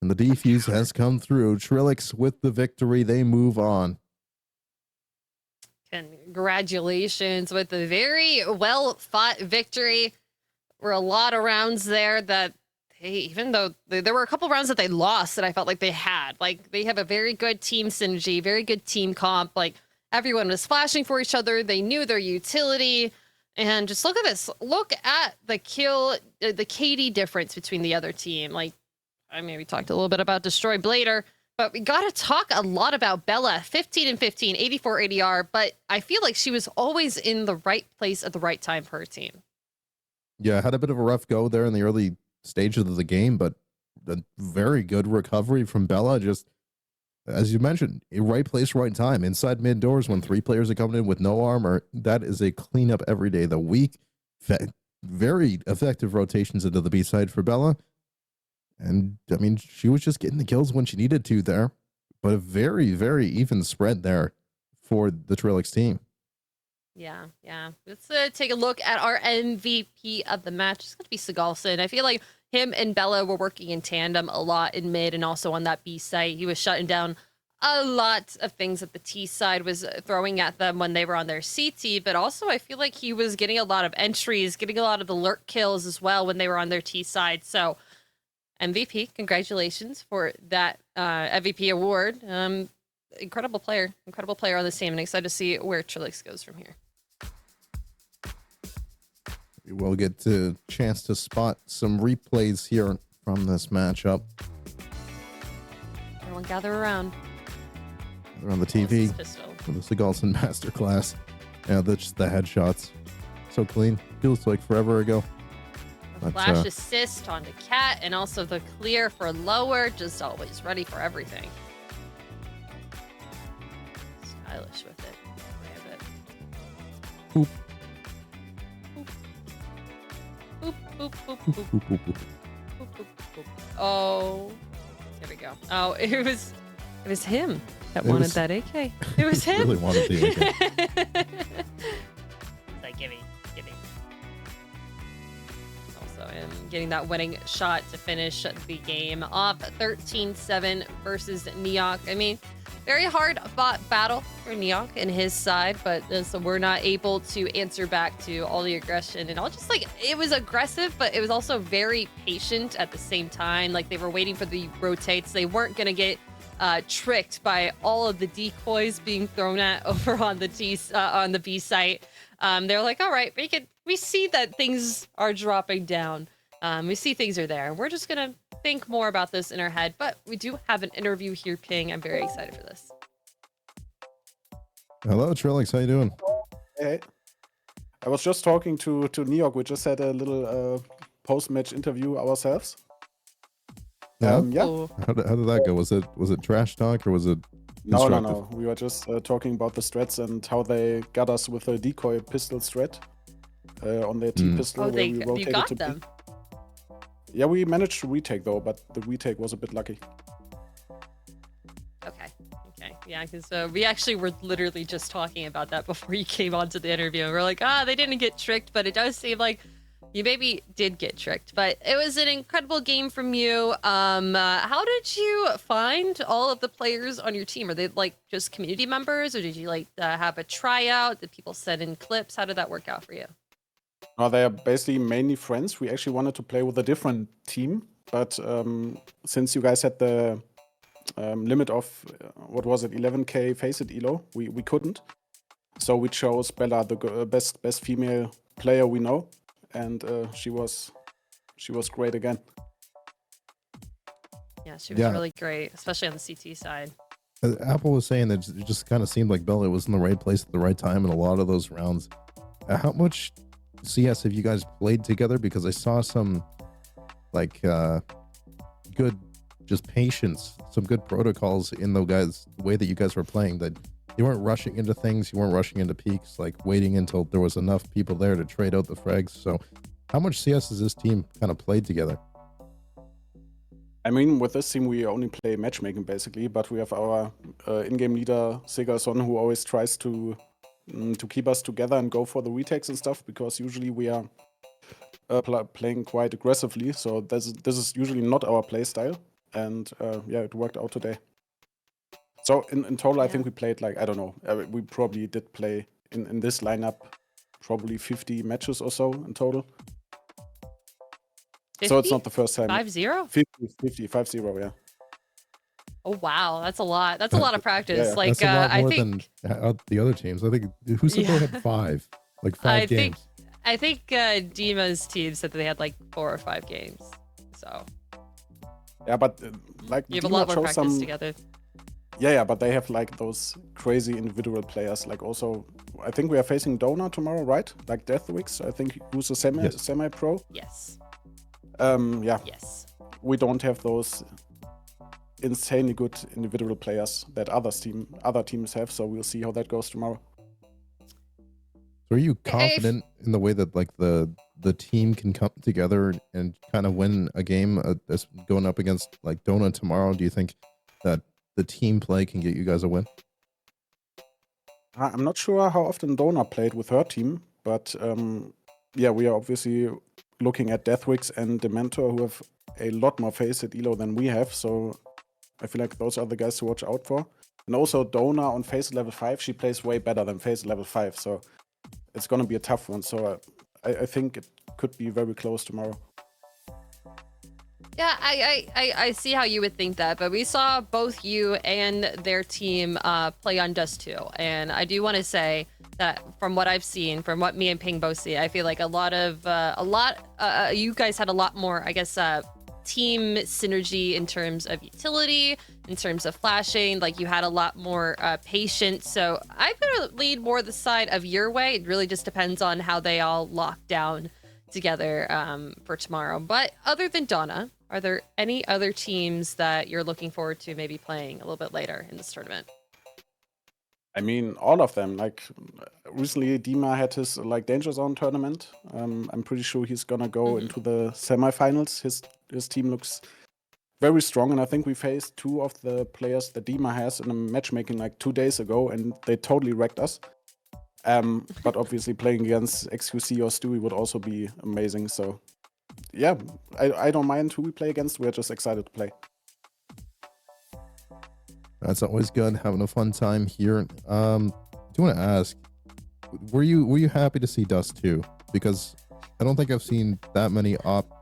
A: And the defuse has come through. Trilix with the victory. They move on.
B: Congratulations with a very well-fought victory. Were a lot of rounds there that even though there were a couple rounds that they lost that I felt like they had. Like, they have a very good team synergy, very good team comp. Like, everyone was flashing for each other. They knew their utility. And just look at this. Look at the kill, the KD difference between the other team. Like, I mean, we talked a little bit about Destroy Blader, but we got to talk a lot about Bella. 15 and 15, 84 ADR, but I feel like she was always in the right place at the right time for her team.
A: Yeah, had a bit of a rough go there in the early stages of the game, but a very good recovery from Bella. Just, as you mentioned, right place, right time. Inside mid doors when 3 players are coming in with no armor, that is a cleanup every day of the week. Very effective rotations into the B side for Bella. And, I mean, she was just getting the kills when she needed to there. But a very, very even spread there for the Trilix team.
B: Yeah. Let's take a look at our MVP of the match. It's going to be Sigurdsson. I feel like him and Bella were working in tandem a lot in mid and also on that B site. He was shutting down a lot of things that the T side was throwing at them when they were on their CT, but also I feel like he was getting a lot of entries, getting a lot of the lurk kills as well when they were on their T side. So MVP, congratulations for that MVP award. Incredible player on this team, and excited to see where Trilix goes from here.
A: We will get a chance to spot some replays here from this matchup.
B: Everyone gather around.
A: They're on the TV for the Sigurdsson Masterclass. Yeah, that's the headshots. So clean. Feels like forever ago.
B: Flash assist onto Cat, and also the clear for lower. Just always ready for everything. Stylish with it.
A: Boop.
B: Boop, boop, boop, boop, boop. Boop, boop, boop. Oh, there we go. Oh, it was him that wanted that AK. It was him.
A: Really wanted the AK.
B: Like, give me. So I'm getting that winning shot to finish the game off 13-7 versus Neok. I mean, very hard fought battle for Neok and his side, but so we're not able to answer back to all the aggression and all. Just like, it was aggressive, but it was also very patient at the same time. Like, they were waiting for the rotates. They weren't going to get tricked by all of the decoys being thrown at over on the B site. They're like, all right, we see that things are dropping down. We see things are there. We're just gonna think more about this in our head. But we do have an interview here, Ping. I'm very excited for this.
A: Hello, Trillix. How you doing?
J: Hey, I was just talking to Neok. We just had a little post-match interview ourselves.
A: Yeah.
J: Yeah.
B: Ooh.
A: How did that go? Was it trash talk or was it
J: No.
A: constructive?
J: We were just talking about the strats and how they got us with a decoy pistol strat on their T pistol.
B: Oh,
J: where we
B: you
J: rotated
B: got
J: to B.
B: them.
J: Yeah, we managed to retake though, but the retake was a bit lucky.
B: Okay. Yeah, because we actually were literally just talking about that before you came onto the interview. And we're like, they didn't get tricked, but it does seem like you maybe did get tricked. But it was an incredible game from you. How did you find all of the players on your team? Are they like just community members, or did you like have a tryout? Did people send in clips? How did that work out for you?
J: No, they are basically mainly friends. We actually wanted to play with a different team, but since you guys had the limit of what was it, 11k Faceit elo, we couldn't. So we chose Bella, the best female player we know, and she was great again.
B: Yeah, she was
A: Yeah.
B: really great, especially on the CT side.
A: Apple was saying that it just kind of seemed like Bella was in the right place at the right time in a lot of those rounds. How much CS have you guys played together? Because I saw some like good just patience, some good protocols in the way that you guys were playing, that you weren't rushing into things, you weren't rushing into peaks, like waiting until there was enough people there to trade out the frags. So how much CS has this team kind of played together?
J: I mean, with this team, we only play matchmaking basically, but we have our in-game leader, Segerson, who always tries to keep us together and go for the retakes and stuff, because usually we are playing quite aggressively. So this is usually not our play style. And yeah, it worked out today. So in total, I think we played like, I don't know, we probably did play in this lineup probably 50 matches or so in total.
B: 50?
J: So it's not the first time.
B: 5-0?
J: 50, yeah.
B: Oh wow, that's a lot. That's a lot of practice.
J: Yeah.
B: Like
A: That's a lot
B: I
A: more
B: think
A: than the other teams. I think who said they had five games?
B: I think Dima's team said that they had like 4 or 5 games. So
J: Yeah, but like
B: you have a
J: Dima
B: lot more
J: chose
B: practice together.
J: Yeah, but they have like those crazy individual players. Like also, I think we are facing Dona tomorrow, right? Like Deathwix, I think, who's a semi-pro.
B: Yes.
J: Yeah.
B: Yes.
J: We don't have those insanely good individual players that other teams have. So we'll see how that goes tomorrow.
A: So are you confident in the way that like the team can come together and kind of win a game that's going up against like Dona tomorrow? Do you think that the team play can get you guys a win?
J: I'm not sure how often Dona played with her team, but yeah, we are obviously looking at Deathwix and Dementor, who have a lot more Faceit elo than we have. So I feel like those are the guys to watch out for. And also Dona on Faceit level 5, she plays way better than Faceit level 5. So it's going to be a tough one. So I think it could be very close tomorrow.
B: Yeah, I see how you would think that, but we saw both you and their team play on Dust 2, and I do want to say that from what I've seen, from what me and Ping both see, I feel like you guys had a lot more, I guess, team synergy in terms of utility, in terms of flashing. Like you had a lot more patience. So I'm gonna lead more the side of your way. It really just depends on how they all lock down together for tomorrow. But other than Donna, are there any other teams that you're looking forward to maybe playing a little bit later in this tournament?
J: I mean, all of them. Like recently, Dima had his like Danger Zone tournament. I'm pretty sure he's gonna go into the semifinals. His team looks very strong, and I think we faced 2 of the players that Dima has in a matchmaking like 2 days ago, and they totally wrecked us. But obviously, playing against XQC or Stewie would also be amazing. So yeah, I don't mind who we play against. We're just excited to play.
A: That's always good. Having a fun time here. Do you want to ask, were you happy to see Dust 2? Because I don't think I've seen that many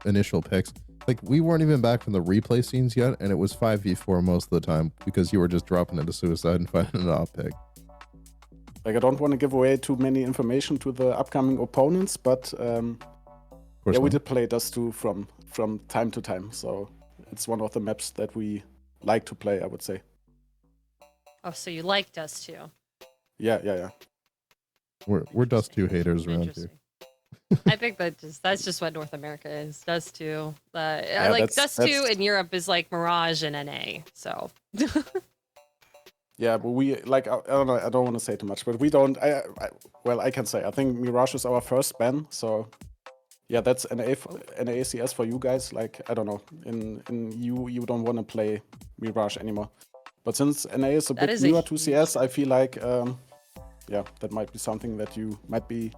A: initial picks. Like, we weren't even back from the replay scenes yet, and it was 5v4 most of the time because you were just dropping into suicide and finding an op pick.
J: Like, I don't want to give away too many information to the upcoming opponents, but yeah, we did play Dust 2 from time to time. So it's one of the maps that we like to play, I would say.
B: Oh, so you like Dust 2?
J: Yeah.
A: We're Dust 2 haters around here.
B: I think that's just what North America is. Dust 2.
J: Yeah,
B: like Dust 2 in Europe is like Mirage and NA. So.
J: Yeah, but we like I don't know. I don't want to say too much, but we don't. Well, I can say I think Mirage is our first ban. So yeah, that's NACS for you guys. Like I don't know. In you don't want to play Mirage anymore. But since NA is a bit newer to CS, I feel like yeah, that might be something that you might be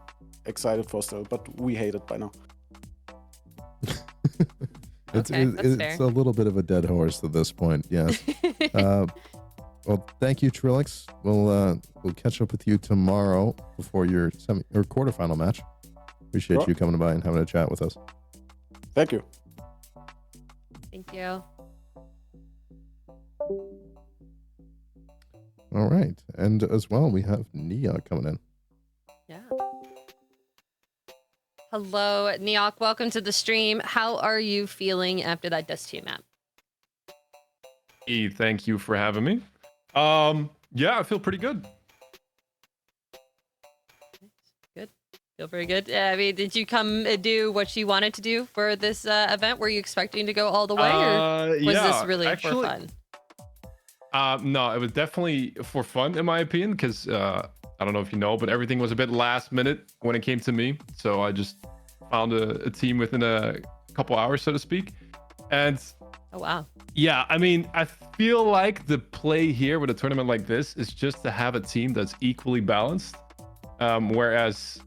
J: excited for still, but we hate it by now.
A: It's a little bit of a dead horse at this point, yes. Well, thank you, Trilix. We'll catch up with you tomorrow before your quarterfinal match. Appreciate you coming by and having a chat with us.
J: Thank you.
B: Thank you.
A: All right, and as well, we have Nia coming in.
B: Yeah. Hello, Neok. Welcome to the stream. How are you feeling after that Dust 2 map?
K: Hey, thank you for having me. Yeah, I feel pretty good.
B: Good. Feel very good. I mean, did you come and do what you wanted to do for this event? Were you expecting to go all the way, or was this really for fun?
K: No, it was definitely for fun, in my opinion, because I don't know if you know, but everything was a bit last minute when it came to me. So I just found a team within a couple hours, so to speak. And
B: oh, wow.
K: Yeah, I mean, I feel like the play here with a tournament like this is just to have a team that's equally balanced. Whereas,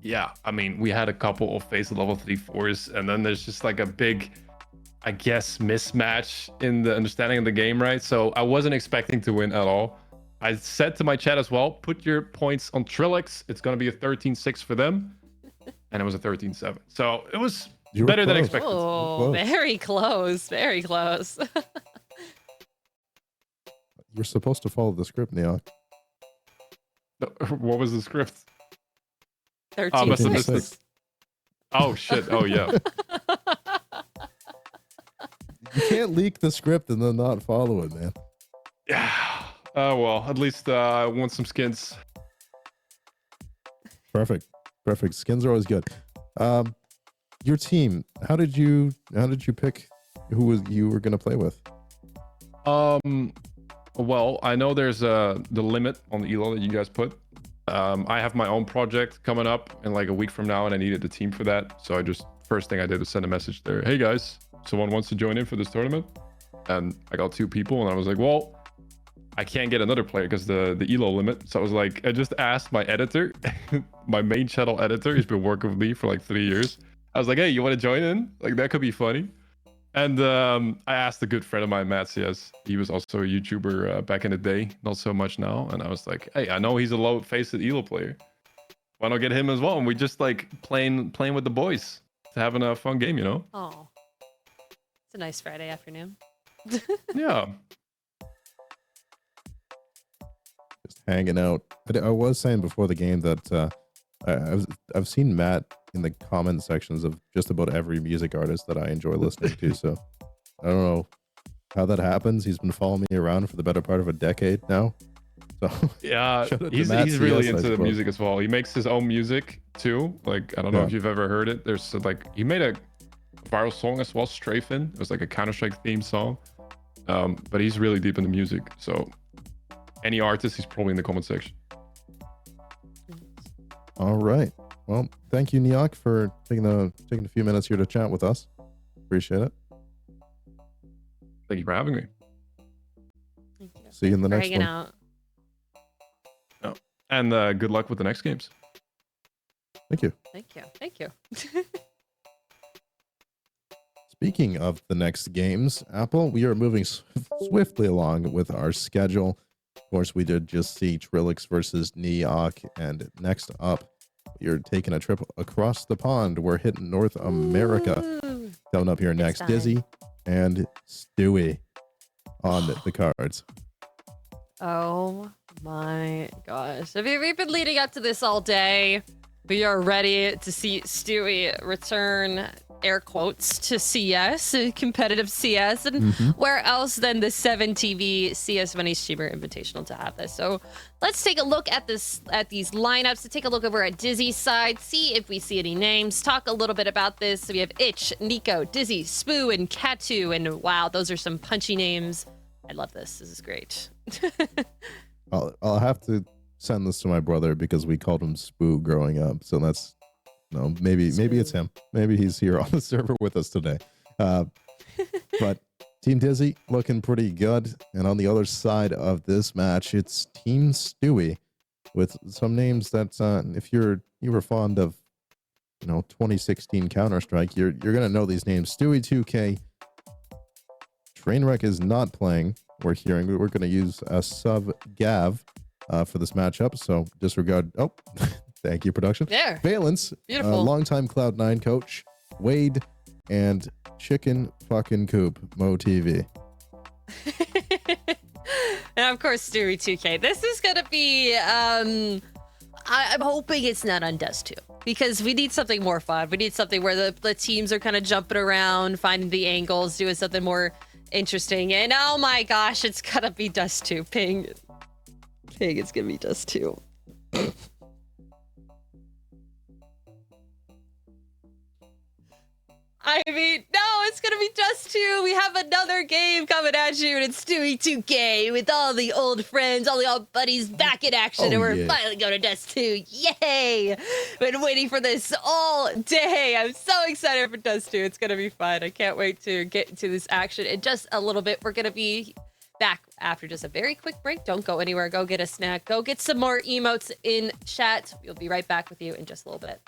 K: yeah, I mean, we had a couple of FaZe level 3-4s, and then there's just like a big, I guess, mismatch in the understanding of the game, right? So I wasn't expecting to win at all. I said to my chat as well, put your points on Trilix. It's going to be a 13-6 for them. And it was a 13-7. So it was better than expected.
B: Oh, very close. Very close.
A: You're supposed to follow the script, Neok.
K: What was the script?
B: 13-6.
K: Oh, shit. Oh, yeah.
A: You can't leak the script and then not follow it, man.
K: Yeah. Well, at least I want some skins.
A: Perfect. Skins are always good. Your team, how did you pick who you were gonna play with?
K: Well, I know there's the limit on the elo that you guys put. I have my own project coming up in like a week from now, and I needed a team for that. So first thing I did was send a message there. Hey guys, someone wants to join in for this tournament, and I got 2 people, and I was like, well, I can't get another player because the elo limit. So I was like, I just asked my editor, my main channel editor, he's been working with me for like 3 years. I was like, hey, you want to join in? Like, that could be funny. And I asked a good friend of mine, Matt CS. He was also a YouTuber back in the day, not so much now. And I was like, hey, I know he's a low-faced elo player. Why not get him as well? And we just like playing with the boys, having a fun game, you know?
B: Oh, it's a nice Friday afternoon.
K: Yeah.
A: Just hanging out. I was saying before the game that I've seen Matt in the comment sections of just about every music artist that I enjoy listening to. So I don't know how that happens. He's been following me around for the better part of a decade now. So
K: yeah, he's really into the music as well. He makes his own music too. Like, I don't know if you've ever heard it. There's like, he made a viral song as well, Strafing. It was like a Counter-Strike theme song. But he's really deep in the music. So any artist, he's probably in the comment section.
A: All right. Well, thank you, Neok, for taking a few minutes here to chat with us. Appreciate it.
K: Thank you for having me.
B: Thank you.
A: See you in the next one.
B: Out.
K: Oh. And good luck with the next games.
A: Thank you.
B: Thank you.
A: Speaking of the next games, Apple, we are moving swiftly along with our schedule. Of course, we did just see Trilix versus Neok, and next up, you're taking a trip across the pond. We're hitting North America.
B: Ooh.
A: Coming up here next, Dizzy and Stewie on the cards.
B: Oh my gosh. We've been leading up to this all day. We are ready to see Stewie return, air quotes, to CS, competitive CS, and where else than the 7TV CS Money Streamer Invitational to have this. So let's take a look at these lineups, to take a look over at Dizzy's side, see if we see any names, talk a little bit about this. So we have Itch, Nico, Dizzy, Spoo, and Katu, and wow, those are some punchy names. I love this. This is great.
A: I'll have to send this to my brother because we called him Spoo growing up. So that's maybe it's him. Maybe he's here on the server with us today. But Team Dizzy looking pretty good. And on the other side of this match, it's Team Stewie with some names that if you were fond of 2016 Counter-Strike, you're gonna know these names. Stewie 2K. Trainwreck is not playing. We're going to use a sub Gav for this matchup. So disregard. Oh, thank you, production.
B: There.
A: Valence,
B: Beautiful.
A: longtime Cloud9 coach, Wade, and Chicken fucking Coop, Mo TV.
B: And of course, Stewie 2K. This is going to be, I'm hoping it's not on Dust 2. Because we need something more fun. We need something where the teams are kind of jumping around, finding the angles, doing something more interesting. And oh my gosh, it's gonna be Dust 2. Ping, it's gonna be Dust 2. I mean, no, it's gonna be Dust 2. We have another game coming at you, and it's Stewie 2K with all the old friends, all the old buddies back in action, and we're finally going to Dust 2. Yay! Been waiting for this all day. I'm so excited for Dust 2. It's gonna be fun. I can't wait to get into this action in just a little bit. We're gonna be back after just a very quick break. Don't go anywhere. Go get a snack. Go get some more emotes in chat. We'll be right back with you in just a little bit.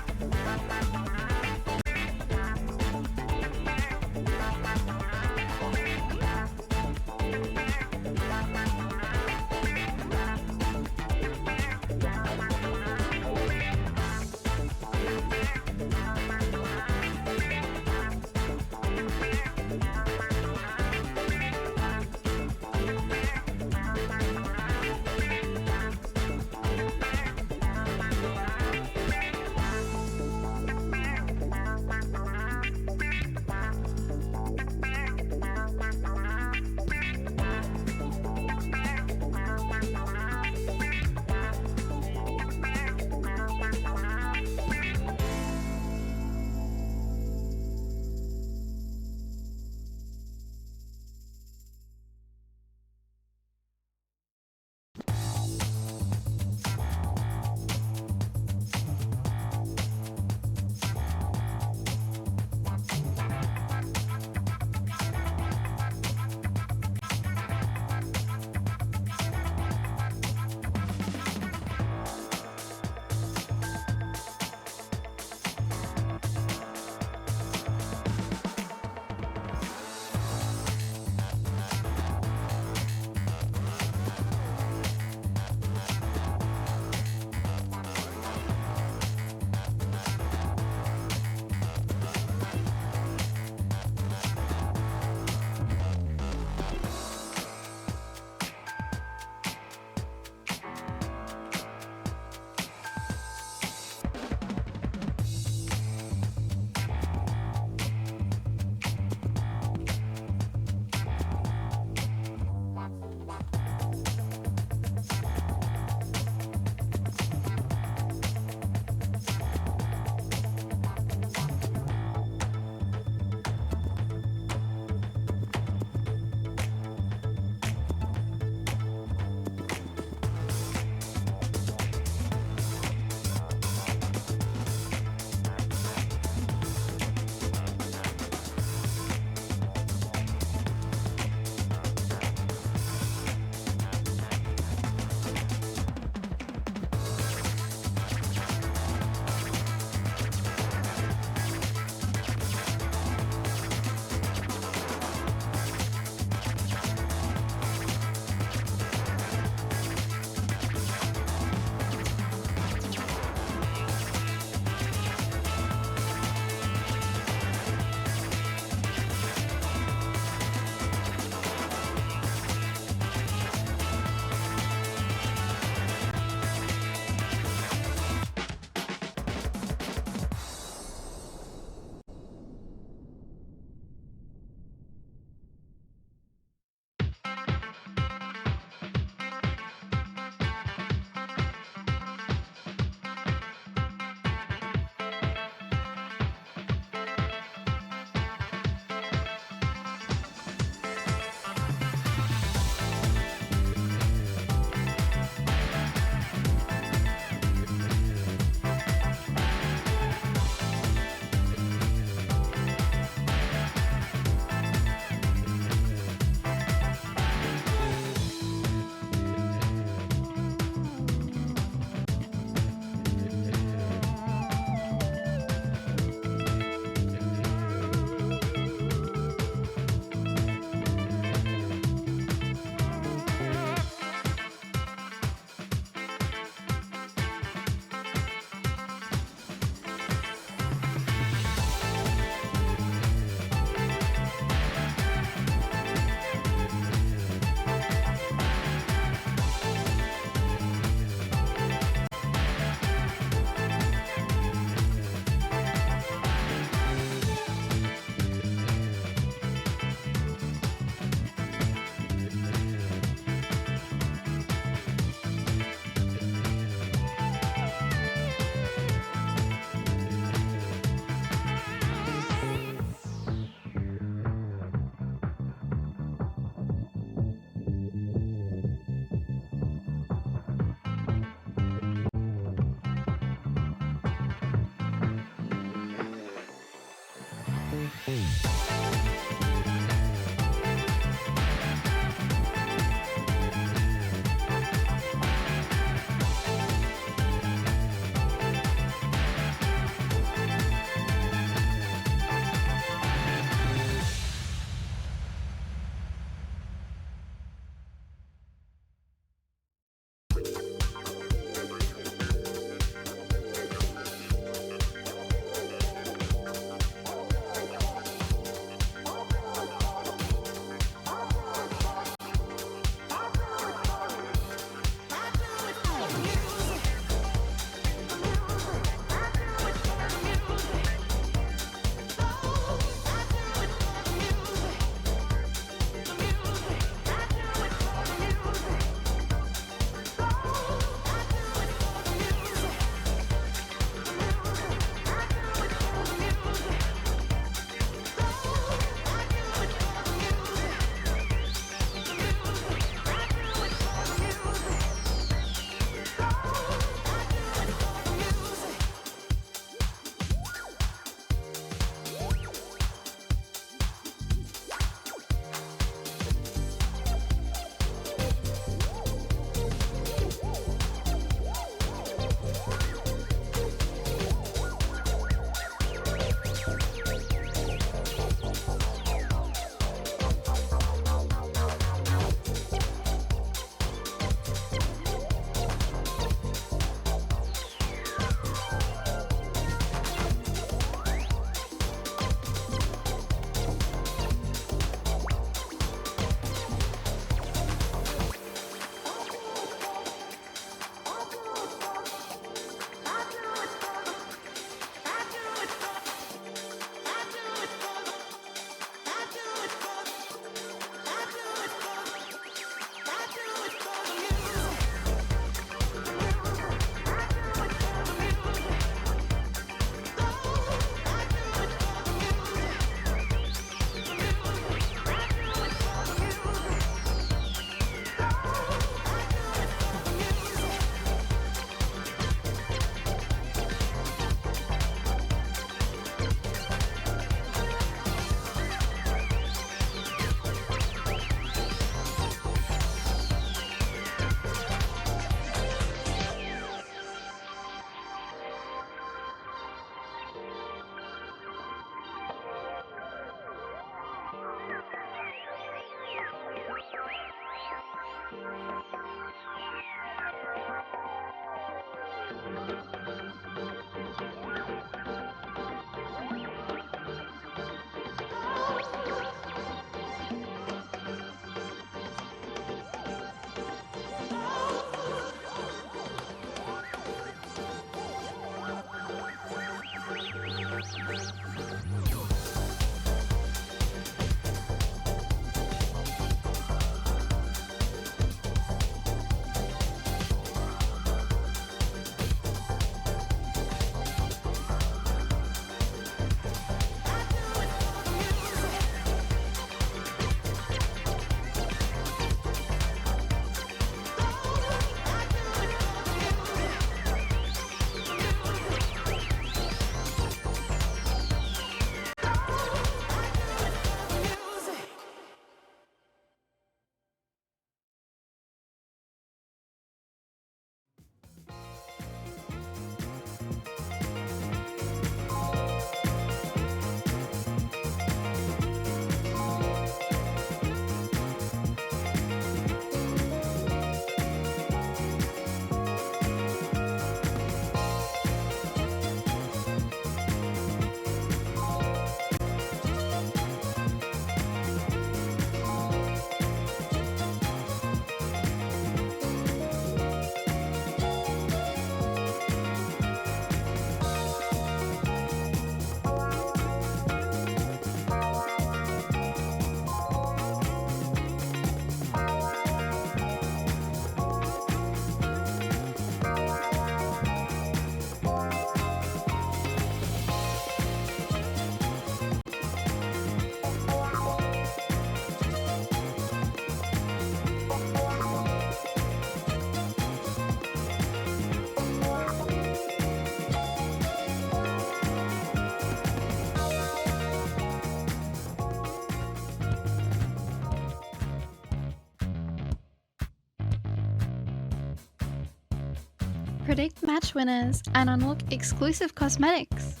H: Predict match winners and unlock exclusive cosmetics.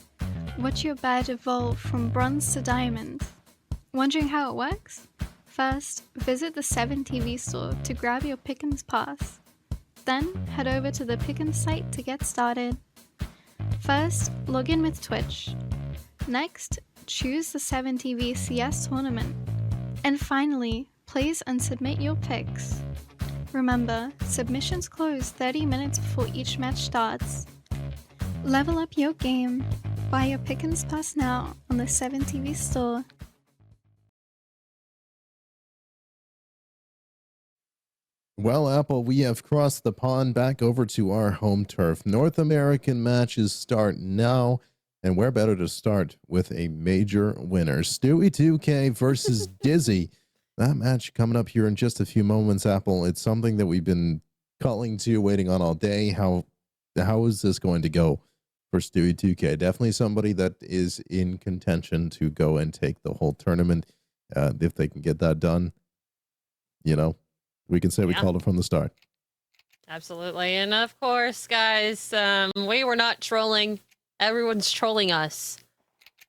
H: Watch your badge evolve from bronze to diamond. Wondering how it works? First, visit the 7TV store to grab your Pickens pass. Then, head over to the Pickens site to get started. First, log in with Twitch. Next, choose the 7TV CS tournament. And finally, place and submit your picks. Remember, submissions close 30 minutes before each match starts. Level up your game. Buy your Pickens Pass now on the 7TV store.
A: Well, Apple, we have crossed the pond back over to our home turf. North American matches start now, and where better to start with a major winner. Stewie 2K versus Dizzy. That match coming up here in just a few moments, Apple. It's something that we've been calling to, waiting on all day. How is this going to go for Stewie 2K? Definitely somebody that is in contention to go and take the whole tournament. If they can get that done, you know, we can say we called it from the start.
B: Absolutely. And of course, guys, we were not trolling. Everyone's trolling us.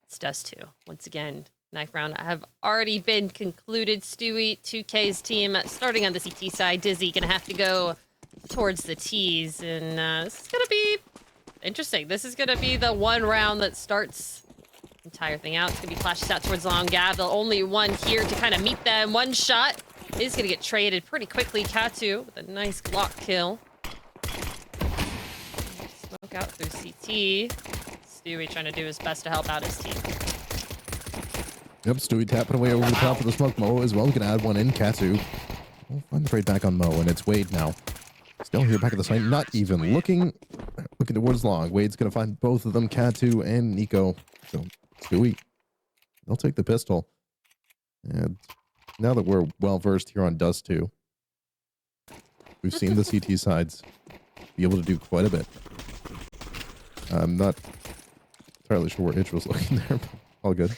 B: It's Dust 2. Once again, knife round have already been concluded. Stewie 2K's team starting on the CT side. Dizzy gonna have to go towards the T's. And this is gonna be interesting. This is gonna be the one round that starts the entire thing out. It's gonna be flashes out towards Long Gav. The only one here to kind of meet them. One shot is going to get traded pretty quickly. Katu with a nice Glock kill. Smoke out through CT. Stewie trying to do his best to help out his team.
A: Yep, Stewie tapping away over the top of the smoke. Mo as well. We can add one in. Katu. We'll find the trade back on Mo, and it's Wade now. Still here back at the site. Not even looking towards Long. Wade's going to find both of them, Katu and Nico. So Stewie, they'll take the pistol. And now that we're well versed here on Dust 2, we've seen the CT sides be able to do quite a bit. I'm not entirely sure where Itch was looking there, but all good.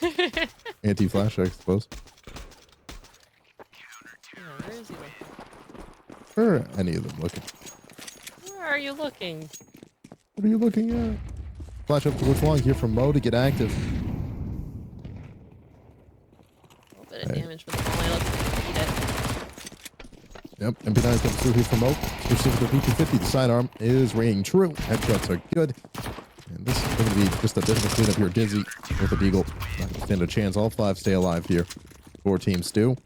A: Anti-flash, I suppose.
B: Yeah, where is he looking?
A: Where are any of them looking?
B: Where are you looking?
A: What are you looking at? Flash up towards Long here from Mo to get active.
B: A little bit of damage for the volley. Let's beat it.
A: Yep, MP9 comes through here from Mo. Specifically the P250. The sidearm is ringing true. Headshots are good. And this is going to be just a bit of a cleanup here. Dizzy with a Deagle. Not going to stand a chance. All 5 stay alive here for Team Stu.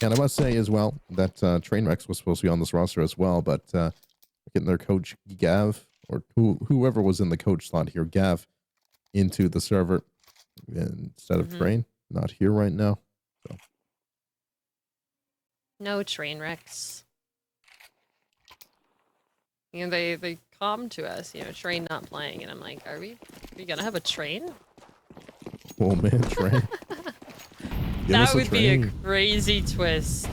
A: And I must say as well that Trainwreck was supposed to be on this roster as well, but getting their coach Gav, or whoever was in the coach slot here, Gav, into the server instead of Train. Not here right now. So.
B: No Trainwrecks. You know, they come to us, you know, Train not playing, and I'm like, are we gonna have a Train?
A: Oh man, Train.
B: That would be a crazy twist.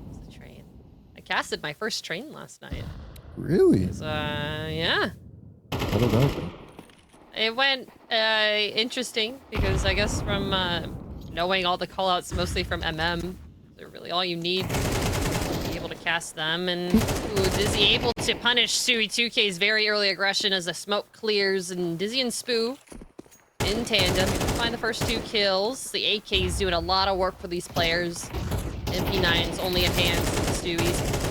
B: It's a Train. I casted my first Train last night.
A: Really?
B: Yeah.
A: How did that go?
B: It went interesting because I guess from knowing all the callouts mostly from MM, they're really all you need to be able to cast them. And Dizzy able to punish Stewie 2K's very early aggression as the smoke clears, and Dizzy and Spoo in tandem find the first 2 kills. The AK's doing a lot of work for these players. MP9's only enhanced Stewie's.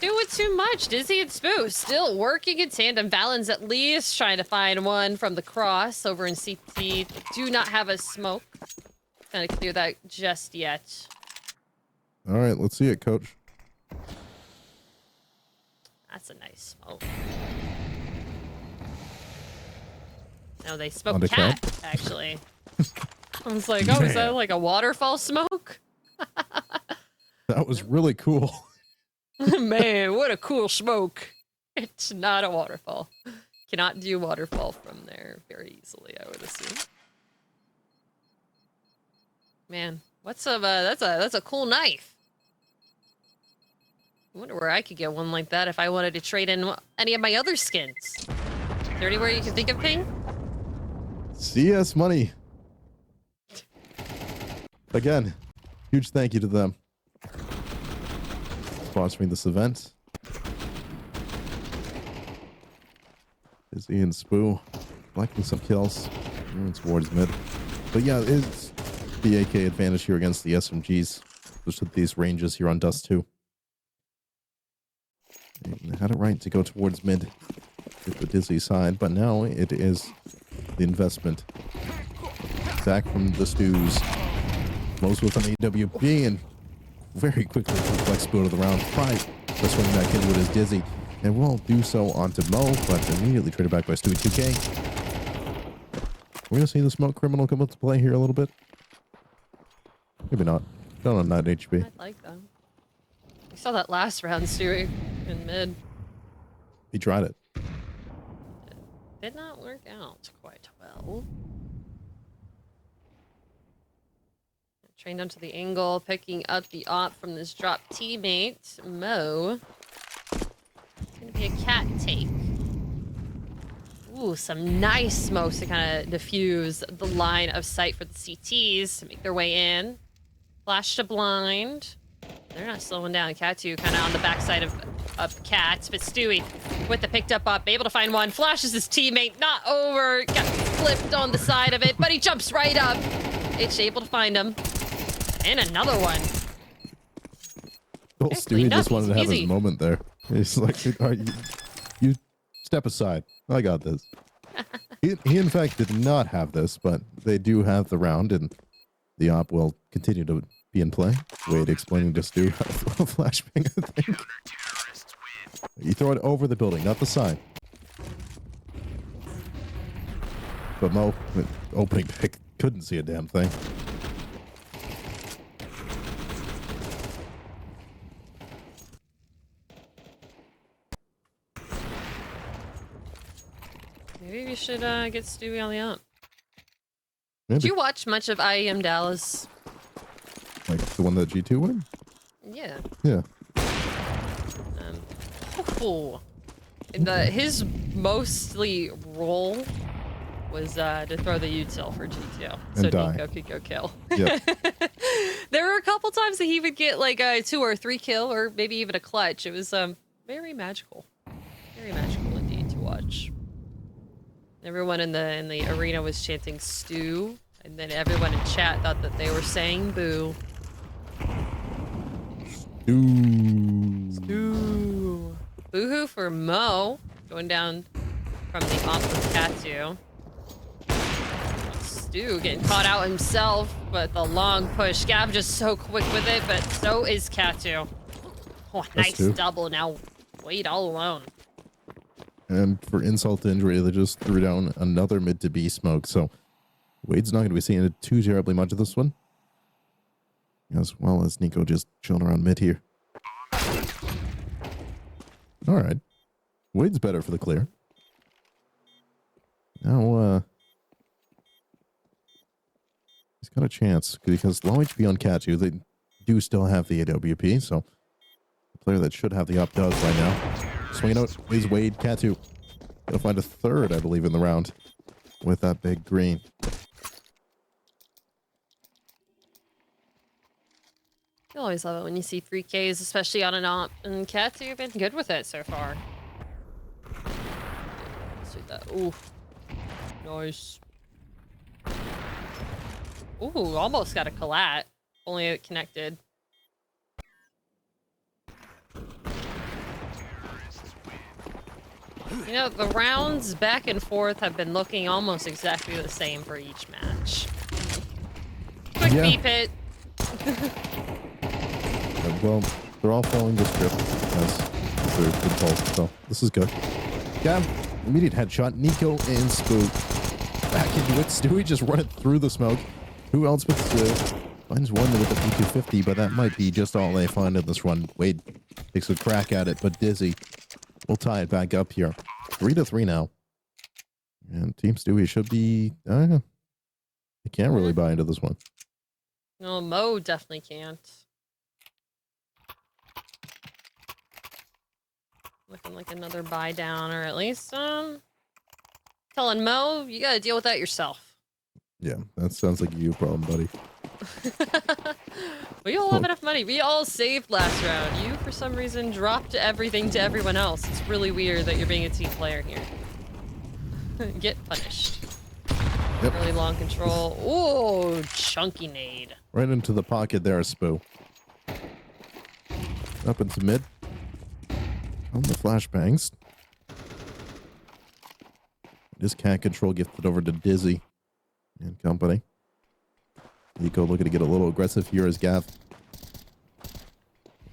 B: Doing too much. Dizzy and Spoo still working in tandem. Valen's at least trying to find one from the cross over in CT. Do not have a smoke. Gonna clear that just yet.
A: All right, let's see it, Coach.
B: That's a nice smoke. No, they smoked cat, actually. I was like, oh, is that like a waterfall smoke?
A: That was really cool.
B: Man, what a cool smoke. It's not a waterfall. Cannot do waterfall from there very easily, I would assume. Man, what's a that's a cool knife. I wonder where I could get one like that if I wanted to trade in any of my other skins. Is there anywhere you can think of, Ping?
A: CS Money. Again, huge thank you to them. sponsoring this event. Dizzy and Spoo collecting some kills. Moving towards mid. But yeah, it's the AK advantage here against the SMGs. Just with these ranges here on Dust 2. They had it right to go towards mid with the Dizzy side, but now it is the investment. Zach from the Stews. Most with an AWP and very quickly flex Spoo to the round. Pride by swinging back into it is Dizzy. And will do so onto Mo, but immediately traded back by Stewie 2K. We're going to see the Smoke Criminal come into play here a little bit. Maybe not. Don't on that HP.
B: I like them. We saw that last round, Stewie, in mid.
A: He tried it.
B: Did not work out quite well. Trained onto the angle, picking up the op from this drop teammate, Mo. It's gonna be a cat take. Ooh, some nice smokes to kind of diffuse the line of sight for the CTs to make their way in. Flash to blind. They're not slowing down. Katu kind of on the backside of Cats, but Stewie with the picked up able to find one. Flashes his teammate, not over. Got flipped on the side of it, but he jumps right up. It's able to find him. And another one.
A: Well, Stewie just wanted to have his moment there. He's like, all right, you step aside. I got this. he in fact did not have this, but they do have the round, and the op will continue to be in play. Wade explaining to Stu how to throw a flashbang, I think. You throw it over the building, not the side. But Mo, opening pick, couldn't see a damn thing.
B: Maybe we should get Stewie on the up.
A: Maybe.
B: Did you watch much of IEM Dallas?
A: Like the one that G2 won?
B: Yeah.
A: Yeah.
B: His mostly role was to throw the util for G2, so Nico could go kill.
A: Yep.
B: There were a couple times that he would get like a 2 or 3 kill, or maybe even a clutch. It was very magical indeed to watch. Everyone in the arena was chanting Stew, and then everyone in chat thought that they were saying boo. Stew. Boohoo for Mo, going down from the off of Katu. Stew getting caught out himself, but the long push. Gav just so quick with it, but so is Katu. Oh, nice double now. Wade all alone.
A: And for insult to injury, they just threw down another mid to B smoke. So Wade's not going to be seeing it too terribly much of this one. As well as Nico just chilling around mid here. All right. Wade's better for the clear. Now, he's got a chance because low HP on Katu. They do still have the AWP, so the player that should have the up does right now. Swinging out is Wade. Katu. He'll find a third, I believe, in the round with that big green.
B: You always love it when you see 3Ks, especially on an op. And Katu, you've been good with it so far. Let's do that. Ooh. Nice. Ooh, almost got a collat. Only it connected. You know, the rounds back and forth have been looking almost exactly the same for each match. Quick beep hit.
A: Well, they're all following the script as they're good calls, so this is good. Gav, immediate headshot. Nico and Spook back into it. Stewie just running through the smoke. Who else but finds one with the P250, but that might be just all they find in this run. Wade takes a crack at it, but Dizzy will tie it back up here. 3-3 now. And Team Stewie should be... they can't really buy into this one.
B: No, Mo definitely can't. Looking like another buy down, or at least telling Mo, you gotta deal with that yourself.
A: Yeah, that sounds like you problem, buddy.
B: We all have enough money. We all saved last round. You, for some reason, dropped everything to everyone else. It's really weird that you're being a team player here. Get punished.
A: Yep.
B: Really long control. Ooh, chunky nade.
A: Right into the pocket there, Spoo. Up into mid. On the flashbangs. Just can't control, gifted over to Dizzy and company. Nico looking to get a little aggressive here as Gav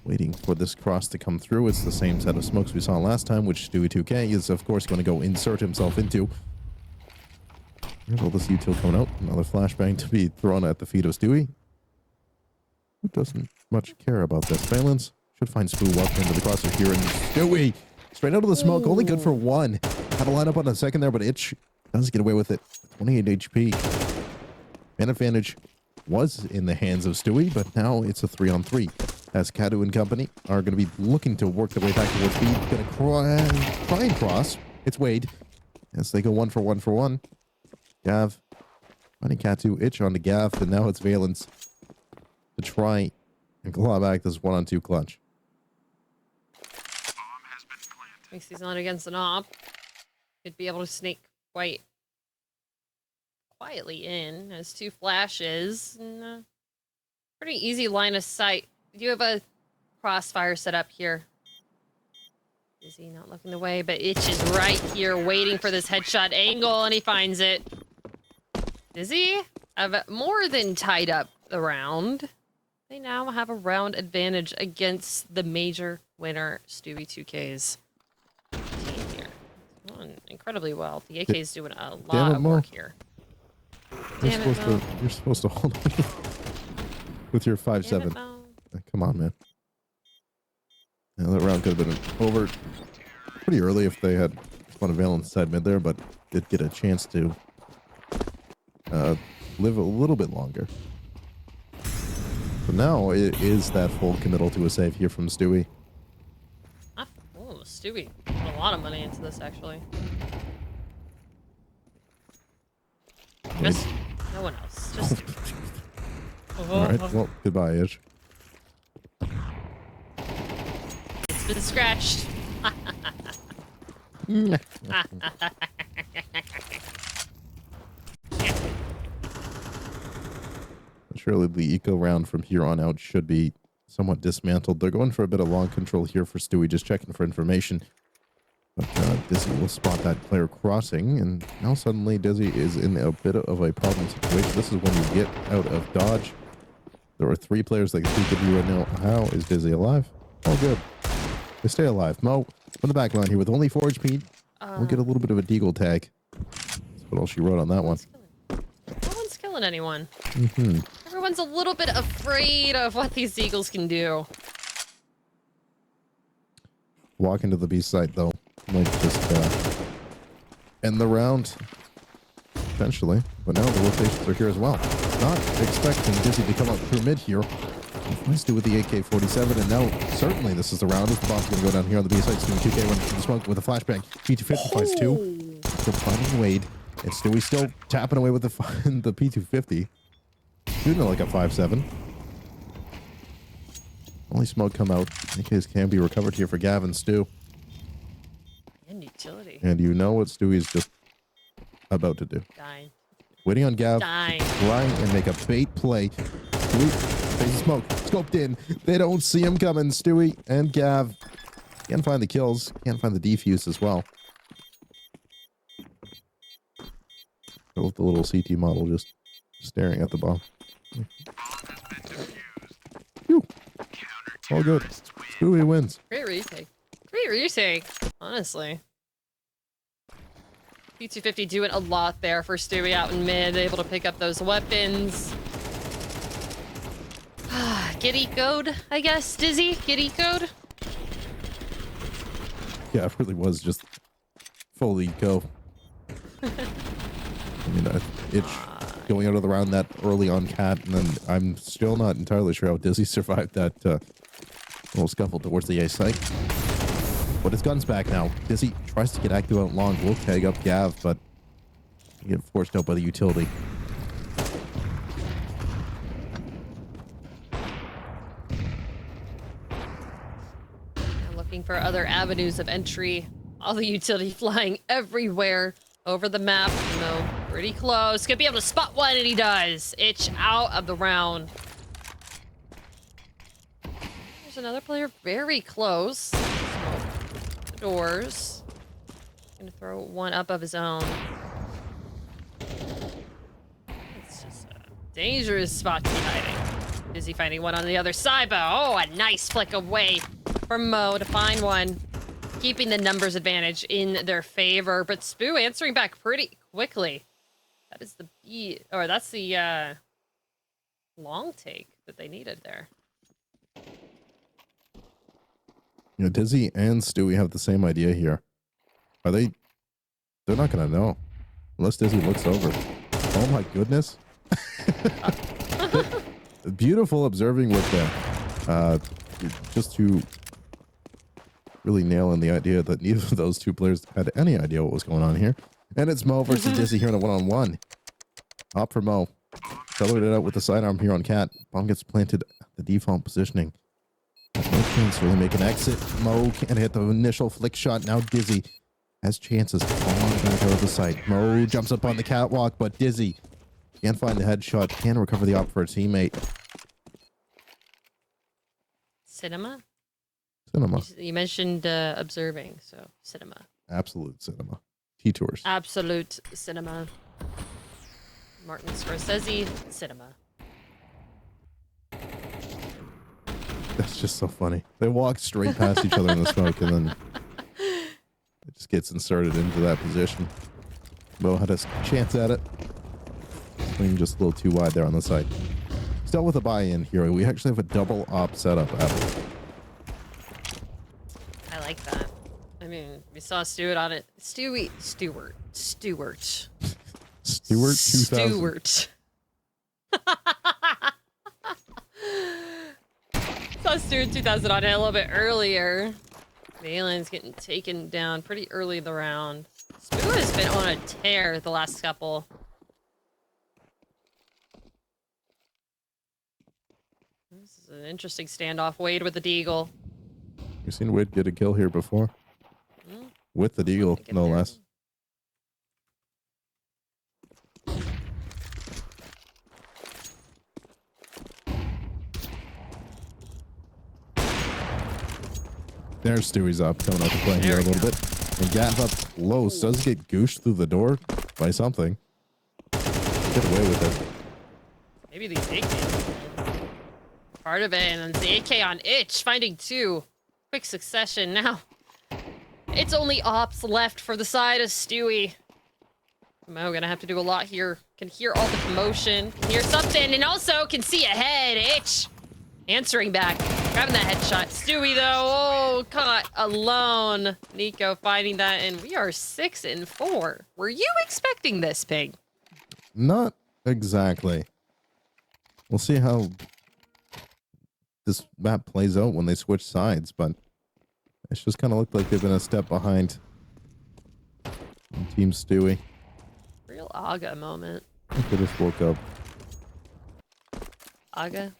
A: waiting for this cross to come through. It's the same set of smokes we saw last time, which Stewie2K is, of course, going to go insert himself into. Here's all this util coming out. Another flashbang to be thrown at the feet of Stewie. Who doesn't much care about this? Valence should find Spoo walking into the crosser here, and Stewie straight out of the smoke, only good for one. Had a lineup on a second there, but Itch does get away with it. 28 HP. Man advantage was in the hands of Stewie, but now it's a 3-on-3. As Kadu and company are going to be looking to work their way back towards B. Going to try and cross. It's Wade. As they go 1 for 1 for 1. Gav finding Katu, Itch onto Gav, and now it's Valence to try and claw back this 1-on-2 clutch.
B: Thinks he's not against an op. Could be able to sneak quite quietly in. Has 2 flashes. And, pretty easy line of sight. You have a crossfire set up here. Is he not looking the way? But Itch is right here waiting for this headshot angle, and he finds it. Dizzy have more than tied up the round. They now have a round advantage against the major winner, Stewie2K's team here. Doing incredibly well. The AK is doing a lot of work here.
A: You're supposed to hold on with your 5-7. Come on, man. Yeah, that round could have been over pretty early if they had one of Valence side mid there, but did get a chance to live a little bit longer. So now it is that full committal to a save here from Stewie.
B: Oh, Stewie put a lot of money into this, actually. Just no one else. Just.
A: All right. Well, goodbye, Ish.
B: It's been scratched.
A: Surely the eco round from here on out should be somewhat dismantled. They're going for a bit of long control here for Stewie, just checking for information. But Dizzy will spot that player crossing, and now suddenly Dizzy is in a bit of a problem situation. This is when you get out of dodge. There are 3 players that can speak of you right now. How is Dizzy alive? All good. They stay alive. Mo on the back line here with only 4 HP. We'll get a little bit of a deagle tag. That's what all she wrote on that one.
B: No one's killing anyone.
A: Mm-hmm.
B: Everyone's a little bit afraid of what these eagles can do.
A: Walk into the B site though. Might just end the round. Potentially. But now the rotations are here as well. Not expecting Dizzy to come up through mid here. Nice do with the AK-47, and now certainly this is the round. As the bomb's going to go down here on the B side. Stewie2K runs to the smoke with a flashbang. P250 finds 2. Still finding Wade. And Stewie still tapping away with the P250. Shooting like a 5-7. Only smoke come out. AKs can be recovered here for Gavin Stu.
B: And utility.
A: And you know what Stewie's just about to do.
B: Dying.
A: Waiting on Gav.
B: Dying.
A: Trying and make a bait play. Stewie faces smoke. Scoped in. They don't see him coming. Stewie and Gav can't find the kills. Can't find the defuse as well. With the little CT model just staring at the bomb. Whew. All good. Stewie wins.
B: Great retake. Great retake, honestly. P250 doing a lot there for Stewie out in mid, able to pick up those weapons. Get ecoed, I guess, Dizzy? Get ecoed?
A: Yeah, it really was just full eco. I mean, it's going out of the round that early on Cat, and then I'm still not entirely sure how Dizzy survived that little scuffle towards the A site. But his gun's back now. Dizzy tries to get active out long. Will tag up Gav, but he get forced out by the utility.
B: for other avenues of entry. All the utility flying everywhere over the map. No, pretty close. Gonna be able to spot one, and he does. Itch out of the round. There's another player very close. Smoke the doors. Gonna throw one up of his own. It's just a dangerous spot to be hiding. Busy finding one on the other side, but oh, a nice flick away from Mo to find one. Keeping the numbers advantage in their favor, but Spoo answering back pretty quickly. That is that's the long take that they needed there.
A: You know, Dizzy and Stewie have the same idea here. Are they? They're not gonna know unless Dizzy looks over. Oh my goodness! Beautiful observing with them. Just to really nail in the idea that neither of those two players had any idea what was going on here. And it's Mo versus Dizzy here in a one-on-one. Up for Mo. Colored it out with the sidearm here on Cat. Bomb gets planted at the default positioning. No chance to really make an exit. Mo can't hit the initial flick shot. Now Dizzy has chances to fall on back out of the site. Mo jumps up on the catwalk, but Dizzy can't find the headshot. Can recover the op for a teammate.
B: Cinema?
A: Cinema.
B: You mentioned observing, so cinema.
A: Absolute cinema. T-tours.
B: Absolute cinema. Martin Scorsese, cinema.
A: That's just so funny. They walk straight past each other in the smoke, and then it just gets inserted into that position. Mo had a chance at it. Swing just a little too wide there on the side. Still with a buy-in here. We actually have a double op setup.
B: I like that. I mean, we saw Stewart on it. Stewart 2000. Stewart. Saw Stewart 2000 on it a little bit earlier. Valen's getting taken down pretty early in the round. Stewart has been on a tear the last couple. This is an interesting standoff. Wade with the deagle.
A: We've seen Wade get a kill here before. With the deagle, no less. There's Stewie's up, coming out to play here a little bit. And Gav up close, does get gooshed through the door by something. Get away with it.
B: Maybe these AK part of it, and then the AK on Itch, finding two. Quick succession now. It's only ops left for the side of Stewie. Mo gonna have to do a lot here. Can hear all the commotion, can hear something, and also can see ahead. Itch answering back, grabbing that headshot. Stewie though, oh, caught alone. Nico finding that, and we are 6-4. Were you expecting this, Ping?
A: Not exactly. We'll see how this map plays out when they switch sides, but it's just kind of looked like they've been a step behind Team Stewie.
B: Real Aga moment.
A: I think they just woke up.
B: Aga.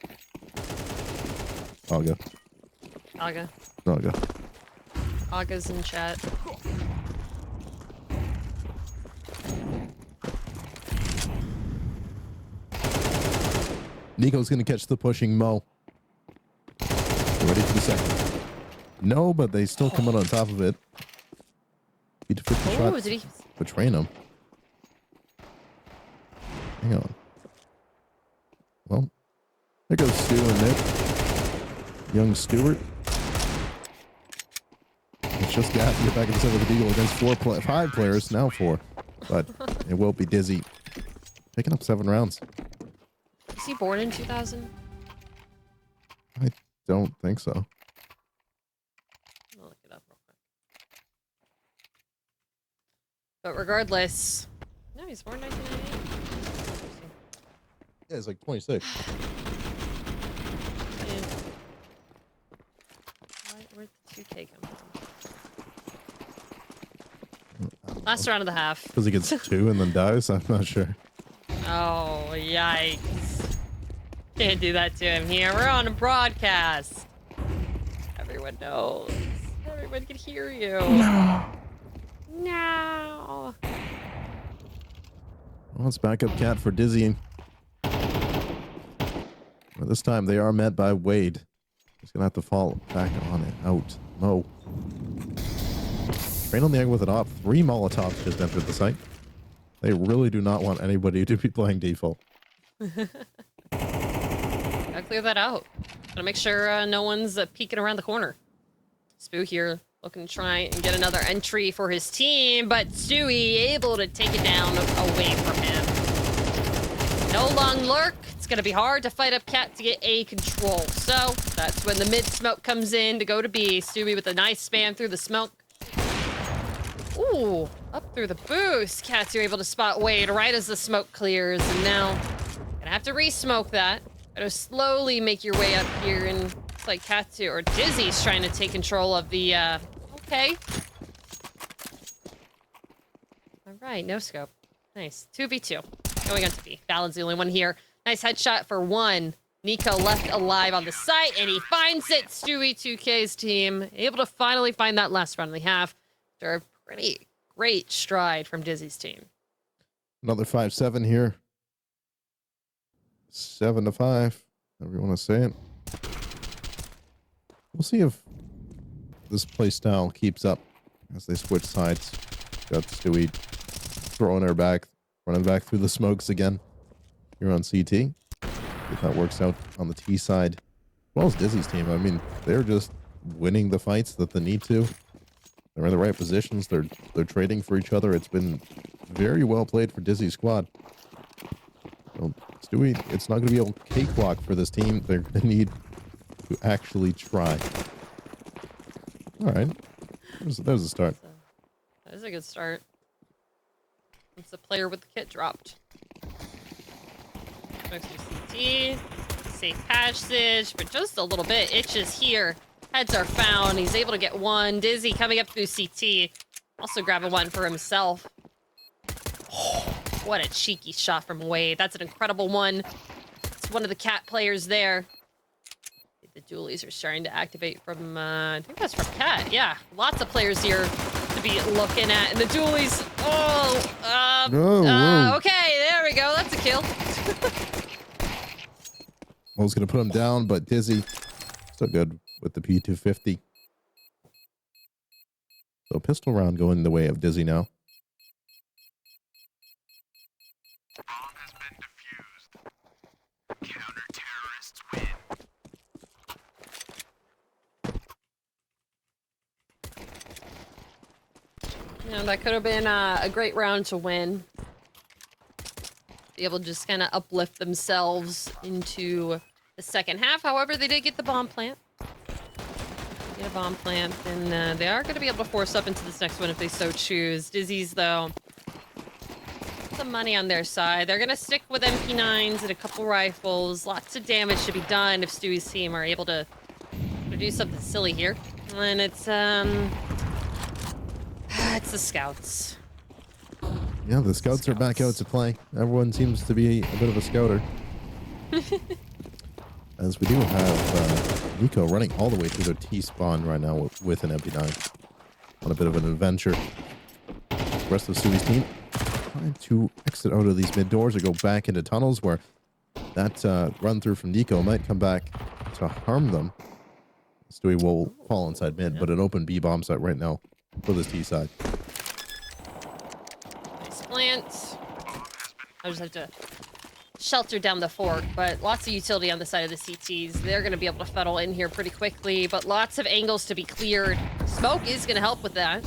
A: Aga.
B: Aga.
A: Aga.
B: Aga's in chat.
A: Nico's gonna catch the pushing Mo. Ready for the second. No, but they still come out on top of it. Beat 50 shots.
B: Did he?
A: Betraying him. Hang on. Well, there goes Stu and Nick. Young Stewart. It's just got to get back in the center of the deagle against 5 players, now 4. But it will be Dizzy. Picking up 7 rounds.
B: Was he born in 2000?
A: I don't think so.
B: I'll look it up real quick. But regardless, no, he's born 1998.
A: Yeah, it's like 26.
B: Where'd the 2K come from? Last round of the half.
A: Because he gets 2 and then dies? I'm not sure.
B: Oh, yikes. Can't do that to him here. We're on a broadcast. Everyone knows. Everyone Everyone can hear you. No.
A: Well, it's backup cat for Dizzy. But this time they are met by Wade. He's gonna have to fall back on it. Out. Mo. Rain on the egg with an op. 3 Molotovs just entered the site. They really do not want anybody to be playing default.
B: Gotta clear that out. Gotta make sure no one's peeking around the corner. Spoo here looking to try and get another entry for his team, but Stewie able to take it down away from him. No long lurk. It's gonna be hard to fight up Cat to get A control. So that's when the mid smoke comes in to go to B. Stewie with a nice spam through the smoke. Ooh, up through the boost. Cats are able to spot Wade right as the smoke clears, and now gonna have to re-smoke that. Gotta slowly make your way up here, and it's like Katsu or Dizzy's trying to take control of the, okay. All right, no scope. Nice, 2v2. Going on to B. Fallon's the only one here. Nice headshot for 1. Nico left alive on the site, and he finds it. Stewie 2K's team able to finally find that last friendly half after a pretty great stride from Dizzy's team.
A: Another 5-7 here. 7-5. However you want to say it. We'll see if this play style keeps up as they switch sides. Got Stewie throwing her back, running back through the smokes again here on CT. If that works out on the T side. As well as Dizzy's team. I mean, they're just winning the fights that they need to. They're in the right positions. They're trading for each other. It's been very well played for Dizzy's squad. Well, Stewie, it's not going to be a cakewalk for this team. They're going to need to actually try. All right. There's a start.
B: That is a good start. It's the player with the kit dropped. Smokes through CT. Safe passage for just a little bit. Itches here. Heads are found. He's able to get 1. Dizzy coming up through CT. Also grabbing 1 for himself. Oh, what a cheeky shot from Wade. That's an incredible one. It's one of the Cat players there. The dualies are starting to activate from, I think that's from Cat. Yeah, lots of players here to be looking at. And the dualies, okay, there we go. That's a kill.
A: I was going to put him down, but Dizzy, still good with the P250. So pistol round going the way of Dizzy now.
L: Bomb has been defused. Counter-terrorists win.
B: Yeah, that could have been a great round to win. Be able to just kind of uplift themselves into the second half. However, they did get the bomb plant. Get a bomb plant, and they are going to be able to force up into this next one if they so choose. Dizzy's, though, some money on their side. They're going to stick with MP9s and a couple rifles. Lots of damage to be done if Stewie's team are able to do something silly here. And it's the scouts.
A: Yeah, the scouts are back out to play. Everyone seems to be a bit of a scouter. As we do have Nico running all the way through their T-spawn right now with an MP9. On a bit of an adventure. The rest of Stewie's team trying to exit out of these mid doors or go back into tunnels where that run through from Nico might come back to harm them. Stewie will fall inside mid, but an open B bomb site right now for this T side.
B: Nice plant. I just have to shelter down the fork, but lots of utility on the side of the CTs. They're going to be able to funnel in here pretty quickly, but lots of angles to be cleared. Smoke is going to help with that.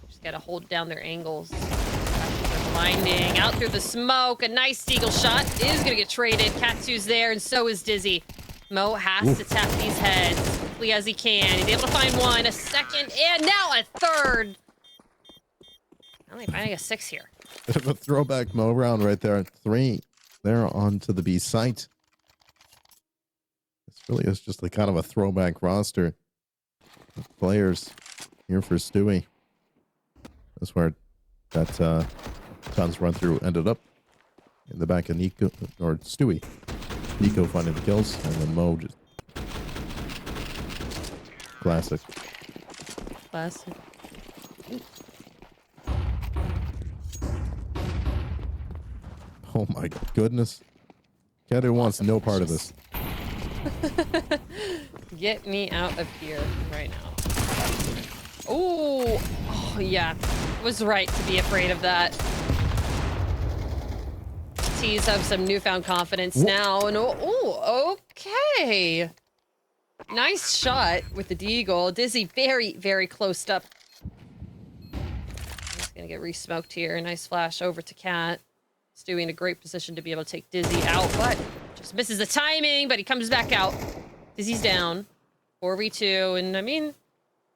B: Just got to hold down their angles. They're blinding out through the smoke. A nice Deagle shot is going to get traded. Katsu's there, and so is Dizzy. Mo has to tap these heads as quickly as he can. He's able to find 1, a second, and now a third. Only finding a 6 here.
A: Bit of a throwback Mo round right there. 3 there onto the B site. This really is just a kind of a throwback roster of players here for Stewie. That's where that Ton's run through ended up in the back of Nico, or Stewie. Nico finding the kills, and then Mo just classic.
B: bastard.
A: Oh my goodness. Keter wants no part of this.
B: Get me out of here right now. Oh, yeah. Was right to be afraid of that. T's have some newfound confidence now. And oh, okay. Nice shot with the deagle. Dizzy very, very close up. He's gonna get re-smoked here. Nice flash over to Cat. Stewie in a great position to be able to take Dizzy out, but just misses the timing, but he comes back out. Dizzy's down. 4v2, and I mean,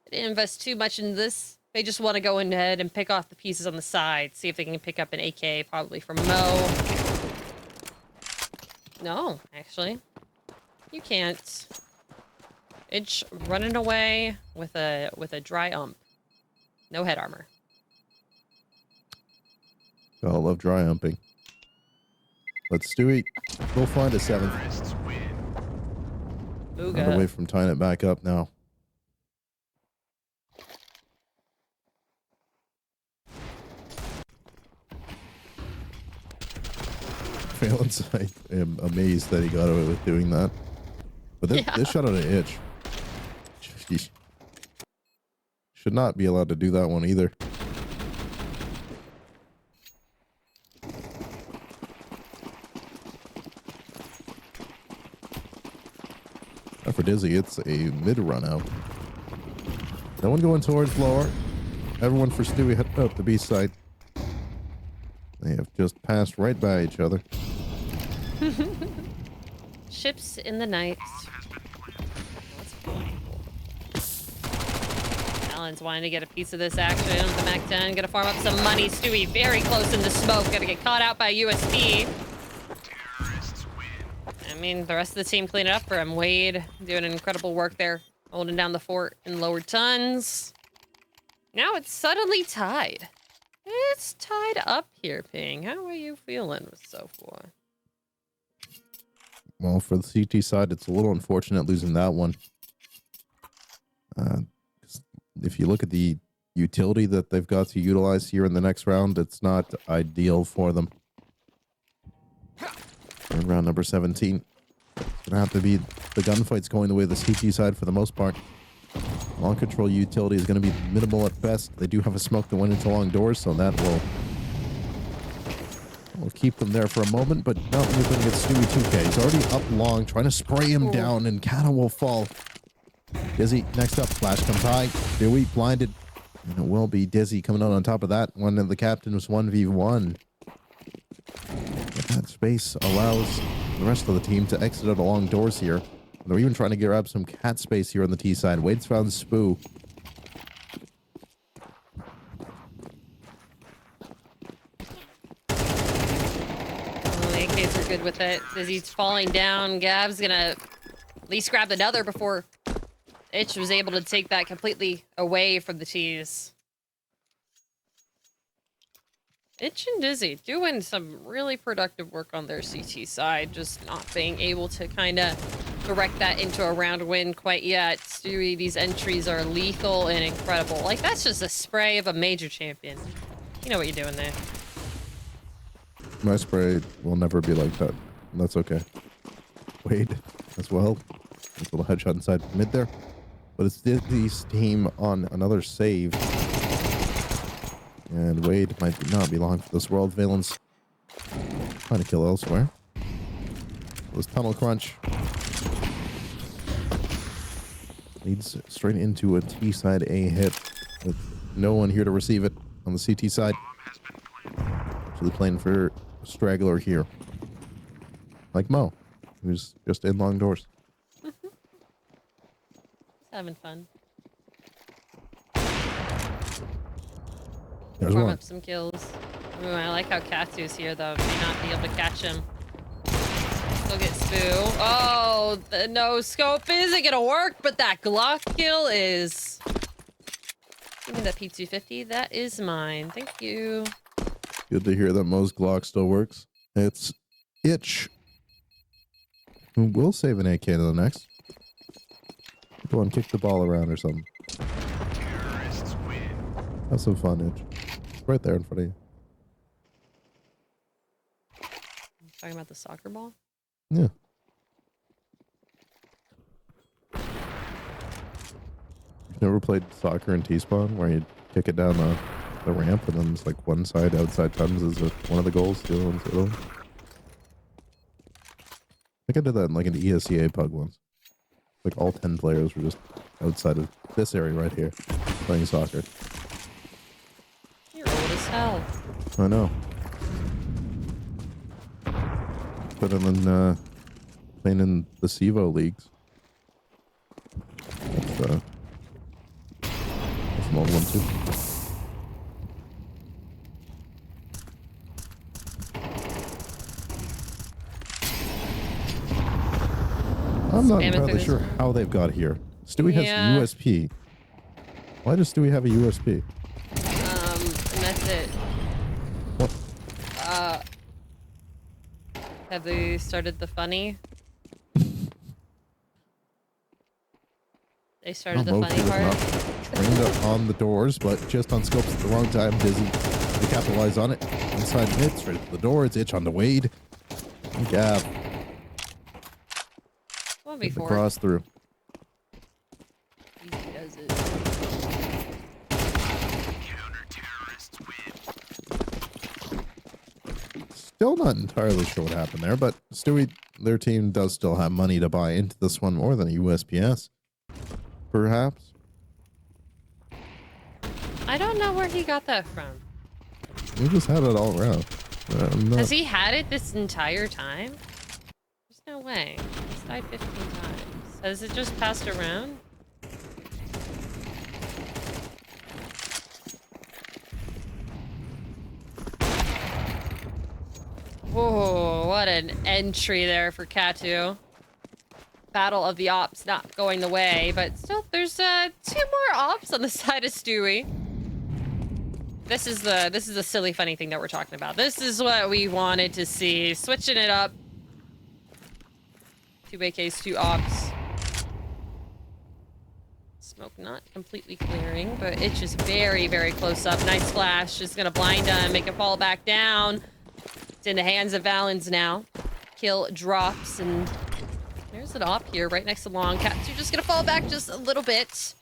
B: they didn't invest too much in this. They just want to go ahead and pick off the pieces on the side, see if they can pick up an AK, probably from Mo. No, actually. You can't. It's running away with a dry ump. No head armor.
A: Gotta love dry umping. But Stewie, we'll find a 7th. Not away from tying it back up now. Valence, I am amazed that he got away with doing that. But this shot on an itch. Jeez. Should not be allowed to do that one either. For Dizzy, it's a mid run out. No one going towards lower. Everyone for Stewie heading up the B side. They have just passed right by each other.
B: Ships in the night. Alan's wanting to get a piece of this action. The Mac 10 gonna farm up some money. Stewie very close in the smoke. Gonna get caught out by USP. I mean, the rest of the team clean it up for him. Wade doing incredible work there, holding down the fort in lower tons. Now it's suddenly tied. It's tied up here, Ping. How are you feeling so far?
A: Well, for the CT side, it's a little unfortunate losing that one. If you look at the utility that they've got to utilize here in the next round, it's not ideal for them. In round number 17. It's going to have to be the gunfights going the way of the CT side for the most part. Long control utility is going to be minimal at best. They do have a smoke that went into long doors, so that will keep them there for a moment, but no, you're going to get Stewie 2K. He's already up long, trying to spray him down, and Kata will fall. Dizzy, next up, flash comes high. Stewie blinded, and it will be Dizzy coming out on top of that. One of the captain was 1v1. That space allows the rest of the team to exit out along doors here. They're even trying to grab some cat space here on the T side. Wade's found Spoo.
B: The AKs are good with it. Dizzy's falling down. Gav's gonna at least grab another before Itch was able to take that completely away from the T's. Itch and Dizzy doing some really productive work on their CT side, just not being able to kind of direct that into a round win quite yet. Stewie, these entries are lethal and incredible. Like, that's just a spray of a major champion. You know what you're doing there.
A: My spray will never be like that. That's okay. Wade as well. Nice little headshot inside mid there. But it's Dizzy's team on another save. And Wade might not be long for this world. Valence trying to kill elsewhere. This tunnel crunch leads straight into a T side A hit with no one here to receive it on the CT side. Actually playing for a straggler here, like Mo, who's just in long doors.
B: He's having fun.
A: There's
B: Farm
A: one.
B: up some kills. Ooh, I like how Katsu's here, though. May not be able to catch him. Still get Spoo. Oh, the no scope isn't gonna work, but that Glock kill is. Give me that P250. That is mine. Thank you.
A: Good to hear that Mo's Glock still works. It's Itch, who will save an AK to the next. Go on, kick the ball around or something. Have some fun, Itch. It's right there in front of you.
B: Talking about the soccer ball?
A: Yeah. Never played soccer in T-Spawn where you kick it down the ramp and then it's like one side outside tons is one of the goals, the other one's the other one. I think I did that in like an ESEA pug once. Like all 10 players were just outside of this area right here playing soccer.
B: You're old as hell.
A: I know. But then playing in the CEVO leagues. That's an old one too. I'm not entirely sure how they've got here. Stewie has USP. Why does Stewie have a USP?
B: And that's it.
A: What?
B: Have they started the funny? They started the funny part.
A: Trained up on the doors, but just on scopes at the wrong time. Dizzy to capitalize on it. Inside mid, straight to the door. It's Itch on the Wade. And Gav.
B: 1v4.
A: Cross through.
B: Easy does it.
A: Still not entirely sure what happened there, but Stewie, their team does still have money to buy into this one more than a USPS. Perhaps.
B: I don't know where he got that from.
A: We just had it all around.
B: Has he had it this entire time? There's no way. He's died 15 times. Has it just passed around? Whoa, what an entry there for Katu. Battle of the Ops not going the way, but still there's 2 more ops on the side of Stewie. This is the silly funny thing that we're talking about. This is what we wanted to see. Switching it up. 2 AKs, 2 ops. Smoke not completely clearing, but it's just very, very close up. Nice flash. Just gonna blind him, make him fall back down. It's in the hands of Valens now. Kill drops, and there's an op here right next to Long. Cats are just gonna fall back just a little bit.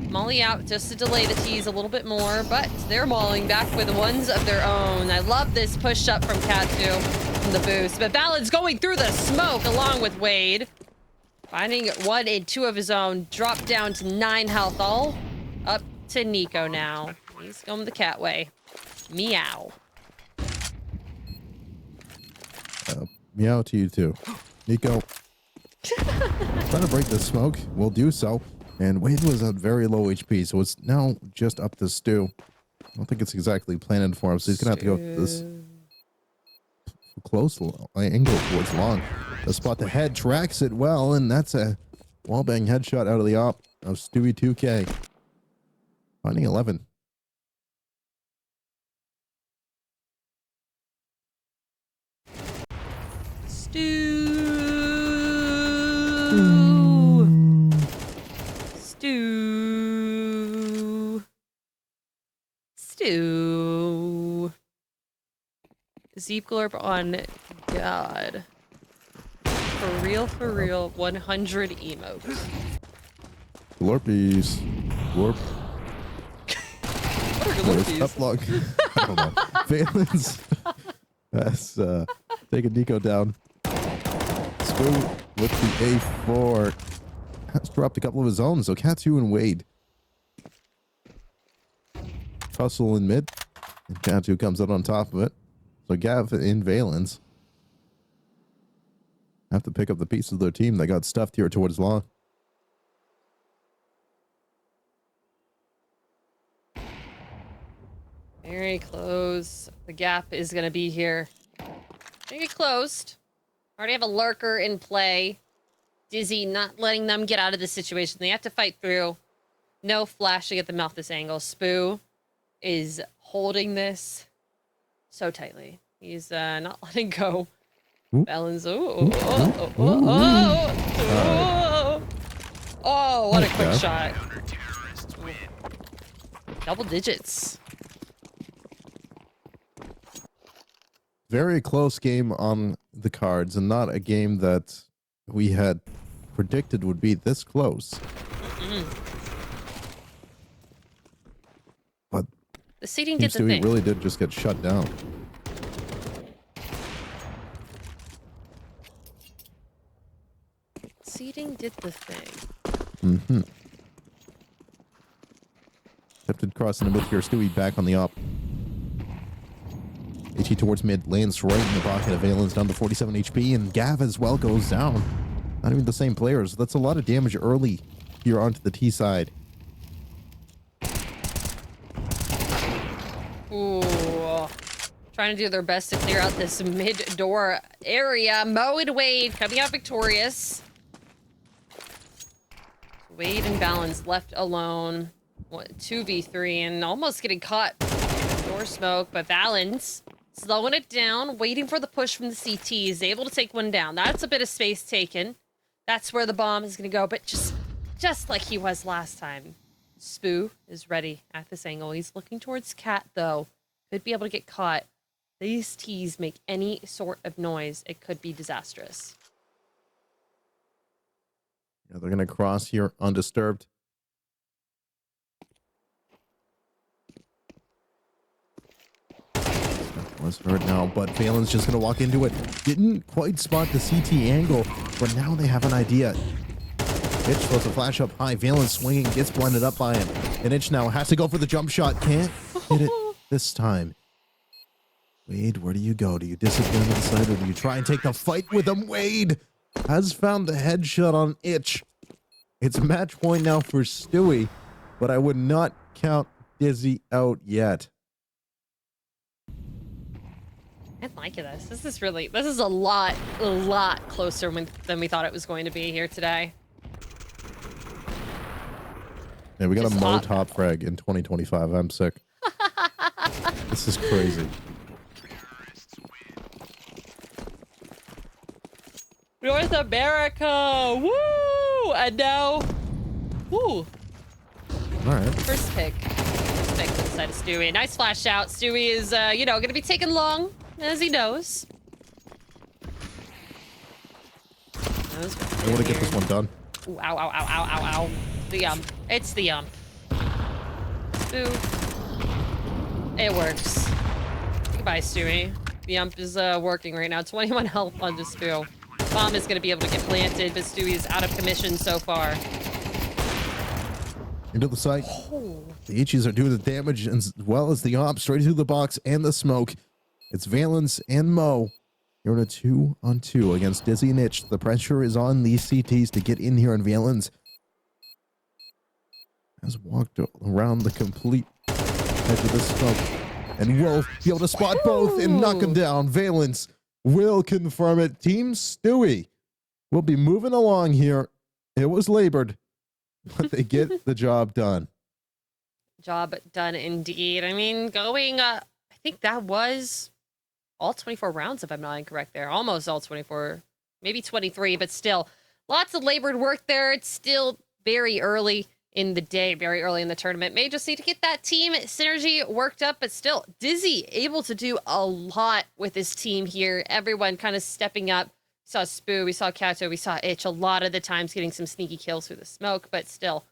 B: Molly out just to delay the tease a little bit more, but they're mauling back with ones of their own. I love this push up from Katu from the boost, but Valens going through the smoke along with Wade. Finding 1 and 2 of his own, dropped down to 9 health, all up to Nico now. He's going the cat way. Meow.
A: Meow to you too. Nico. Trying to break the smoke. We'll do so. And Wade was at very low HP, so it's now just up to Stu. I don't think it's exactly planned for him, so he's going to have to go this close angle towards Long. The spot the head tracks it well, and that's a wallbang headshot out of the op of Stewie 2K. Finding 11.
B: Stew. Zeep Glorp on God. For real, 100 emotes.
A: Glorpies. Glorp.
B: What are Glorpies?
A: Uplog. I don't know. Valens. That's taking Nico down. Spoo with the A4. Has dropped a couple of his own, so Katu and Wade. Tussle in mid. And Katu comes out on top of it. So Gav in Valens have to pick up the pieces of their team that got stuffed here towards Long.
B: Very close. The gap is going to be here. Make it closed. Already have a lurker in play. Dizzy not letting them get out of this situation. They have to fight through. No flashing at the mouth this angle. Spoo is holding this so tightly. He's not letting go. Valens. Oh, what a quick shot. double digits.
A: Very close game on the cards, and not a game that we had predicted would be this close. But
B: the seeding
A: Team
B: did the
A: Stewie
B: thing.
A: really did just get shut down.
B: Seeding did the thing.
A: Mm-hmm. Attempted cross in the mid here. Stewie back on the op. HE towards mid, lands right in the pocket of Valens, down to 47 HP, and Gav as well goes down. Not even the same players. That's a lot of damage early here onto the T side.
B: Ooh. Trying to do their best to clear out this mid-door area. Mo and Wade coming out victorious. Wade and Balance left alone. 2v3 and almost getting caught. Door smoke, but Balance slowing it down, waiting for the push from the CT. Is able to take one down. That's a bit of space taken. That's where the bomb is going to go, but just like he was last time. Spoo is ready at this angle. He's looking towards Cat, though. Could be able to get caught. These T's make any sort of noise. It could be disastrous.
A: Yeah, they're going to cross here undisturbed. Was hurt now, but Valen's just going to walk into it. Didn't quite spot the CT angle, but now they have an idea. Itch throws a flash up high. Valen swinging, gets blended up by him. And Itch now has to go for the jump shot. Can't hit it this time. Wade, where do you go? Do you disappear on the side, or do you try and take the fight with him? Wade has found the headshot on Itch. It's match point now for Stewie, but I would not count Dizzy out yet.
B: I like this. This is a lot closer than we thought it was going to be here today.
A: Yeah, we got
B: Just
A: a Mo
B: hot.
A: top frag in 2025. I'm sick. This is crazy.
B: North America! Woo! And now, woo!
A: All right.
B: First pick. First pick to the side of Stewie. Nice flash out. Stewie is, going to be taking long, as he knows.
A: I want to get this one done.
B: Ooh, ow, ow, ow, ow, ow, ow. The It's the Ooh. It works. Goodbye, Stewie. The is working right now. 21 health on this Spoo. Bomb is going to be able to get planted, but Stewie is out of commission so far.
A: Into the site. The Ichis are doing the damage as well as the op, straight through the box and the smoke. It's Valens and Mo. You're in a 2-on-2 against Dizzy and Itch. The pressure is on these CTs to get in here, and Valens has walked around the complete edge of the smoke. And will be able to spot both and knock them down. Valens will confirm it. Team Stewie will be moving along here. It was labored, but they get the job done.
B: Job done indeed. I mean, I think that was all 24 rounds, if I'm not incorrect there. Almost all 24, maybe 23, but still. Lots of labored work there. It's still very early in the day, very early in the tournament. May just need to get that team synergy worked up, but still, Dizzy able to do a lot with his team here. Everyone kind of stepping up. We saw Spoo, we saw Kato, we saw Itch a lot of the times getting some sneaky kills through the smoke, but still,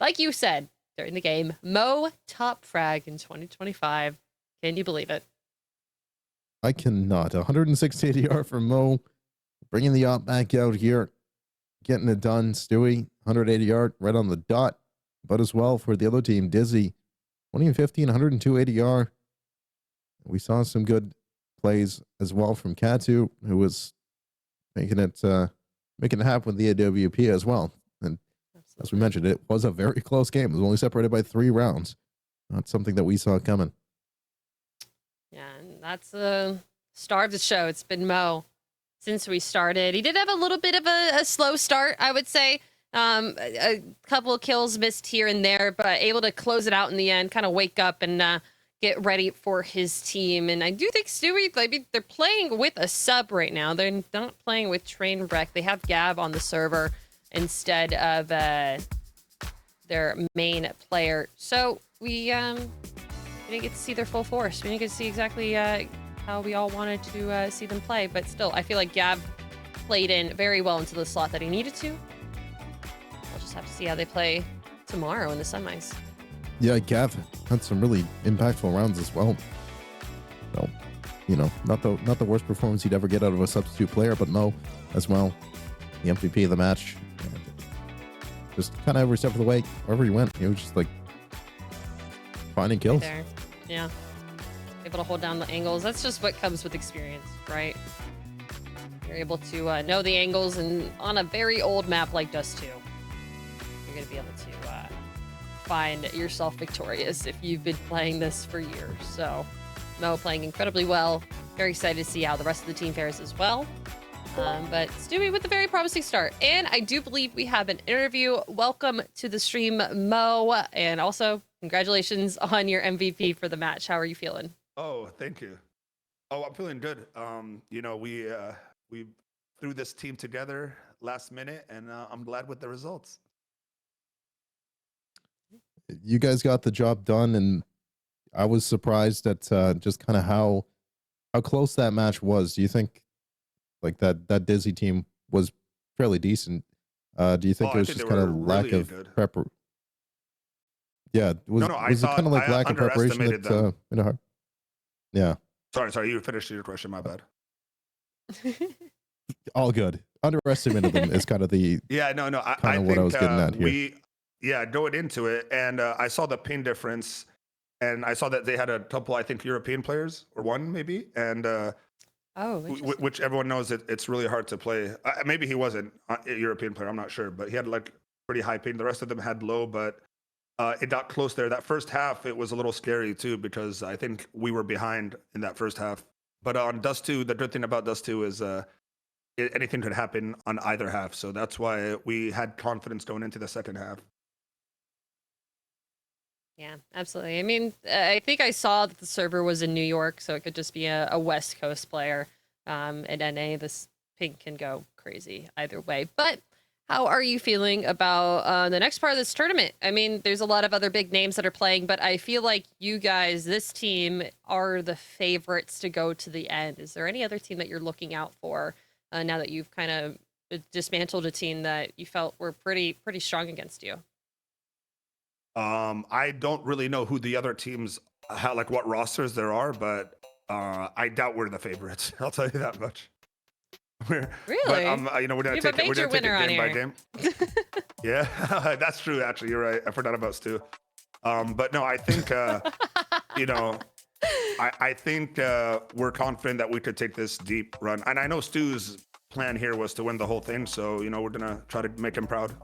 B: like you said during the game, Mo top frag in 2025. Can you believe it?
A: I cannot. 160 ADR for Mo. Bringing the op back out here. Getting it done. Stewie, 100 ADR right on the dot. But as well for the other team, Dizzy, 20 and 15, 102 ADR. We saw some good plays as well from Katu, who was making it happen with the AWP as well. And as we mentioned, it was a very close game. It was only separated by 3 rounds. Not something that we saw coming.
B: Yeah, and that's the star of the show. It's been Mo since we started. He did have a little bit of a slow start, I would say. A couple of kills missed here and there, but able to close it out in the end, kind of wake up and get ready for his team. And I do think Stewie, they're playing with a sub right now. They're not playing with Trainwreck. They have Gab on the server instead of their main player. So we didn't get to see their full force. We didn't get to see exactly how we all wanted to see them play. But still, I feel like Gav played in very well into the slot that he needed to. We'll just have to see how they play tomorrow in the semis.
A: Yeah, Gav had some really impactful rounds as well. So, not the worst performance he'd ever get out of a substitute player, but Mo as well, the MVP of the match. Just kind of every step of the way, wherever he went, he was just like finding kills.
B: Right there. Yeah. Able to hold down the angles. That's just what comes with experience, right? You're able to know the angles, and on a very old map like Dust 2, you're going to be able to find yourself victorious if you've been playing this for years. So Mo playing incredibly well. Very excited to see how the rest of the team fares as well. But Stewie with a very promising start. And I do believe we have an interview. Welcome to the stream, Mo. And also, congratulations on your MVP for the match. How are you feeling?
M: Oh, thank you. Oh, I'm feeling good. We threw this team together last minute, and I'm glad with the results.
A: You guys got the job done, and I was surprised at just kind of how close that match was. Do you think like that Dizzy team was fairly decent? Do you think it was just kind of lack of prep? Yeah, was it kind of like lack of preparation that made it hard? Yeah.
M: Sorry, you finished your question. My bad.
A: All good. Underestimated them is kind of the
M: I think
A: what I was getting at here.
M: Going into it, and I saw the ping difference, and I saw that they had a couple, I think, European players, or one maybe, and which everyone knows it's really hard to play. Maybe he wasn't a European player, I'm not sure, but he had like pretty high ping. The rest of them had low, but it got close there. That first half, it was a little scary too, because I think we were behind in that first half. But on Dust 2, the good thing about Dust 2 is anything could happen on either half. So that's why we had confidence going into the second half.
B: Yeah, absolutely. I mean, I think I saw that the server was in New York, so it could just be a West Coast player. At NA, this ping can go crazy either way. But how are you feeling about the next part of this tournament? I mean, there's a lot of other big names that are playing, but I feel like you guys, this team, are the favorites to go to the end. Is there any other team that you're looking out for now that you've kind of dismantled a team that you felt were pretty strong against you?
M: I don't really know who the other teams, like what rosters there are, but I doubt we're the favorites. I'll tell you that much.
B: Really?
M: But, we're gonna take it game by game. Yeah, that's true. Actually, you're right. I forgot about Stu. But no, I think I think we're confident that we could take this deep run. And I know Stu's plan here was to win the whole thing, so we're gonna try to make him proud.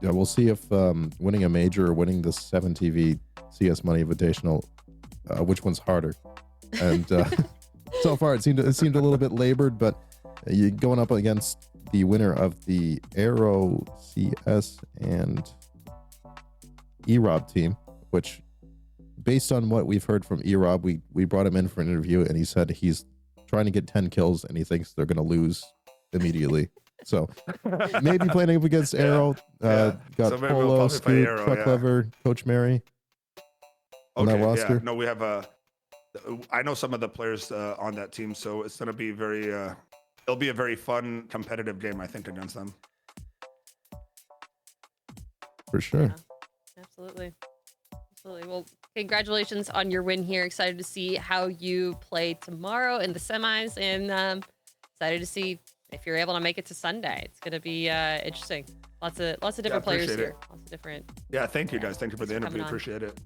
A: Yeah, we'll see if winning a major or winning the 7TV CS Money Invitational, which one's harder. And so far, it seemed a little bit labored, but you going up against the winner of the Aero CS and EROB team, which, based on what we've heard from EROB, we brought him in for an interview, and he said he's trying to get 10 kills, and he thinks they're going to lose immediately. So maybe playing up against Aero. Got
M: so
A: Polo, Scoop, Truck Lover, Coach Mary on that roster.
M: Yeah. No, we have I know some of the players on that team, so it's going to be it'll be a very fun, competitive game, I think, against them.
A: For sure.
B: Yeah, absolutely. Well, congratulations on your win here. Excited to see how you play tomorrow in the semis, and excited to see if you're able to make it to Sunday. It's going to be interesting. Lots of different players here. Lots of different.
M: Yeah, thank you guys. Thank you for the interview. Appreciate it.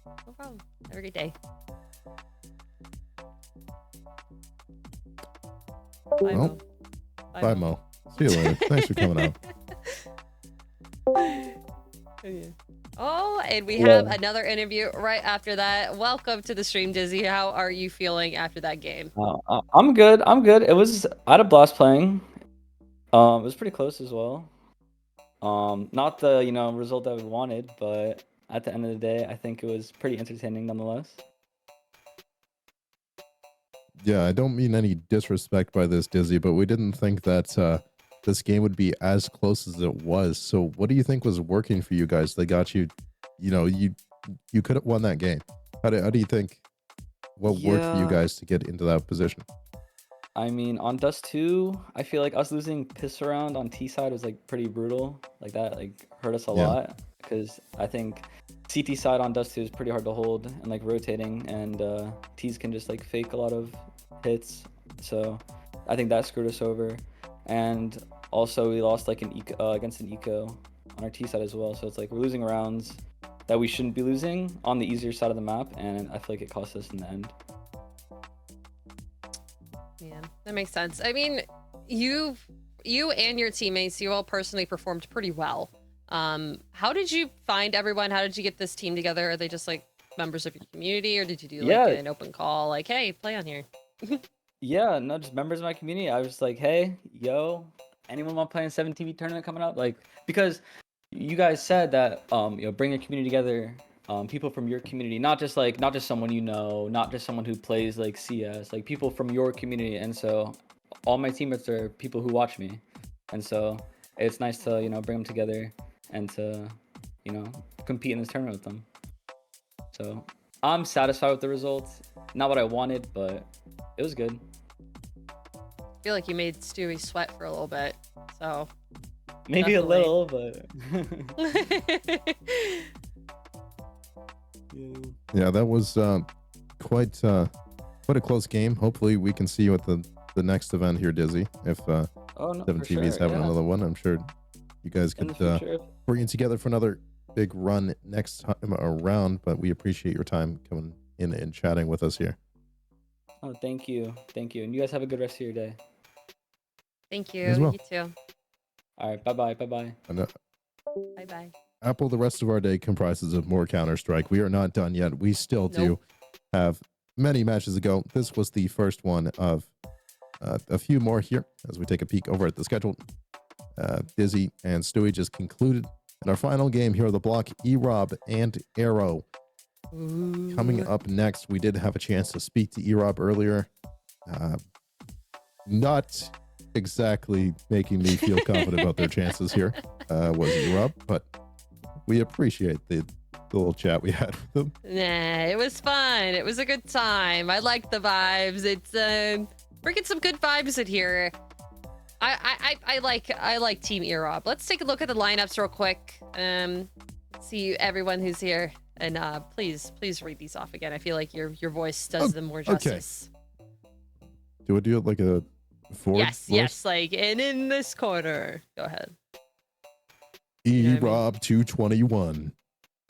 B: No problem. Have a great day. Bye, Mo.
A: Bye, Mo. See you later. Thanks for coming out.
B: Oh, and we have another interview right after that. Welcome to the stream, Dizzy. How are you feeling after that game?
N: I'm good. I had a blast playing. It was pretty close as well. Not the result that we wanted, but at the end of the day, I think it was pretty entertaining nonetheless.
A: Yeah, I don't mean any disrespect by this, Dizzy, but we didn't think that this game would be as close as it was. So what do you think was working for you guys that got you, you could have won that game? How do you think, what worked for you
N: Yeah.
A: guys to get into that position?
N: I mean, on Dust 2, I feel like us losing piss around on T side was like pretty brutal. Like that hurt us a
A: Yeah.
N: lot because I think CT side on Dust 2 is pretty hard to hold and like rotating, and T's can just like fake a lot of hits. So I think that screwed us over. And also we lost like against an eco on our T side as well. So it's like we're losing rounds that we shouldn't be losing on the easier side of the map, and I feel like it cost us in the end.
B: Yeah, that makes sense. I mean, you and your teammates, you all personally performed pretty well. How did you find everyone? How did you get this team together? Are they just like members of your community, or did you do like
N: Yeah.
B: an open call, like, hey, play on here?
N: Yeah, no, just members of my community. I was like, hey, yo, anyone want to play in 7TV tournament coming up? Like, because you guys said that, bring your community together, people from your community, not just someone you know, not just someone who plays like CS, like people from your community. And so all my teammates are people who watch me. And so it's nice to, bring them together and to, compete in this tournament with them. So I'm satisfied with the results. Not what I wanted, but it was good.
B: I feel like you made Stewie sweat for a little bit, so
N: Maybe
B: definitely.
N: a little, but
A: Yeah, that was quite a close game. Hopefully we can see you at the next event here, Dizzy. If
N: Oh, no,
A: 7TV's
N: for sure,
A: having
N: yeah.
A: another one, I'm sure you guys
N: In the
A: could
N: future.
A: bring it together for another big run next time around. But we appreciate your time coming in and chatting with us here.
N: Oh, thank you. And you guys have a good rest of your day.
B: Thank you.
A: As well.
B: You too.
N: All right, bye-bye.
A: And,
B: Bye-bye.
A: Apple, the rest of our day comprises of more Counter-Strike. We are not done yet. We still do have many matches to go. This was the first one of a few more here as we take a peek over at the schedule. Dizzy and Stewie just concluded. And our final game here on the block, E-Rob and Arrow. Coming up next, we did have a chance to speak to E-Rob earlier. Not exactly making me feel confident about their chances here was E-Rob, but we appreciate the little chat we had with them.
B: Nah, it was fun. It was a good time. I like the vibes. It's bringing some good vibes in here. I like Team E-Rob. Let's take a look at the lineups real quick. See everyone who's here, and please read these off again. I feel like your voice does them more justice.
A: Do I do it like a forward
B: Yes,
A: voice?
B: yes, like, and in this corner. Go ahead.
A: E-Rob 221,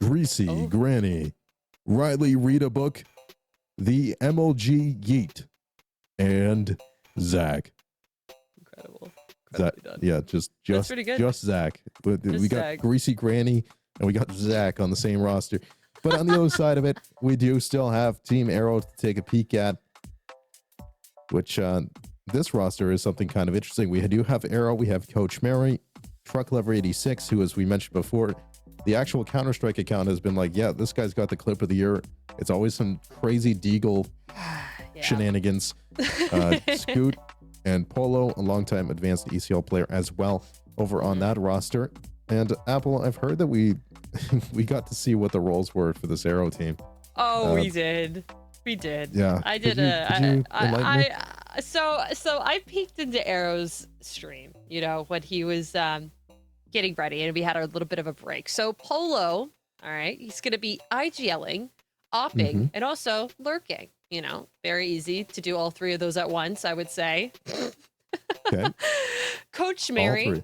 A: Greasy Granny, Riley Rita Book, the MLG Yeet, and Zach.
B: Incredible.
A: Yeah, just
B: pretty good.
A: just Zach. We
B: Just
A: got
B: Zach.
A: Greasy Granny and we got Zach on the same roster. But on the other side of it, we do still have Team Arrow to take a peek at, which this roster is something kind of interesting. We do have Arrow, we have Coach Mary, Truck Lever 86, who, as we mentioned before, the actual Counter-Strike account has been like, yeah, this guy's got the clip of the year. It's always some crazy Deagle shenanigans. Scoot and Polo, a longtime advanced ECL player as well, over on that roster. And Apple, I've heard that we got to see what the roles were for this Arrow team.
B: Oh, we did.
A: Yeah.
B: I did
A: Could you enlighten me?
B: So I peeked into Arrow's stream, when he was getting ready, and we had a little bit of a break. So Polo, all right, he's gonna be IGLing, offing, and also lurking. Very easy to do all three of those at once, I would say.
A: Okay.
B: Coach Mary,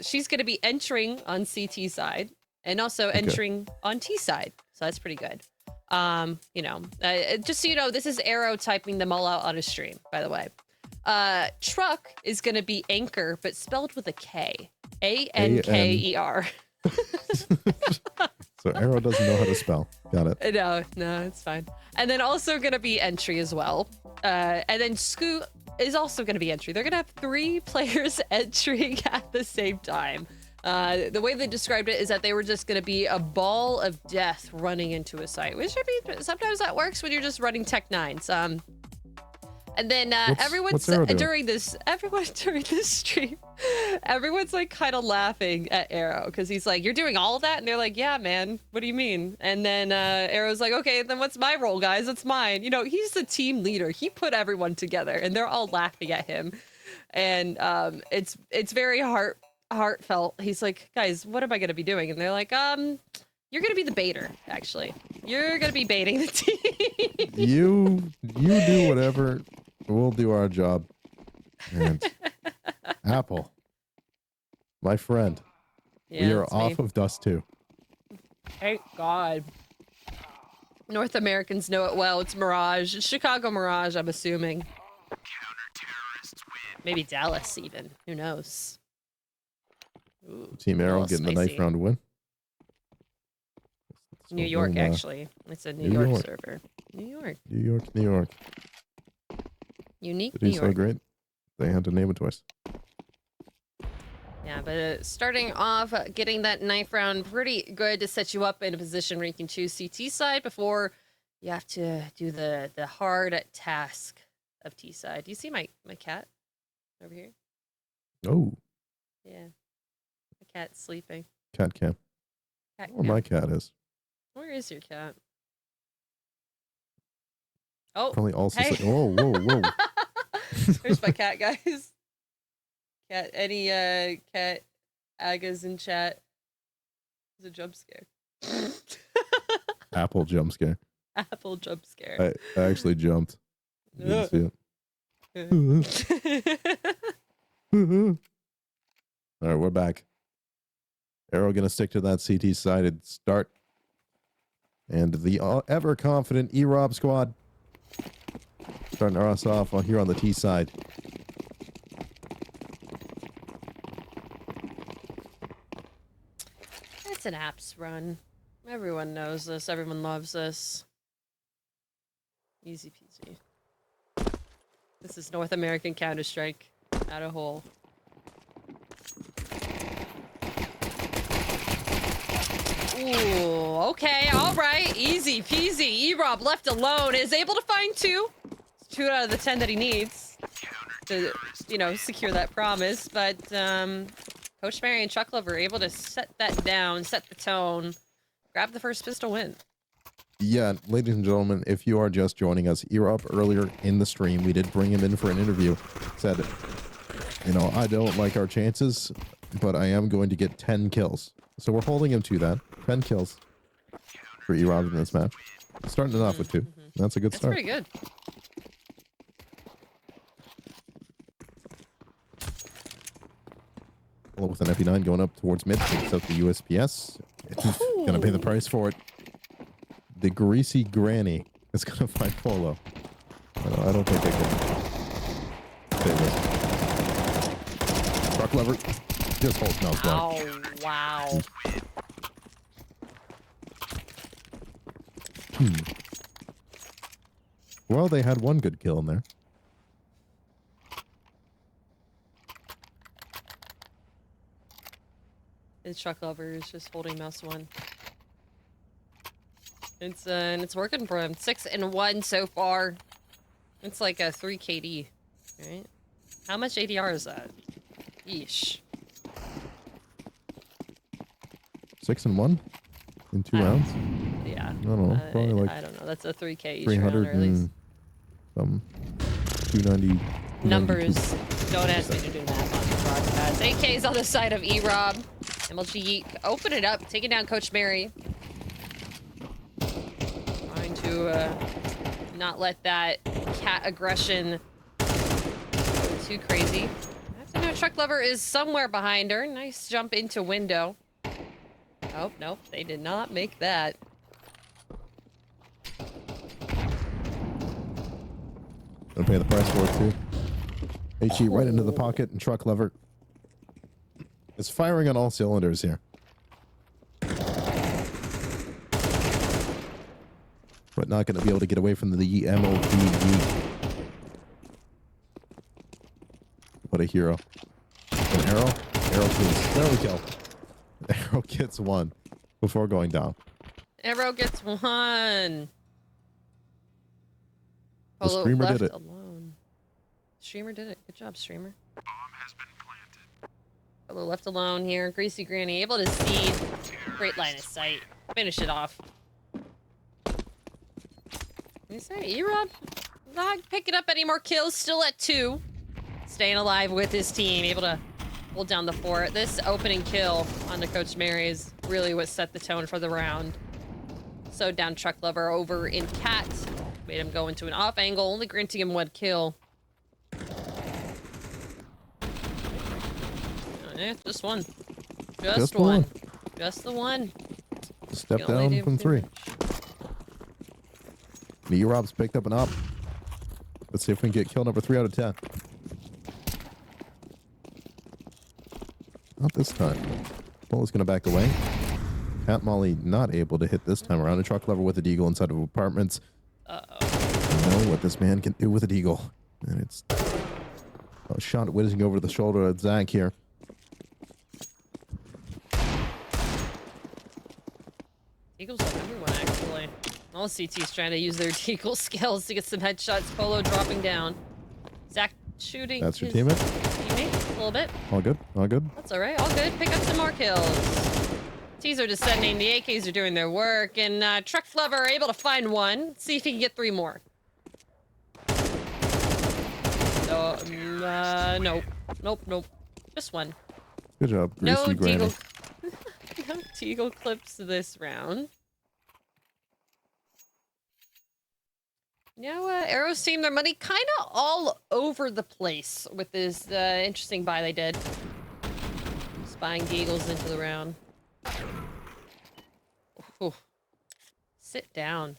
B: she's gonna be entering on CT side and also entering on T side. So that's pretty good. Just so you know, this is Arrow typing them all out on a stream, by the way. Truck is going to be Anchor, but spelled with a K. Anker.
A: So Arrow doesn't know how to spell. Got it.
B: No, it's fine. And then also going to be Entry as well. And then Scoot is also going to be Entry. They're going to have 3 players entering at the same time. The way they described it is that they were just going to be a ball of death running into a site, which sometimes that works when you're just running Tech 9s. And then everyone's during this stream, everyone's like kind of laughing at Arrow because he's like, "You're doing all of that," and they're like, "Yeah, man. What do you mean?" And then Arrow's like, "Okay, then what's my role, guys? It's mine." You know, he's the team leader. He put everyone together, and they're all laughing at him, and it's very heartfelt. He's like, "Guys, what am I gonna be doing?" And they're like, "You're gonna be the baiter. Actually, you're gonna be baiting the team."
A: You do whatever. We'll do our job. And Apple, my friend,
B: Yeah,
A: we are
B: it's
A: off
B: me.
A: of Dust 2.
B: Thank God. North Americans know it well. It's Mirage. It's Chicago Mirage, I'm assuming. Maybe Dallas, even. Who knows? Ooh,
A: Team
B: a
A: Arrow
B: little
A: getting the
B: spicy.
A: knife round win.
B: New York,
A: no,
B: actually. It's a New
A: New
B: York
A: York.
B: server. New York.
A: New York, New York.
B: Unique
A: City's
B: New
A: so
B: York.
A: great. They had to name it twice.
B: Yeah, but starting off, getting that knife round pretty good to set you up in a position where you can choose CT side before you have to do the hard task of T side. Do you see my cat over here?
A: Oh,
B: Yeah. My cat's sleeping.
A: cat cam.
B: Cat
A: Oh, my cat is.
B: Where is your cat? Oh,
A: Probably also
B: hey.
A: say, whoa, whoa, whoa.
B: There's my cat, guys. Cat, any cat agas in chat? It's a jump scare.
A: Apple jump scare.
B: Apple jump scare.
A: I actually jumped. You didn't see it. All right, we're back. Arrow gonna stick to that CT sided start. And the ever confident E-Rob squad starting us off here on the T side.
B: It's an apps run. Everyone knows this. Everyone loves this. Easy peasy. This is North American Counter-Strike. Not a hole. Ooh, okay, all right. Easy peasy. E-Rob left alone is able to find 2. It's 2 out of the 10 that he needs to, you know, secure that promise. But Coach Mary and Chuck Lover are able to set that down, set the tone, grab the first pistol win.
A: Yeah, ladies and gentlemen, if you are just joining us, E-Rob earlier in the stream, we did bring him in for an interview. Said, you know, I don't like our chances, but I am going to get 10 kills. So we're holding him to that. 10 kills for E-Rob in this match. Starting it off with 2. That's a good
B: That's
A: start.
B: pretty good.
A: With an FE9 going up towards mid, picks up the USPS. Gonna pay the price for it. The greasy granny is gonna find Polo. I don't think they can say this. Truck lever just holds mouse down.
B: Oh, wow.
A: Well, they had one good kill in there.
B: His Chuck Lover is just holding mouse 1. It's and it's working for him. 6-1 so far. It's like a 3 KD, right? How much ADR is that? Yeesh.
A: 6-1 in 2 rounds.
B: Yeah.
A: I don't know. Probably like
B: I don't know. That's a 3K each
A: 300
B: round, or at least
A: and some 290.
B: numbers. Don't ask me to do math on the broadcast. 8K's on the side of E-Rob. MLG Yeek open it up, taking down Coach Mary. Trying to not let that cat aggression go too crazy. I have to know Truck Lover is somewhere behind her. Nice jump into window. Oh, nope, they did not make that.
A: Gonna pay the price for it too. HE right into the pocket, and Truck Lover is firing on all cylinders here. But not going to be able to get away from the MOPD. What a hero. An Arrow? Arrow kills. There we go. Arrow gets 1 before going down.
B: Arrow gets 1.
A: The
B: Polo
A: streamer
B: left
A: did it.
B: alone. Streamer did it. Good job, streamer. Polo left alone here. Greasy Granny able to see. Great line of sight. Finish it off. What do you say? E-Rob not picking up any more kills. Still at 2. Staying alive with his team. Able to hold down the fort. This opening kill onto Coach Mary is really what set the tone for the round. So down Truck Lover over in Cat. Made him go into an off angle, only granting him 1 kill. Yeah, just one. Just one. Just the one.
A: Step down from 3. E-Rob's picked up an up. Let's see if we can get kill number 3 out of 10. Not this time. Polo's going to back away. Cat Molly not able to hit this time around. A Truck Lover with a deagle inside of apartments. I know what this man can do with a deagle. And it's a shot whizzing over the shoulder of Zach here.
B: Eagles on everyone, actually. All CT's trying to use their deagle skills to get some headshots. Polo dropping down. Zach shooting.
A: That's your
B: his
A: teammate?
B: teammate a little bit.
A: All good. All good.
B: That's all right. All good. Pick up some more kills. T's are descending. The AKs are doing their work. And Truck Lover able to find one. See if he can get 3 more. So, nope. Nope, nope. Just one.
A: Good job, Greasy Granny.
B: No Deagle clips this round. Now, Arrow's team, their money kind of all over the place with this interesting buy they did. Just buying Deagles into the round. Ooh. Sit down.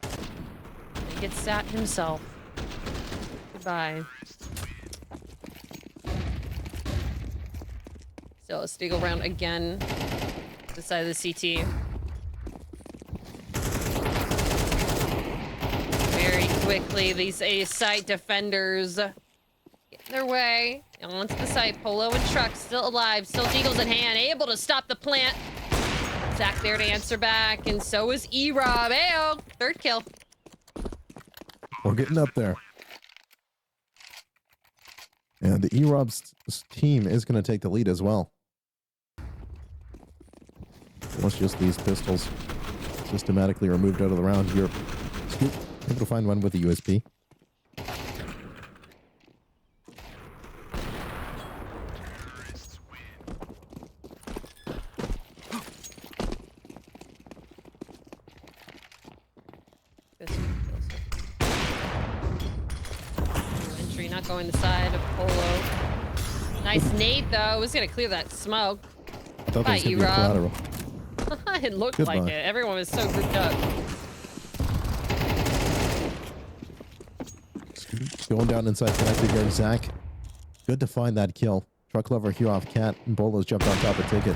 B: And get sat himself. Goodbye. So let's Deagle round again. This side of the CT. Very quickly, these A-site defenders get their way onto the site. Polo and Truck still alive, still Deagles at hand, able to stop the plant. Zach there to answer back, and so is E-Rob. Ayo, 3rd kill.
A: We're getting up there. And the E-Rob's team is going to take the lead as well. Once just these pistols systematically removed out of the round here. Scoop, able to find one with a USP.
B: Entry not going the side of Polo. Nice nade though. Was gonna clear that smoke.
A: I thought
B: Bye,
A: that was going to be collateral.
B: It looked
A: Goodbye.
B: like it. Everyone was so grouped up.
A: Going down inside connected here, Zach. Good to find that kill. Truck Lover here off Cat, and Bolo's jumped on top of Ticket.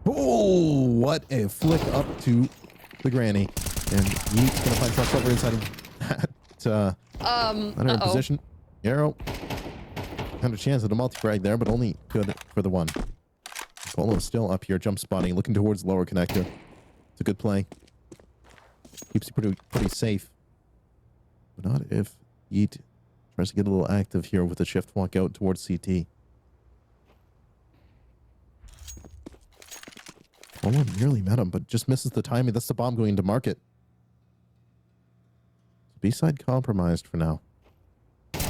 A: Oh, what a flick up to the Granny. And Yeet's going to find Truck Lover inside of that under position. Arrow had a chance at a multi-frag there, but only good for the one. Polo's still up here, jump spotting, looking towards lower connector. It's a good play. Keeps you pretty safe. But not if Yeet tries to get a little active here with a shift walk out towards CT. Polo nearly met him, but just misses the timing. That's the bomb going to market. B-side compromised for now.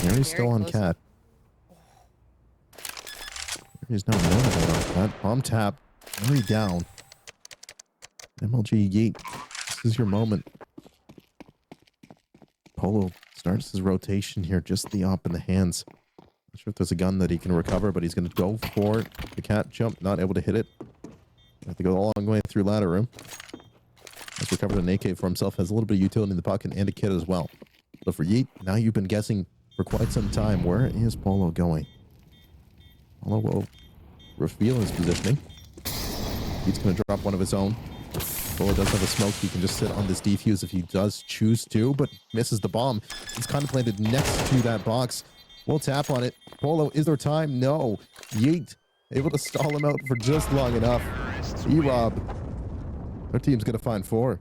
A: Mary's still on Cat. He's now known on Cat. Bomb tap. Mary down. MLG Yeet. This is your moment. Polo starts his rotation here. Just the op in the hands. Not sure if there's a gun that he can recover, but he's going to go for the Cat jump. Not able to hit it. Have to go a long way through ladder room. Has recovered an AK for himself. Has a little bit of utility in the pocket and a kit as well. So for Yeet, now you've been guessing for quite some time. Where is Polo going? Polo will reveal his positioning. He's going to drop one of his own. Polo does have a smoke. He can just sit on this defuse if he does choose to, but misses the bomb. It's contemplated next to that box. We'll tap on it. Polo, is there time? No. Yeet, able to stall him out for just long enough. E-Rob. Our team's going to find 4.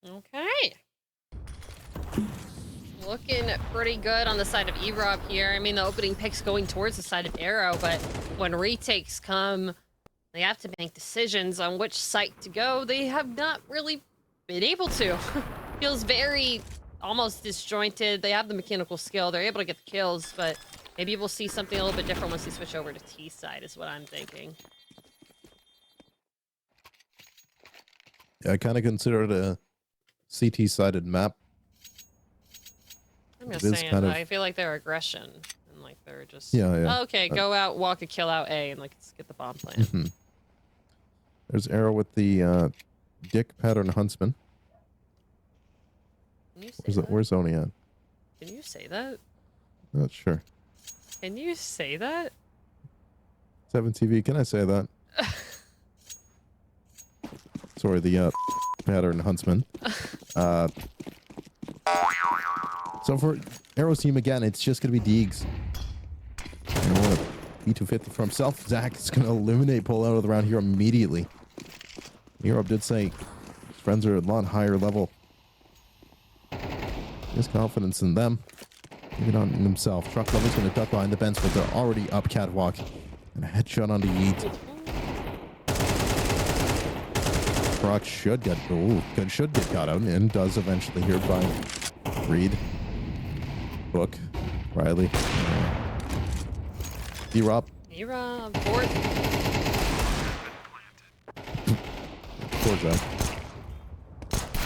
B: Okay. looking pretty good on the side of Erob here. I mean, the opening pick's going towards the side of Arrow, but when retakes come, they have to make decisions on which site to go. They have not really been able to. Feels very almost disjointed. They have the mechanical skill. They're able to get the kills, but maybe we'll see something a little bit different once they switch over to T side is what I'm thinking.
A: Yeah, I kind of consider it a CT-sided map.
B: I'm just saying,
A: kind of...
B: I feel like their aggression and like they're just
A: Yeah.
B: Okay, go out, walk a kill out A, and like let's get the bomb plant.
A: There's Arrow with the Dick Pattern Huntsman.
B: Can you say that?
A: Where's Oni at?
B: Can you say that?
A: Not sure.
B: Can you say that?
A: 7TV, can I say that? Sorry, the Pattern Huntsman. So for Arrow's team again, it's just going to be Deegs. P250 for himself. Zach is going to eliminate pull out of the round here immediately. Europe did say his friends are a lot higher level. He has confidence in them. Even on himself. Truck Lover's going to duck behind the bench, but they're already up catwalk. And a headshot onto Yeet. Brock should get caught out and does eventually here by Reed, Book, Riley, D-Rob.
B: Mira, fourth.
A: Towards that.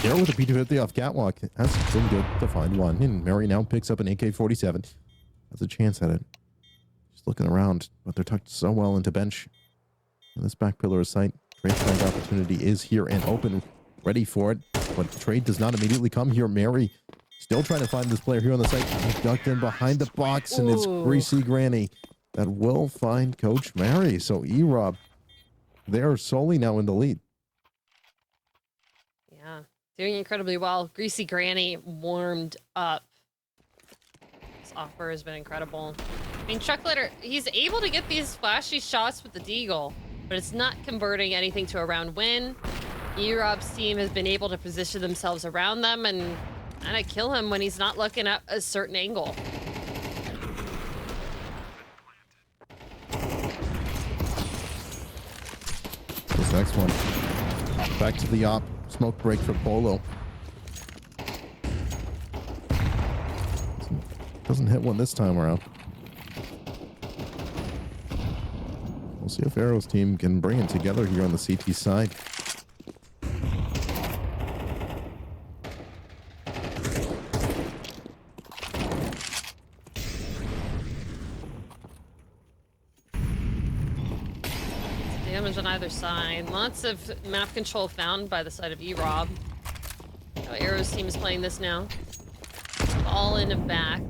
A: Arrow with a P250 off catwalk. That's been good to find one. And Mary now picks up an AK-47. Has a chance at it. Just looking around, but they're tucked so well into bench. And this back pillar of sight. Trade find opportunity is here and open, ready for it, but trade does not immediately come here. Mary still trying to find this player here on the site. He's ducked in behind the box, and it's Greasy Granny that will find Coach Mary. So Erob, they're solely now in the lead.
B: Yeah, doing incredibly well. Greasy Granny warmed up. This offer has been incredible. I mean, Chuckletter, he's able to get these flashy shots with the Deagle, but it's not converting anything to a round win. Erob's team has been able to position themselves around them and kind of kill him when he's not looking at a certain angle.
A: This next one, back to the op, smoke break for Polo. Doesn't hit one this time around. We'll see if Arrow's team can bring it together here on the CT side.
B: Damage on either side. Lots of map control found by the side of Erob. Arrow's team is playing this now. All in and back.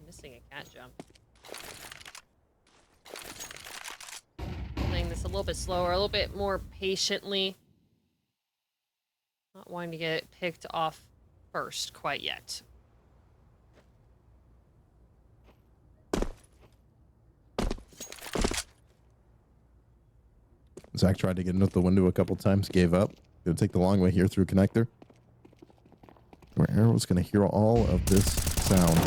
B: Missing a cat jump. Playing this a little bit slower, a little bit more patiently. Not wanting to get picked off first quite yet.
A: Zach tried to get into the window a couple times, gave up. Gonna take the long way here through connector. Where Arrow's gonna hear all of this sound.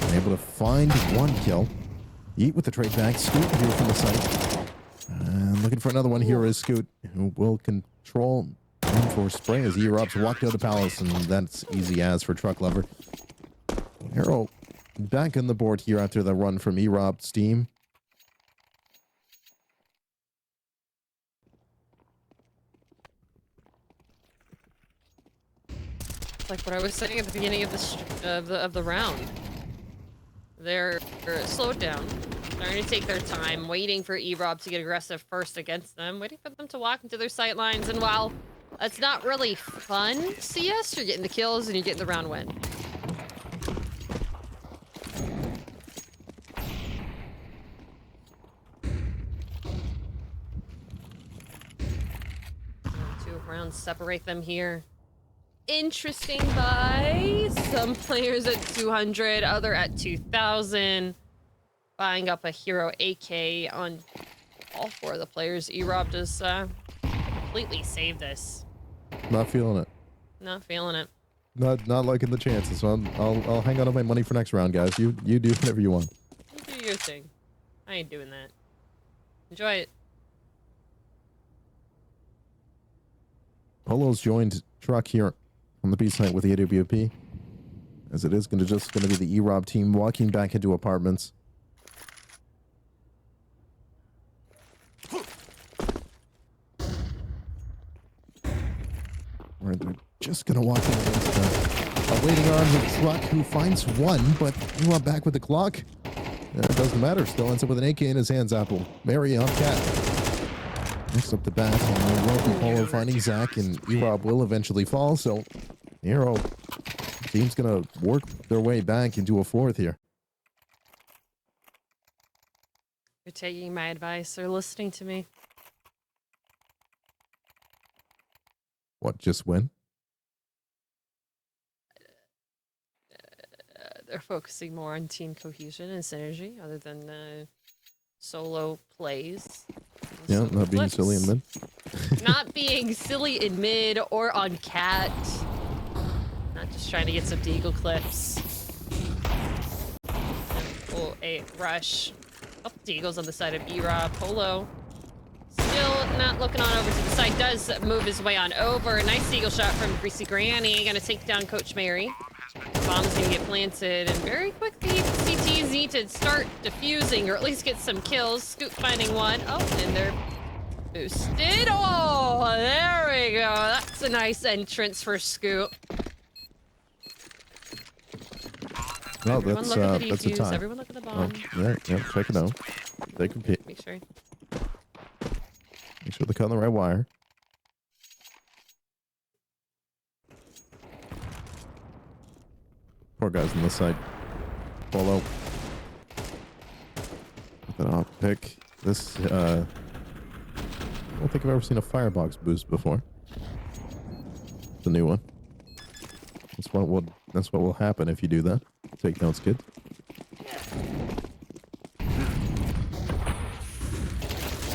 A: And able to find one kill. Yeet with the trade back. Scoot here from the site. And looking for another one here is Scoot, who will control for spray as Erob's walked out of Palace, and that's easy as for Truck Lover. Arrow back on the board here after the run from Erob's team.
B: Like what I was saying at the beginning of the round. They're slowed down. They're going to take their time, waiting for Erob to get aggressive first against them, waiting for them to walk into their sight lines. And while that's not really fun, CS, you're getting the kills and you're getting the round win. Two rounds separate them here. Interesting buy. Some players at 200, other at 2,000. Buying up a hero AK on all four of the players. Erob does completely save this.
A: Not feeling it.
B: Not feeling it.
A: not liking the chances. So I'll hang on to my money for next round, guys. You do whatever you want.
B: You do your thing. I ain't doing that. Enjoy it.
A: Polo's joined Truck here on the B site with the AWP, as it is going to be the E-Rob team walking back into apartments. Where they're just going to walk in against waiting on the Truck, who finds one, but E-Rob back with the clock. It doesn't matter. Still ends up with an AK in his hands. Apple. Mary on Cat. Next up the bat, and Wealthy Polo finding Zach, and E-Rob will eventually fall, so Nero team's gonna work their way back into a fourth here.
B: You're taking my advice or listening to me.
A: What, just win?
B: They're focusing more on team cohesion and synergy other than solo plays.
A: Yeah, not being silly in mid.
B: Not being silly in mid or on Cat. Not just trying to get some Deagle clips. Oh, a rush. Oh, Deagle's on the side of E-Rob. Polo still not looking on over to the side. Does move his way on over. A nice Deagle shot from Greasy Granny. Gonna take down Coach Mary. Bomb's gonna get planted, and very quickly CTs need to start defusing, or at least get some kills. Scoot finding one. Oh, and they're boosted. Oh, there we go. That's a nice entrance for Scoot.
A: No,
B: Everyone
A: that's
B: look at the
A: a
B: defuse.
A: tie.
B: Everyone look at the bomb.
A: Yeah, check it out. They compete.
B: Make sure.
A: Make sure they cut on the right wire. Poor guys on this side. Polo. That off pick. This I don't think I've ever seen a firebox boost before. It's a new one. That's what will happen if you do that. Take notes, kid.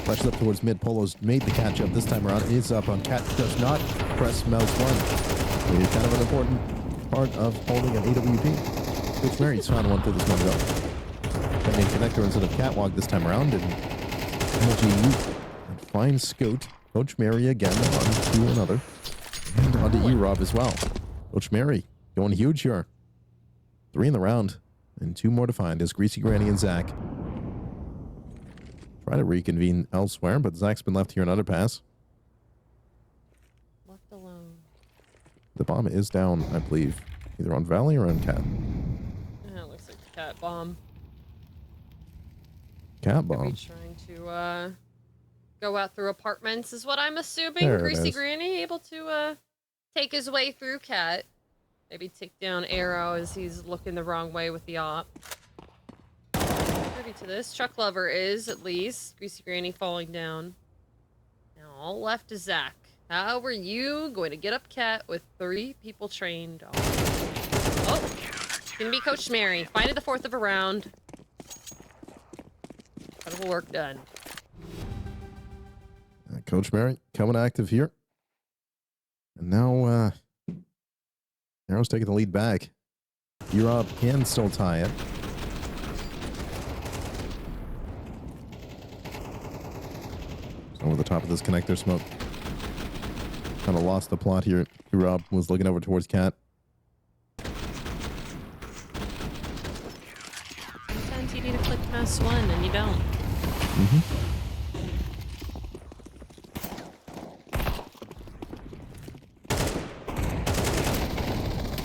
A: Flashes up towards mid. Polo's made the catch up this time around. Is up on Cat. Does not press mouse one. It's kind of an important part of holding an AWP. Coach Mary's found one through this one go. Sending connector instead of catwalk this time around, and MLG finds Scoot. Coach Mary again on to another. And onto E-Rob as well. Coach Mary going huge here. 3 in the round, and 2 more to find as Greasy Granny and Zach try to reconvene elsewhere, but Zach's been left here in underpass.
B: Left alone.
A: The bomb is down, I believe, either on Valley or on Cat.
B: Yeah, it looks like the Cat bomb.
A: Cat
B: Could be
A: bomb.
B: trying to go out through apartments is what I'm assuming.
A: There it
B: Greasy
A: is.
B: Granny able to take his way through Cat. Maybe take down Arrow as he's looking the wrong way with the op. Privy to this. Chuck Lover is, at least. Greasy Granny falling down. Now all left is Zach. How are you going to get up Cat with 3 people trained on? Oh, gonna be Coach Mary. Finding the 4th of a round. Incredible work done.
A: Coach Mary coming active here. And now, Arrow's taking the lead back. E-Rob can still tie it. Over the top of this connector smoke. Kind of lost the plot here. E-Rob was looking over towards Cat.
B: Sometimes you need to click mouse 1 and you don't.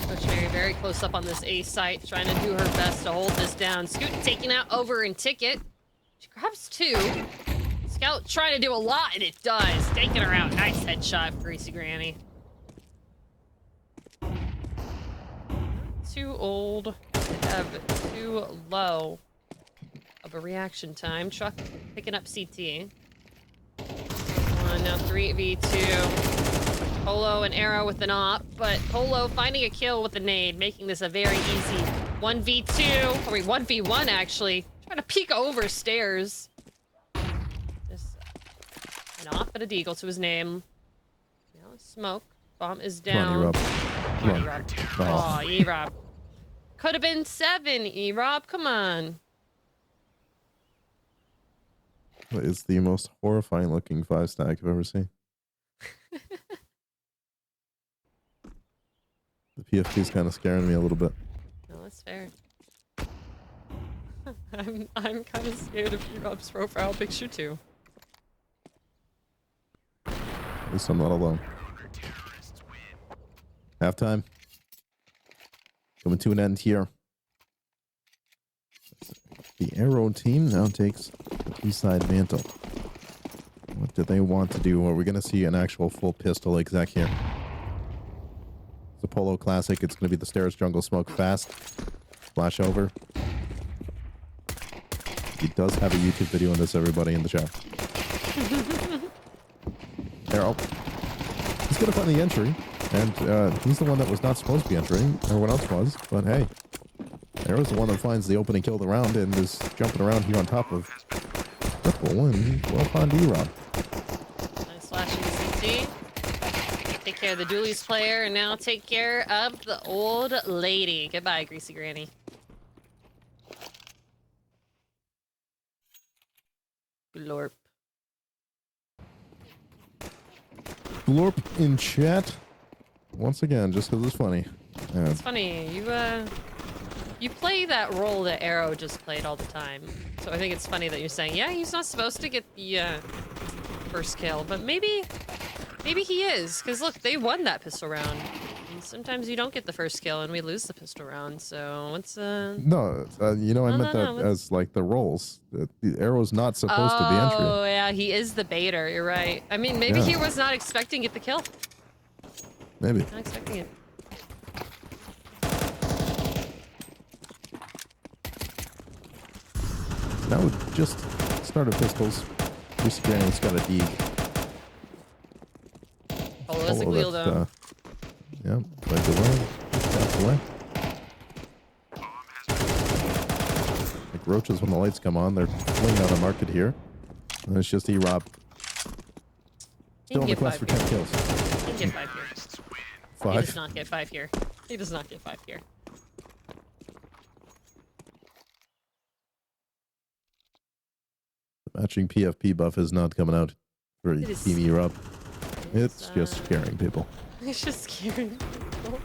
B: Coach Mary very close up on this A site, trying to do her best to hold this down. Scoot taking out over and Ticket. She grabs 2. Scout trying to do a lot, and it does. Taking her out. Nice headshot for Greasy Granny. Too old to have too low of a reaction time. Truck picking up CT. One, now 3v2. Polo and Arrow with an op, but Polo finding a kill with a nade, making this a very easy 1v2. Or 1v1 actually. Trying to peek over stairs. Just an op and a deagle to his name. Now smoke. Bomb is
A: Come on,
B: down.
A: E-Rob.
B: Come on, E-Rob.
A: Oh.
B: Oh, E-Rob. Could have been 7, E-Rob. Come on.
A: It's the most horrifying looking 5-stack I've ever seen. The PFP is kind of scaring me a little bit.
B: No, that's fair. I'm kind of scared of E-Rob's profile picture too.
A: At least I'm not alone. Halftime. Coming to an end here. The Arrow team now takes the T-side mantle. What do they want to do? Are we going to see an actual full pistol exec here? It's a Polo Classic. It's going to be the Stairs Jungle Smoke fast. Flash over. He does have a YouTube video on this, everybody in the chat. Arrow. He's going to find the entry. And he's the one that was not supposed to be entering. Everyone else was. But hey. Arrow's the one that finds the opening kill of the round and is jumping around here on top of Triple. And well found E-Rob.
B: Nice flashing CT. Take care of the Doolies player and now take care of the old lady. Goodbye, Greasy Granny. Glorp.
A: Glorp in chat. Once again, just because it's funny. Yeah.
B: It's funny, you play that role that Arrow just played all the time. So I think it's funny that you're saying, yeah, he's not supposed to get the first kill, but maybe he is. Because look, they won that pistol round. And sometimes you don't get the first kill and we lose the pistol round. So what's
A: No, you know, I meant that as like the roles. The Arrow's not supposed to be entering.
B: Oh yeah, he is the baiter. You're right. I mean, maybe he was not expecting to get the kill.
A: Maybe.
B: Not expecting it.
A: Now we just started pistols. Greasy Granny's got a Deeg.
B: Oh, that's a Gleal though.
A: Yeah, right away. Just away. Like roaches when the lights come on, they're flinging out a market here. And it's just E-Rob. Still on the quest for 10 kills.
B: He can get 5 here.
A: 5?
B: He does not get 5 here. He does not get 5 here.
A: The matching PFP buff is not coming out for Team E-Rob. It's just scaring people.
B: It's just scaring people.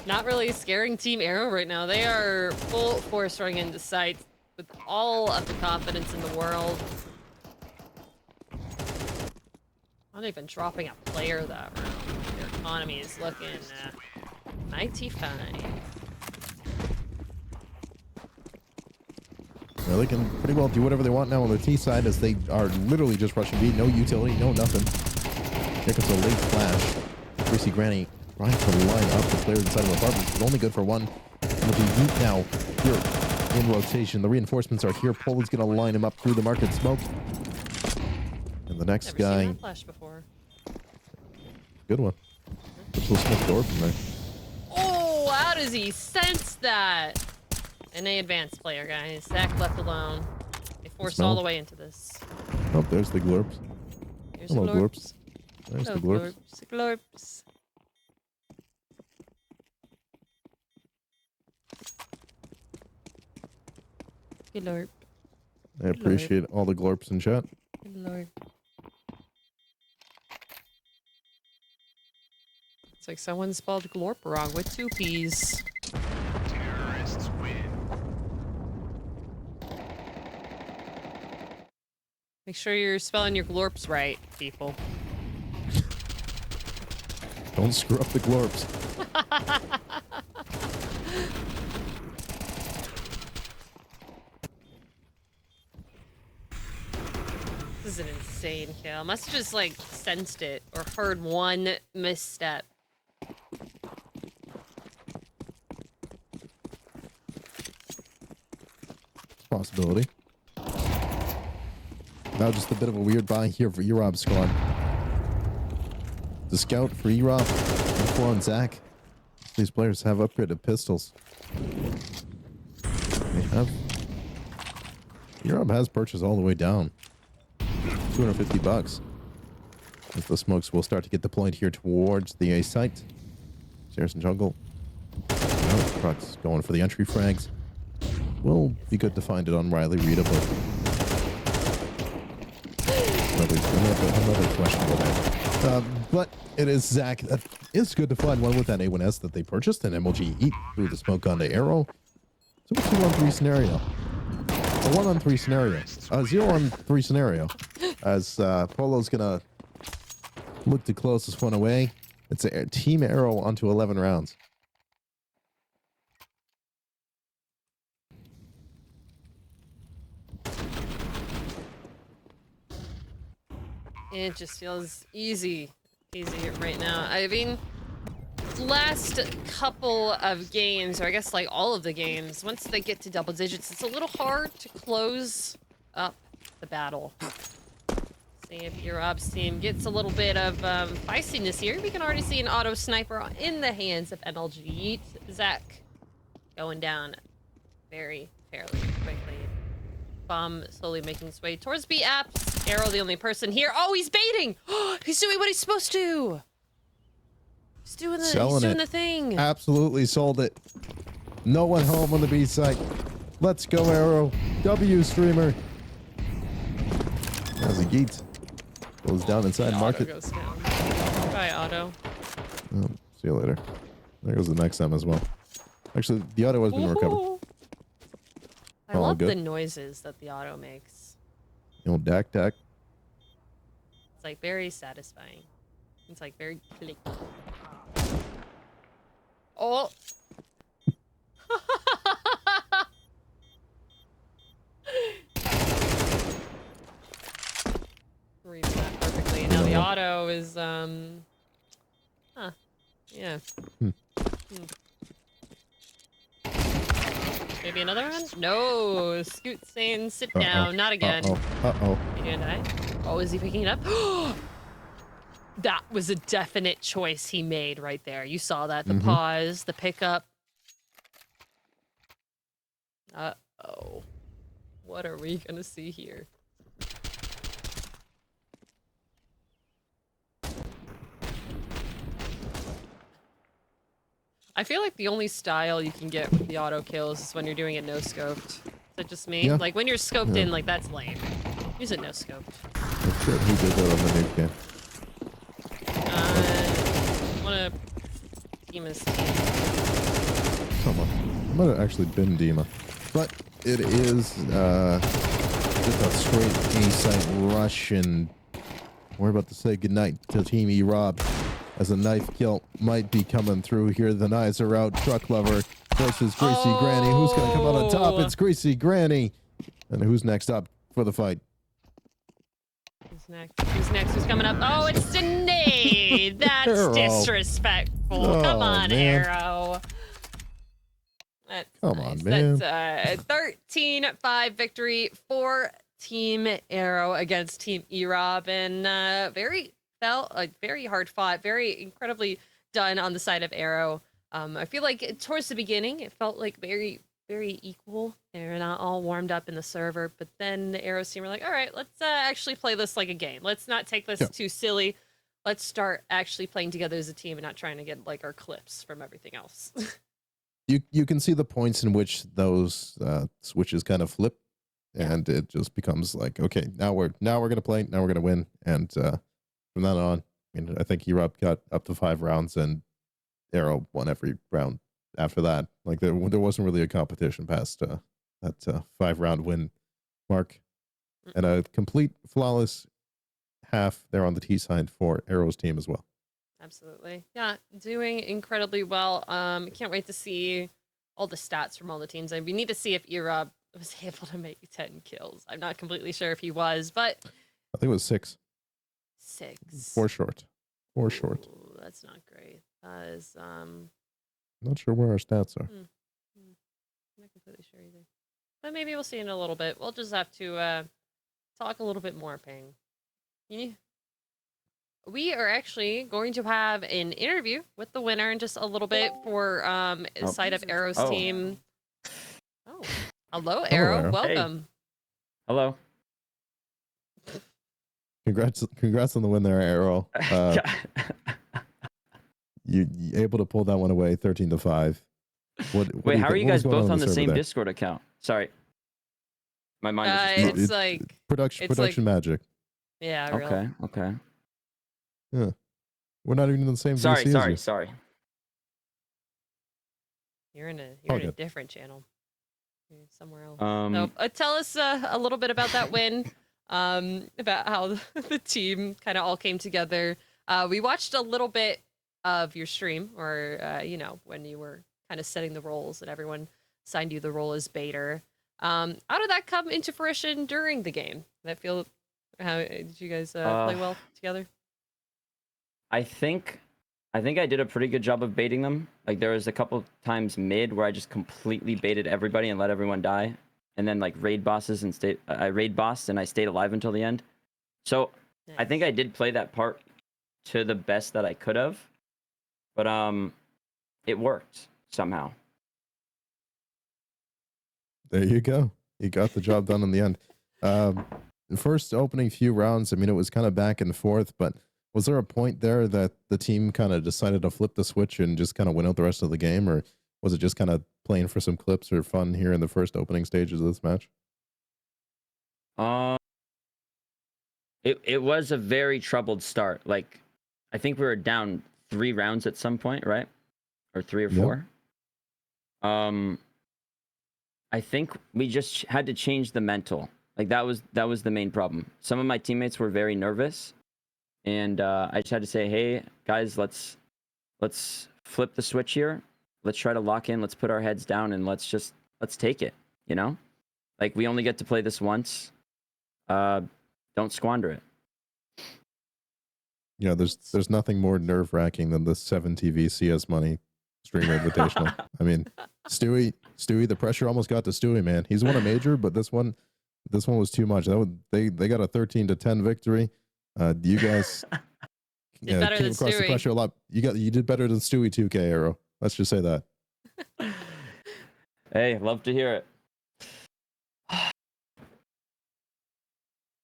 B: Not really scaring Team Arrow right now. They are full force running into sight with all of the confidence in the world. Not even dropping a player that round. Their economy is looking mighty fine.
A: Well, they can pretty well do whatever they want now on the T side as they are literally just rushing B. No utility, no nothing. Here comes a late flash. Greasy Granny trying to line up the players inside of apartments. It's only good for one. It'll be Yeet now here in rotation. The reinforcements are here. Poland's going to line him up through the market smoke. And the next guy.
B: Seen that flash before.
A: Good one. Puts a little smoke door from there.
B: Oh, how does he sense that? NA advanced player, guys. Zach left alone. They forced all the way into this.
A: Oh, there's the glorps.
B: Here's
A: Hello,
B: the
A: glorps. There's the glorps.
B: Glorps. Glorp.
A: I appreciate all the glorps in chat.
B: Good lord. It's like someone spelled glorp wrong with 2 P's.
L: Terrorists win.
B: Make sure you're spelling your glorps right, people.
A: Don't screw up the glorps.
B: This is an insane kill. Must have just like sensed it or heard one misstep.
A: Possibility. Now just a bit of a weird buy here for E-Rob's squad. The scout for E-Rob, and on Zach. These players have upgraded pistols. They have. E-Rob has purchased all the way down. $250. As the smokes will start to get deployed here towards the A site. Stairs and jungle. Trucks going for the entry frags. Will be good to find it on Riley Rita, but another questionable there. But it is Zach. That is good to find one with that A1S that they purchased, and MLG eat through the smoke onto Arrow. So a 2-on-3 scenario. A 1-on-3 scenario. A 0-on-3 scenario. As Polo's gonna look to close this one away. It's a Team Arrow onto 11 rounds.
B: It just feels easy right now. I mean, last couple of games, or I guess like all of the games, once they get to double digits, it's a little hard to close up the battle. See if Erob's team gets a little bit of feistiness here. We can already see an auto sniper in the hands of MLG. Zach going down very fairly quickly. Bomb slowly making its way towards B apps. Arrow the only person here. Oh, he's baiting! He's doing what he's supposed to! He's doing the thing.
A: Absolutely sold it. No one home on the B site. Let's go, Arrow. W streamer. As he geets. Goes down inside market.
B: Auto goes down. Bye, Auto.
A: Oh, see you later. There goes the next time as well. Actually, the auto has been recovered.
B: I love the noises that the auto makes.
A: You know, Dak.
B: It's like very satisfying. It's like very clicky. Oh! Read that perfectly. Now the auto is yeah. Maybe another one? No! Scoot saying sit down. Not again.
A: Uh-oh.
B: You gonna die? Oh, is he picking it up? That was a definite choice he made right there. You saw that. The pause, the pickup. Uh-oh. What are we gonna see here? I feel like the only style you can get with the auto kills is when you're doing it no scoped. Is that just me?
A: Yeah.
B: Like when you're scoped in, like that's lame. Use it no scoped.
A: That's it. Who did that on the nuke game?
B: Wanna Dima's team.
A: Come on. It might have actually been Dima. But it is just a straight A-site rush, and we're about to say goodnight to Team E-Rob. As a knife kill might be coming through here. The knives are out. Truck Lover versus Greasy Granny. Who's going to come out on top? It's Greasy Granny. And who's next up for the fight?
B: Who's next? Who's next? Who's coming up? Oh, it's Sinead! That's
A: Arrow.
B: disrespectful.
A: Oh,
B: Come on,
A: man.
B: Arrow. That's
A: Come
B: nice.
A: on, man.
B: That's 13-5 victory for Team Arrow against Team Erob. And felt like very hard fought, very incredibly done on the side of Arrow. I feel like towards the beginning, it felt like very, very equal. They're not all warmed up in the server, but then the Arrow team were like, all right, let's actually play this like a game. Let's not take this too silly. Let's start actually playing together as a team and not trying to get like our clips from everything else.
A: You can see the points in which those switches kind of flip, and it just becomes like, okay, now we're gonna play, now we're gonna win, and from that on, I mean, I think Europe got up to 5 rounds, and Arrow won every round after that. Like there wasn't really a competition past that 5-round win mark, and a complete flawless half there on the T side for Arrow's team as well.
B: Absolutely. Yeah, doing incredibly well. Can't wait to see all the stats from all the teams. We need to see if Erob was able to make 10 kills. I'm not completely sure if he was, but
A: I think it was 6.
B: 6.
A: 4 short. 4 short.
B: Ooh, that's not great. That is
A: Not sure where our stats are.
B: I'm not completely sure either. But maybe we'll see in a little bit. We'll just have to talk a little bit more, Ping. Yeah. We are actually going to have an interview with the winner in just a little bit for side of Arrow's team. Oh, hello, Arrow.
A: Arrow.
B: Welcome.
O: Hey. Hello.
A: Congrats on the win there, Arrow. You able to pull that one away, 13-5.
N: Wait, how are you guys both on the same Discord account? Sorry, my mind is.
B: It's like
A: production magic.
B: Yeah.
N: Okay. Okay.
A: Yeah, we're not even in the same. VC as you.
N: Sorry.
B: You're in a different channel. You're somewhere else.
N: Um,
B: So, tell us a little bit about that win. About how the team kind of all came together. We watched a little bit of your stream, or when you were kind of setting the roles and everyone assigned you the role as Baiter. How did that come into fruition during the game? How did you guys play well together?
N: I think I did a pretty good job of baiting them. Like there was a couple times mid where I just completely baited everybody and let everyone die, and then like raid bosses and I raid bossed and I stayed alive until the end. So
B: Nice.
N: I think I did play that part to the best that I could have, but it worked somehow.
A: There you go. You got the job done in the end. First opening few rounds, I mean, it was kind of back and forth, but was there a point there that the team kind of decided to flip the switch and just kind of win out the rest of the game, or was it just kind of playing for some clips or fun here in the first opening stages of this match?
N: It was a very troubled start. Like I think we were down 3 rounds at some point, right? Or 3 or 4. I think we just had to change the mental. Like that was the main problem. Some of my teammates were very nervous, and I just had to say, "Hey guys, let's flip the switch here. Let's try to lock in. Let's put our heads down and let's take it. You know, like we only get to play this once. Don't squander it."
A: Yeah, there's nothing more nerve-wracking than the 7TV CS money streamer invitational. I mean, Stewie, the pressure almost got to Stewie, man. He's won a major, but this one was too much. They got a 13-10 victory. You guys
B: Did better
A: came
B: than
A: across the
B: Stewie.
A: pressure a lot. You did better than Stewie 2K Arrow. Let's just say that.
N: Hey, love to hear it.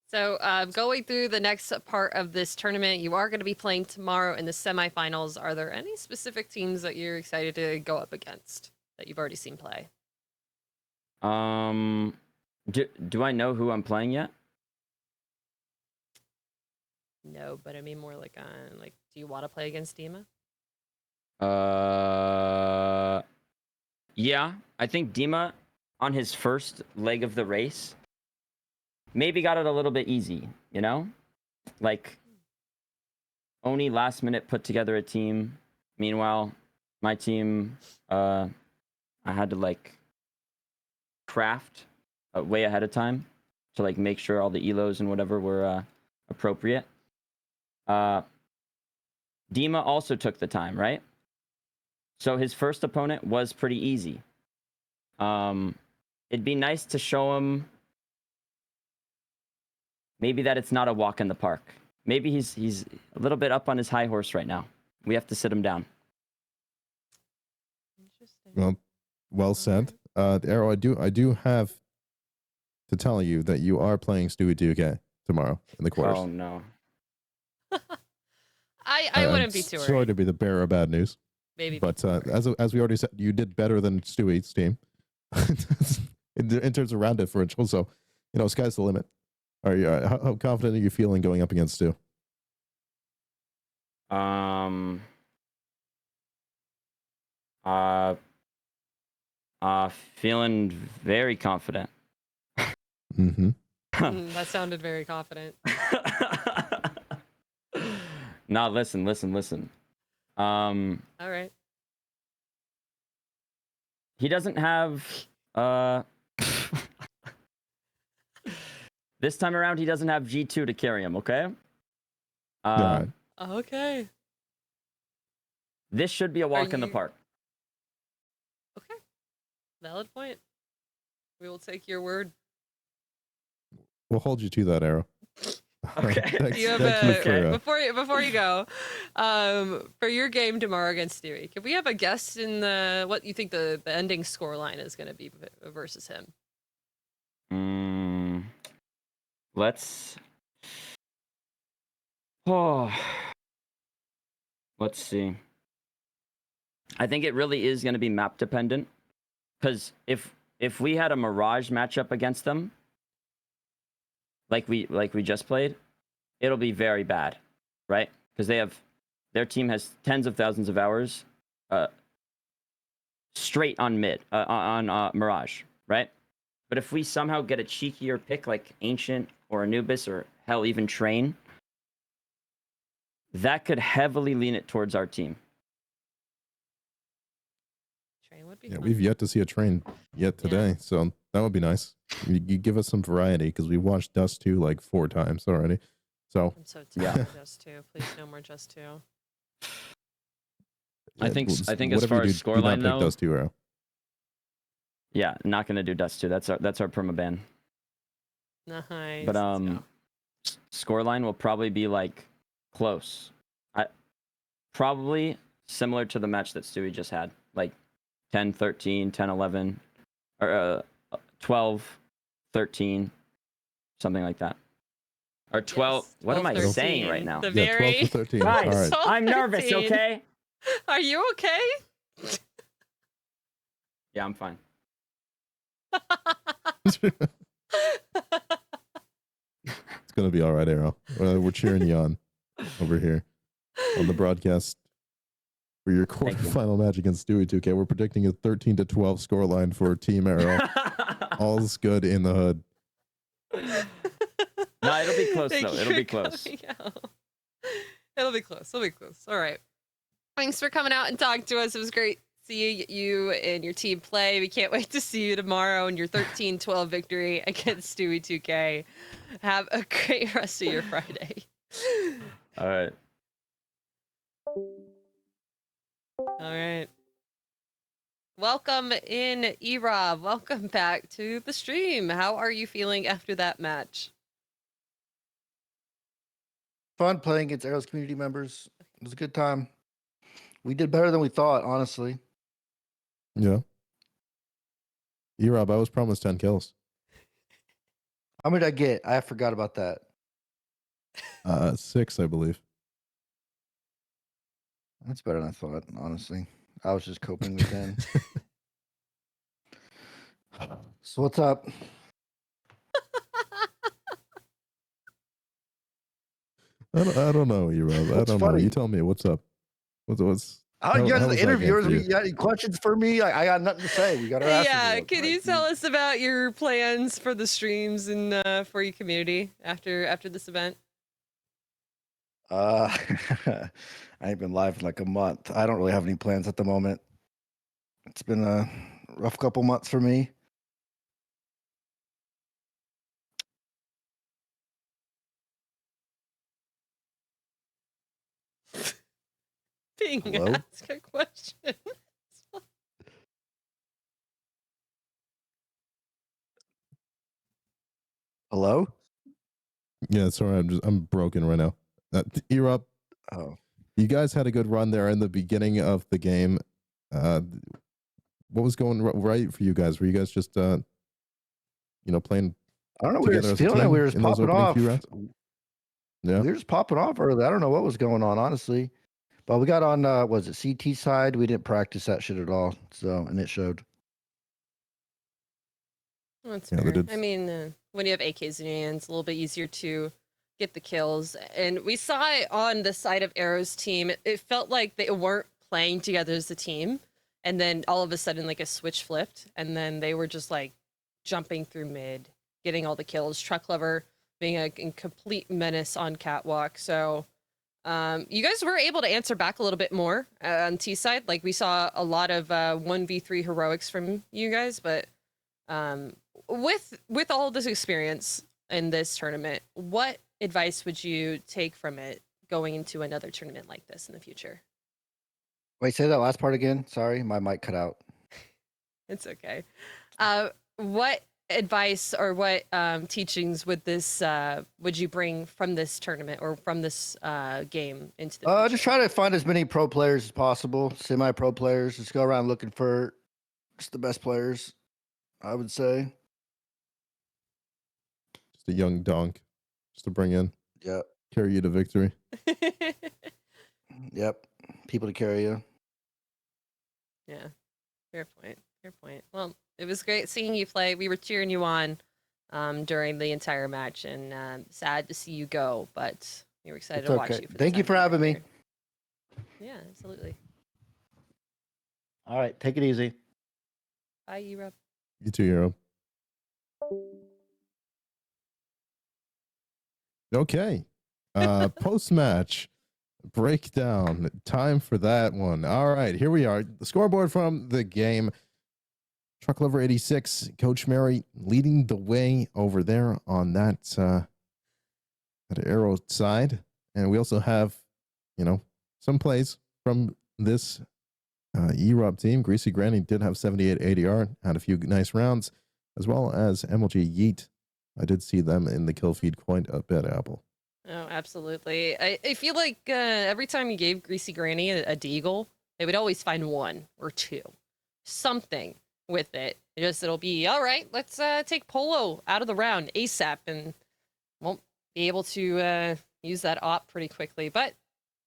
B: So, going through the next part of this tournament, you are going to be playing tomorrow in the semifinals. Are there any specific teams that you're excited to go up against that you've already seen play?
N: Do I know who I'm playing yet?
B: No, but I mean more like do you want to play against Dima?
N: Yeah, I think Dima on his first leg of the race maybe got it a little bit easy, you know? Like Oni last minute put together a team. Meanwhile, my team I had to like craft way ahead of time to like make sure all the elos and whatever were appropriate. Dima also took the time, right? So his first opponent was pretty easy. It'd be nice to show him maybe that it's not a walk in the park. Maybe he's a little bit up on his high horse right now. We have to sit him down.
B: Interesting.
A: Well said. Arrow, I do have to tell you that you are playing Stewie 2K tomorrow in the quarters.
N: Oh no.
B: I wouldn't be too
A: sorry
B: worried.
A: to be the bearer of bad news.
B: Maybe.
A: But as we already said, you did better than Stewie's team in terms of round differential. So, sky's the limit. Are you? How confident are you feeling going up against Stu?
N: Feeling very confident.
A: Mm-hmm.
B: That sounded very confident.
N: Nah, listen.
B: All right.
N: He doesn't have this time around he doesn't have G2 to carry him, okay?
A: Right.
B: Okay.
N: This should be a walk in the park.
B: Okay. Valid point. We will take your word.
A: We'll hold you to that, Arrow.
N: Okay.
A: Thanks,
B: Do you have
A: thank you for,
B: before you go, for your game tomorrow against Stewie, can we have a guess in what you think the ending score line is going to be versus him?
N: Let's
O: Oh, let's see. I think it really is going to be map dependent, because if we had a Mirage matchup against them, like we just played, it'll be very bad, right? Because their team has tens of thousands of hours straight on mid on Mirage, right? But if we somehow get a cheekier pick like Ancient or Anubis or hell even Train, that could heavily lean it towards our team.
B: Train would be
A: Yeah,
B: fun.
A: we've yet to see a train yet today, so that would be nice. You give us some variety because we watched Dust 2 like 4 times already. So
B: I'm so tired of Just 2. Please no more Just 2.
O: I think as
A: whatever
O: far
A: you
O: as
A: do not
O: scoreline
A: pick
O: though,
A: Dust 2 Arrow.
O: yeah, not gonna do Dust 2. That's our perma ban.
B: Nice.
O: But
B: Let's go.
O: scoreline will probably be like close. Probably similar to the match that Stewie just had, like 10-13, 10-11, or 12-13, something like that. Or 12.
B: Yes,
O: what am I
B: 12-13.
O: saying right now?
B: The
A: Yeah, 12
B: very
A: to 13.
O: Guys,
A: All right.
O: I'm nervous,
B: 13.
O: okay?
B: Are you okay?
O: Yeah, I'm fine.
A: It's gonna be all right, Arrow. We're cheering you on over here on the broadcast for your quarterfinal match against Stewie 2K. We're predicting a 13-12 scoreline for Team Arrow. All's good in the hood.
O: No, it'll be close
B: Thank
O: though.
B: you
O: It'll be
B: for
O: close.
B: coming out. It'll be close. It'll be close. All right. Thanks for coming out and talking to us. It was great seeing you and your team play. We can't wait to see you tomorrow in your 13-12 victory against Stewie 2K. Have a great rest of your Friday.
O: All right.
B: All right. Welcome in, E-Rob. Welcome back to the stream. How are you feeling after that match?
I: Fun playing against Arrow's community members. It was a good time. We did better than we thought, honestly.
A: Yeah. E-Rob, I was promised 10 kills.
I: How many did I get? I forgot about that.
A: 6, I believe.
I: That's better than I thought, honestly. I was just coping with 10. So what's up?
A: I don't know, E-Rob. I
I: What's
A: don't know.
I: funny?
A: You tell me. What's up? What's
I: How
A: how
I: you guys
A: was
I: the
A: that game
I: interviewers?
A: for you?
I: You got any questions for me? I got nothing to say. We got our asses
B: Yeah,
I: whooped.
B: can you tell us about your plans for the streams and for your community after this event?
I: I ain't been live in like a month. I don't really have any plans at the moment. It's been a rough couple months for me.
B: Being
I: Hello?
B: asked a question.
I: Hello?
A: Yeah, sorry. I'm broken right now. E-Rob, you guys had a good run there in the beginning of the game. What was going right for you guys? Were you guys just playing
I: I don't know. We were
A: together
I: just
A: as a
I: feeling it.
A: team
I: We were just
A: in those
I: popping
A: opening
I: off.
A: few rounds? Yeah.
I: We were just popping off early. I don't know what was going on, honestly. But we got on, was it CT side? We didn't practice that shit at all. So, and it showed.
B: That's
A: Yeah, they
B: fair.
A: did.
B: I mean, when you have AKs in your hands, it's a little bit easier to get the kills. And we saw it on the side of Arrow's team. It felt like they weren't playing together as a team. And then all of a sudden, like a switch flipped. And then they were just like jumping through mid, getting all the kills. Truck Lover being a complete menace on Catwalk. So you guys were able to answer back a little bit more on T side. Like we saw a lot of 1v3 heroics from you guys, but with all this experience in this tournament, what advice would you take from it going into another tournament like this in the future?
I: Wait, say that last part again. Sorry, my mic cut out.
B: It's okay. What advice or what teachings would you bring from this tournament or from this game into the future?
I: Just try to find as many pro players as possible, semi-pro players. Just go around looking for just the best players, I would say.
A: Just a young donk just to bring in.
I: Yeah.
A: carry you to victory.
I: Yep. People to carry you.
B: Yeah. Fair point. Fair point. Well, it was great seeing you play. We were cheering you on during the entire match, and sad to see you go, but we were excited
I: It's
B: to watch
I: okay.
B: you. For
I: Thank you for having me.
B: Yeah, absolutely.
I: All right. Take it easy.
B: Bye, Europe.
A: You too, Hero. Okay. Post-match breakdown. Time for that one. All right, here we are. The scoreboard from the game. Truck Lover 86, Coach Mary leading the way over there on that arrow side. And we also have, some plays from this EROB team. Greasy Granny did have 78 ADR, had a few nice rounds, as well as MLG Yeet. I did see them in the kill feed quite a bit, Apple.
B: Oh, absolutely. I feel like every time you gave Greasy Granny a deagle, they would always find one or two. Something with it. It'll be, all right, let's take Polo out of the round ASAP, and won't be able to use that op pretty quickly. But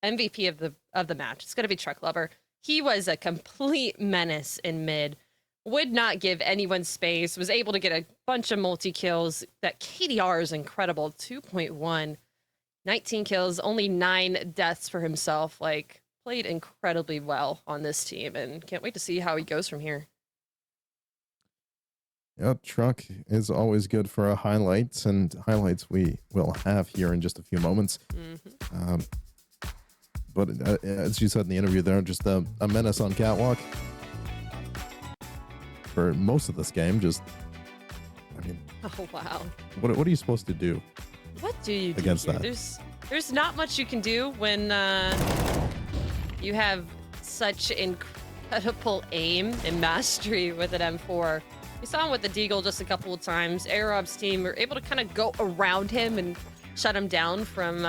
B: MVP of the match, it's going to be Truck Lover. He was a complete menace in mid. Would not give anyone space. Was able to get a bunch of multi-kills. That KDR is incredible. 2.1. 19 kills, only 9 deaths for himself. Played incredibly well on this team, and can't wait to see how he goes from here.
A: Yeah, Truck is always good for highlights, and highlights we will have here in just a few moments.
B: Mm-hmm.
A: But as you said in the interview there, just a menace on Catwalk. For most of this game,
B: Oh, wow.
A: What are you supposed to do?
B: What do you do
A: against
B: here?
A: that?
B: There's not much you can do when you have such incredible aim and mastery with an M4. We saw him with the Deagle just a couple of times. Arab's team were able to kind of go around him and shut him down from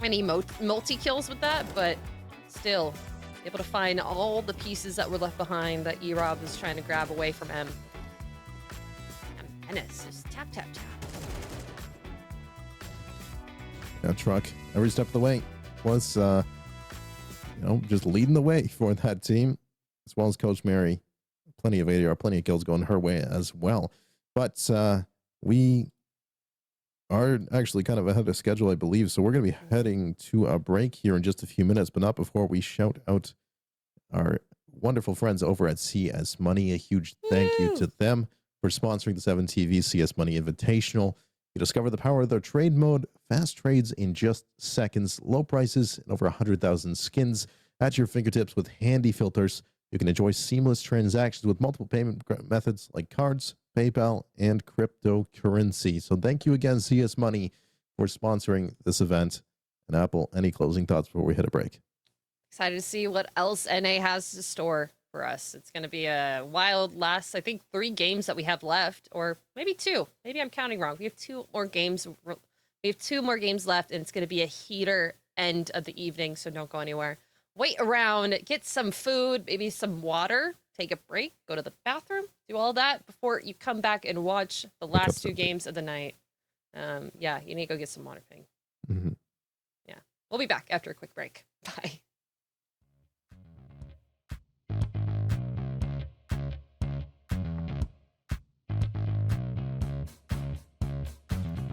B: any multi-kills with that, but still able to find all the pieces that were left behind that Erob was trying to grab away from him. And Menace just tap, tap, tap.
A: Yeah, Truck, every step of the way was, just leading the way for that team, as well as Coach Mary. Plenty of ADR, plenty of kills going her way as well. But we are actually kind of ahead of schedule, I believe. So we're going to be heading to a break here in just a few minutes, but not before we shout out our wonderful friends over at CS Money. A huge thank you to them for sponsoring the 7TV CS Money Invitational. You discover the power of their trade mode, fast trades in just seconds, low prices, and over 100,000 skins at your fingertips with handy filters. You can enjoy seamless transactions with multiple payment methods like cards, PayPal, and cryptocurrency. So thank you again, CS Money, for sponsoring this event. And Apple, any closing thoughts before we hit a break?
B: Excited to see what else NA has to store for us. It's going to be a wild last, I think, 3 games that we have left, or maybe 2. Maybe I'm counting wrong. We have 2 more games. We have 2 more games left, and it's going to be a heater end of the evening, so don't go anywhere. Wait around, get some food, maybe some water, take a break, go to the bathroom, do all that before you come back and watch the last 2 games of the night. Yeah, you need to go get some water, Ping.
A: Mm-hmm.
B: Yeah, we'll be back after a quick break. Bye.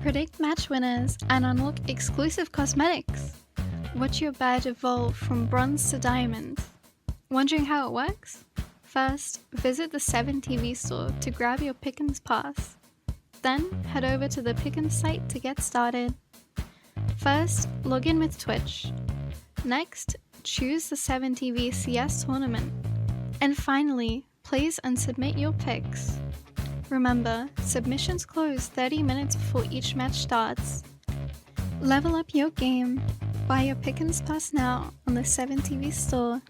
H: Predict match winners and unlock exclusive cosmetics. Watch your badge evolve from bronze to diamond. Wondering how it works? First, visit the 7TV store to grab your Pickens pass. Then, head over to the Pickens site to get started. First, log in with Twitch. Next, choose the 7TV CS tournament. And finally, place and submit your picks. Remember, submissions close 30 minutes before each match starts. Level up your game. Buy your Pickens Pass now on the 7TV store.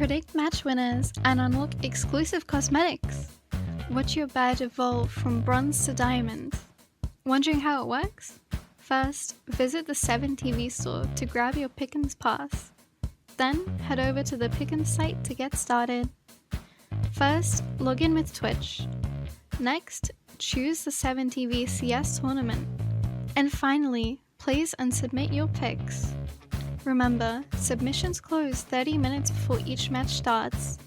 H: Predict match winners and unlock exclusive cosmetics. Watch your badge evolve from bronze to diamond. Wondering how it works? First, visit the 7TV store to grab your Pickens pass. Then, head over to the Pickens site to get started. First, log in with Twitch. Next, choose the 7TV CS tournament. And finally, place and submit your picks. Remember, submissions close 30 minutes before each match starts.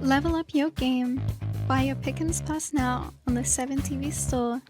H: Level up your game. Buy your Pickens Pass now on the 7TV store.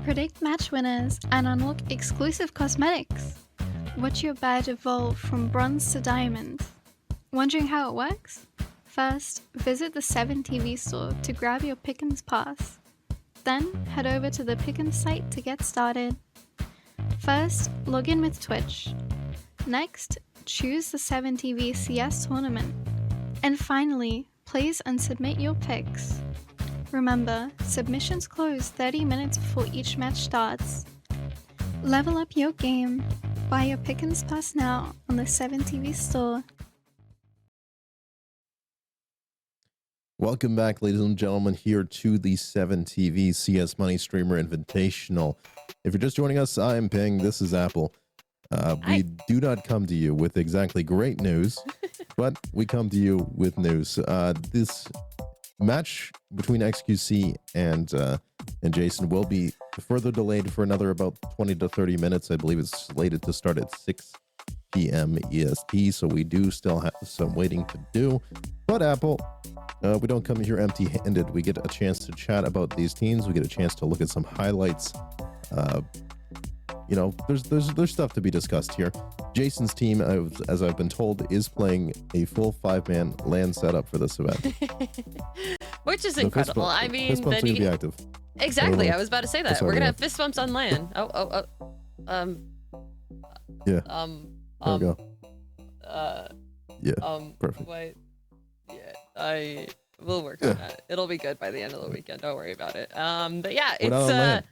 H: Predict match winners and unlock exclusive cosmetics. Watch your badge evolve from bronze to diamond. Wondering how it works? First, visit the 7TV store to grab your Pickens pass. Then, head over to the Pickens site to get started. First, log in with Twitch. Next, choose the 7TV CS tournament. And finally, place and submit your picks. Remember, submissions close 30 minutes before each match starts. Level up your game. Buy your Pickens pass now on the 7TV store.
A: Welcome back, ladies and gentlemen, here to the 7TV CS Money Streamer Invitational. If you're just joining us, I am Ping. This is Apple. We do not come to you with exactly great news, but we come to you with news. This match between XQC and Jason will be further delayed for another about 20 to 30 minutes. I believe it's slated to start at 6 p.m. EST, so we do still have some waiting to do. But Apple, we don't come here empty-handed. We get a chance to chat about these teams. We get a chance to look at some highlights. You know, there's stuff to be discussed here. Jason's team, as I've been told, is playing a full 5-man LAN setup for this event.
B: Which is incredible. I mean,
A: fist bumps are gonna be active.
B: Exactly. I was about to say that.
A: Sorry,
B: We're gonna
A: yeah.
B: have fist bumps on LAN.
A: Yeah. There we go. Yeah. Perfect.
B: Wait. Yeah. We'll work on that. It'll be good by the end of the weekend. Don't worry about it. But yeah,
A: We're not on
B: it's
A: LAN.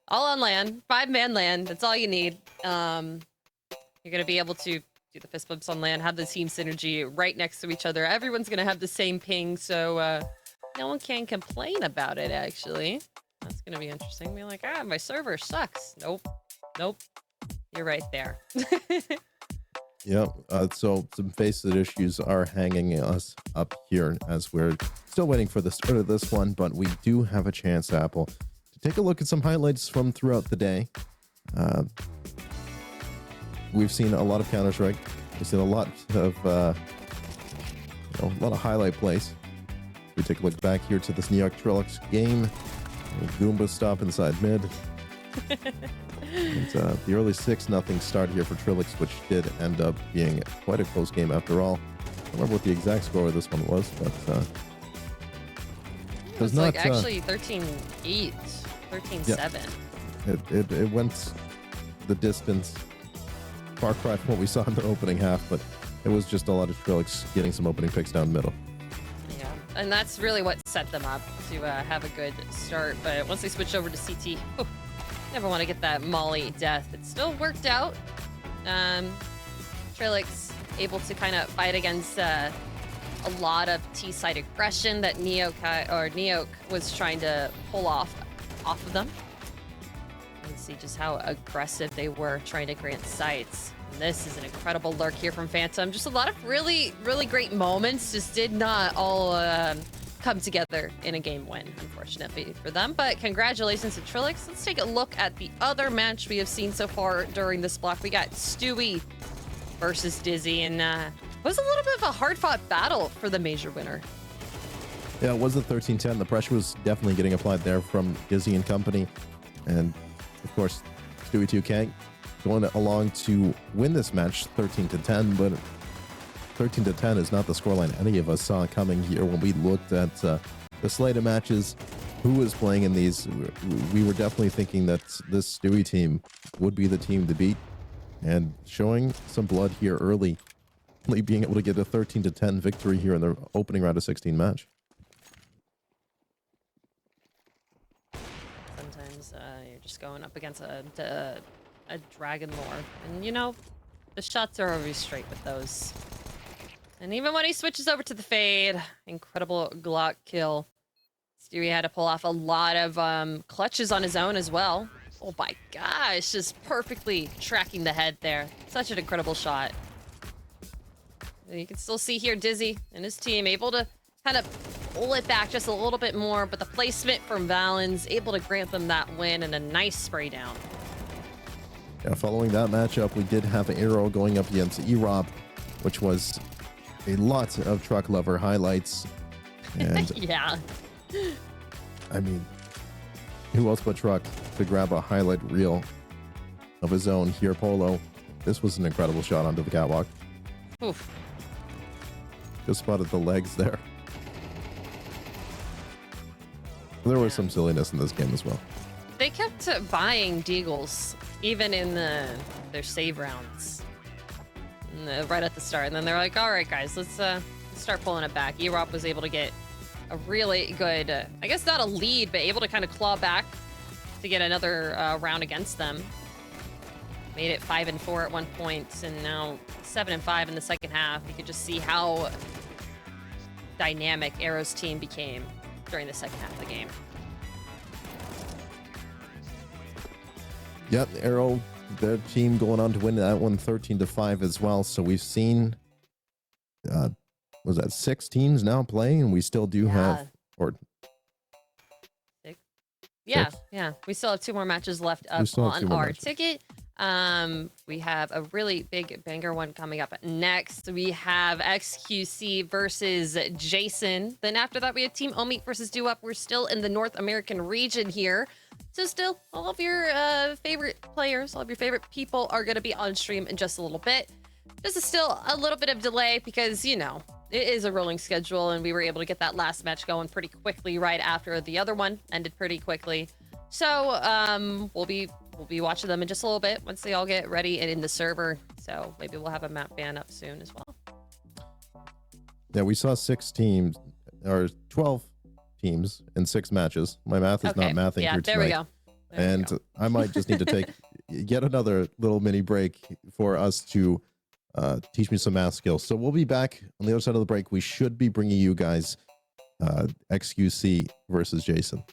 B: all on LAN. 5-man LAN. That's all you need. You're gonna be able to do the fist bumps on LAN, have the team synergy right next to each other. Everyone's gonna have the same ping, so no one can complain about it. Actually, that's gonna be interesting. Be like, my server sucks. Nope. You're right there.
A: Yeah, so some facet issues are hanging us up here as we're still waiting for the start of this one, but we do have a chance, Apple, to take a look at some highlights from throughout the day. We've seen a lot of Counter-Strike. We've seen a lot of, a lot of highlight plays. We take a look back here to this New York Trilix game. Goomba stop inside mid. And the early 6-0 start here for Trilix, which did end up being quite a close game after all. I don't remember what the exact score of this one was, but
B: it was like actually 13-8, 13-7.
A: It went the distance, far cry from what we saw in the opening half, but it was just a lot of Trilix getting some opening picks down middle.
B: Yeah, and that's really what set them up to have a good start. But once they switched over to CT, never want to get that Molly death. It still worked out. Trilix able to kind of fight against a lot of T-side aggression that Neok was trying to pull off of them. You can see just how aggressive they were trying to grant sites. And this is an incredible lurk here from Phantom. Just a lot of really, really great moments. Just did not all come together in a game win, unfortunately for them. But congratulations to Trilix. Let's take a look at the other match we have seen so far during this block. We got Stewie versus Dizzy, and it was a little bit of a hard-fought battle for the major winner.
A: Yeah, it was a 13-10. The pressure was definitely getting applied there from Dizzy and company. And, of course, Stewie 2K going along to win this match 13-10, but 13-10 is not the scoreline any of us saw coming here when we looked at the slate of matches, who was playing in these. We were definitely thinking that this Stewie team would be the team to beat, and showing some blood here early, being able to get a 13-10 victory here in the opening round of 16 match.
B: Sometimes you're just going up against a Dragon Lore, and the shots are always straight with those. And even when he switches over to the fade, incredible Glock kill. Stewie had to pull off a lot of clutches on his own as well. Oh my gosh, just perfectly tracking the head there. Such an incredible shot. You can still see here Dizzy and his team able to kind of pull it back just a little bit more, but the placement from Valens able to grant them that win and a nice spray down.
A: Yeah, following that matchup, we did have Arrow going up against E-Rob, which was a lot of truck lover highlights. And
B: yeah.
A: I mean, who else but Truck to grab a highlight reel of his own here, Polo. This was an incredible shot onto the catwalk.
B: Oof.
A: Just spotted the legs there. There was some silliness in this game as well.
B: They kept buying deagles even in their save rounds right at the start, and then they're like, "All right, guys, let's start pulling it back." Erop was able to get a really good, I guess not a lead, but able to kind of claw back to get another round against them. Made it 5-4 at one point, and now 7-5 in the second half. You could just see how dynamic Arrow's team became during the second half of the game.
A: Yep, Arrow, their team going on to win that one 13-5 as well. So we've seen, was that 6 teams now playing, and we still do have, or
B: Yeah,
A: Six?
B: yeah. We still have 2 more matches left
A: We
B: up
A: still have 2
B: on
A: more
B: our
A: matches.
B: ticket. We have a really big banger one coming up next. We have XQC versus Jason. Then after that, we have Team Omeek versus Do Up. We're still in the North American region here. So still, all of your favorite players, all of your favorite people are going to be on stream in just a little bit. This is still a little bit of delay because, you know, it is a rolling schedule, and we were able to get that last match going pretty quickly right after the other one ended pretty quickly. So we'll be watching them in just a little bit once they all get ready and in the server. So maybe we'll have a map ban up soon as well.
A: yeah, we saw 6 teams, or 12 teams in 6 matches. My math is
B: Okay,
A: not mathing
B: yeah,
A: here
B: there
A: tonight.
B: we go.
A: And I might just need to take yet another little mini break for us to teach me some math skills. So we'll be back on the other side of the break. We should be bringing you guys XQC versus Jason.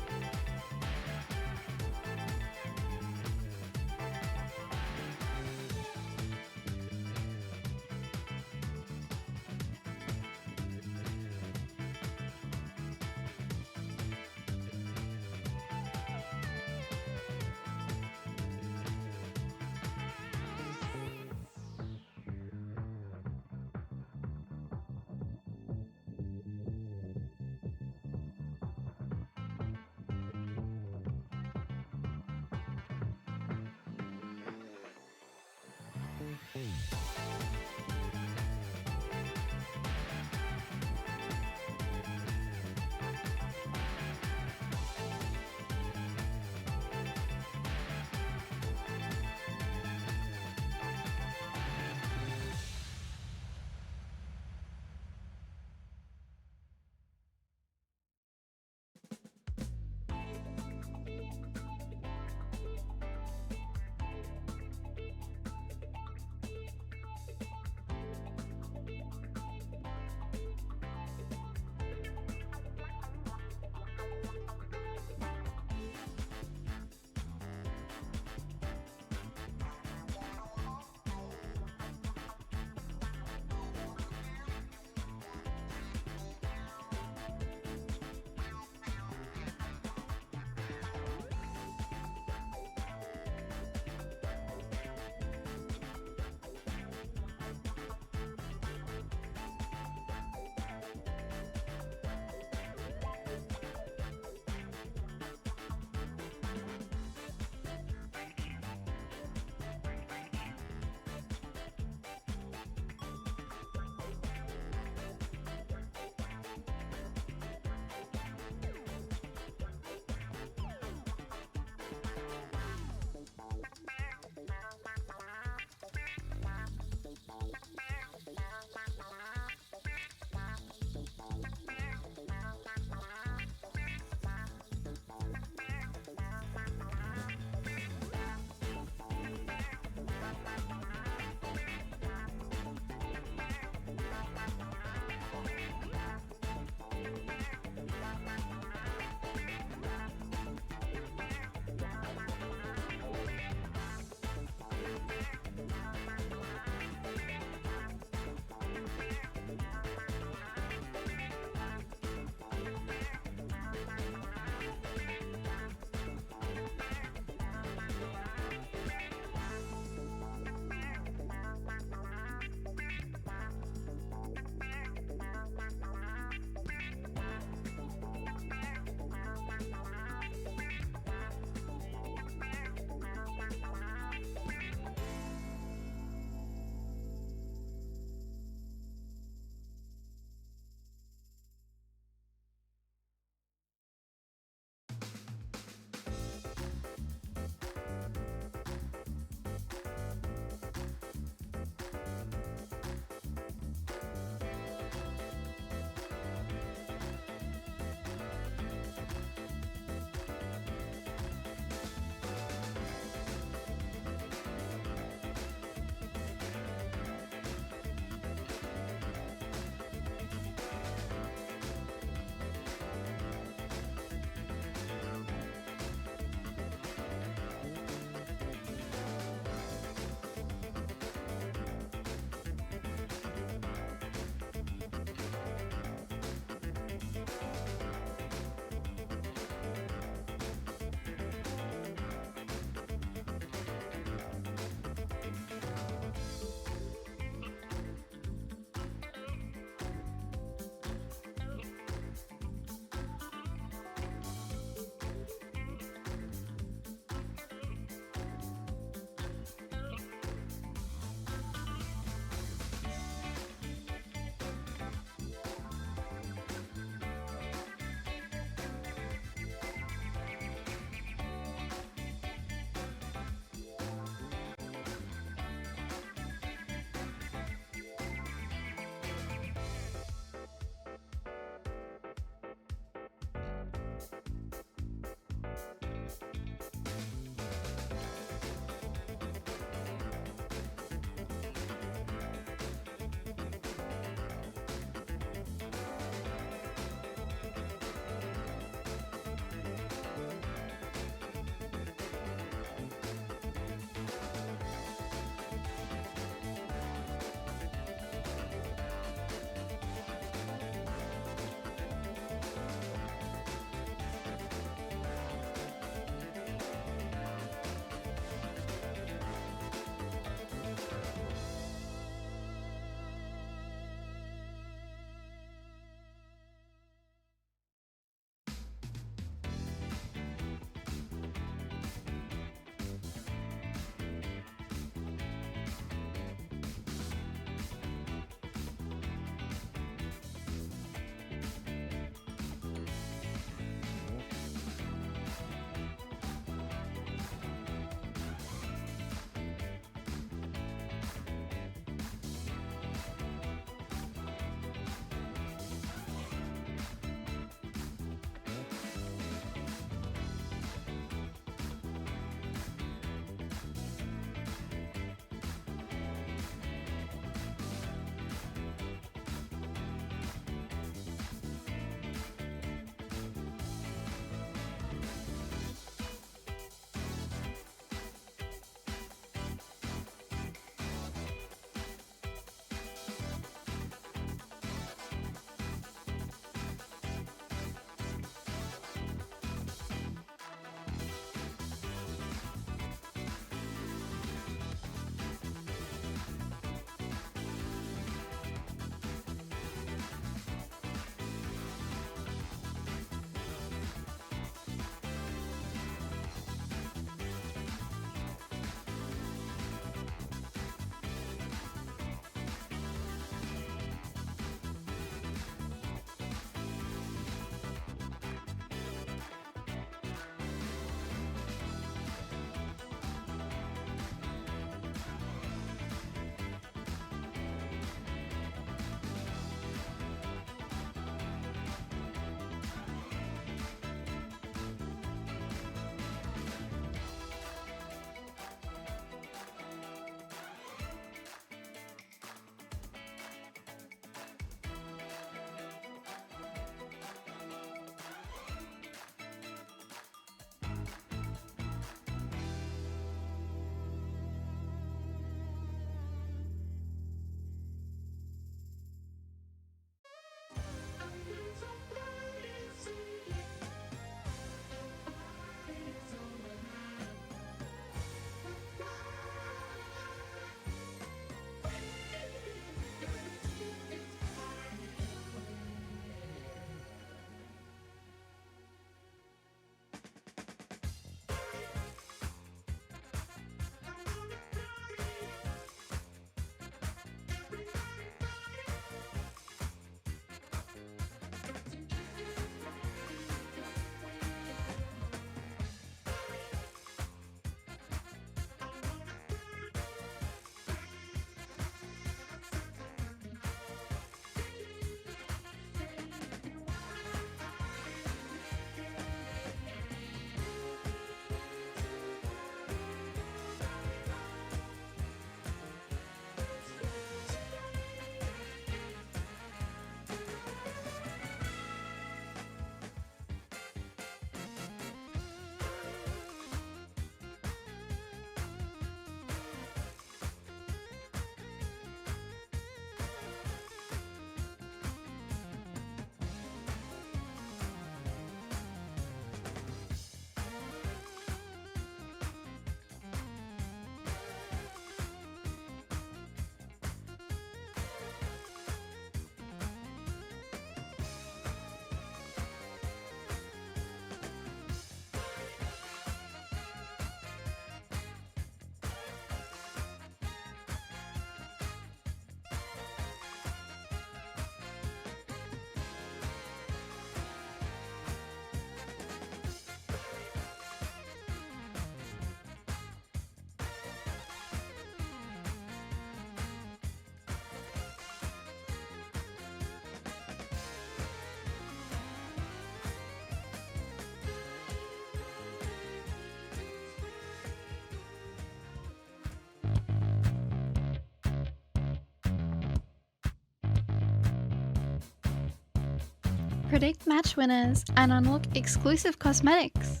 H: Predict match winners and unlock exclusive cosmetics.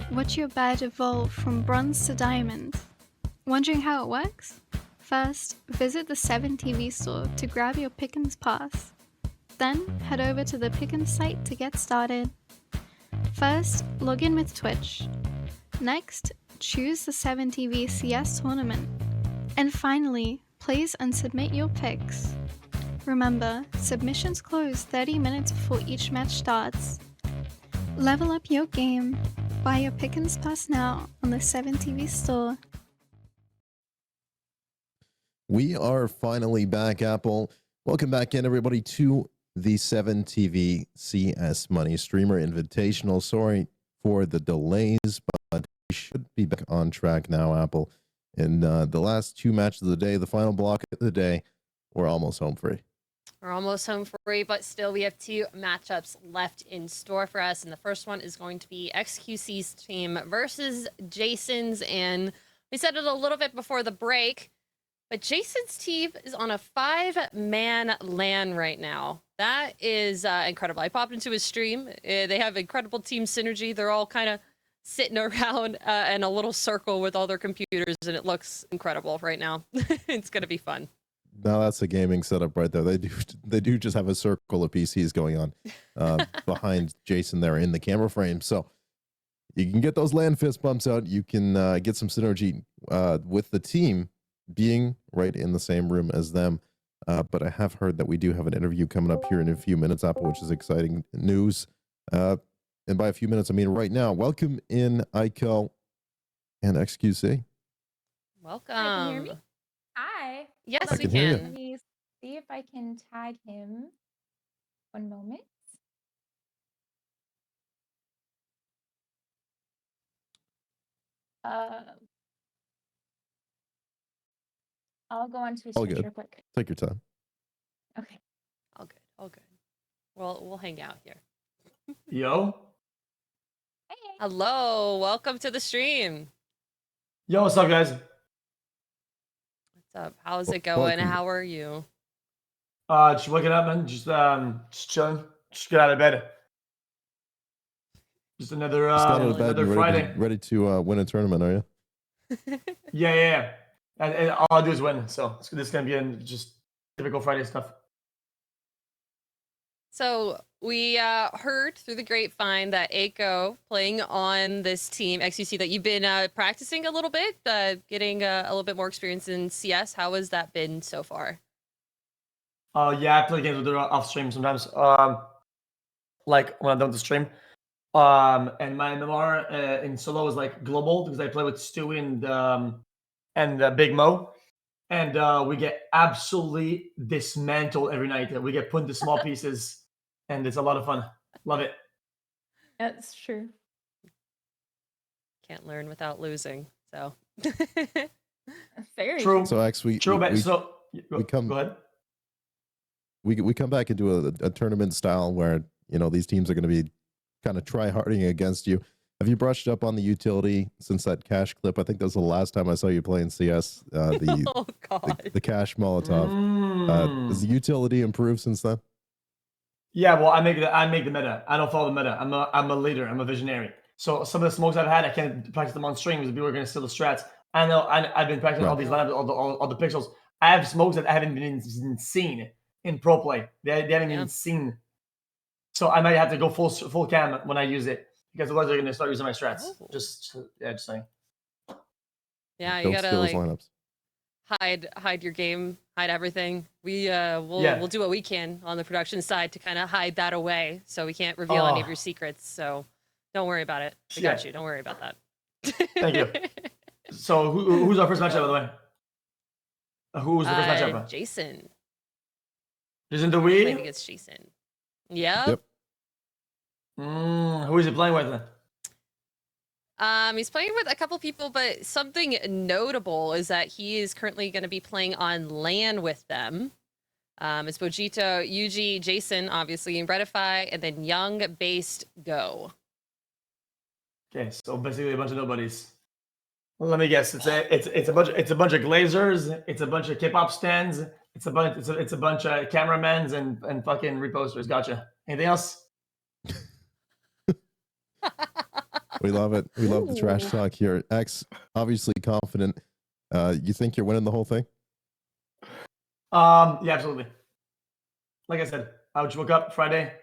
H: Watch your badge evolve from bronze to diamond. Wondering how it works? First, visit the 7TV store to grab your Pickens pass. Then, head over to the Pickens site to get started. First, log in with Twitch. Next, choose the 7TV CS tournament. And finally, place and submit your picks. Remember, submissions close 30 minutes before each match starts. Level up your game. Buy your Pickens Pass now on the 7TV store.
A: We are finally back, Apple. Welcome back in, everybody, to the 7TV CS Money Streamer Invitational. Sorry for the delays, but we should be back on track now, Apple. In the last two matches of the day, the final block of the day, we're almost home free.
B: We're almost home free, but still we have two matchups left in store for us. And the first one is going to be XQC's team versus Jason's. And we said it a little bit before the break, but Jason's team is on a 5-man LAN right now. That is incredible. I popped into his stream. They have incredible team synergy. They're all kind of sitting around in a little circle with all their computers, and it looks incredible right now. It's going to be fun.
A: Now that's a gaming setup right there. They do just have a circle of PCs going on behind Jason there in the camera frame. So you can get those land fist bumps out. You can get some synergy with the team being right in the same room as them. But I have heard that we do have an interview coming up here in a few minutes, Apple, which is exciting news. And by a few minutes, I mean right now. Welcome in, Ico and XQC.
B: Welcome.
P: Hi, can you hear me? Hi.
B: Yes,
A: I
B: we
A: can hear you.
B: can.
P: Let me see if I can tag him. One moment. I'll go on to his
A: All
P: Twitch
A: good.
P: real quick.
A: Take your time.
P: Okay.
B: All good. All good. We'll hang out here.
Q: Yo.
B: Hello. Welcome to the stream.
Q: Yo, what's up, guys?
B: What's up? How's it going? How are you?
Q: Just waking up, man. Just chilling. Just get out of bed. Just another
A: Just got out of bed
Q: another
A: and
Q: Friday.
A: ready to win a tournament, are you?
Q: Yeah. And all I do is win. So this is gonna be just typical Friday stuff.
B: So we heard through the grapevine that Aiko playing on this team, XQC, that you've been practicing a little bit, getting a little bit more experience in CS. How has that been so far?
Q: Yeah, I play games with her off stream sometimes. Like when I'm done with the stream. And my MMR in solo is like global because I play with Stewie and Big Mo. And we get absolutely dismantled every night. We get put into small pieces, and it's a lot of fun. Love it.
P: That's true.
B: Can't learn without losing. So
P: Very
Q: True.
A: So X, we
Q: True, but
A: we,
Q: so
A: we come
Q: go ahead.
A: we come back into a tournament style where these teams are going to be kind of try-harding against you. Have you brushed up on the utility since that cash clip? I think that was the last time I saw you playing CS.
B: Oh God.
A: The cash Molotov. Has the utility improved since then?
Q: Yeah, well, I make the meta. I don't follow the meta. I'm a leader. I'm a visionary. So some of the smokes I've had, I can't practice them on stream because people are going to steal the strats. I know. I've been practicing all these lineups, all the pixels. I have smokes that haven't been seen in pro play. They haven't been seen. So I might have to go full cam when I use it because otherwise they're going to start using my strats. Just saying.
B: Yeah, you
A: Don't
B: gotta
A: steal those
B: like
A: lineups.
B: hide your game, hide everything. We'll do what we can on the production side to kind of hide that away, so we can't reveal any of your secrets. So don't worry about it. We got you. Don't worry about that.
Q: Thank you. So who's our first matchup, by the way? Who's the first matchup?
B: Jason.
Q: Jason, do
B: Playing
Q: we?
B: against Jason. Yep.
Q: Who is he playing with then?
B: He's playing with a couple people, but something notable is that he is currently going to be playing on LAN with them. It's Bojito, Yuji, Jason, obviously, and Redify, and then Young Based Go.
Q: Okay, so basically a bunch of nobodies. Well, let me guess. It's a bunch of glazers. It's a bunch of K-pop stands. It's a bunch of cameramans and fucking reposters. Gotcha. Anything else?
A: We love it. We love the trash talk here. X, obviously confident. You think you're winning the whole thing?
Q: Yeah, absolutely. Like I said, I would just woke up Friday,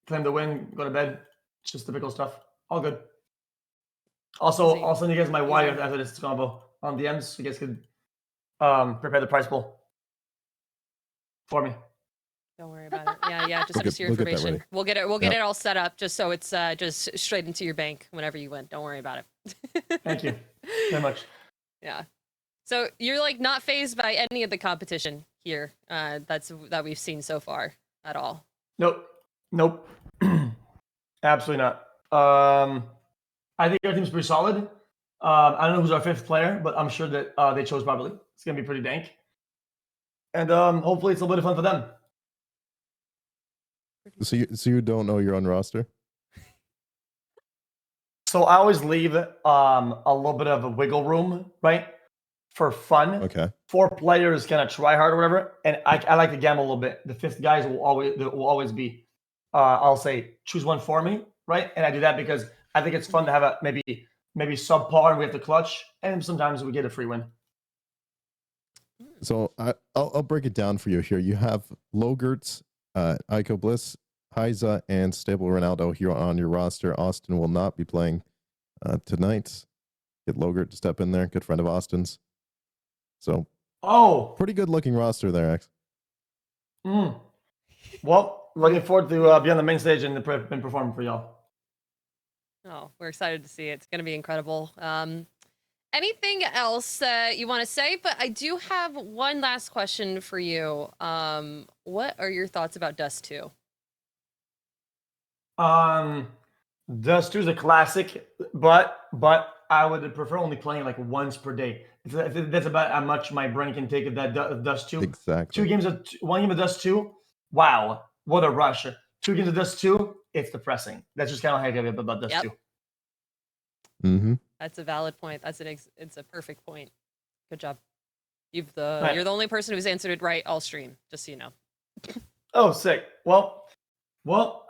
Q: claim the win, go to bed. It's just typical stuff. All good. Also, I'll send you guys my wire after this combo on DMs so you guys could prepare the prize pool for me.
B: Don't worry about it. Yeah. Just
A: We'll
B: give us
A: get-
B: your
A: we'll get that
B: information.
A: ready.
B: We'll get it. We'll get
A: Yep.
B: it all set up just so it's just straight into your bank whenever you win. Don't worry about it.
Q: Thank you very much.
B: Yeah. So you're like not phased by any of the competition here. That we've seen so far at all.
Q: Nope. Absolutely not. I think our team's pretty solid. I don't know who's our fifth player, but I'm sure that they chose properly. It's gonna be pretty dank, and hopefully it's a little bit of fun for them.
A: So you don't know your own roster?
Q: So I always leave a little bit of a wiggle room, right, for fun.
A: Okay.
Q: 4 players kind of try hard or whatever, and I like to gamble a little bit. The fifth guys will always be. I'll say choose one for me, right? And I do that because I think it's fun to have a maybe subpar and we have to clutch, and sometimes we get a free win.
A: So I'll break it down for you here. You have Logertz, Ico Bliss, Heiza, and Stable Ronaldo here on your roster. Austin will not be playing tonight. Get Logert to step in there. Good friend of Austin's. So pretty good looking roster there, X.
Q: Well, looking forward to be on the main stage and performing for y'all.
B: Oh, we're excited to see it. It's going to be incredible. Anything else you want to say? But I do have one last question for you. What are your thoughts about Dust 2?
Q: Dust 2 is a classic, but I would prefer only playing like once per day. That's about how much my brain can take of that Dust 2.
A: Exactly.
Q: One game of Dust 2. Wow, what a rush! 2 games of Dust 2. It's depressing. That's just kind of how I feel about Dust 2.
A: Mm-hmm.
B: That's a valid point. It's a perfect point. Good job. You're
Q: Right.
B: the only person who's answered it right all stream. Just so you know.
Q: Oh, sick. Well,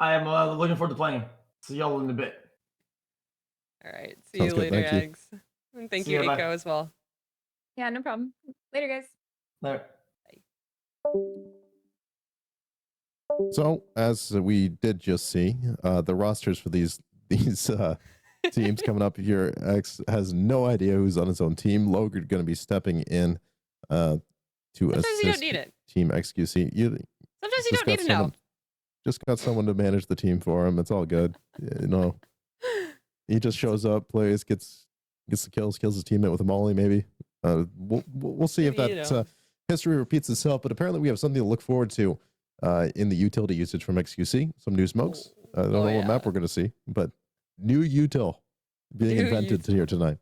Q: I am looking forward to playing. See y'all in a bit.
B: All right. See
A: Sounds
B: you
A: good.
B: later,
A: Thank you.
B: Eggs. And thank
Q: See
B: you,
Q: ya, bye.
B: Eiko, as well.
P: Yeah, no problem. Later, guys.
Q: There.
A: So as we did just see, the rosters for these teams coming up here. X has no idea who's on his own team. Logert going to be stepping in to
B: Sometimes
A: assist
B: you don't need it.
A: Team XQC.
B: Sometimes you
A: just
B: don't need
A: got
B: to know.
A: someone- Just got someone to manage the team for him. It's all good. You know, he just shows up, plays, gets the kills his teammate with a molly. Maybe we'll see if
B: Maybe,
A: that history repeats itself. But apparently, we have something to look forward to in the utility usage from XQC. Some new smokes. I don't know what map we're going to see, but new util being
B: New
A: invented here tonight.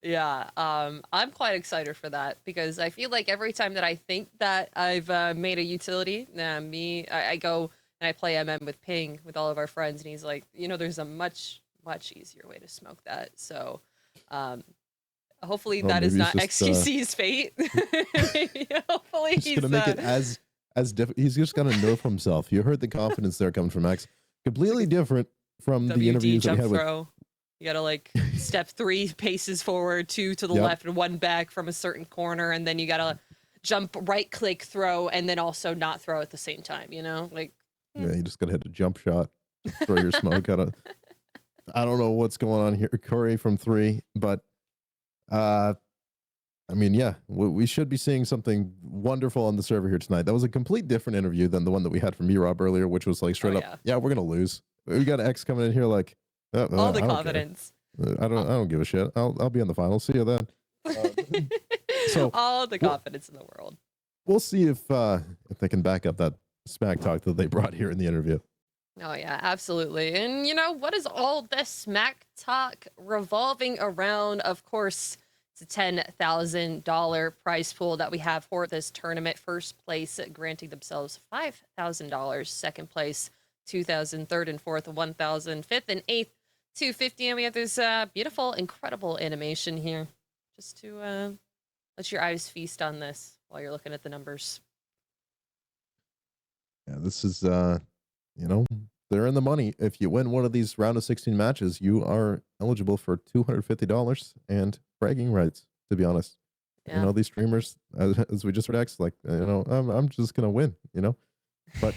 B: Yeah, I'm quite excited for that because I feel like every time that I think that I've made a utility, I go and I play MM with Ping with all of our friends, and he's like, there's a much easier way to smoke that. So, hopefully
A: Well,
B: that is
A: maybe
B: not
A: it's just,
B: XQC's fate. Hopefully
A: He's going to make it as he's just going to nerf himself. You heard the confidence there coming from X. Completely different from the
B: WD
A: interviews that
B: jump
A: we had with
B: throw. You gotta like step 3 paces forward, 2 to the
A: Yep.
B: left, and 1 back from a certain corner, and then you gotta jump, right click, throw, and then also not throw at the same time. Like
A: Yeah, you just gotta hit a jump shot, throw your smoke. I don't know what's going on here, Corey from 3, but I mean, yeah, we should be seeing something wonderful on the server here tonight. That was a complete different interview than the one that we had from Rob earlier, which was like straight up, yeah, we're gonna lose. We got X coming in here like
B: all the
A: I don't care.
B: confidence.
A: I don't give a shit. I'll be in the finals. See you then. So
B: all the confidence in the world.
A: We'll see if they can back up that smack talk that they brought here in the interview.
B: Oh yeah, absolutely. And what is all this smack talk revolving around? Of course, it's a $10,000 prize pool that we have for this tournament. First place granting themselves $5,000. Second place, $2,000. Third and fourth, $1,000. Fifth and eighth, $250. And we have this beautiful, incredible animation here, just to let your eyes feast on this while you're looking at the numbers.
A: Yeah, this is they're in the money. If you win one of these round of 16 matches, you are eligible for $250 and bragging rights, to be honest.
B: Yeah.
A: You know, these streamers, as we just read, like, you know, I'm just going to win, you know? But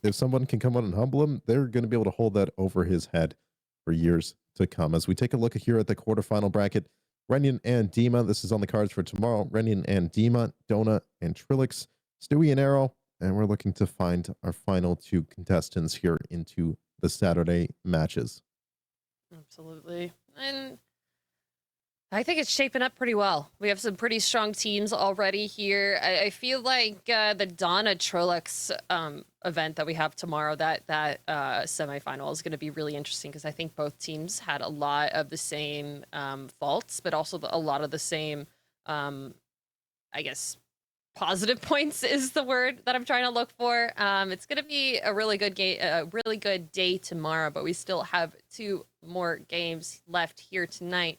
A: if someone can come out and humble him, they're going to be able to hold that over his head for years to come. As we take a look here at the quarterfinal bracket, Renyan and Dima, this is on the cards for tomorrow. Renyan and Dima, Dona and Trilix, Stewie and Arrow, and we're looking to find our final 2 contestants here into the Saturday matches.
B: Absolutely. And I think it's shaping up pretty well. We have some pretty strong teams already here. I feel like the Donna Trilix event that we have tomorrow, that semifinal is going to be really interesting because I think both teams had a lot of the same faults, but also a lot of the same, I guess, positive points is the word that I'm trying to look for. It's going to be a really good game, a really good day tomorrow, but we still have 2 more games left here tonight.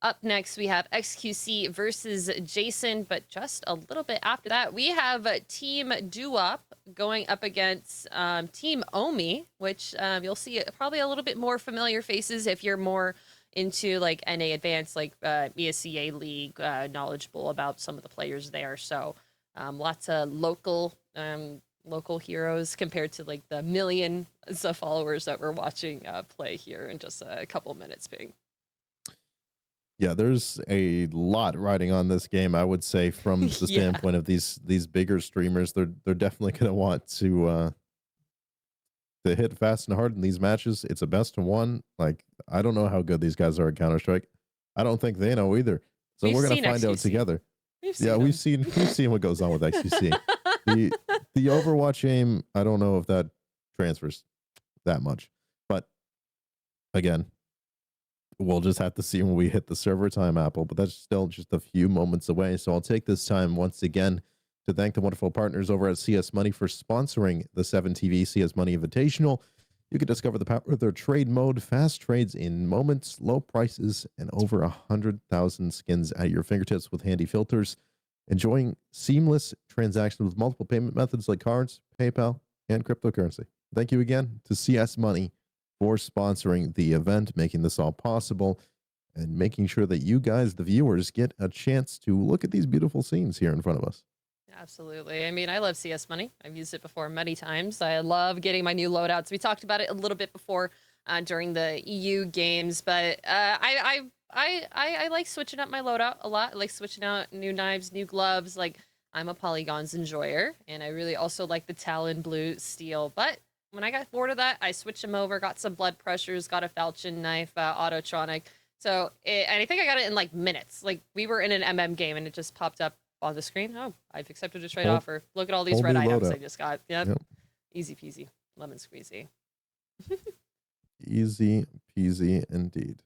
B: Up next, we have XQC versus Jason, but just a little bit after that, we have Team Duop going up against Team Omi, which you'll see probably a little bit more familiar faces if you're more into like NA Advanced, like ESEA League, knowledgeable about some of the players there. So lots of local heroes compared to like the millions of followers that we're watching play here in just a couple minutes, Ping.
A: Yeah, there's a lot riding on this game, I would say, from the standpoint of these bigger streamers. They're definitely going to want to hit fast and hard in these matches. It's a best of 1. Like, I don't know how good these guys are at Counter-Strike. I don't think they know either. So we're going to find out together. We've seen what goes on with XQC. the Overwatch aim, I don't know if that transfers that much. But again, we'll just have to see when we hit the server time, Apple, but that's still just a few moments away. So I'll take this time once again to thank the wonderful partners over at CS Money for sponsoring the 7TV CS Money Invitational. You can discover the power of their trade mode, fast trades in moments, low prices, and over 100,000 skins at your fingertips with handy filters. Enjoying seamless transactions with multiple payment methods like cards, PayPal, and cryptocurrency. Thank you again to CS Money for sponsoring the event, making this all possible, and making sure that you guys, the viewers, get a chance to look at these beautiful scenes here in front of us.
B: Absolutely. I mean, I love CS Money. I've used it before many times. I love getting my new loadouts. We talked about it a little bit before during the EU games, but I like switching up my loadout a lot. I like switching out new knives, new gloves. Like, I'm a polygons enjoyer, and I really also like the Talon Blue Steel, but when I got bored of that, I switched them over, got some blood pressures, got a falchion knife, Autotronic. So, and I think I got it in like minutes. Like, we were in an MM game and it just popped up on the screen. Oh, I've accepted a trade offer. Look at all these red items I just got. Yep. Easy peasy, lemon squeezy.
A: Easy peasy indeed.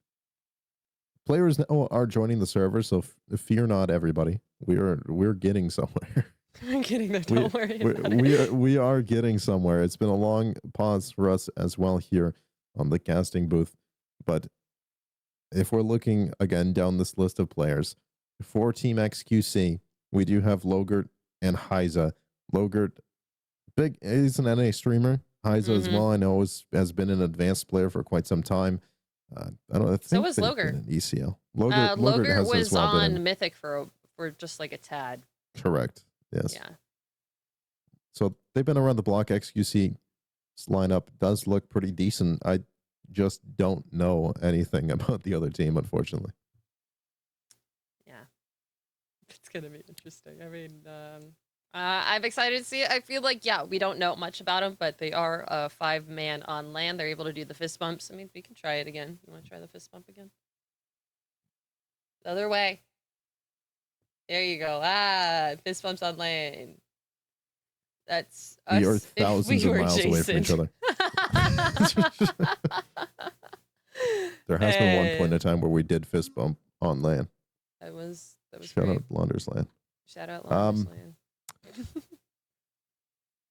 A: Players now are joining the server, so fear not, everybody. We're getting somewhere.
B: I'm getting there. Don't worry about it.
A: We are getting somewhere. It's been a long pause for us as well here on the casting booth. But if we're looking again down this list of players, for Team XQC, we do have Logert and Heiza. Logert, he's an NA streamer. Heiza as well, I know, has been an advanced player for quite some time. I think
B: so was Logert
A: in ECL.
B: Logert was on Mythic for just like a tad.
A: Correct. Yes.
B: Yeah.
A: So they've been around the block. XQC's lineup does look pretty decent. I just don't know anything about the other team, unfortunately.
B: Yeah. It's going to be interesting. I mean, I'm excited to see it. I feel like, we don't know much about them, but they are a 5-man on land. They're able to do the fist bumps. I mean, we can try it again. You want to try the fist bump again? The other way. There you go. Fist bumps on lane. That's us.
A: We are thousands of miles away from each other. There has been one point in time where we did fist bump on land.
B: That was
A: Shout
B: great.
A: out Launders Land.
B: Shout out Launders Land.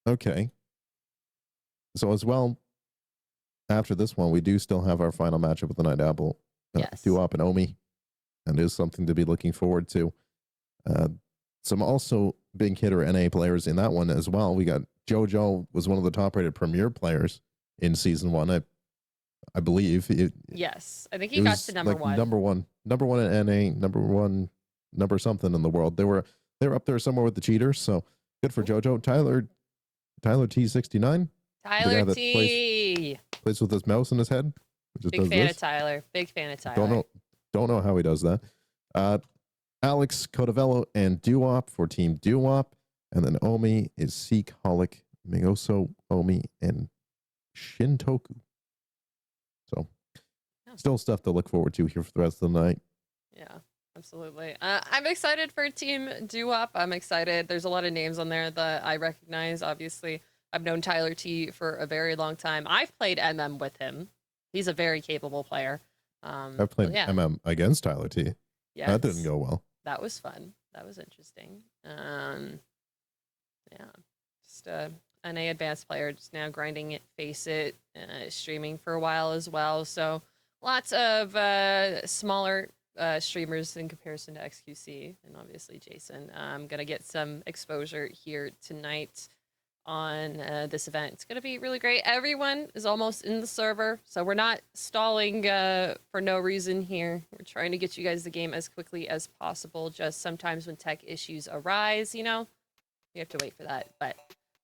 A: Okay. So as well, after this one, we do still have our final matchup with the Night Apple.
B: Yes.
A: Duop and Omi. And is something to be looking forward to. Some also big hitter NA players in that one as well. We got JoJo was one of the top rated Premier players in season 1. I believe
B: Yes, I think he got to number
A: like
B: one.
A: number one in NA, number something in the world. They were up there somewhere with the cheaters. So good for JoJo. Tyler T69.
B: Tyler T.
A: Plays with his mouse in his head.
B: Big fan of Tyler. Big fan of Tyler.
A: Don't know how he does that. Alex Codavello and Duop for Team Duop, and then Omi is Seekholic, Migoso, Omi, and Shintoku. So, still stuff to look forward to here for the rest of the night.
B: Yeah, absolutely. I'm excited for Team Duop. I'm excited. There's a lot of names on there that I recognize. Obviously, I've known Tyler T for a very long time. I've played MM with him. He's a very capable player.
A: I played MM against Tyler T.
B: Yes.
A: That didn't go well.
B: That was fun. That was interesting. Yeah, just an advanced player, just now grinding it, Face It, streaming for a while as well. So lots of smaller streamers in comparison to XQC, and obviously Jason. I'm gonna get some exposure here tonight on this event. It's gonna be really great. Everyone is almost in the server, so we're not stalling for no reason here. We're trying to get you guys the game as quickly as possible. Just sometimes when tech issues arise, you know, we have to wait for that, but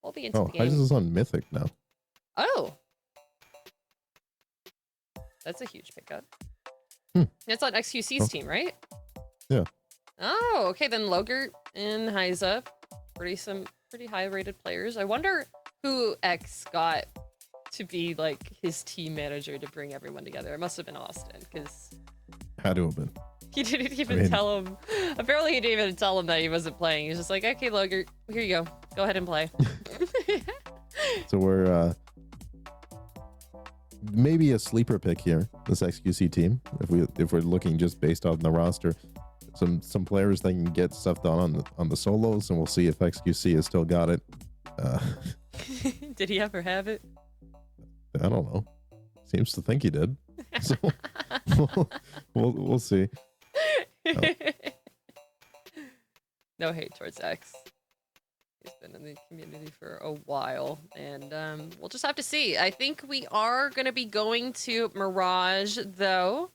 B: we'll be into the game.
A: This is on Mythic now.
B: Oh, that's a huge pickup. It's on XQC's team, right?
A: Yeah.
B: Oh, okay. Then Logert and Heiza, pretty high-rated players. I wonder who X got to be like his team manager to bring everyone together. It must have been Austin, because
A: Had to have been.
B: he didn't even tell him. Apparently, he didn't even tell him that he wasn't playing. He's just like, okay, Logert, here you go. Go ahead and play.
A: So we're maybe a sleeper pick here, this XQC team. If we're looking just based on the roster, some players that can get stuff done on the solos, and we'll see if XQC has still got it.
B: Did he ever have it?
A: I don't know. Seems to think he did. So we'll see.
B: No hate towards X. He's been in the community for a while, and we'll just have to see. I think we are going to be going to Mirage, though.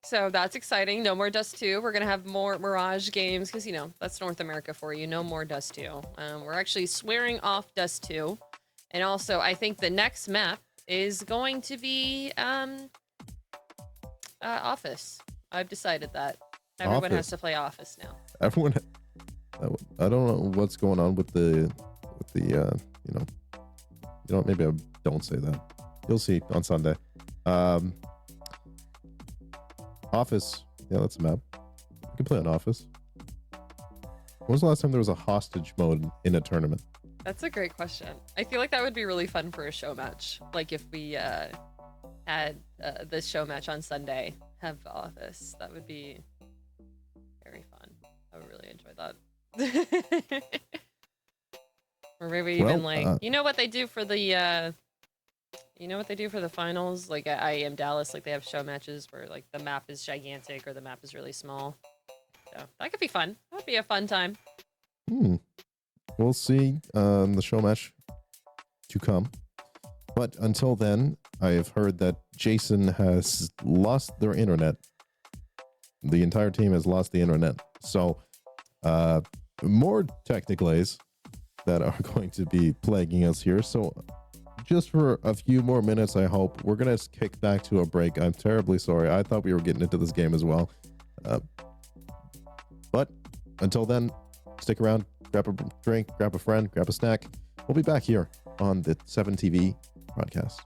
B: So that's exciting. No more Dust 2. We're going to have more Mirage games, because, you know, that's North America for you. No more Dust 2. We're actually swearing off Dust 2. And also, I think the next map is going to be Office. I've decided that. Everyone has to play Office now.
A: Everyone. I don't know what's going on with the maybe I don't say that. You'll see on Sunday. Office. Yeah, that's a map. You can play on Office. When was the last time there was a hostage mode in a tournament?
B: That's a great question. I feel like that would be really fun for a show match. Like if we had this show match on Sunday, have Office. That would be very fun. I would really enjoy that. Or maybe even you know what they do for the finals, like at IEM Dallas, like they have show matches where like the map is gigantic or the map is really small. So that could be fun. That would be a fun time.
A: We'll see the show match to come. But until then, I have heard that Jason has lost their internet. The entire team has lost the internet. So more tech delays that are going to be plaguing us here. So just for a few more minutes, I hope. We're going to kick back to a break. I'm terribly sorry. I thought we were getting into this game as well. But until then, stick around, grab a drink, grab a friend, grab a snack. We'll be back here on the 7TV broadcast.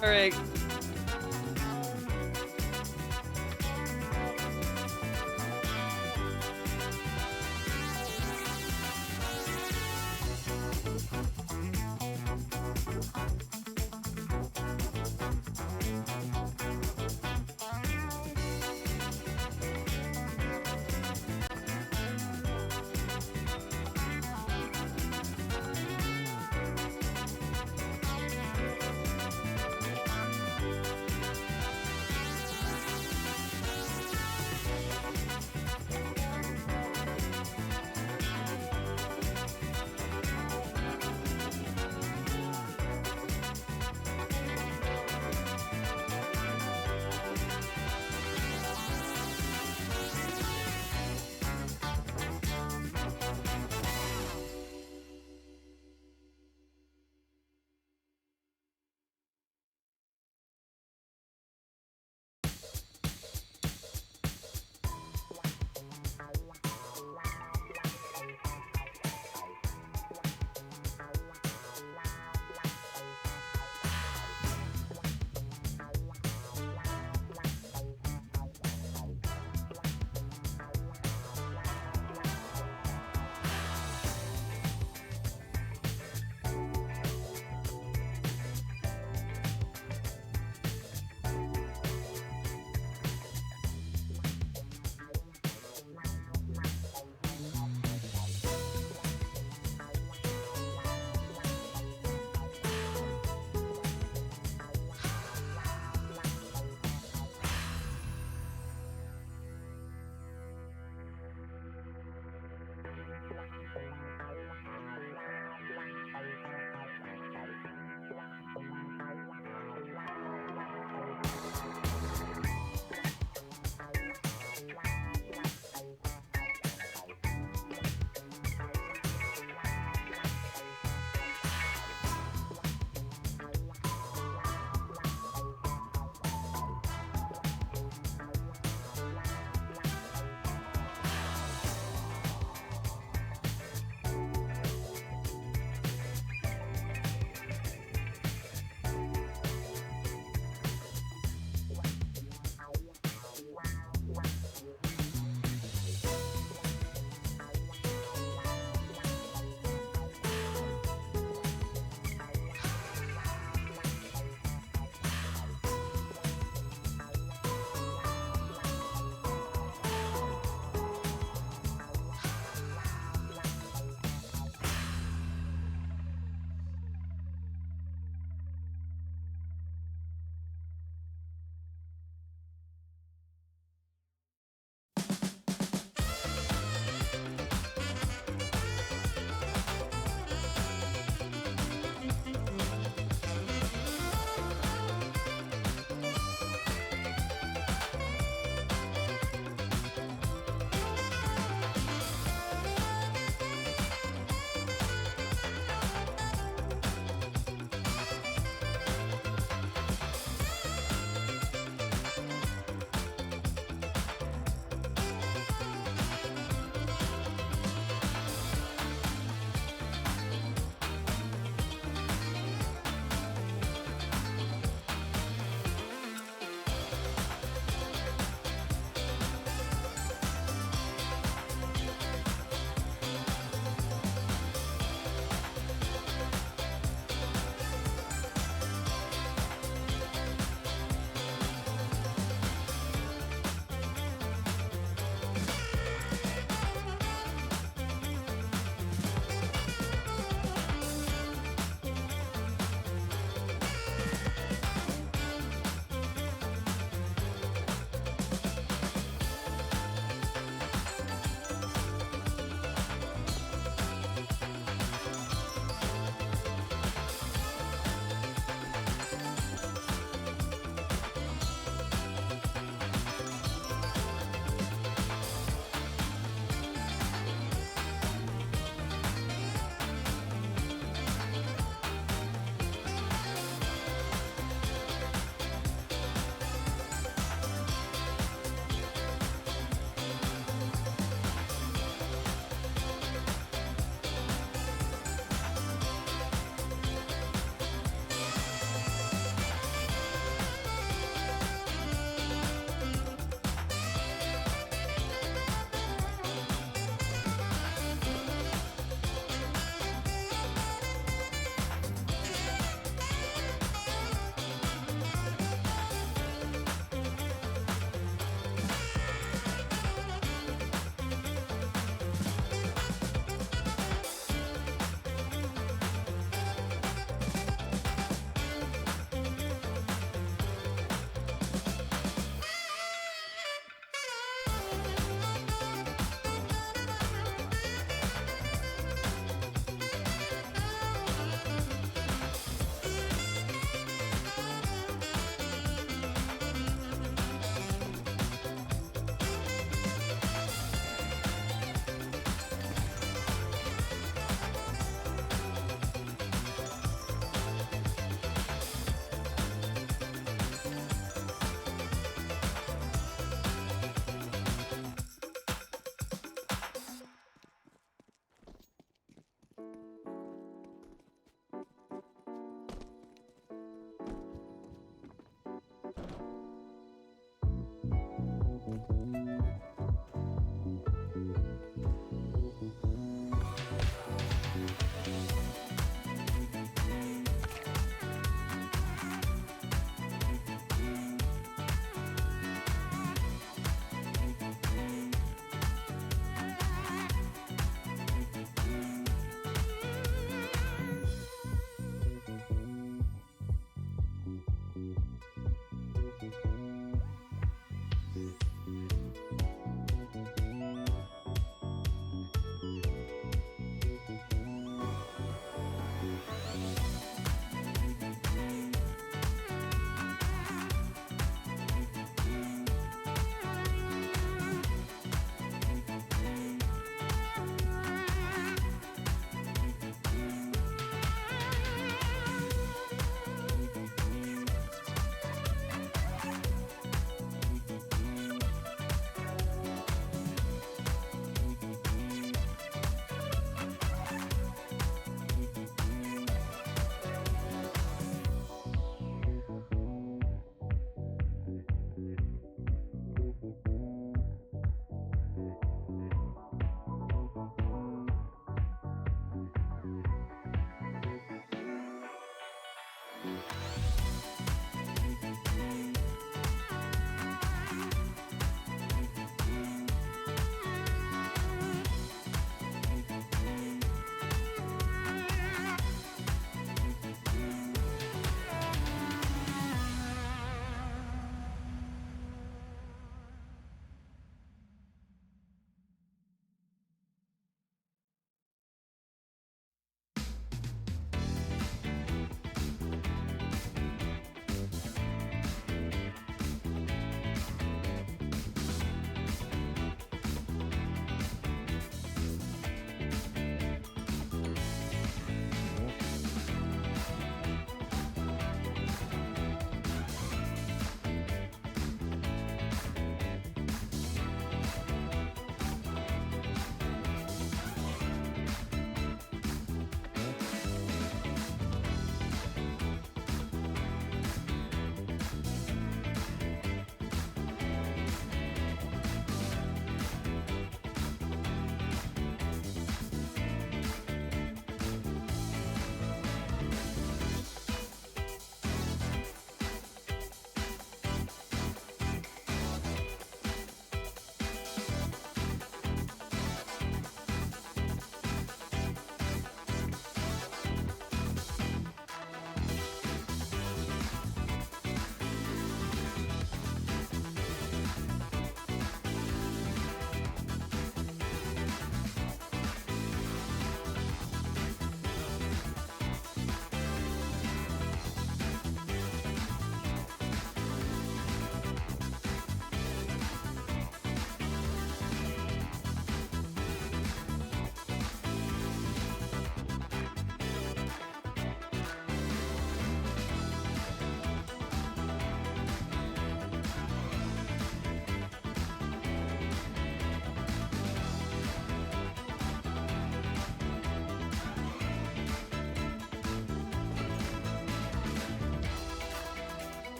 B: All right.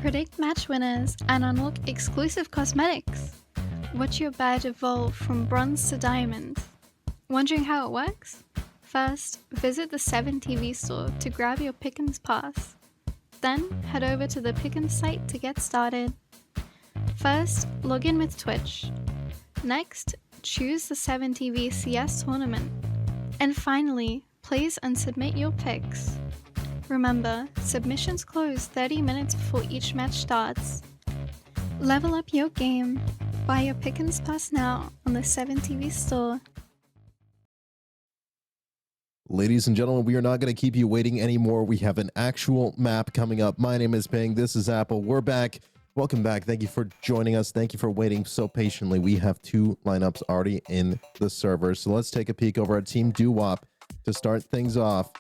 H: Predict match winners and unlock exclusive cosmetics. Watch your badge evolve from bronze to diamond. Wondering how it works? First, visit the 7TV store to grab your Pickens pass. Then, head over to the Pickens site to get started. First, log in with Twitch. Next, choose the 7TV CS tournament. And finally, place and submit your picks. Remember, submissions close 30 minutes before each match starts. Level up your game. Buy your Pickens Pass now on the 7TV store.
A: Ladies and gentlemen, we are not going to keep you waiting anymore. We have an actual map coming up. My name is Ping. This is Apple. We're back. Welcome back. Thank you for joining us. Thank you for waiting so patiently. We have 2 lineups already in the server. So let's take a peek over at Team Doo-Wop to start things off.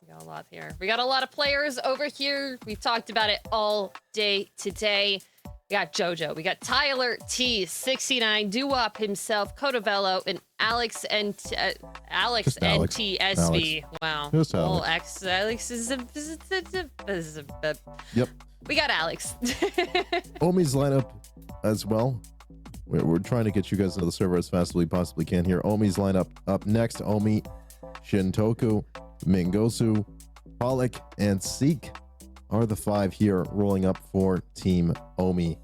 B: We got a lot here. We got a lot of players over here. We've talked about it all day today. We got JoJo. We got Tyler T69, Doo-Wop himself, Codavello, and Alex and Alex NTSV. Wow.
A: Just
B: Well,
A: Alex.
B: Alex is a.
A: Yep.
B: We got Alex.
A: Omi's lineup as well. We're trying to get you guys into the server as fast as we possibly can here. Omi's lineup up next. Omi, Shintoku, Mingosu, Pollock, and Seek are the 5 here rolling up for Team Omi.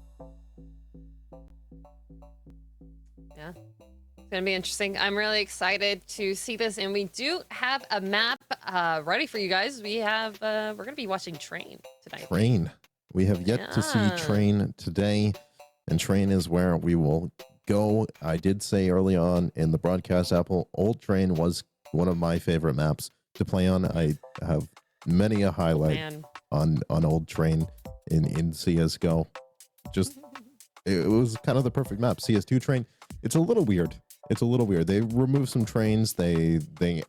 B: Yeah, it's gonna be interesting. I'm really excited to see this, and we do have a map ready for you guys. We have we're gonna be watching Train tonight.
A: Train. We have yet to see Train today, and Train is where we will go. I did say early on in the broadcast, Apple, Old Train was one of my favorite maps to play on. I have many a highlight on Old Train in CSGO. Just, it was kind of the perfect map. CS2 Train, it's a little weird. It's a little weird. They removed some trains. They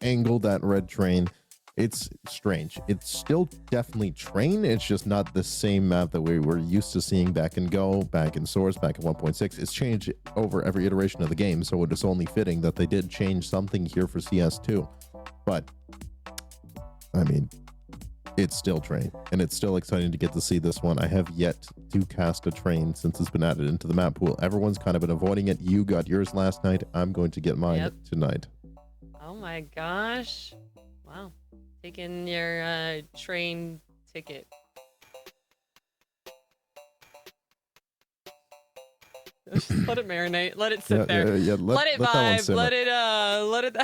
A: angled that red train. It's strange. It's still definitely Train. It's just not the same map that we were used to seeing back in Go, back in Source, back in 1.6. It's changed over every iteration of the game, so it is only fitting that they did change something here for CS2. But, I mean, it's still Train, and it's still exciting to get to see this one. I have yet to cast a Train since it's been added into the map pool. Everyone's kind of been avoiding it. You got yours last night. I'm going to get mine tonight.
B: Oh my gosh! Wow, taking your train ticket. Just let it marinate. Let it sit there. Let it vibe. Let it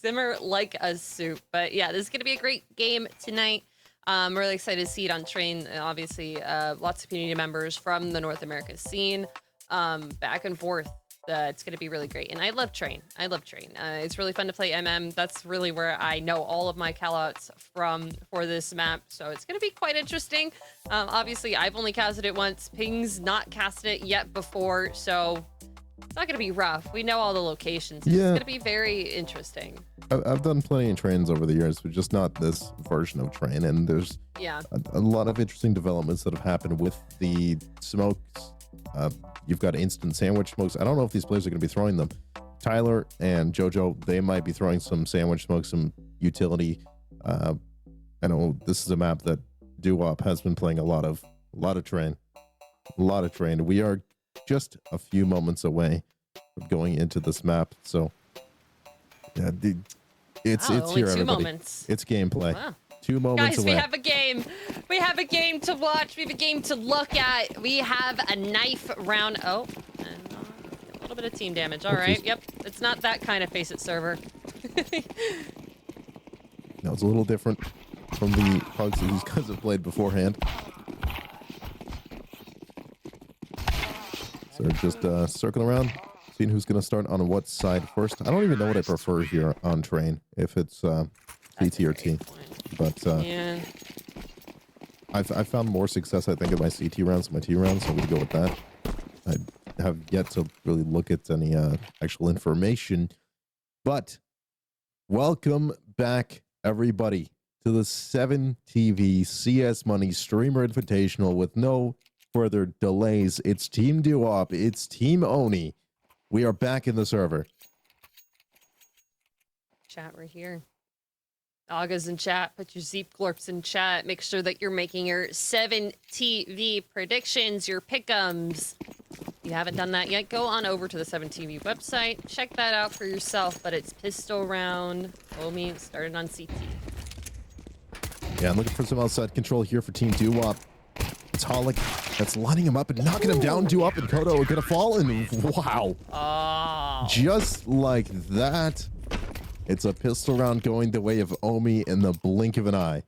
B: simmer like a soup. But yeah, this is gonna be a great game tonight. I'm really excited to see it on Train. Obviously, lots of community members from the North America scene, back and forth. It's going to be really great. And I love Train. I love Train. It's really fun to play MM. That's really where I know all of my callouts from for this map. So it's going to be quite interesting. Obviously, I've only casted it once. Ping's not casted it yet before. So it's not going to be rough. We know all the locations. It's going to be very interesting.
A: I've done plenty of Trains over the years, but just not this version of Train. And there's a lot of interesting developments that have happened with the smokes. You've got instant sandwich smokes. I don't know if these players are going to be throwing them. Tyler and JoJo, they might be throwing some sandwich smokes, some utility. I know this is a map that Doo-Wop has been playing a lot of Train. We are just a few moments away from going into this map. So yeah, it's
B: only
A: here,
B: 2
A: everybody.
B: moments.
A: It's gameplay.
B: Wow.
A: 2 moments
B: Guys,
A: away.
B: we have a game. We have a game to watch. We have a game to look at. We have a knife round. Oh, and a little bit of team damage. All right. Yep. It's not that kind of Face It server.
A: No, it's a little different from the pugs that these guys have played beforehand. So they're just circling around, seeing who's going to start on what side first. I don't even know what I prefer here on Train, if it's CT or T. But I've found more success, I think, in my CT rounds than my T rounds, so I'm going to go with that. I have yet to really look at any actual information. But welcome back, everybody, to the 7TV CS Money Streamer Invitational with no further delays. It's Team Doo-Wop. It's Team Oni. We are back in the server.
B: Chat, we're here. Aga's in chat. Put your Zeep Glorps in chat. Make sure that you're making your 7TV predictions, your pick'ems. If you haven't done that yet, go on over to the 7TV website. Check that out for yourself. But it's pistol round. Omi started on CT.
A: Yeah, I'm looking for some outside control here for Team Doo-Wop. It's Holic that's lining him up and knocking him down. Doo-Wop and Kodo are gonna fall, and wow.
B: Oh.
A: Just like that, it's a pistol round going the way of Omi in the blink of an eye.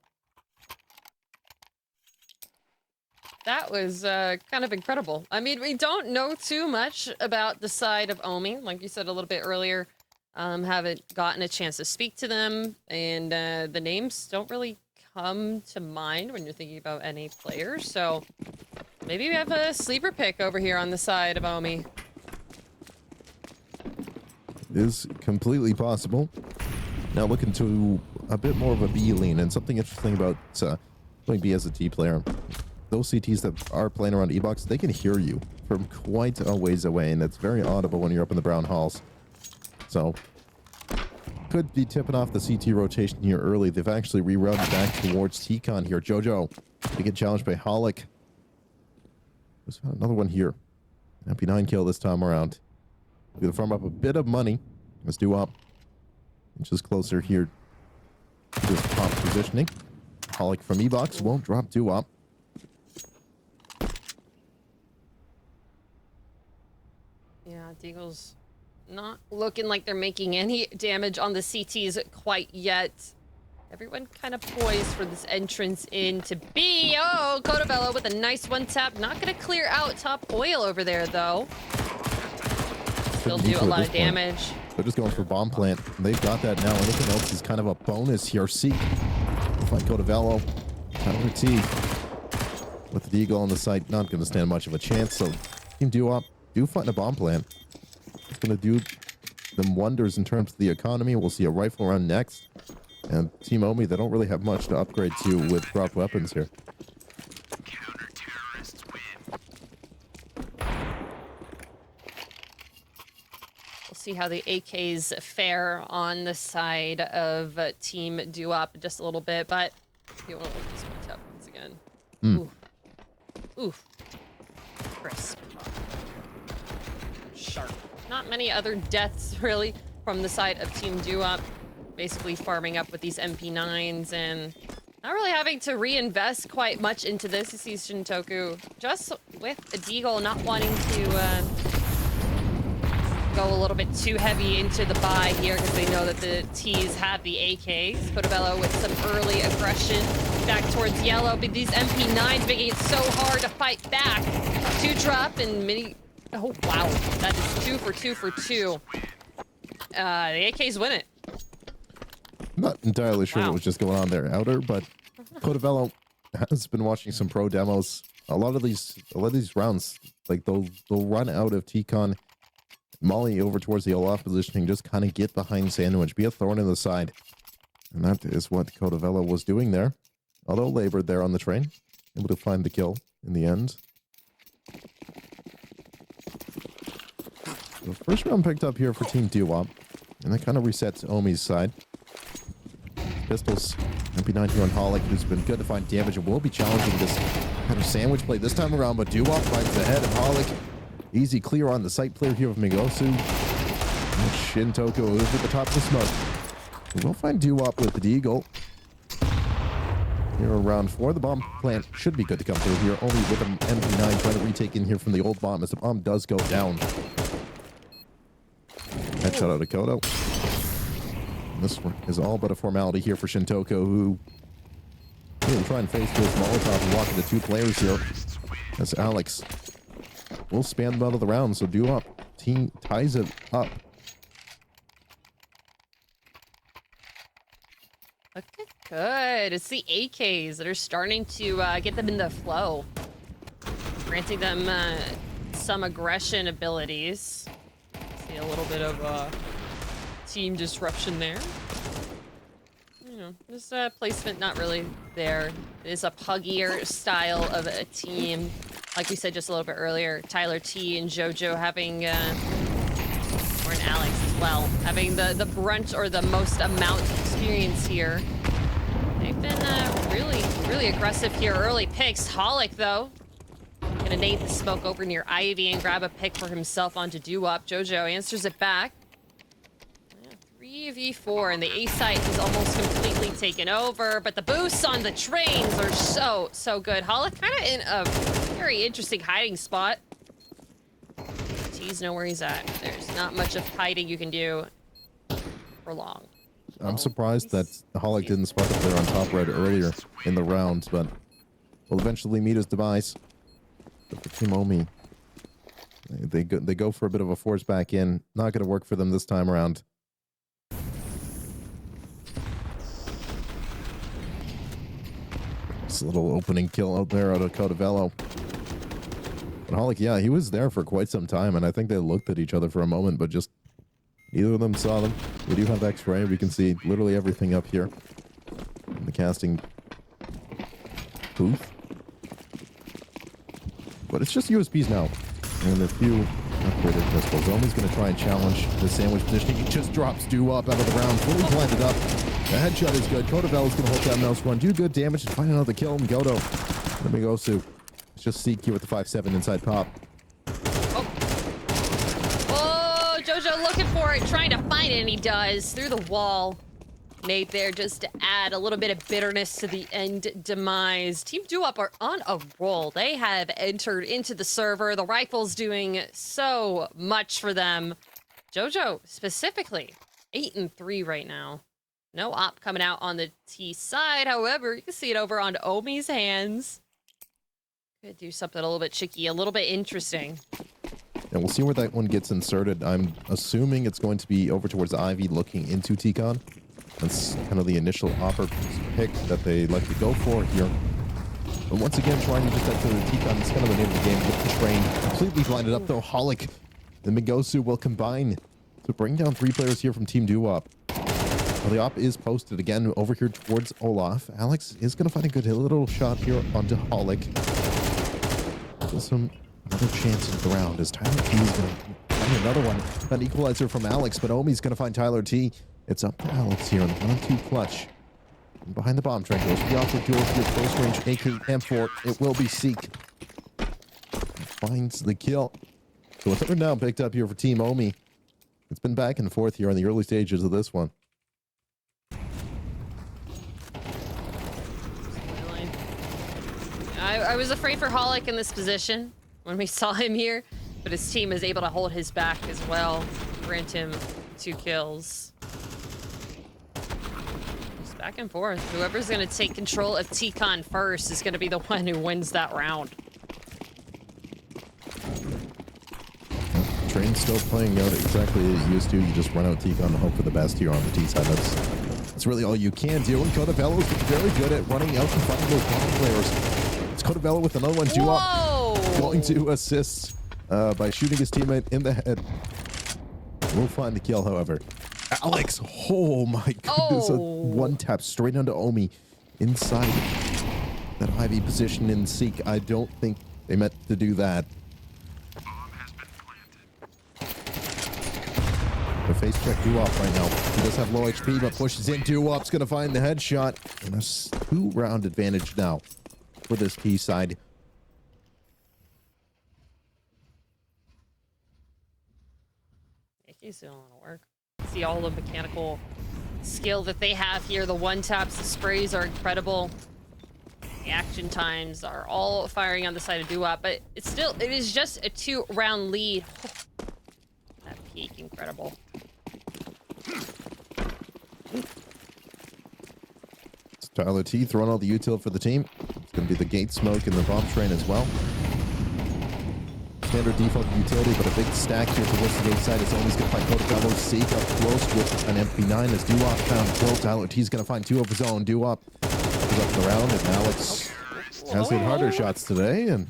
B: That was kind of incredible. I mean, we don't know too much about the side of Omi. Like you said a little bit earlier, haven't gotten a chance to speak to them, and the names don't really come to mind when you're thinking about any players. So maybe we have a sleeper pick over here on the side of Omi.
A: It is completely possible. Now looking to a bit more of a B lean, and something interesting about playing B as a T player. Those CTs that are playing around E-Box, they can hear you from quite a ways away, and it's very audible when you're up in the brown halls. So, could be tipping off the CT rotation here early. They've actually rerouted back towards T-Con here. Jojo, they get challenged by Holic. There's another one here. MP9 kill this time around. We're going to farm up a bit of money. Let's do up. Just closer here to this top positioning. Holic from E-Box won't drop Doo-Wop.
B: Yeah, Deagle's not looking like they're making any damage on the CTs quite yet. Everyone kind of poised for this entrance into B. Oh, Codabello with a nice one tap. Not going to clear out top oil over there, though. Still do a lot of damage.
A: They're just going for bomb plant. They've got that now. Anything else is kind of a bonus here. Seek. We'll find Codabello. Tyler T. With the Deagle on the site, not going to stand much of a chance. So Team Doo-Wop do find a bomb plant. It's going to do them wonders in terms of the economy. We'll see a rifle round next. And Team Omi, they don't really have much to upgrade to with drop weapons here.
L: Counter-terrorists win.
B: We'll see how the AKs fare on the side of Team Doo-Wop in just a little bit, but you want to look this one up once again. Ooh. Ooh. Crisp. Sharp. Not many other deaths, really, from the side of Team Doo-Wop. Basically farming up with these MP9s and not really having to reinvest quite much into this. You see Shintoku just with a Deagle not wanting to go a little bit too heavy into the buy here because they know that the T's have the AKs. Codabello with some early aggression back towards yellow, but these MP9s making it so hard to fight back. 2 drop and mini. Oh wow, that is 2 for 2 for 2. The AKs win it.
A: Not entirely sure what was just going on there, Outer, but Codabello has been watching some pro demos. A lot of these rounds, like they'll run out of T-Con, Molly over towards the Olaf positioning, just kind of get behind Sandwich, be a thorn in the side. And that is what Codabello was doing there. Although labored there on the train, able to find the kill in the end. The first round picked up here for Team Doo-Wop, and that kind of resets Omi's side. Pistols, MP9 here on Holic, who's been good to find damage and will be challenging this kind of sandwich play this time around, but Doo-Wop finds ahead of Holic. Easy clear on the site player here with Migosu. And Shintoku is at the top of the smoke. We'll find Doo-Wop with the Deagle. Here around 4, the bomb plant should be good to come through here, only with an MP9 trying to retake in here from the old bomb as the bomb does go down. Headshot out of Kodo. This one is all but a formality here for Shintoku, who will try and face this Molotov and walk into 2 players here. As Alex will span the out of the round, so Doo-Wop team ties it up.
B: Okay, good. It's the AKs that are starting to get them in the flow. Granting them some aggression abilities. See a little bit of team disruption there. You know, this placement not really there. It is a puggier style of a team. Like we said just a little bit earlier, Tyler T and Jojo having, or an Alex as well, having the brunt or the most amount of experience here. They've been really aggressive here. Early picks. Holic, though, gonna nade the smoke over near Ivy and grab a pick for himself onto Doo-Wop. Jojo answers it back. 3v4, and the A site is almost completely taken over, but the boosts on the trains are so good. Holic kind of in a very interesting hiding spot. T's know where he's at. There's not much of hiding you can do for long.
A: I'm surprised that Holic didn't spot up there on top right earlier in the round, but will eventually meet his demise. But for Team Omi, they go for a bit of a force back in. Not going to work for them this time around. Just a little opening kill out there out of Codavello. But Holic, yeah, he was there for quite some time, and I think they looked at each other for a moment, but just neither of them saw them. We do have X-ray. We can see literally everything up here in the casting booth. But it's just USPs now. And a few upgraded pistols. Omi's going to try and challenge the sandwich positioning. He just drops Doo-Wop out of the round, fully blended up. The headshot is good. Codavello's going to hold that mouse run, do good damage, and find another kill. And Godo. Let me go, Sue. It's just Seek here with the 5-7 inside pop.
B: Oh, Jojo looking for it, trying to find it, and he does. Through the wall. Nate there just to add a little bit of bitterness to the end demise. Team Doo-Wop are on a roll. They have entered into the server. The rifle's doing so much for them. Jojo, specifically, 8-3 right now. No op coming out on the T side. However, you can see it over on Omi's hands. Could do something a little bit tricky, a little bit interesting.
A: And we'll see where that one gets inserted. I'm assuming it's going to be over towards Ivy looking into T-Con. That's kind of the initial offer pick that they like to go for here. But once again, trying to just enter the T-Con. It's kind of the name of the game with the train. Completely blinded up though. Holic and Migosu will combine to bring down 3 players here from Team Doo-Wop. Well, the op is posted again over here towards Olaf. Alex is going to find a good little shot here onto Holic. Just another chance at the round as Tyler T is going to find another one. An equalizer from Alex, but Omi's going to find Tyler T. It's up to Alex here in the 1-2 clutch. And behind the bomb train goes the awkward duel here, close range AK-M4. It will be Seek. Finds the kill. So a third down picked up here for Team Omi. It's been back and forth here in the early stages of this one.
B: I was afraid for Holic in this position when we saw him here, but his team is able to hold his back as well. Grant him 2 kills. Just back and forth. Whoever's going to take control of T-Con first is going to be the one who wins that round.
A: Train's still playing out exactly as it used to. You just run out T-Con and hope for the best here on the T side. That's really all you can do. And Codavello's very good at running out and finding those bomb players. It's Codavello with another one. Doo-Wop going to assist by shooting his teammate in the head. We'll find the kill, however. Alex, oh my goodness. A one tap straight onto Omi inside that Ivy position in Seek. I don't think they meant to do that. The face check Doo-Wop right now. He does have low HP, but pushes in. Doo-Wop's going to find the headshot. And a 2-round advantage now for this T side.
B: He's doing a lot of work. See all the mechanical skill that they have here. The one taps, the sprays are incredible. The action times are all firing on the side of Doo-Wop, but it is just a 2-round lead. That peak, incredible.
A: It's Tyler T throwing all the util for the team. It's going to be the gate smoke and the bomb train as well. Standard default utility, but a big stack here towards the gate side. It's always going to find Codavello. Seek up close with an MP9 as Doo-Wop found kill. Tyler T's going to find 2 of his own. Doo-Wop is up the round, and Alex has hit harder shots today, and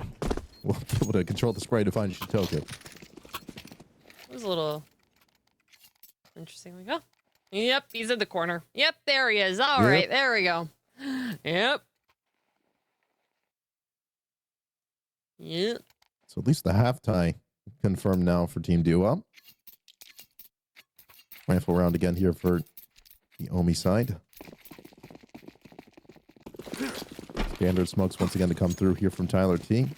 A: will be able to control the spray to find Shitoke.
B: It was a little interesting. We go. Yep, he's in the corner. Yep, there he is. All right, there we go. Yep. Yep.
A: So at least the half tie confirmed now for Team Doo-Wop. Rifle round again here for the Omi side. Standard smokes once again to come through here from Tyler T.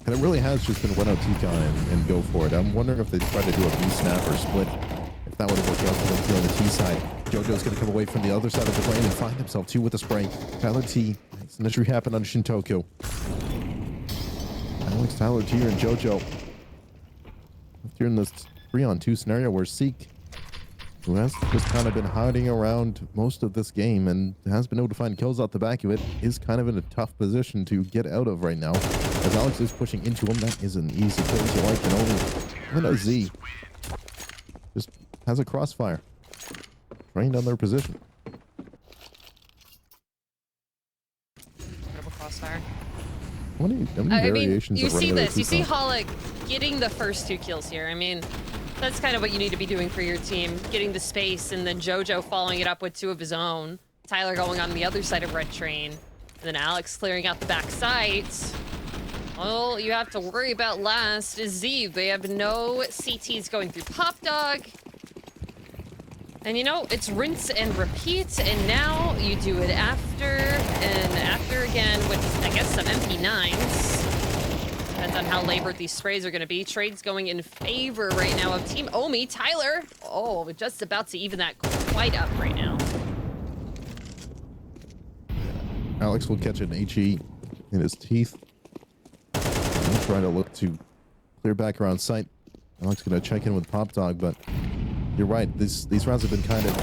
A: And it really has just been 1-0 T-Con and go for it. I'm wondering if they try to do a B-snap or split. If that would have worked out for them here on the T side. JoJo's going to come away from the other side of the lane and find himself 2 with a spray. Tyler T. Makes an injury happen on Shintoku. Alex, Tyler T and JoJo. Here in this 3-on-2 scenario where Seek, who has just kind of been hiding around most of this game and has been able to find kills out the back of it, is kind of in a tough position to get out of right now. As Alex is pushing into him, that is an easy kill to like, and only Z just has a crossfire trained on their position.
B: Incredible crossfire.
A: How many variations
B: you
A: of
B: see
A: running
B: this. You see
A: T-Con?
B: Holic getting the first 2 kills here. I mean, that's kind of what you need to be doing for your team. Getting the space, and then JoJo following it up with 2 of his own. Tyler going on the other side of Red Train. And then Alex clearing out the back sides. All you have to worry about last is Zeev. They have no CTs going through Pop Dog. And you know, it's rinse and repeat, and now you do it after, and after again with, I guess, some MP9s. Depends on how labored these sprays are going to be. Trade's going in favor right now of Team Omi. Tyler, oh, just about to even that quite up right now.
A: Alex will catch an HE in his teeth. He'll try to look to clear back around sight. Alex going to check in with Pop Dog, but you're right. These rounds have been kind of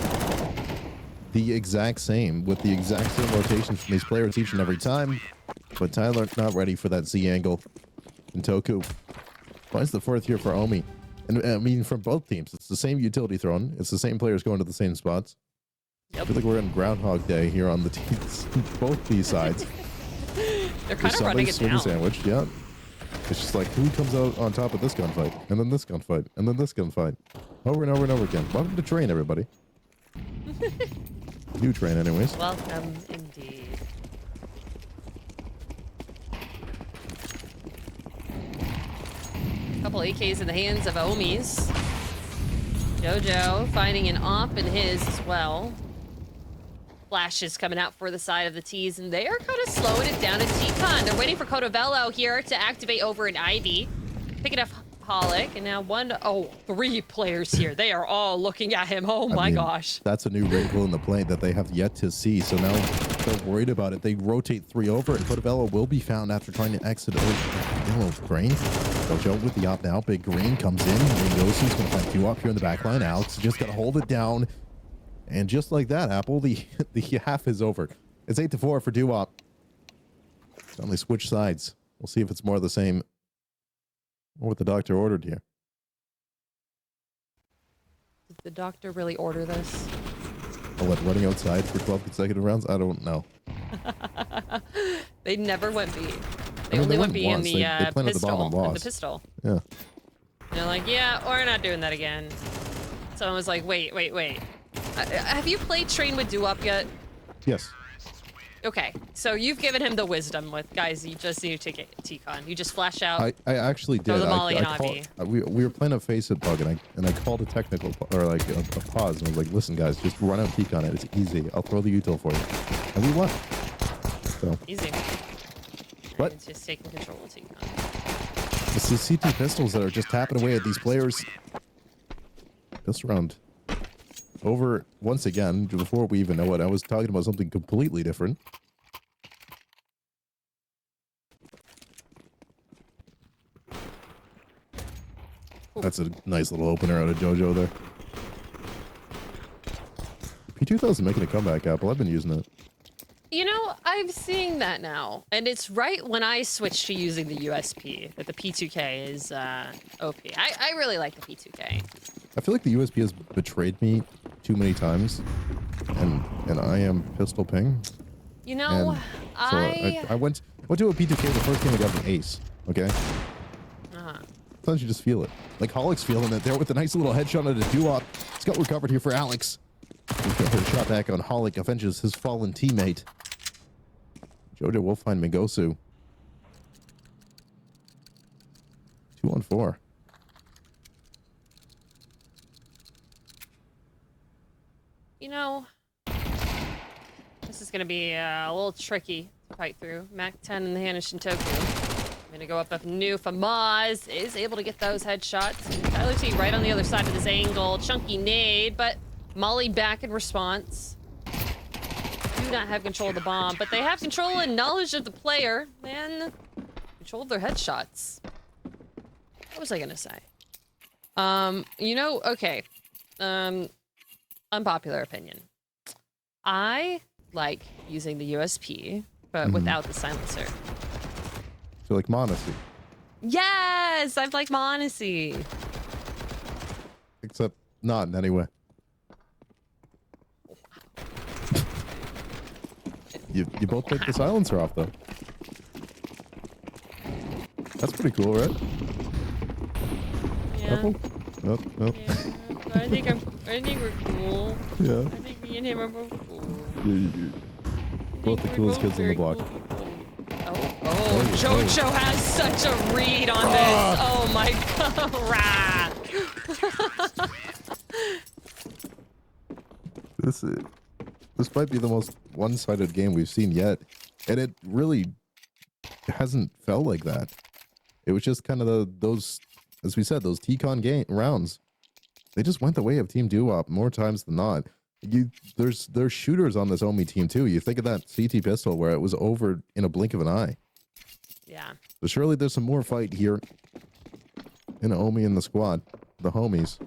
A: the exact same, with the exact same rotations from these players each and every time. But Tyler not ready for that Z angle. And Toku finds the 4th here for Omi. And I mean, from both teams, it's the same utility thrown. It's the same players going to the same spots. I feel like we're in Groundhog Day here on the teams, both these sides.
B: They're kind of running it down.
A: Sandwich, yeah. It's just like, who comes out on top of this gunfight? And then this gunfight. And then this gunfight. Over and over and over again. Welcome to Train, everybody. New Train, anyways.
B: Welcome, indeed. Couple AKs in the hands of Omis. JoJo finding an op in his as well. Flashes coming out for the side of the T's, and they are kind of slowing it down in T-Con. They're waiting for Cotovello here to activate over an Ivy. Picking up Holic, and now 3 players here. They are all looking at him. Oh my gosh.
A: That's a new wrinkle in the play that they have yet to see. So now they're worried about it. They rotate 3 over, and Cotovello will be found after trying to exit Yellow Green. JoJo with the op now. Big Green comes in. Yoshi's going to find 2 up here in the back line. Alex just going to hold it down. And just like that, Apple, the half is over. It's 8-4 for Duop. Suddenly switch sides. We'll see if it's more of the same or what the doctor ordered here.
B: Did the doctor really order this?
A: Oh, what, running outside for 12 consecutive rounds? I don't know.
B: They never went B. They only went B in the pistol. In the pistol.
A: Yeah.
B: They're like, yeah, we're not doing that again. Someone was like, wait. Have you played Train with Duop yet?
A: Yes.
B: Okay, so you've given him the wisdom with, guys, you just need to take T-Con. You just flash out.
A: I actually did.
B: Throw the molly and Ivy.
A: We were playing a face-it bug, and I called a technical, or like a pause, and I was like, listen, guys, just run out T-Con it. It's easy. I'll throw the util for you. And we won. So.
B: Easy.
A: What?
B: It's just taking control of T-Con.
A: It's the CT pistols that are just tapping away at these players. This round. Over once again, before we even know it, I was talking about something completely different. That's a nice little opener out of JoJo there. P2000 making a comeback, Apple. I've been using it.
B: You know, I'm seeing that now. And it's right when I switched to using the USP that the P2K is OP. I really like the P2K.
A: I feel like the USP has betrayed me too many times, and I am pistol ping.
B: You know,
A: I went to a P2K the first game I got an ace. Okay. Sometimes you just feel it. Like Holic's feeling it there with a nice little headshot at a Duop. It's got recovered here for Alex. He's got a shot back on Holic, avenges his fallen teammate. JoJo will find Migosu. 2-on-4.
B: You know, This is going to be a little tricky to fight through. Mac 10 in the hand of Shintoku. I'm going to go up new. Famaz is able to get those headshots. Tyler T right on the other side of this angle. Chunky nade, but Molly back in response. Do not have control of the bomb, but they have control and knowledge of the player and control of their headshots. What was I going to say? You know, okay. Unpopular opinion. I like using the USP, but without the silencer.
A: So like Monacy.
B: Yes, I like Monacy.
A: Except not in any way. You both take the silencer off though. That's pretty cool, right?
B: Yeah.
A: Apple? Nope, nope.
B: Yeah. I think we're cool.
A: Yeah.
B: I think me and him are both cool.
A: Both the coolest kids on the block.
B: Oh, Jojo has such a read on this. Oh my god.
A: This might be the most one-sided game we've seen yet, and it really hasn't felt like that. It was just kind of those, as we said, those T-Con game rounds. They just went the way of Team Doo-Wop more times than not. There's shooters on this Omi team too. You think of that CT pistol where it was over in a blink of an eye.
B: Yeah.
A: But surely there's some more fight here in Omi and the squad, the homies.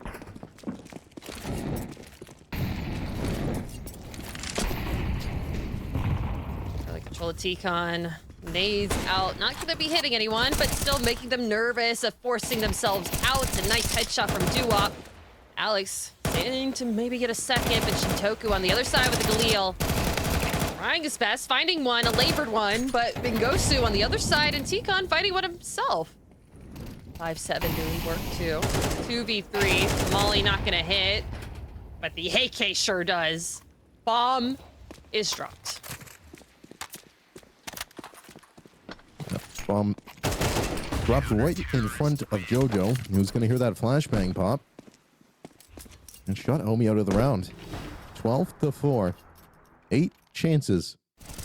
B: Really control the T-Con. Nades out. Not going to be hitting anyone, but still making them nervous of forcing themselves out. A nice headshot from Doo-Wop. Alex failing to maybe get a second, but Shintoku on the other side with the Galil. Trying his best, finding one, a labored one, but Bingosu on the other side, and T-Con fighting one himself. 5-7 doing work too. 2v3. Molly not gonna hit, but the AK sure does. Bomb is dropped.
A: Bomb dropped right in front of Jojo, who's going to hear that flashbang pop. And shot Omi out of the round. 12-4. 8 chances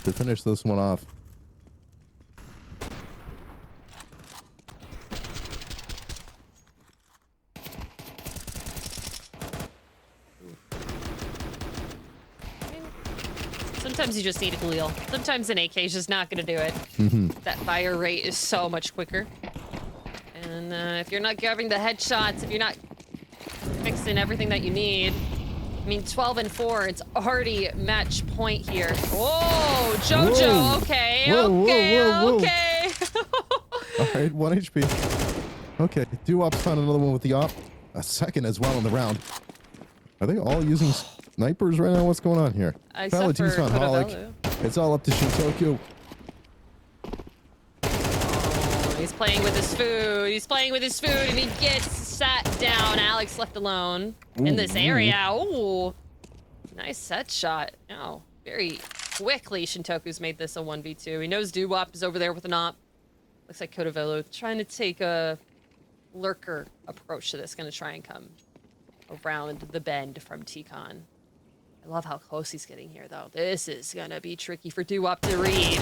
A: to finish this one off.
B: Sometimes you just need a Galil. Sometimes an AK is just not gonna do it. That fire rate is so much quicker. And if you're not grabbing the headshots, if you're not fixing everything that you need, I mean, 12-4, it's already match point here. Whoa, Jojo,
A: Whoa.
B: okay,
A: Whoa,
B: okay,
A: whoa, whoa, whoa.
B: okay.
A: All right, 1 HP. Okay, Doo-Wop's found another one with the op. A second as well in the round. Are they all using snipers right now? What's going on here?
B: Except for Kodavelu.
A: It's all up to Shintoku.
B: Oh, he's playing with his food. He's playing with his food, and he gets sat down. Alex left alone in this area. Ooh, nice set shot. Oh, very quickly Shintoku's made this a 1v2. He knows Doo-Wop is over there with an op. Looks like Kodavelu trying to take a lurker approach to this. Gonna try and come around the bend from T-Con. I love how close he's getting here, though. This is gonna be tricky for Doo-Wop to read.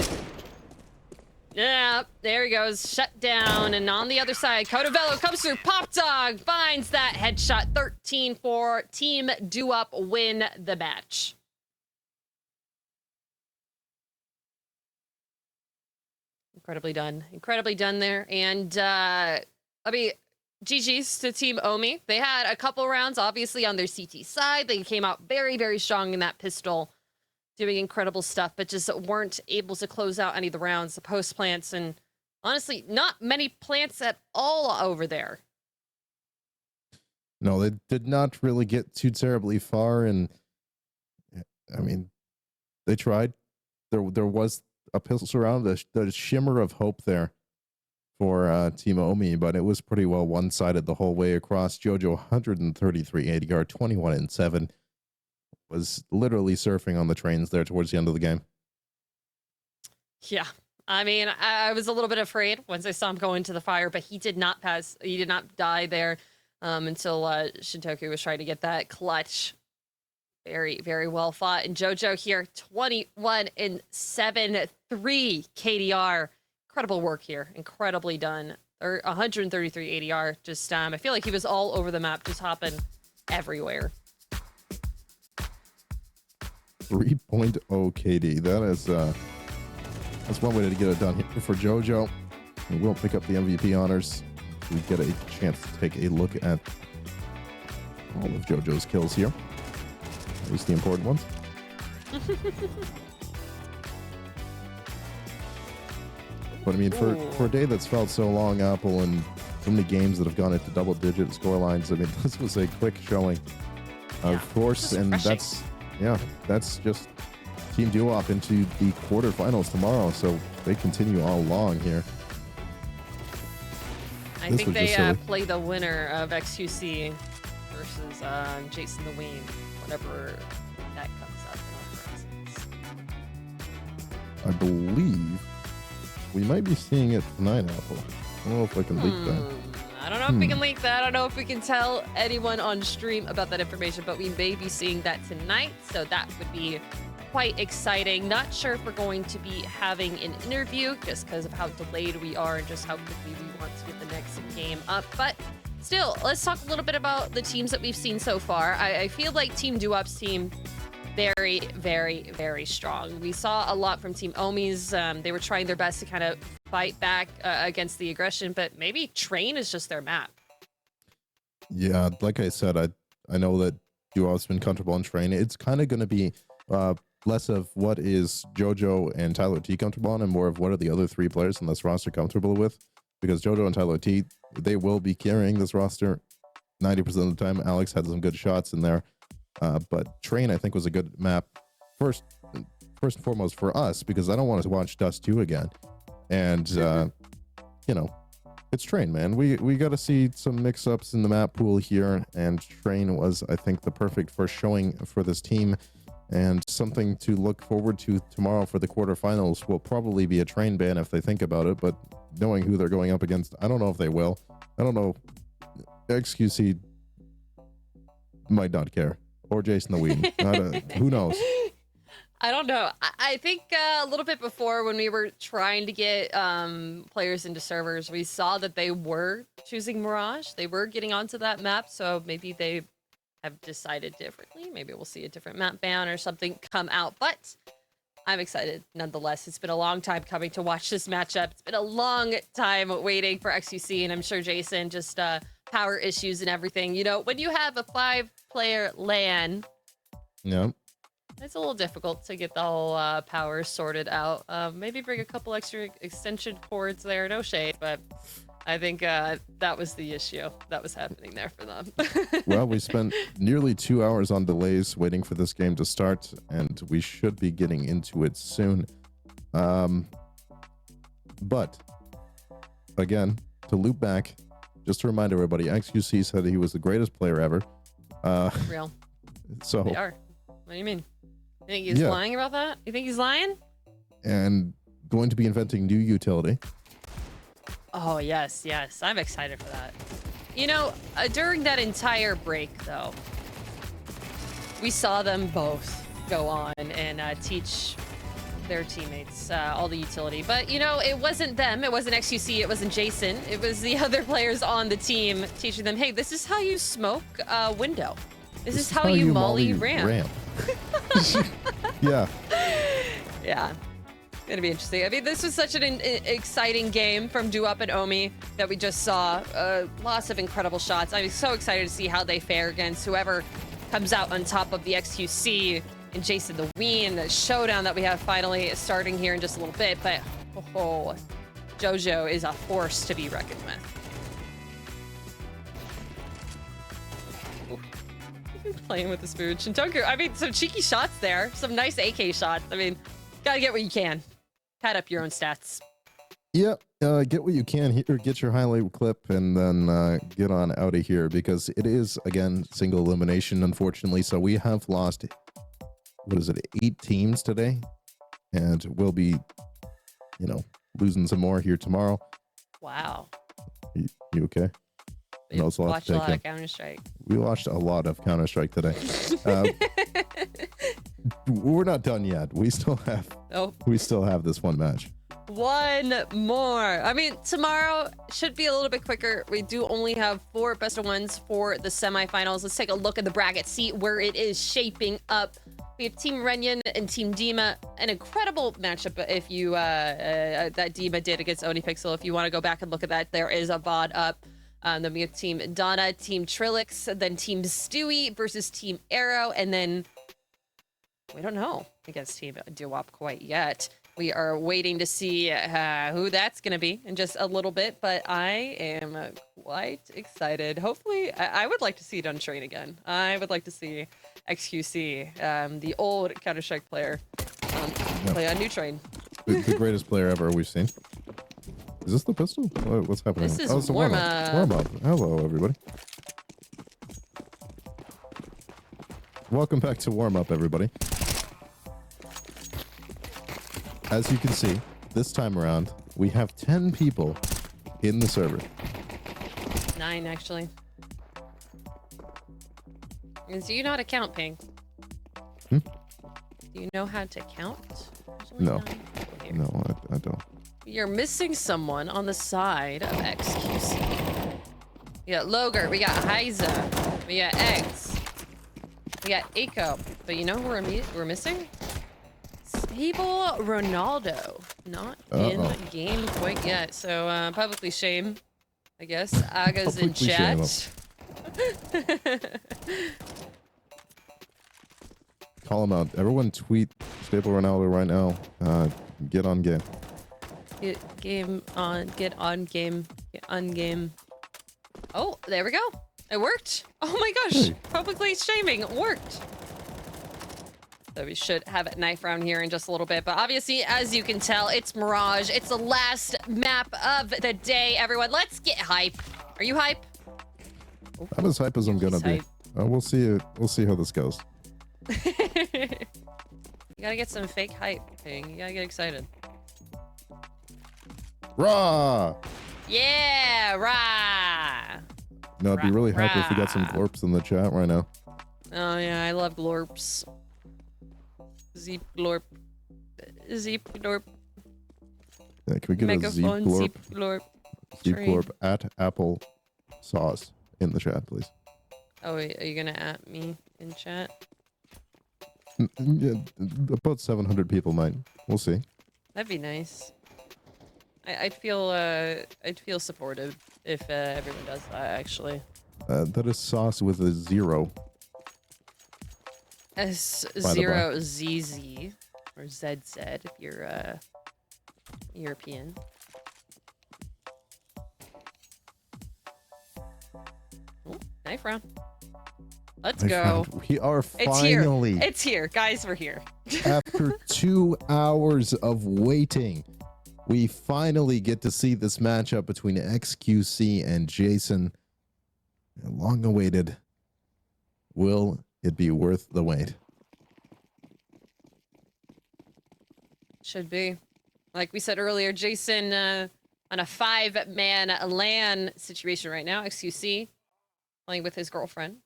B: Yeah, there he goes. Shut down. And on the other side, Kodavelu comes through. Pop Dog finds that headshot. 13-4. Team Doo-Wop win the match. Incredibly done. Incredibly done there. And, I mean, GG's to Team Omi. They had a couple rounds, obviously, on their CT side. They came out very, very strong in that pistol, doing incredible stuff, but just weren't able to close out any of the rounds, the post plants, and honestly, not many plants at all over there.
A: No, they did not really get too terribly far, and I mean, they tried. There was a pistol round, the shimmer of hope there for Team Omi, but it was pretty well one-sided the whole way across. Jojo 133 ADR, 21-7. Was literally surfing on the trains there towards the end of the game.
B: Yeah. I mean, I was a little bit afraid once I saw him go into the fire, but he did not pass. He did not die there until Shintoku was trying to get that clutch Very, very well fought. And JoJo here, 21-7, 3 KDR. Incredible work here. Incredibly done. 133 ADR. Just, I feel like he was all over the map, just hopping everywhere.
A: 3.0 KD. That's one way to get it done here for JoJo. And we'll pick up the MVP honors. We get a chance to take a look at all of JoJo's kills here. At least the important ones. But I mean, for a day that's felt so long, Apple, and so many games that have gone into double-digit scorelines, I mean, this was a quick showing, of course, and that's just Team Duop into the quarterfinals tomorrow, so they continue all along here.
B: I think they play the winner of XQC versus Jason the Ween, whenever that comes up in our presence.
A: I believe we might be seeing it tonight, Apple. I don't know if I can leak that.
B: I don't know if we can leak that. I don't know if we can tell anyone on stream about that information, but we may be seeing that tonight, so that would be quite exciting. Not sure if we're going to be having an interview just because of how delayed we are and just how quickly we want to get the next game up. But still, let's talk a little bit about the teams that we've seen so far. I feel like Team Duop's team, very, very, very strong. We saw a lot from Team Omi's. They were trying their best to kind of fight back against the aggression, but maybe Train is just their map.
A: Yeah, like I said, I know that Duop's been comfortable on Train. It's kind of going to be less of what is JoJo and Tyler T comfortable on and more of what are the other three players in this roster comfortable with. Because JoJo and Tyler T, they will be carrying this roster 90% of the time. Alex had some good shots in there. But Train, I think, was a good map first and foremost for us, because I don't want to watch Dust 2 again. And, you know, it's Train, man. We got to see some mix-ups in the map pool here, and Train was, I think, the perfect first showing for this team. And something to look forward to tomorrow for the quarterfinals will probably be a Train ban if they think about it, but knowing who they're going up against, I don't know if they will. I don't know. XQC might not care. Or Jason the Ween. Who knows?
B: I don't know. I think a little bit before, when we were trying to get players into servers, we saw that they were choosing Mirage. They were getting onto that map, so maybe they have decided differently. Maybe we'll see a different map ban or something come out, but I'm excited nonetheless. It's been a long time coming to watch this matchup. It's been a long time waiting for XQC, and I'm sure Jason, just power issues and everything. You know, when you have a 5-player LAN,
A: yeah,
B: it's a little difficult to get the whole power sorted out. Maybe bring a couple extra extension cords there. No shade, but I think that was the issue that was happening there for them.
A: Well, we spent nearly 2 hours on delays waiting for this game to start, and we should be getting into it soon. But again, to loop back, just to remind everybody, XQC said he was the greatest player ever.
B: Real.
A: So
B: they are. What do you mean? You think he's lying about that? You think he's lying?
A: And going to be inventing new utility.
B: Oh, yes. I'm excited for that. You know, during that entire break, though, we saw them both go on and teach their teammates all the utility. But, you know, it wasn't them. It wasn't XQC. It wasn't Jason. It was the other players on the team teaching them, hey, this is how you smoke window. This is how you molly ramp. Yeah. Yeah. Gonna be interesting. I mean, this was such an exciting game from Duop and Omi that we just saw. Lots of incredible shots. I'm so excited to see how they fare against whoever comes out on top of the XQC and Jason the Ween, the showdown that we have finally starting here in just a little bit. But JoJo is a force to be reckoned with. Playing with the smooch. And Tunker, I mean, some cheeky shots there. Some nice AK shots. I mean, gotta get what you can. Pad up your own stats.
A: Yeah, get what you can here, get your highlight clip, and then get on out of here, because it is, again, single elimination, unfortunately. So we have lost, 8 teams today, and we'll be, losing some more here tomorrow.
B: Wow.
A: You okay?
B: We watched a lot of Counter-Strike.
A: We watched a lot of Counter-Strike today. we're not done yet. We still have this one match.
B: One more. I mean, tomorrow should be a little bit quicker. We do only have 4 best of ones for the semifinals. Let's take a look at the bracket, see where it is shaping up. We have Team Renyan and Team Dima. An incredible matchup if you that Dima did against OniPixel. If you want to go back and look at that, there is a VOD up. Then we have Team Donna, Team Trilix, then Team Stewie versus Team Arrow, and then we don't know against Team Duop quite yet. We are waiting to see who that's going to be in just a little bit, but I am quite excited. Hopefully, I would like to see it on Train again. I would like to see XQC, the old Counter-Strike player, play on New Train.
A: The greatest player ever we've seen. Is this the pistol? What's happening?
B: This is
A: it's a
B: warm-up.
A: Warm-up. Hello, everybody. Welcome back to warm-up, everybody. As you can see, this time around, we have 10 people in the server.
B: 9, actually. Do you know how to count, Ping? Do you know how to count?
A: No. No, I don't.
B: You're missing someone on the side of XQC. We got Logar, we got Heiza, we got X, we got Eiko. But you know who we're missing? Sable Ronaldo. Not in the game quite yet. So publicly shame, I guess. Aga's in chat.
A: Call him out. Everyone tweet Stable Ronaldo right now. Get on game.
B: Get on game. Oh, there we go. It worked. Oh my gosh.
A: Hey.
B: Publicly shaming. It worked. So we should have a knife round here in just a little bit. But obviously, as you can tell, it's Mirage. It's the last map of the day, everyone. Let's get hype. Are you hype?
A: I'm as hype as I'm gonna be. We'll see. We'll see how this goes.
B: You gotta get some fake hype, Ping. You gotta get excited.
A: Rah!
B: Yeah, rah!
A: No, it'd be really hype if we got some glorps in the chat right now.
B: Oh yeah, I love glorps. Zeep glorp. Zeep glorp.
A: Yeah, can we get a Zeep
B: Megaphone,
A: glorp?
B: Zeep glorp.
A: Zeep
B: Trade.
A: glorp at Apple Sauce in the chat, please.
B: Oh wait, are you gonna at me in chat?
A: Yeah, about 700 people might. We'll see.
B: That'd be nice. I'd feel supportive if everyone does that. Actually,
A: That is Sauce with a 0.
B: S0ZZ or ZZ if you're European. Ooh, knife round. Let's go.
A: We are finally.
B: It's here, guys. We're here.
A: After 2 hours of waiting, we finally get to see this matchup between XQC and Jason. Long awaited. Will it be worth the wait?
B: Should be. Like we said earlier, Jason on a 5-man LAN situation right now. XQC playing with his girlfriend.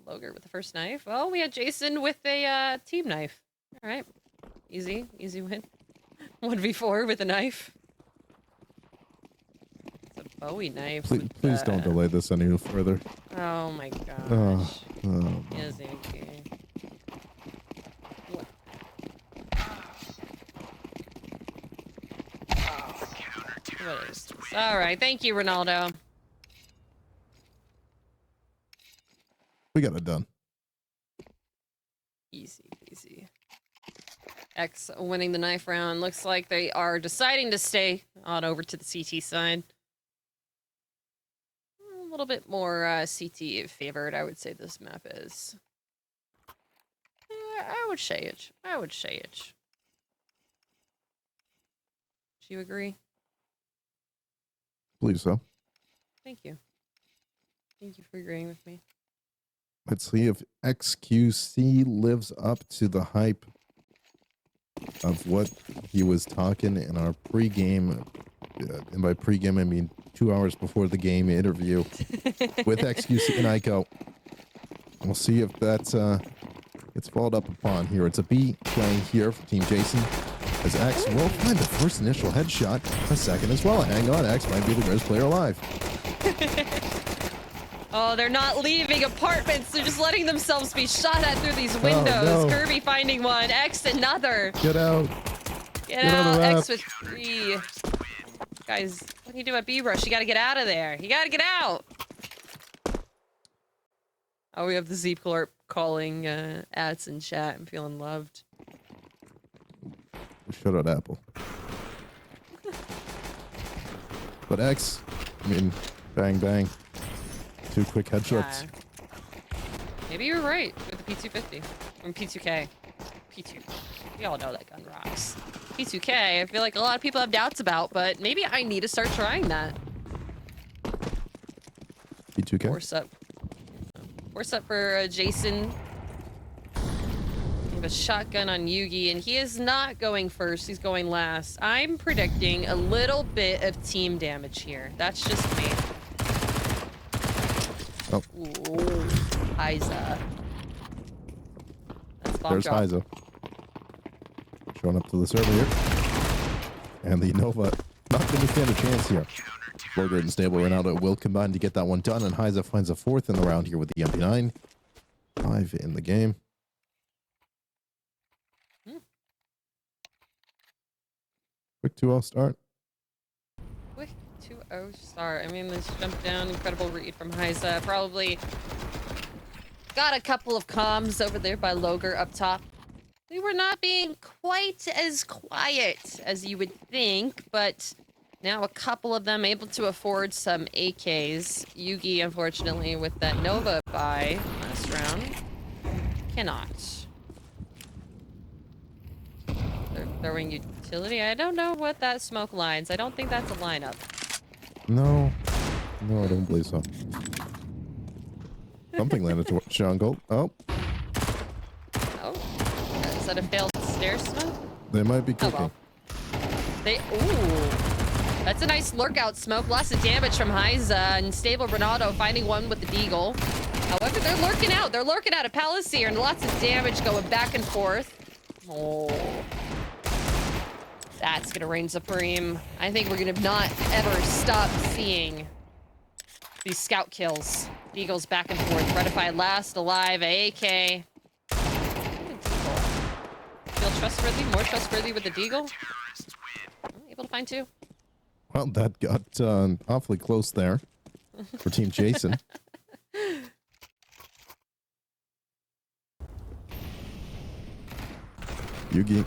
B: Logar with the first knife. Oh, we had Jason with a team knife. All right. Easy win. 1v4 with a knife. It's a Bowie knife.
A: Please don't delay this any further.
B: Oh my gosh.
A: Oh.
B: Yes, okay. What is this? All right. Thank you, Ronaldo.
A: We got it done.
B: Easy peasy. X winning the knife round. Looks like they are deciding to stay on over to the CT side. A little bit more CT favored, I would say this map is. I would say it. Do you agree?
A: Believe so.
B: Thank you. Thank you for agreeing with me.
A: Let's see if XQC lives up to the hype of what he was talking in our pregame. And by pregame, I mean 2 hours before the game interview with XQC and Eiko. We'll see if that's Gets followed up upon here. It's a B play here for Team Jason. As X will find the first initial headshot. A second as well. Hang on, X might be the greatest player alive.
B: Oh, they're not leaving apartments. They're just letting themselves be shot at through these windows.
A: Oh, no.
B: Kirby finding one. X another.
A: Get out.
B: Get out. X with 3. Guys, what do you do at B-Rush? You gotta get out of there. You gotta get out. Oh, we have the Zeepcorp calling ads in chat. I'm feeling loved.
A: Shout out Apple. But X, I mean, bang, bang. 2 quick headshots.
B: Yeah. Maybe you're right with the P250. I mean, P2K. P2. We all know that gun rocks. P2K, I feel like a lot of people have doubts about, but maybe I need to start trying that.
A: P2K?
B: Force up. Force up for Jason. We have a shotgun on Yugi, and he is not going first. He's going last. I'm predicting a little bit of team damage here. That's just me.
A: Oh.
B: Ooh, Heiza. That's bomb
A: There's
B: drop.
A: Heiza. Showing up to the server here. And the Nova not going to stand a chance here. Logert and Stable Ronaldo will combine to get that one done, and Heiza finds a 4th in the round here with the MP9. 5 in the game. Quick 2-0 start.
B: Quick 2-0 start. I mean, this jump down, incredible read from Heiza. Probably got a couple of comms over there by Logert up top. We were not being quite as quiet as you would think, but now a couple of them able to afford some AKs. Yugi, unfortunately, with that Nova buy last round, cannot. They're throwing utility. I don't know what that smoke lines. I don't think that's a lineup.
A: No. No, I don't believe so. Something landed to Jungle. Oh,
B: Oh, is that a failed stair smoke?
A: they might be
B: Oh,
A: cooking.
B: well. Ooh. That's a nice lurkout smoke. Lots of damage from Heiza and Stable Ronaldo finding one with the Deagle. However, they're lurking out. They're lurking out of Palaceer and lots of damage going back and forth. Oh. That's gonna reign supreme. I think we're gonna not ever stop seeing these scout kills. Deagles back and forth. Ratified last alive. AK. Feel trustworthy? More trustworthy with the Deagle? Able to find 2.
A: Well, that got awfully close there for Team Jason. Yugi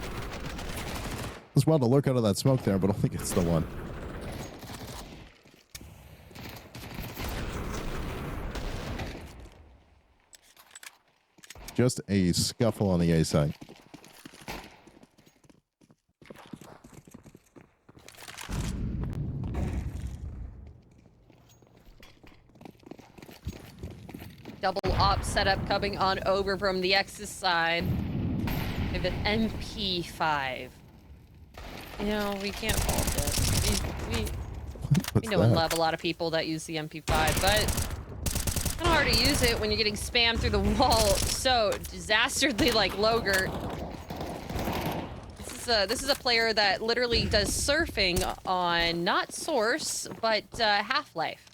A: was well to lurk out of that smoke there, but I think it's the one. Just a scuffle on the A side.
B: Double op setup coming on over from the X's side. We have an MP5. You know, we can't fault it. We know and love a lot of people that use the MP5, but it's kind of hard to use it when you're getting spammed through the wall so disastrously like Logert. This is a player that literally does surfing on not Source, but Half-Life.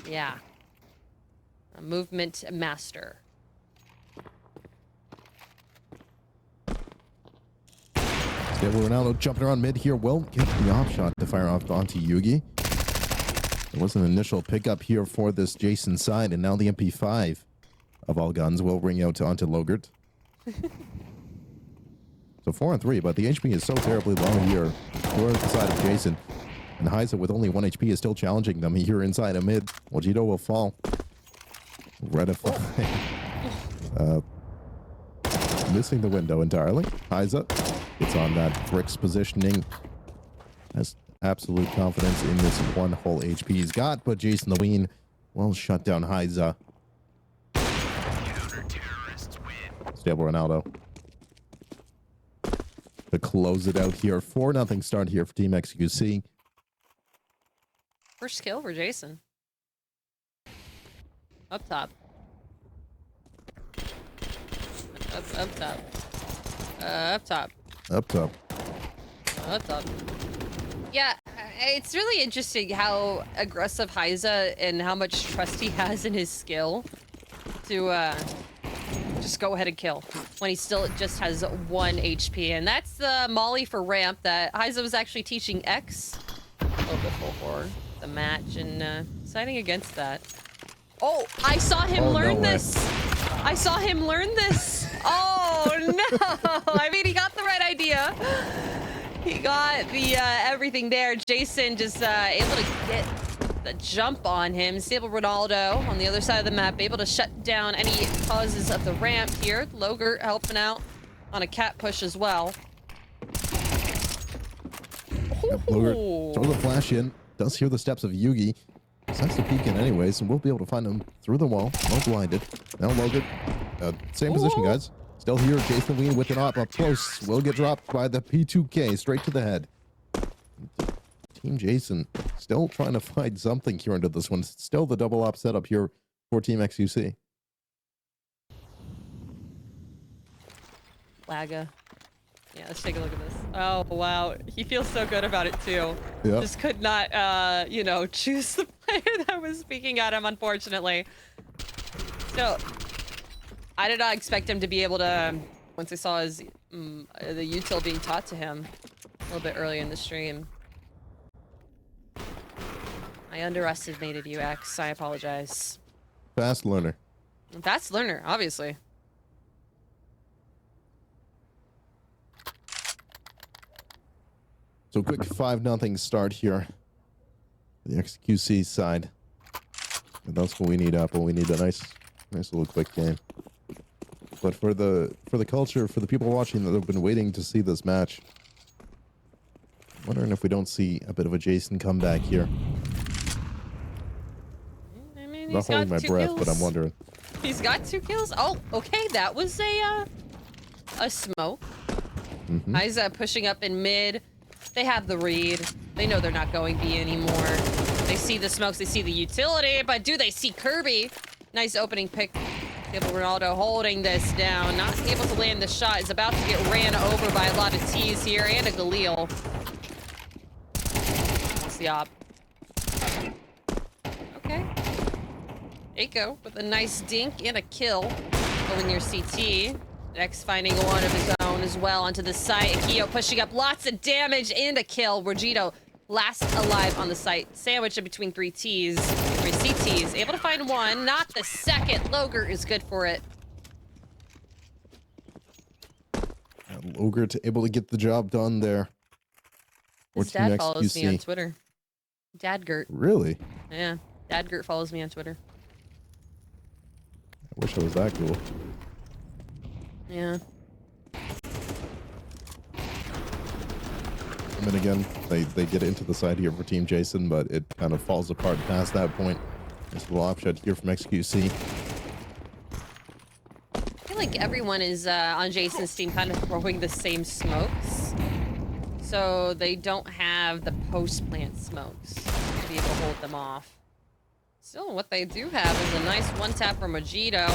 B: Yeah. A movement master.
A: Stable Ronaldo jumping around mid here will get the off shot to fire off onto Yugi. There was an initial pickup here for this Jason side, and now the MP5 of all guns will ring out onto Logert. So 4-3, but the HP is so terribly low here for the side of Jason. And Heiza with only 1 HP is still challenging them here inside a mid. Wajito will fall. Redify. Missing the window entirely. Heiza gets on that bricks positioning. Has absolute confidence in this one whole HP he's got, but Jason the Ween will shut down Heiza. Stable Ronaldo to close it out here. 4-0 start here for Team XQC.
B: First kill for Jason. Up top. Up top. Up top.
A: Up top.
B: Up top. Yeah, it's really interesting how aggressive Heiza and how much trust he has in his skill to just go ahead and kill when he still just has 1 HP. And that's the molly for ramp that Heiza was actually teaching X a little bit before the match and deciding against that. Oh, I saw him learn this. I saw him learn this. Oh no! I mean, he got the right idea. He got the everything there. Jason just able to get the jump on him. Stable Ronaldo on the other side of the map, able to shut down any causes of the ramp here. Loger helping out on a cat push as well.
A: Loger throw the flash in. Does hear the steps of Yugi. Decides to peek in anyways, and we'll be able to find him through the wall. No blinded. Now Loger, same position, guys. Still here, Jason Lee with an up close. Will get dropped by the P2K straight to the head. Team Jason still trying to find something here into this one. Still the double op setup here for Team XQC.
B: Laga. Yeah, let's take a look at this. Oh, wow. He feels so good about it, too.
A: Yep.
B: Just could not, you know, choose the player that was speaking at him, unfortunately. So, I did not expect him to be able to, once I saw his, the util being taught to him a little bit early in the stream. I underestimated you, X. I apologize.
A: Fast learner.
B: Fast learner, obviously.
A: So quick 5-0 start here. The XQC side. And that's what we need, Apple. We need a nice little quick game. But for the culture, for the people watching that have been waiting to see this match, I'm wondering if we don't see a bit of a Jason comeback here.
B: I mean,
A: Not holding my breath, but I'm wondering.
B: He's got 2 kills. Oh, okay. That was a smoke. He's pushing up in mid. They have the read. They know they're not going B anymore. They see the smokes. They see the utility. But do they see Kirby? Nice opening pick. Stable Ronaldo holding this down. Not able to land the shot. Is about to get ran over by a lot of T's here. And a Galil. That's the op. Okay. Eiko with a nice dink and a kill over near CT. X finding one of his own as well onto the site. Akio pushing up lots of damage and a kill. Rogito last alive on the site. Sandwiched in between 3 CTs. Able to find one, not the second. Loger is good for it.
A: Loger able to get the job done there.
B: His dad follows me on Twitter. Dadgert.
A: Really?
B: Yeah. Dadgert follows me on Twitter.
A: I wish I was that cool.
B: Yeah.
A: And then again, they get into the side here for Team Jason, but it kind of falls apart past that point. Nice little option here from XQC.
B: I feel like everyone is on Jason's team kind of throwing the same smokes. So they don't have the post-plant smokes to be able to hold them off. Still, what they do have is a nice one-tap from Mojito.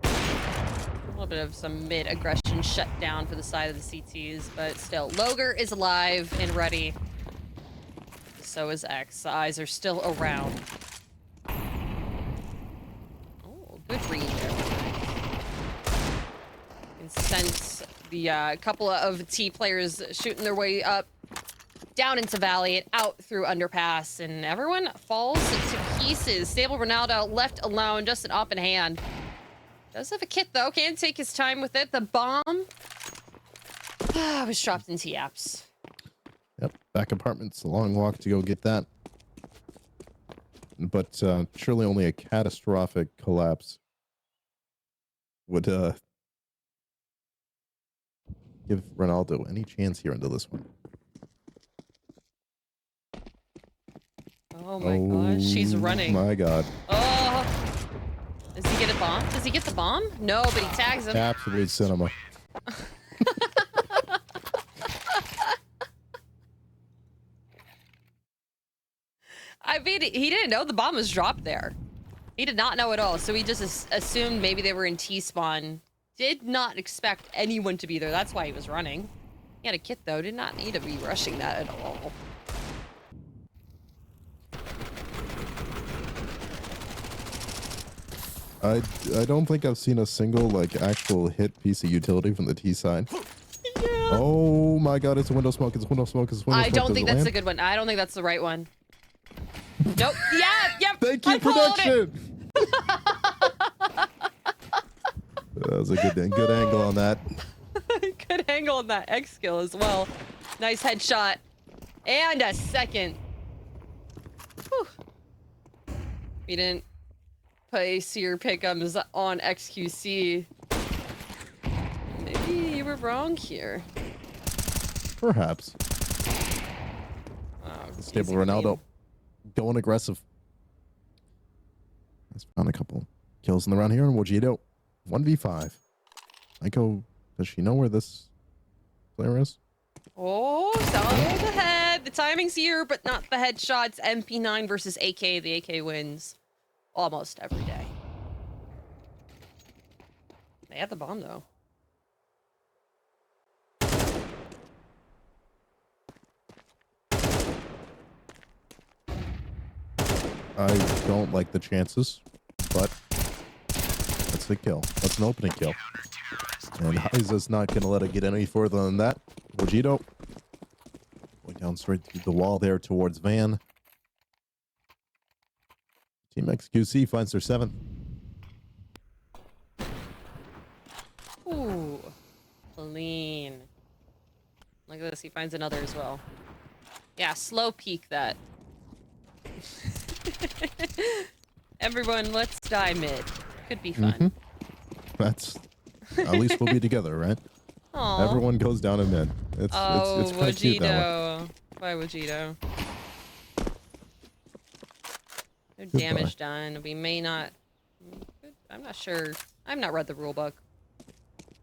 B: A little bit of some mid-aggression shutdown for the side of the CTs, but still, Loger is alive and ready. So is X. The eyes are still around. Oh, good read there. You can sense the couple of T players shooting their way up, down into Valley and out through Underpass, and everyone falls to pieces. Stable Ronaldo left alone, just an op in hand. Does have a kit though, can take his time with it. The bomb was dropped in T-Apps.
A: Yep, back apartments, a long walk to go get that. But surely only a catastrophic collapse would give Ronaldo any chance here into this one.
B: Oh my gosh, she's running.
A: My God.
B: Oh, does he get a bomb? Does he get the bomb? No, but he tags him.
A: Absolute cinema.
B: I mean, he didn't know the bomb was dropped there. He did not know at all, so he just assumed maybe they were in T-spawn did not expect anyone to be there. That's why he was running. He had a kit, though. Did not need to be rushing that at all.
A: I don't think I've seen a single, like, actual hit piece of utility from the T side. Yeah. Oh my god, it's a window smoke. It's window smoke. It's window smoke.
B: I don't
A: Does
B: think
A: it
B: that's
A: land?
B: a good one. I don't think that's the right one. Nope. Yeah, yep.
A: Thank you,
B: I called
A: production. That was a good angle on that.
B: Good angle on that X skill as well. Nice headshot. And a second. Whew. You didn't place your pickums on XQC. Maybe you were wrong here.
A: Perhaps.
B: Oh,
A: Stable
B: easy
A: Ronaldo.
B: game.
A: Going aggressive. Let's found a couple kills in the round here. And Wojito, 1v5. Aiko, does she know where this player is?
B: Oh, solid ahead. The timing's here, but not the headshots. MP9 versus AK. The AK wins almost every day. They had the bomb, though.
A: I don't like the chances, but that's the kill. That's an opening kill. And Heiza's not going to let it get any further than that. Wojito going down straight through the wall there towards Van. Team XQC finds their 7th.
B: Ooh, clean. Look at this. He finds another as well. Yeah, slow peek that. Everyone, let's die mid. Could be fun.
A: That's at least we'll be together, right?
B: Aw.
A: Everyone goes down in mid. It's kind of cute that way.
B: Wojito. Bye, Wojito. No
A: Goodbye.
B: damage done. We may not. I'm not sure. I've not read the rule book.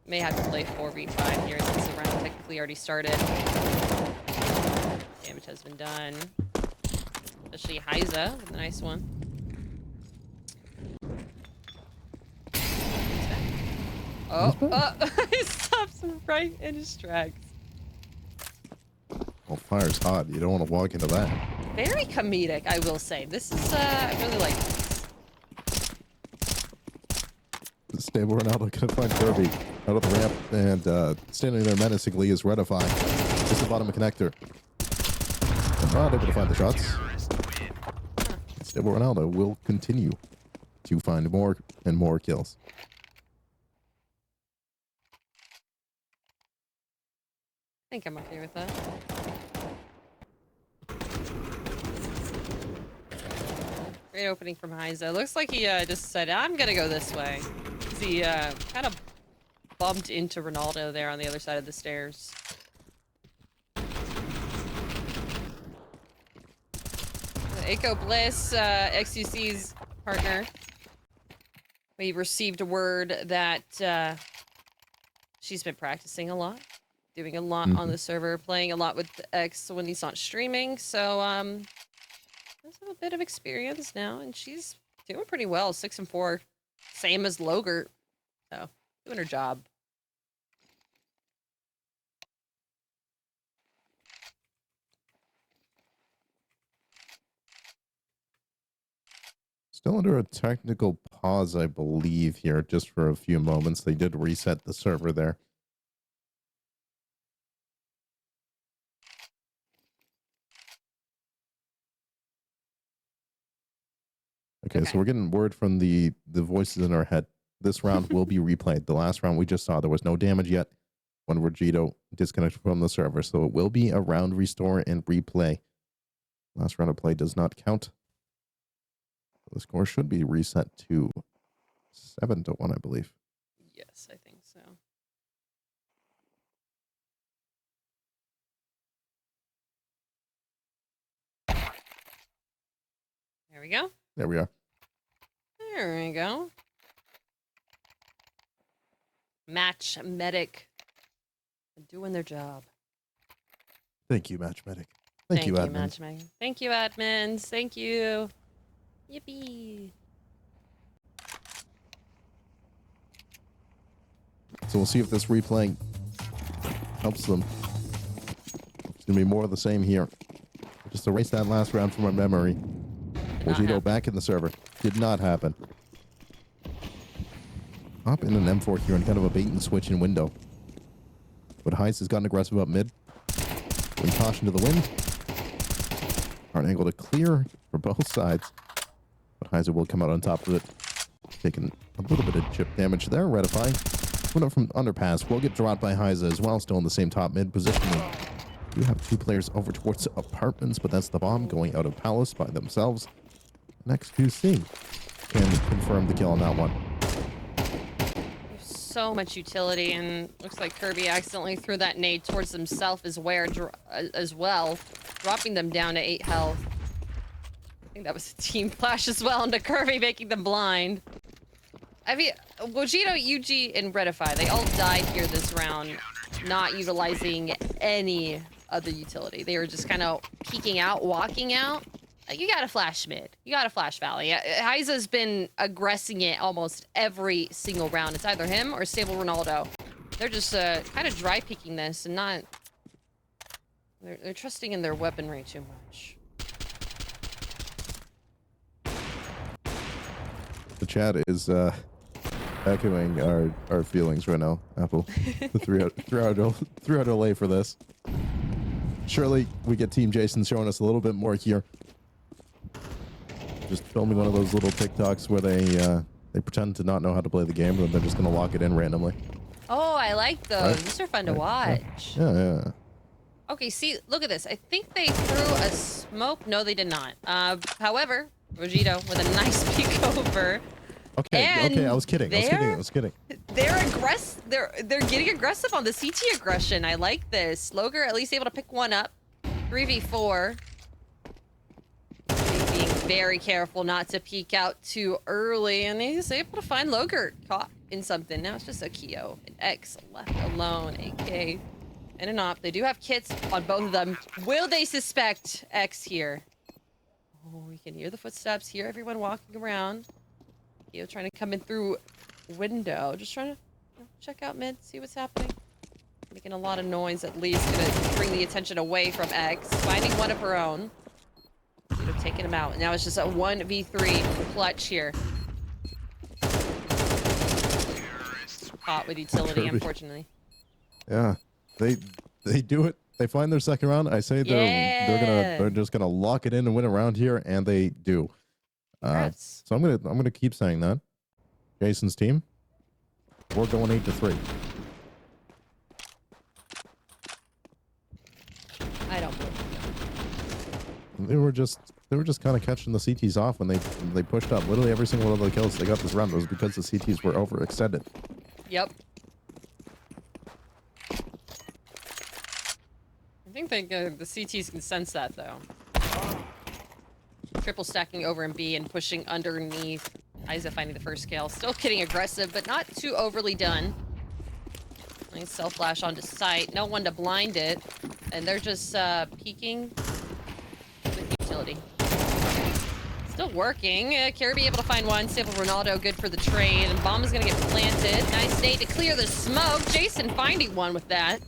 B: May have to play 4v5 here since the round technically already started. Damage has been done. Especially Heiza with a nice one. Oh, he stops right in his tracks.
A: Well, fire's hot. You don't want to walk into that.
B: Very comedic, I will say. This is, I really like this.
A: Stable Ronaldo gonna find Kirby out of the ramp, and standing there menacingly is Redify. Just the bottom of connector. And not able to find the shots. Stable Ronaldo will continue to find more and more kills.
B: I think I'm okay with that. Great opening from Heiza. Looks like he just said, I'm gonna go this way. He kind of bumped into Ronaldo there on the other side of the stairs. Aiko Bliss, XQC's partner. We received a word that she's been practicing a lot. Doing a lot on the server, playing a lot with X when he's not streaming. So, has a bit of experience now, and she's doing pretty well. 6 and 4, same as Logert. So, doing her job.
A: Still under a technical pause, I believe, here, just for a few moments. They did reset the server there. Okay, so we're getting word from the voices in our head. This round will be replayed. The last round we just saw, there was no damage yet when Vegito disconnected from the server. So it will be a round restore and replay. Last round of play does not count. The score should be reset to 7-1, I believe.
B: Yes, I think so. There we go.
A: There we are.
B: There we go. Match Medic. Doing their job.
A: Thank you, Match Medic. Thank you, admins.
B: Match Medic. Thank you, admins. Thank you. Yippee.
A: So we'll see if this replay helps them. It's going to be more of the same here. Just erase that last round from our memory. Wojito back in the server. Did not happen. Up in an M4 here and kind of a bait and switch in window. But Heist has gotten aggressive up mid. Bring caution to the wind. Hard angle to clear for both sides. But Heiser will come out on top of it. Taking a little bit of chip damage there. Redifying. Went up from underpass. Will get dropped by Heiser as well. Still in the same top mid position. We have 2 players over towards apartments, but that's the bomb going out of Palace by themselves. Next QC can confirm the kill on that one.
B: So much utility, and looks like Kirby accidentally threw that nade towards himself as well, dropping them down to 8 health. I think that was a team flash as well into Kirby, making them blind. I mean, Wojito, UG, and Redify, they all died here this round, not utilizing any other utility. They were just kind of peeking out, walking out. You gotta flash mid. You gotta flash Valley. Heiza's been aggressing it almost every single round. It's either him or Stable Ronaldo. They're just kind of dry peeking this and not... They're trusting in their weaponry too much.
A: The chat is echoing our feelings right now, Apple. The 3-hour delay for this. Surely we get Team Jason showing us a little bit more here. Just filming one of those little TikToks where they pretend to not know how to play the game, and then they're just gonna lock it in randomly.
B: Oh, I like those.
A: Right.
B: These are fun to watch.
A: Yeah.
B: Okay, see, look at this. I think they threw a smoke. No, they did not. However, Wojito with a nice peek over.
A: Okay, I was kidding. I was kidding.
B: They're getting aggressive on the CT aggression. I like this. Loger at least able to pick one up. 3v4. Being very careful not to peek out too early, and he's able to find Loger caught in something. Now it's just a Keo, an X left alone, AK, and an op. They do have kits on both of them. Will they suspect X here? Oh, we can hear the footsteps, hear everyone walking around. Keo trying to come in through window, just trying to check out mid, see what's happening. Making a lot of noise, at least gonna bring the attention away from X. Finding one of her own. Could have taken him out. Now it's just a 1v3 clutch here. Caught with utility,
A: Kirby.
B: Unfortunately.
A: Yeah, they do it. They find their second round. I say they're just gonna lock it in and win a round here, and they do. So I'm gonna keep saying that. Jason's team, we're going 8-3.
B: I don't believe
A: They were just kind of catching the CTs off when they pushed up. Literally every single one of the kills they got this round was because the CTs were overextended.
B: Yep. I think the CTs can sense that, though. Triple stacking over in B and pushing underneath. Isa finding the first kill. Still getting aggressive, but not too overly done. Nice self-flash onto sight. No one to blind it. And they're just peeking with utility. Still working. Kirby able to find one. Stable Ronaldo good for the trade. And bomb is going to get planted. Nice nade to clear the smoke. Jason finding one with that.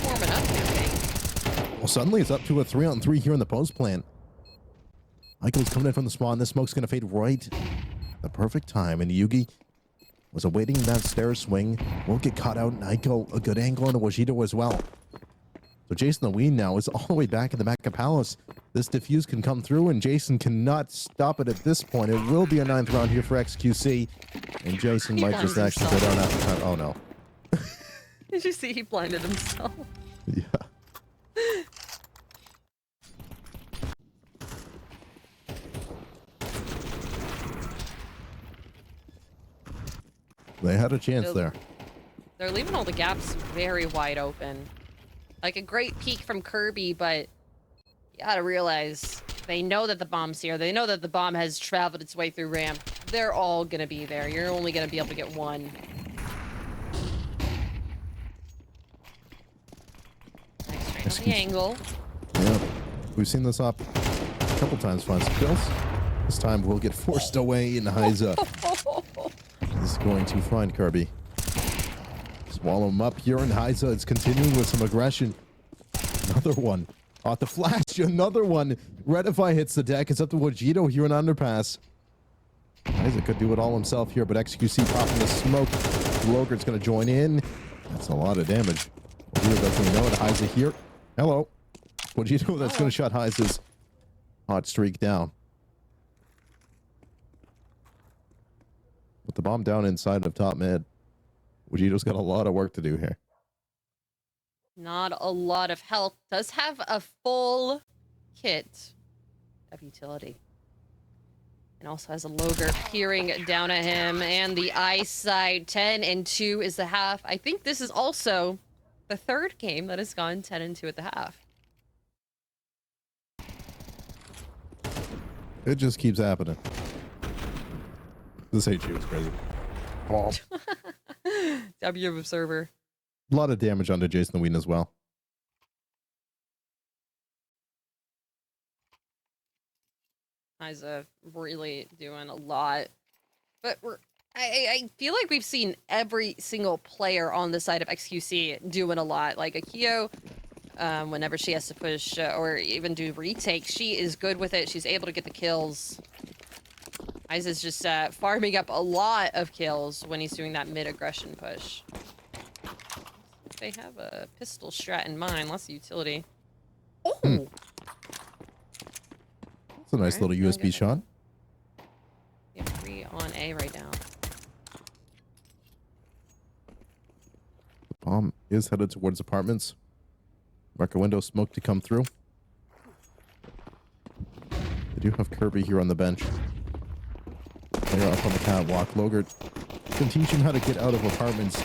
B: Warming up here, King.
A: Well, suddenly it's up to a 3-on-3 here in the post plant. Michael's coming in from the spawn. This smoke's going to fade right at the perfect time. And Yugi was awaiting that stairs swing. Won't get caught out. Naiko, a good angle on Wojito as well. So Jason the Ween now is all the way back in the back of Palace. This defuse can come through, and Jason cannot stop it at this point. It will be a 9th round here for XQC. And Jason might just actually go down after time. Oh, no.
B: Did you see he blinded himself?
A: Yeah. They had a chance there.
B: They're leaving all the gaps very wide open. Like a great peek from Kirby, but you gotta realize they know that the bomb's here. They know that the bomb has traveled its way through ramp. They're all gonna be there. You're only gonna be able to get one. Nice straight on the angle.
A: Yeah, we've seen this up a couple times. Find some kills. This time we'll get forced away in Heiza. is going to find Kirby. Swallow him up here, and Heiza is continuing with some aggression. Another one. Off the flash, another one. Redify hits the deck. It's up to Wojito here in Underpass. Heiza could do it all himself here, but XQC popping the smoke. Logur's going to join in. That's a lot of damage. Wojito doesn't know it. Heiza here. Hello. Wojito, that's going to shut Heiza's hot streak down. With the bomb down inside of top mid, Wojito's got a lot of work to do here.
B: Not a lot of health. Does have a full kit of utility. And also has a Logur peering down at him. And the eyesight, 10-2 is the half. I think this is also the third game that has gone 10-2 at the half.
A: It just keeps happening. This HU is crazy. Oh.
B: W Observer.
A: A lot of damage onto Jason the Whedon as well.
B: Heiza really doing a lot. But I feel like we've seen every single player on the side of XQC doing a lot. Like Akio, whenever she has to push or even do retakes, she is good with it. She's able to get the kills. Heiza's just farming up a lot of kills when he's doing that mid-aggression push. They have a pistol strat in mind. Lots of utility. Oh!
A: It's a nice little USB shot.
B: Yeah, 3 on A right now.
A: The bomb is headed towards apartments. Mark a window, smoke to come through. They do have Kirby here on the bench. They're up on the catwalk. Logur can teach him how to get out of apartments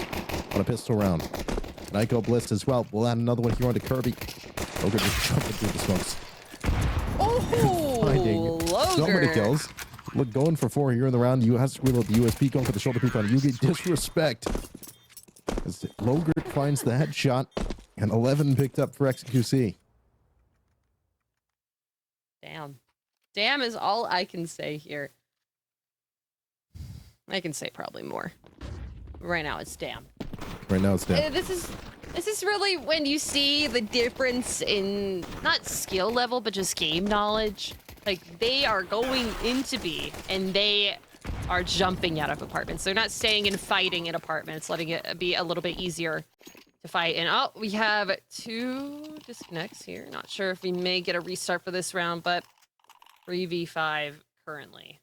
A: on a pistol round. Nyko Bliss as well. We'll add another one here onto Kirby. Logur just jumping through the smokes.
B: Oh,
A: Finding so many kills. Look, going for 4 here in the round. You have to reload the USP, going for the shoulder peek on Yugi. Disrespect. As Logur finds the headshot, and 11 picked up for XQC.
B: Damn. Damn is all I can say here. I can say probably more. Right now it's damn.
A: Right now it's damn.
B: This is really when you see the difference in not skill level, but just game knowledge. Like they are going into B and they are jumping out of apartments. They're not staying and fighting in apartments, letting it be a little bit easier to fight. And oh, we have 2 disconnects here. Not sure if we may get a restart for this round, but 3v5 currently.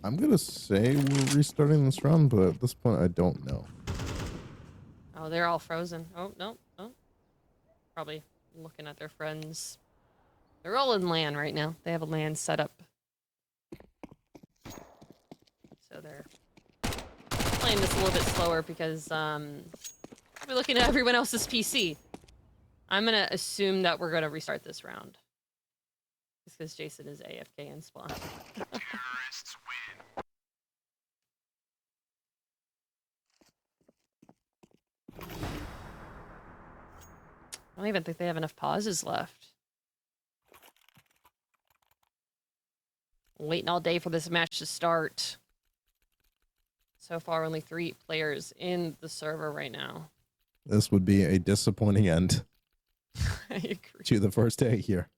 A: I'm going to say we're restarting this round, but at this point, I don't know.
B: Oh, they're all frozen. Oh, no. Oh. Probably looking at their friends. They're all in LAN right now. They have a LAN set up. So they're playing this a little bit slower because we're looking at everyone else's PC. I'm going to assume that we're going to restart this round. Just because Jason is AFK in spawn.
L: Terrorists win.
B: I don't even think they have enough pauses left. Waiting all day for this match to start. So far, only 3 players in the server right now.
A: This would be a disappointing end
B: I agree.
A: to the first day here.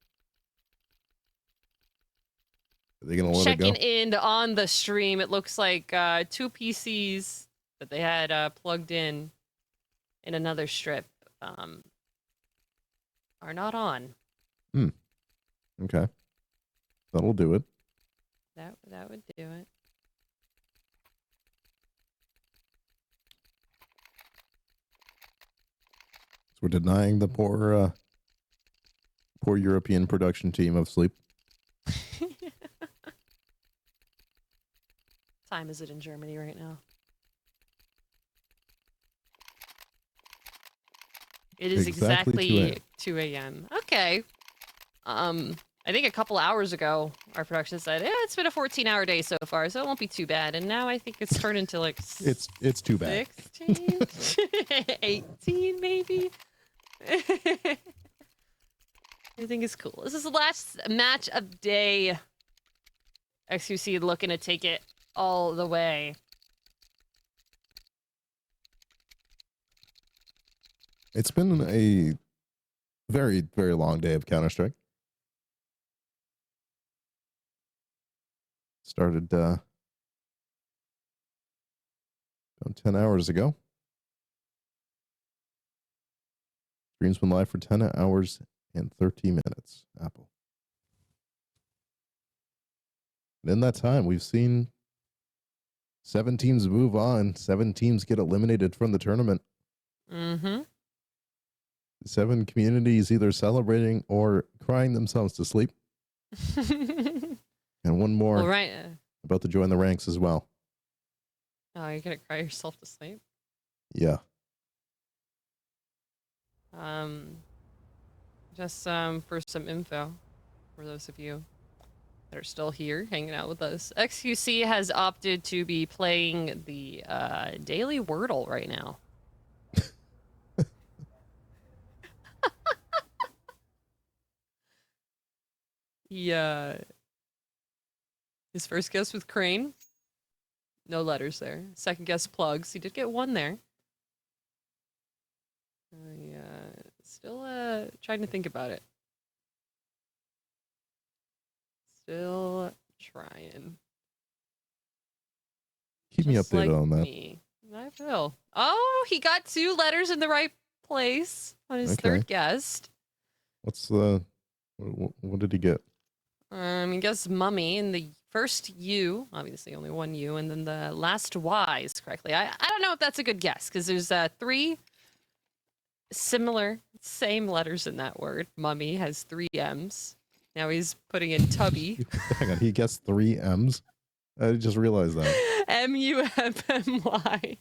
A: Are they going to let it go?
B: Checking in on the stream, it looks like 2 PCs that they had plugged in another strip are not on.
A: Okay. That'll do it.
B: That would do it.
A: So we're denying the poor European production team of sleep.
B: Time is it in Germany right now? It is exactly 2 a.m. Okay. I think a couple hours ago, our production said, yeah, it's been a 14-hour day so far, so it won't be too bad. And now I think it's turned into like
A: It's too bad.
B: 16, 18 maybe. Everything is cool. This is the last match of day. XQC looking to take it all the way.
A: It's been a very, very long day of Counter-Strike. Started about 10 hours ago. Stream's been live for 10 hours and 30 minutes. Apple. And in that time, we've seen 7 teams move on. 7 teams get eliminated from the tournament.
B: Mm-hmm.
A: 7 communities either celebrating or crying themselves to sleep. And one more
B: All right.
A: about to join the ranks as well.
B: Oh, you're gonna cry yourself to sleep?
A: Yeah.
B: Just for some info, for those of you that are still here hanging out with us, XQC has opted to be playing the daily Wordle right now. Yeah. His first guess with Crane. No letters there. Second guess plugs. He did get 1 there. Yeah. Still trying to think about it. Still trying.
A: Keep me
B: Just
A: updated
B: like
A: on that.
B: me. I will. Oh, he got 2 letters in the right place on his
A: Okay.
B: third guess.
A: What's the what did he get?
B: He guessed mummy in the first U, obviously only 1 U, and then the last Y is correctly. I don't know if that's a good guess because there's 3 similar, same letters in that word. Mummy has 3 M's. Now he's putting in tubby.
A: Hang on, he guessed 3 M's. I just realized that.
B: MUFMY.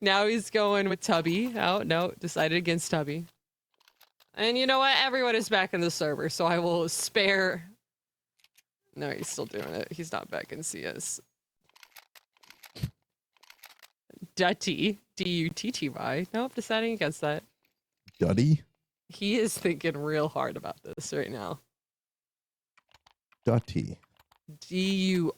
B: Now he's going with tubby. Oh, no, decided against tubby. And you know what? Everyone is back in the server, so I will spare. No, he's still doing it. He's not back in CS. Dutty. D-U-T-T-Y. Nope, deciding against that.
A: Duddy?
B: He is thinking real hard about this right now.
A: Dutty.
B: D-U-R-D-U-B?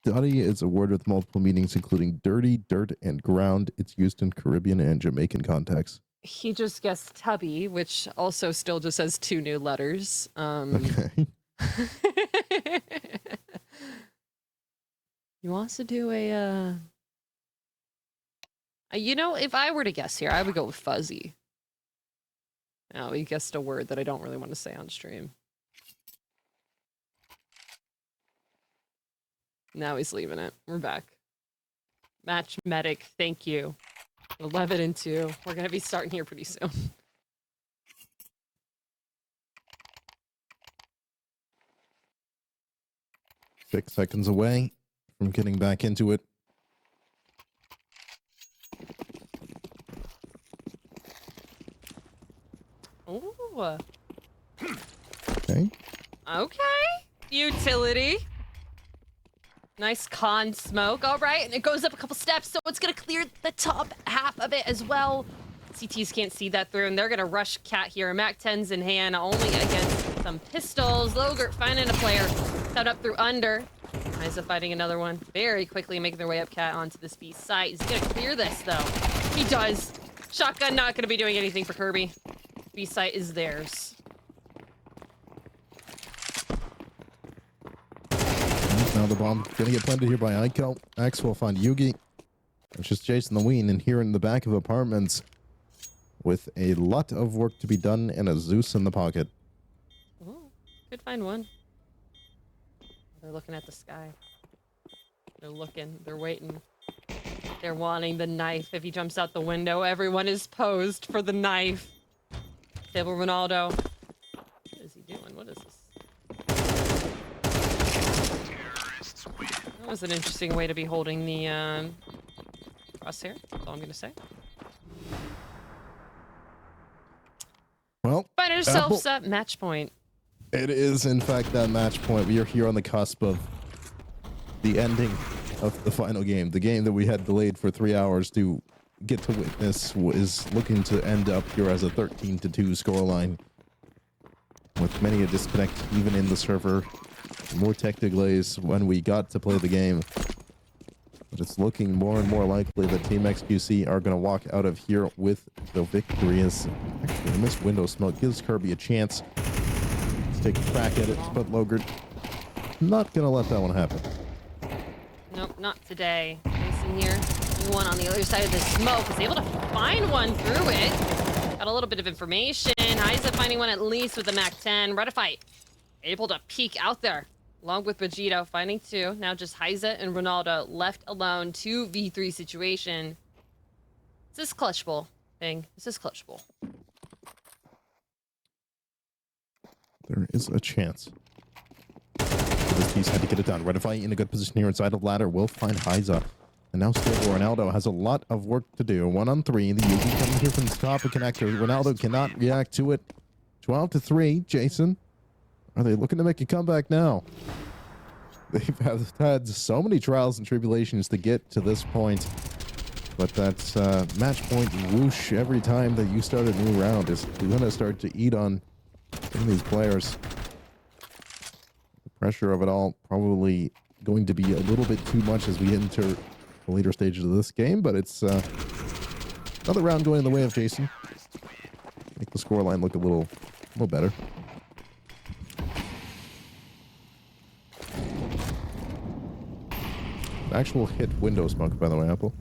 A: Dutty is a word with multiple meanings, including dirty, dirt, and ground. It's used in Caribbean and Jamaican contexts.
B: He just guessed tubby, which also still just has 2 new letters.
A: Okay.
B: He wants to do a, you know, if I were to guess here, I would go with fuzzy. Now, he guessed a word that I don't really want to say on stream. Now he's leaving it. We're back. Match medic, thank you. 11 and 2. We're going to be starting here pretty soon.
A: Six seconds away from getting back into it.
B: Ooh.
A: Okay.
B: Okay. Utility. Nice con smoke. All right. And it goes up a couple steps, so it's going to clear the top half of it as well. CTs can't see that through, and they're going to rush Cat here. Mac 10's in hand, only against some pistols. Logert finding a player. Set up through under. Isa fighting another one. Very quickly making their way up Cat onto this B site. He's going to clear this, though. He does. Shotgun not going to be doing anything for Kirby. B site is theirs.
A: Now the bomb gonna get planted here by Aiko. Axe will find Yugi. It's just chasing the Ween, and here in the back of apartments with a lot of work to be done and a Zeus in the pocket.
B: Ooh, could find one. They're looking at the sky. They're looking. They're waiting. They're wanting the knife. If he jumps out the window, everyone is posed for the knife. Table Ronaldo. What is he doing? What is this? That was an interesting way to be holding the crosshair. That's all I'm gonna say.
A: Well,
B: Find yourselves at match point.
A: It is, in fact, that match point. We are here on the cusp of the ending of the final game. The game that we had delayed for 3 hours to get to witness is looking to end up here as a 13-2 scoreline, with many a disconnect even in the server. More tech delays when we got to play the game. But it's looking more and more likely that Team XQC are going to walk out of here with the victory, as actually a missed window smoke gives Kirby a chance to take a crack at it, but Logert not going to let that one happen.
B: Nope, not today. Jason here, one on the other side of the smoke, is able to find one through it. Got a little bit of information. Heiza finding one at least with the MAC-10. Redify able to peek out there, along with Vegito finding two. Now just Heiza and Ronaldo left alone. 2v3 situation. This is clutchable thing. This is clutchable.
A: There is a chance. This piece had to get it done. Redify in a good position here inside of ladder will find Heiza. And now still Ronaldo has a lot of work to do. 1-on-3. The Yugi coming here from the top of connector. Ronaldo cannot react to it. 12-3. Jason, are they looking to make a comeback now? They've had so many trials and tribulations to get to this point. But that match point whoosh every time that you start a new round is going to start to eat on some of these players. The pressure of it all probably going to be a little bit too much as we enter the later stages of this game, but it's another round going in the way of Jason. Make the scoreline look a little better. Actual hit window smoke, by the way, Apple.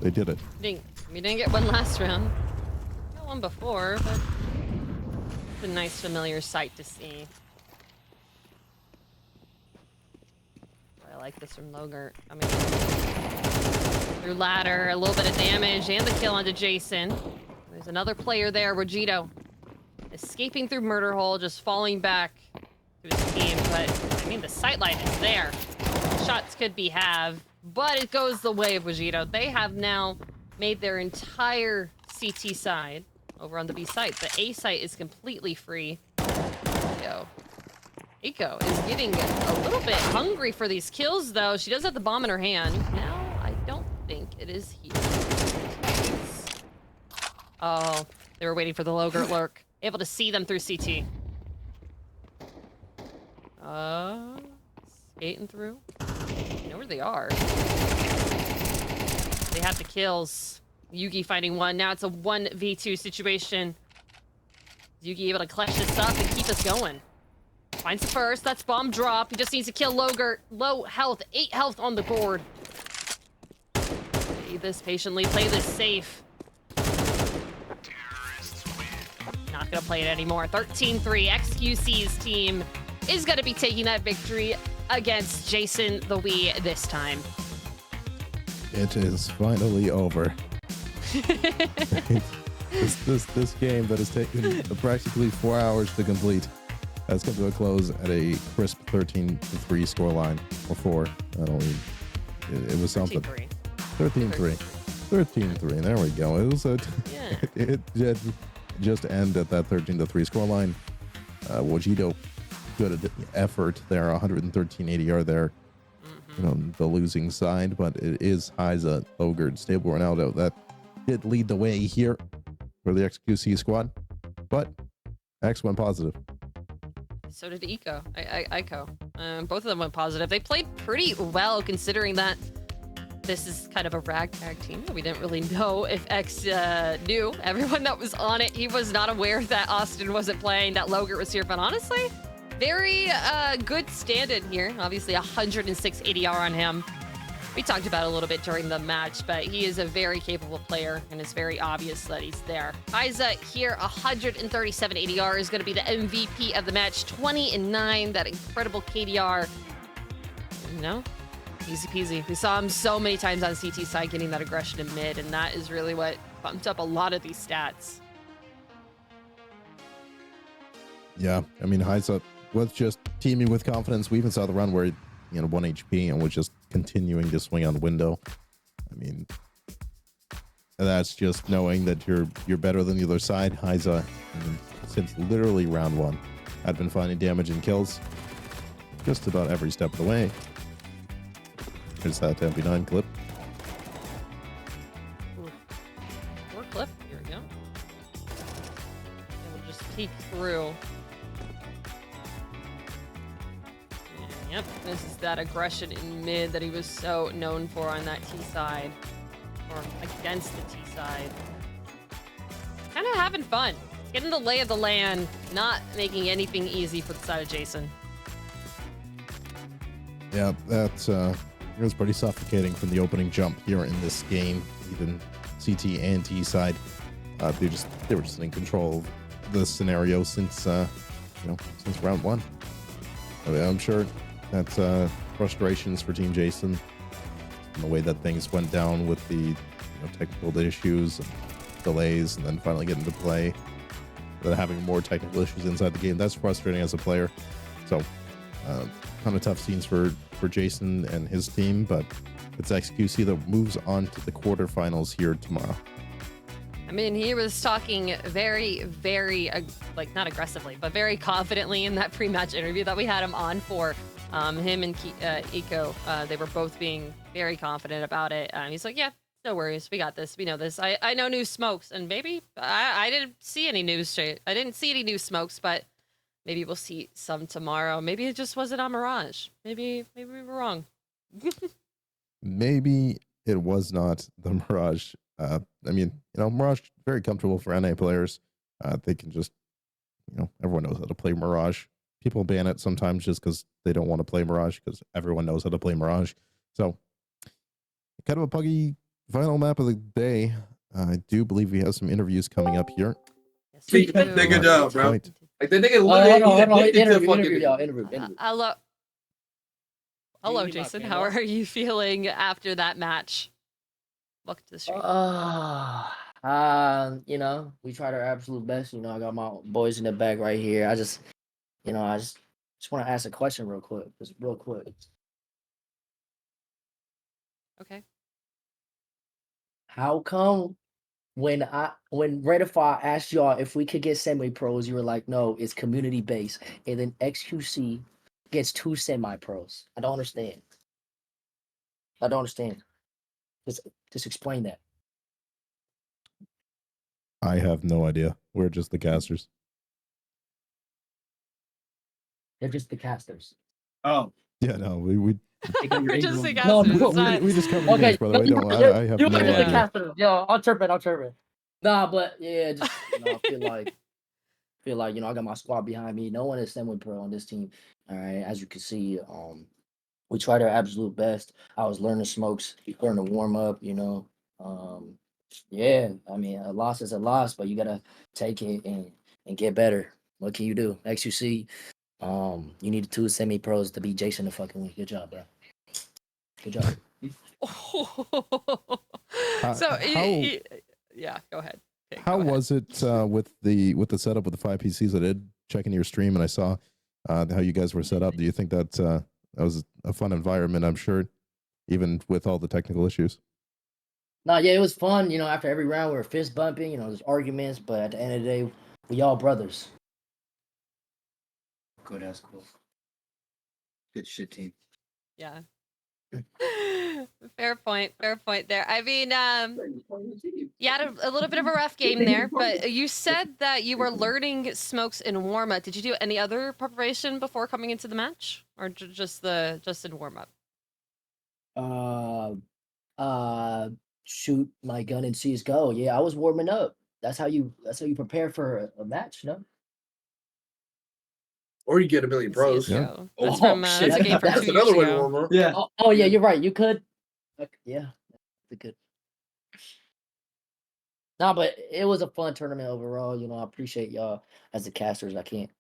A: They did it.
B: We didn't get one last round. Got one before, but it's a nice familiar sight to see. I like this from Logert. I mean, through ladder, a little bit of damage, and the kill onto Jason. There's another player there, Rogito, escaping through murder hole, just falling back to his team. But I mean, the sightline is there. Shots could be have, but it goes the way of Rogito. They have now made their entire CT side over on the B site. The A site is completely free. Go. Eiko is getting a little bit hungry for these kills, though. She does have the bomb in her hand. Now, I don't think it is here. Oh, they were waiting for the Logert lurk. Able to see them through CT. Skating through. You know where they are. They have the kills. Yugi finding one. Now it's a 1v2 situation. Yugi able to clutch this up and keep us going. Finds the first. That's bomb drop. He just needs to kill Logert. Low health. 8 health on the board. Play this patiently. Play this safe. Not going to play it anymore. 13-3. XQC's team is going to be taking that victory against Jason the Wii this time.
A: It is finally over. This game that has taken practically 4 hours to complete has come to a close at a crisp 13-3 scoreline, or 4. I don't even. It was something. 13-3. 13-3. There we go. It was it just ended at that 13-3 scoreline. Wojito, good effort there. 113 ADR there. You know, the losing side, but it is Heiza, Logert, Stable Ronaldo that did lead the way here for the XQC squad, but X went positive.
B: So did Eiko. Both of them went positive. They played pretty well considering that this is kind of a ragtag team. We didn't really know if X knew everyone that was on it. He was not aware that Austin wasn't playing, that Logert was here, but honestly, very good stand-in here. Obviously, 106 ADR on him. We talked about it a little bit during the match, but he is a very capable player, and it's very obvious that he's there. Heiza here, 137 ADR, is going to be the MVP of the match. 20-9, that incredible KDR. You know, easy peasy. We saw him so many times on CT side getting that aggression in mid, and that is really what bumped up a lot of these stats.
A: Yeah, I mean, Heiza was just teaming with confidence. We even saw the run where, 1 HP and was just continuing to swing on the window. I mean, that's just knowing that you're better than the other side. Heiza, since literally round 1, had been finding damage and kills just about every step of the way. Here's that MP9 clip.
B: peek through. Yep, this is that aggression in mid that he was so known for on that T side. Or against the T side. Kind of having fun. Getting the lay of the land, not making anything easy for the side of Jason.
A: Yeah, that it was pretty suffocating from the opening jump here in this game. Even CT and T side, they were just in control of the scenario since since round one. I mean, I'm sure that frustrations for Team Jason and the way that things went down with the technical issues and delays, and then finally getting to play, then having more technical issues inside the game. That's frustrating as a player. So, kind of tough scenes for Jason and his team, but it's XQC that moves on to the quarterfinals here tomorrow.
B: I mean, he was talking very, very, not aggressively, but very confidently in that pre-match interview that we had him on for. Him and Eco, they were both being very confident about it. He's like, yeah, no worries. We got this. We know this. I know new smokes, and maybe I didn't see any news. I didn't see any new smokes, but maybe we'll see some tomorrow. Maybe it just wasn't on Mirage. Maybe we were wrong.
A: Maybe it was not the Mirage. I mean, Mirage very comfortable for NA players. They can just, everyone knows how to play Mirage. People ban it sometimes just because they don't want to play Mirage, because everyone knows how to play Mirage. So, kind of a buggy final map of the day. I do believe we have some interviews coming up here.
R: They did a good job, bro.
A: Point.
R: Like they nigga literally
B: Interview. Hello, Jason. How are you feeling after that match? Welcome to the stream.
S: We tried our absolute best. I got my boys in the back right here. I just want to ask a question real quick. Just real quick.
B: Okay.
S: How come when Redify asked y'all if we could get semi-pros, you were like, no, it's community based, and then XQC gets 2 semi-pros? I don't understand. Just explain that.
A: I have no idea. We're just the casters.
S: They're just the casters.
R: Oh.
A: Yeah, no, we
B: We're just the
S: No,
B: casters.
A: we just cover the games, brother. I have
S: you're
A: no
S: just the
A: idea.
S: caster. Yo, I'll chirp it. Nah, but yeah, just I feel like I got my squad behind me. No one is semi-pro on this team. All right, as you can see, we tried our absolute best. I was learning smokes, learning to warm up. Yeah, I mean, a loss is a loss, but you gotta take it and get better. What can you do? XQC, you need 2 semi-pros to beat Jason to fucking win. Good job, bro. Good job.
B: Yeah, go ahead. Okay,
A: How was it with the setup with the 5 PCs? I did check into your stream and I saw how you guys were set up. Do you think that that was a fun environment? I'm sure, even with all the technical issues.
S: No, yeah, it was fun. After every round, we were fist bumping. There's arguments, but at the end of the day, we all brothers.
R: Good ass cool. Good shit, team.
B: Yeah. Fair point there. I mean, you had a little bit of a rough game there, but you said that you were learning smokes in warm-up. Did you do any other preparation before coming into the match, or just in warm-up?
S: Shoot my gun and CS:GO. Yeah, I was warming up. That's how you prepare for a match, no?
R: Or you get a million pros.
A: Yeah.
B: That's from
S: shit.
B: that's a game from
R: That's
B: 2
R: another
B: years
R: way
B: ago.
R: warmer.
Q: Yeah.
S: Oh yeah, you're right. You could. Yeah, you could. Nah, but it was a fun tournament overall. I appreciate y'all as the casters. I can't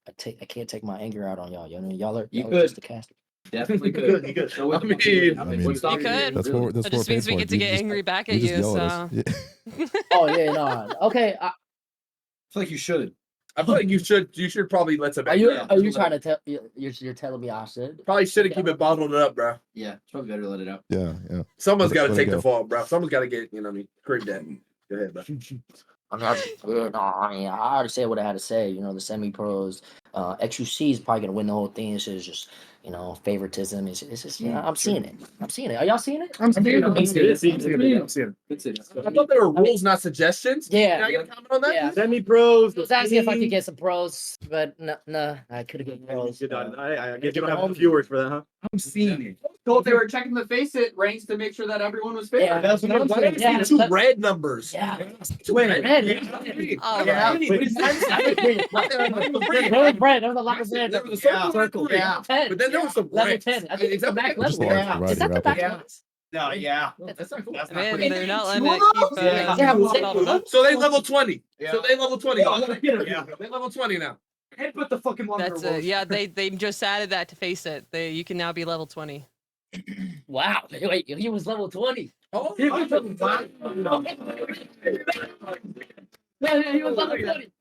S: take my anger out on y'all. Y'all are just the casters.
R: Definitely could. You could. So I mean,
B: You could.
A: That's what
B: That just means we get to get angry back at
A: just
B: you.
A: yell at
B: So
A: us. Yeah.
S: Oh yeah, no. Okay.
R: I feel like you should. I feel like you should probably let some.
S: Are you trying to tell you're telling me I should?
R: Probably shouldn't keep it bottled up, bro.
T: Yeah, it's probably better to let it out.
A: Yeah.
R: Someone's got to
A: Let it
R: take the
A: go.
R: fall, bro. Someone's got to get, crib that. Go ahead, bro.
S: I already said what I had to say. The semi-pros, XUC is probably gonna win the whole thing. It's just favoritism. It's just I'm seeing it. I'm seeing it. Are y'all seeing it?
R: I'm seeing it. I thought there were rules, not suggestions.
S: Yeah.
R: Can I get a comment on that?
S: Yeah.
Q: Semi-pros.
S: I was asking if I could get some pros, but no, I could have get pros.
Q: I guess you don't have the viewers for that, huh?
R: I'm seeing it.
T: So they were checking the face it ranks to make sure that everyone was fair.
S: Yeah, that's what I'm saying. Yeah,
R: Two red numbers.
S: Yeah.
R: Two red.
B: Oh,
S: Yeah.
B: right.
S: There was bread. There was a lot of bread.
R: There was a circle.
S: Yeah.
R: But then there was some
S: Level
R: bread.
S: 10. I think it's the back
A: Just
S: level.
A: lost right
S: Is that the
A: here,
S: back
A: Apple.
S: level?
Q: No, yeah.
R: That's not cool.
B: Man, they're not letting it keep.
R: So they level 20.
Q: Yeah.
R: So they level 20.
Q: Yeah.
R: They level 20 now.
Q: And put the fucking lumber.
B: That's it. Yeah, they just added that to face it. You can now be level 20.
S: Wow. Wait, he was level 20.
R: Oh,
S: He was level 20. Yeah, he was level 20.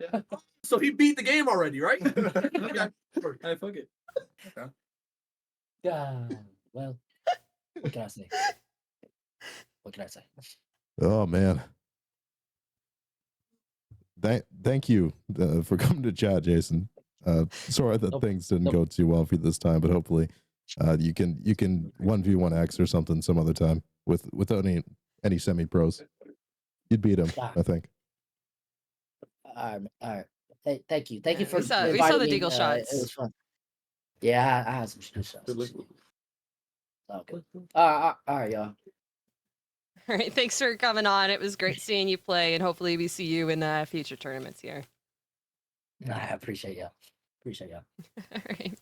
R: so he beat the game already, right? Okay. Hey, fuck it. Okay.
S: Yeah. Well, what can I say? What can I say?
A: Oh man. Thank you for coming to chat, Jason. Sorry that things didn't go too well for you this time, but hopefully you can 1v1x or something some other time without any semi-pros. You'd beat him, I think.
S: All right. Thank you for
B: we saw the
S: inviting me.
B: Deagle shots.
S: It was fun. Yeah, I had some good shots. Okay. All right, y'all.
B: All right, thanks for coming on. It was great seeing you play, and hopefully we see you in future tournaments here.
S: I appreciate y'all.
B: All right.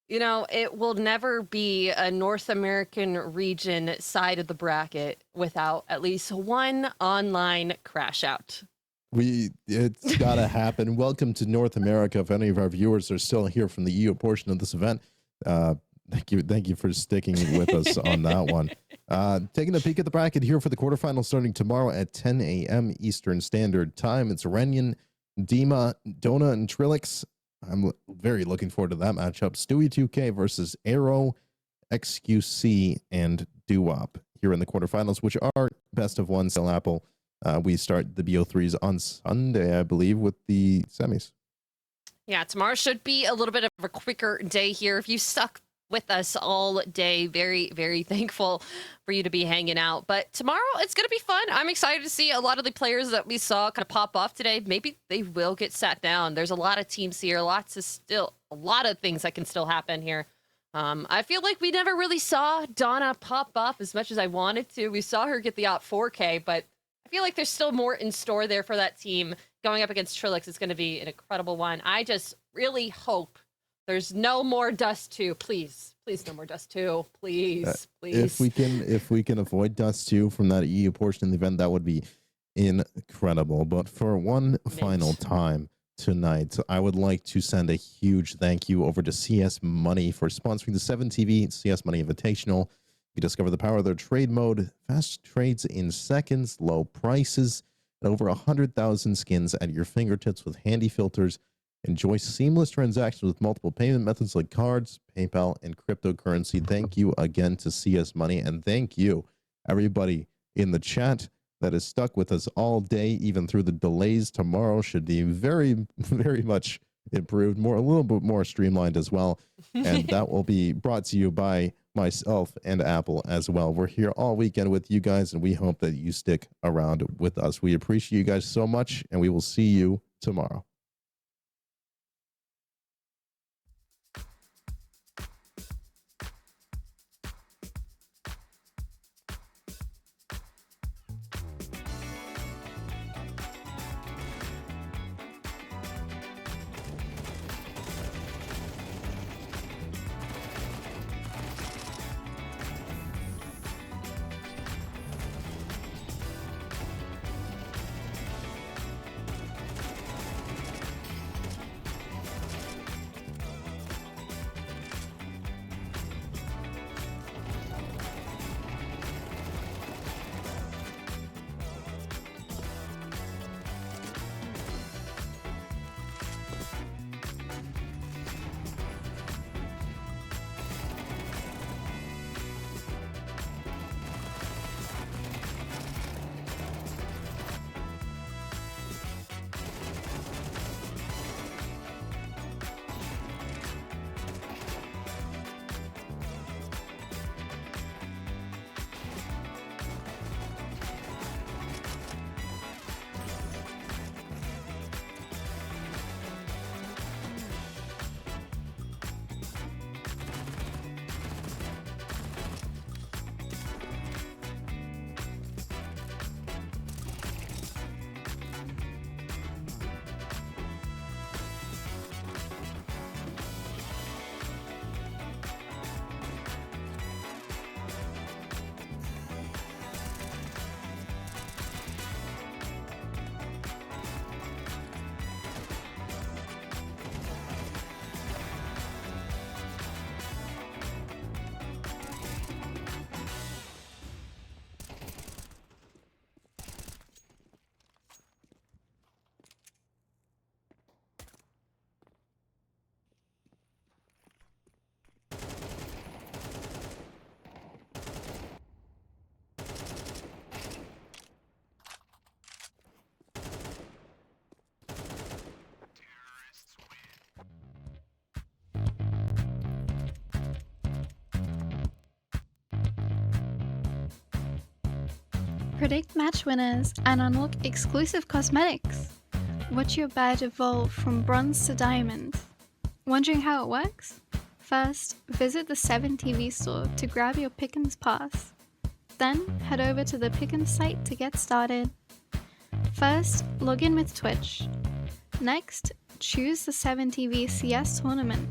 B: It will never be a North American region side of the bracket without at least one online crash out.
A: It's gotta happen. Welcome to North America. If any of our viewers are still here from the EU portion of this event, thank you for sticking with us on that one. Taking a peek at the bracket here for the quarterfinals starting tomorrow at 10 a.m. Eastern Standard Time. It's Renyan, Dima, Dona, and Trilix. I'm very looking forward to that matchup. Stewie 2K versus Arrow, XQC, and Doo-Wop here in the quarterfinals, which are best of one. Still Apple. We start the BO3s on Sunday, I believe, with the semis.
B: Yeah, tomorrow should be a little bit of a quicker day here. If you stuck with us all day, very, very thankful for you to be hanging out. But tomorrow, it's going to be fun. I'm excited to see a lot of the players that we saw kind of pop off today. Maybe they will get sat down. There's a lot of teams here, a lot of things that can still happen here. I feel like we never really saw Donna pop off as much as I wanted to. We saw her get the op 4K, but I feel like there's still more in store there for that team. Going up against Trilix is going to be an incredible one. I just really hope there's no more Dust 2. Please no more Dust 2. Please.
A: If we can avoid Dust 2 from that EU portion of the event, that would be incredible. But for one final time tonight, I would like to send a huge thank you over to CS Money for sponsoring the 7TV CS Money Invitational. You discover the power of their trade mode, fast trades in seconds, low prices, and over 100,000 skins at your fingertips with handy filters. Enjoy seamless transactions with multiple payment methods like cards, PayPal, and cryptocurrency. Thank you again to CS Money, and thank you, everybody in the chat that is stuck with us all day, even through the delays. Tomorrow should be very, very much improved, a little bit more streamlined as well. And that will be brought to you by myself and Apple as well. We're here all weekend with you guys, and we hope that you stick around with us. We appreciate you guys so much, and we will see you tomorrow.
H: Predict match winners and unlock exclusive cosmetics. Watch your badge evolve from bronze to diamond. Wondering how it works? First, visit the 7TV store to grab your Pickens pass. Then, head over to the Pickens site to get started. First, log in with Twitch. Next, choose the 7TV CS tournament.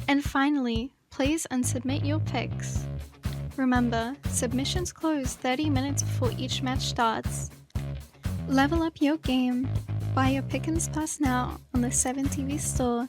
H: And finally, place and submit your picks. Remember, submissions close 30 minutes before each match starts. Level up your game. Buy your Pickens Pass now on the 7TV store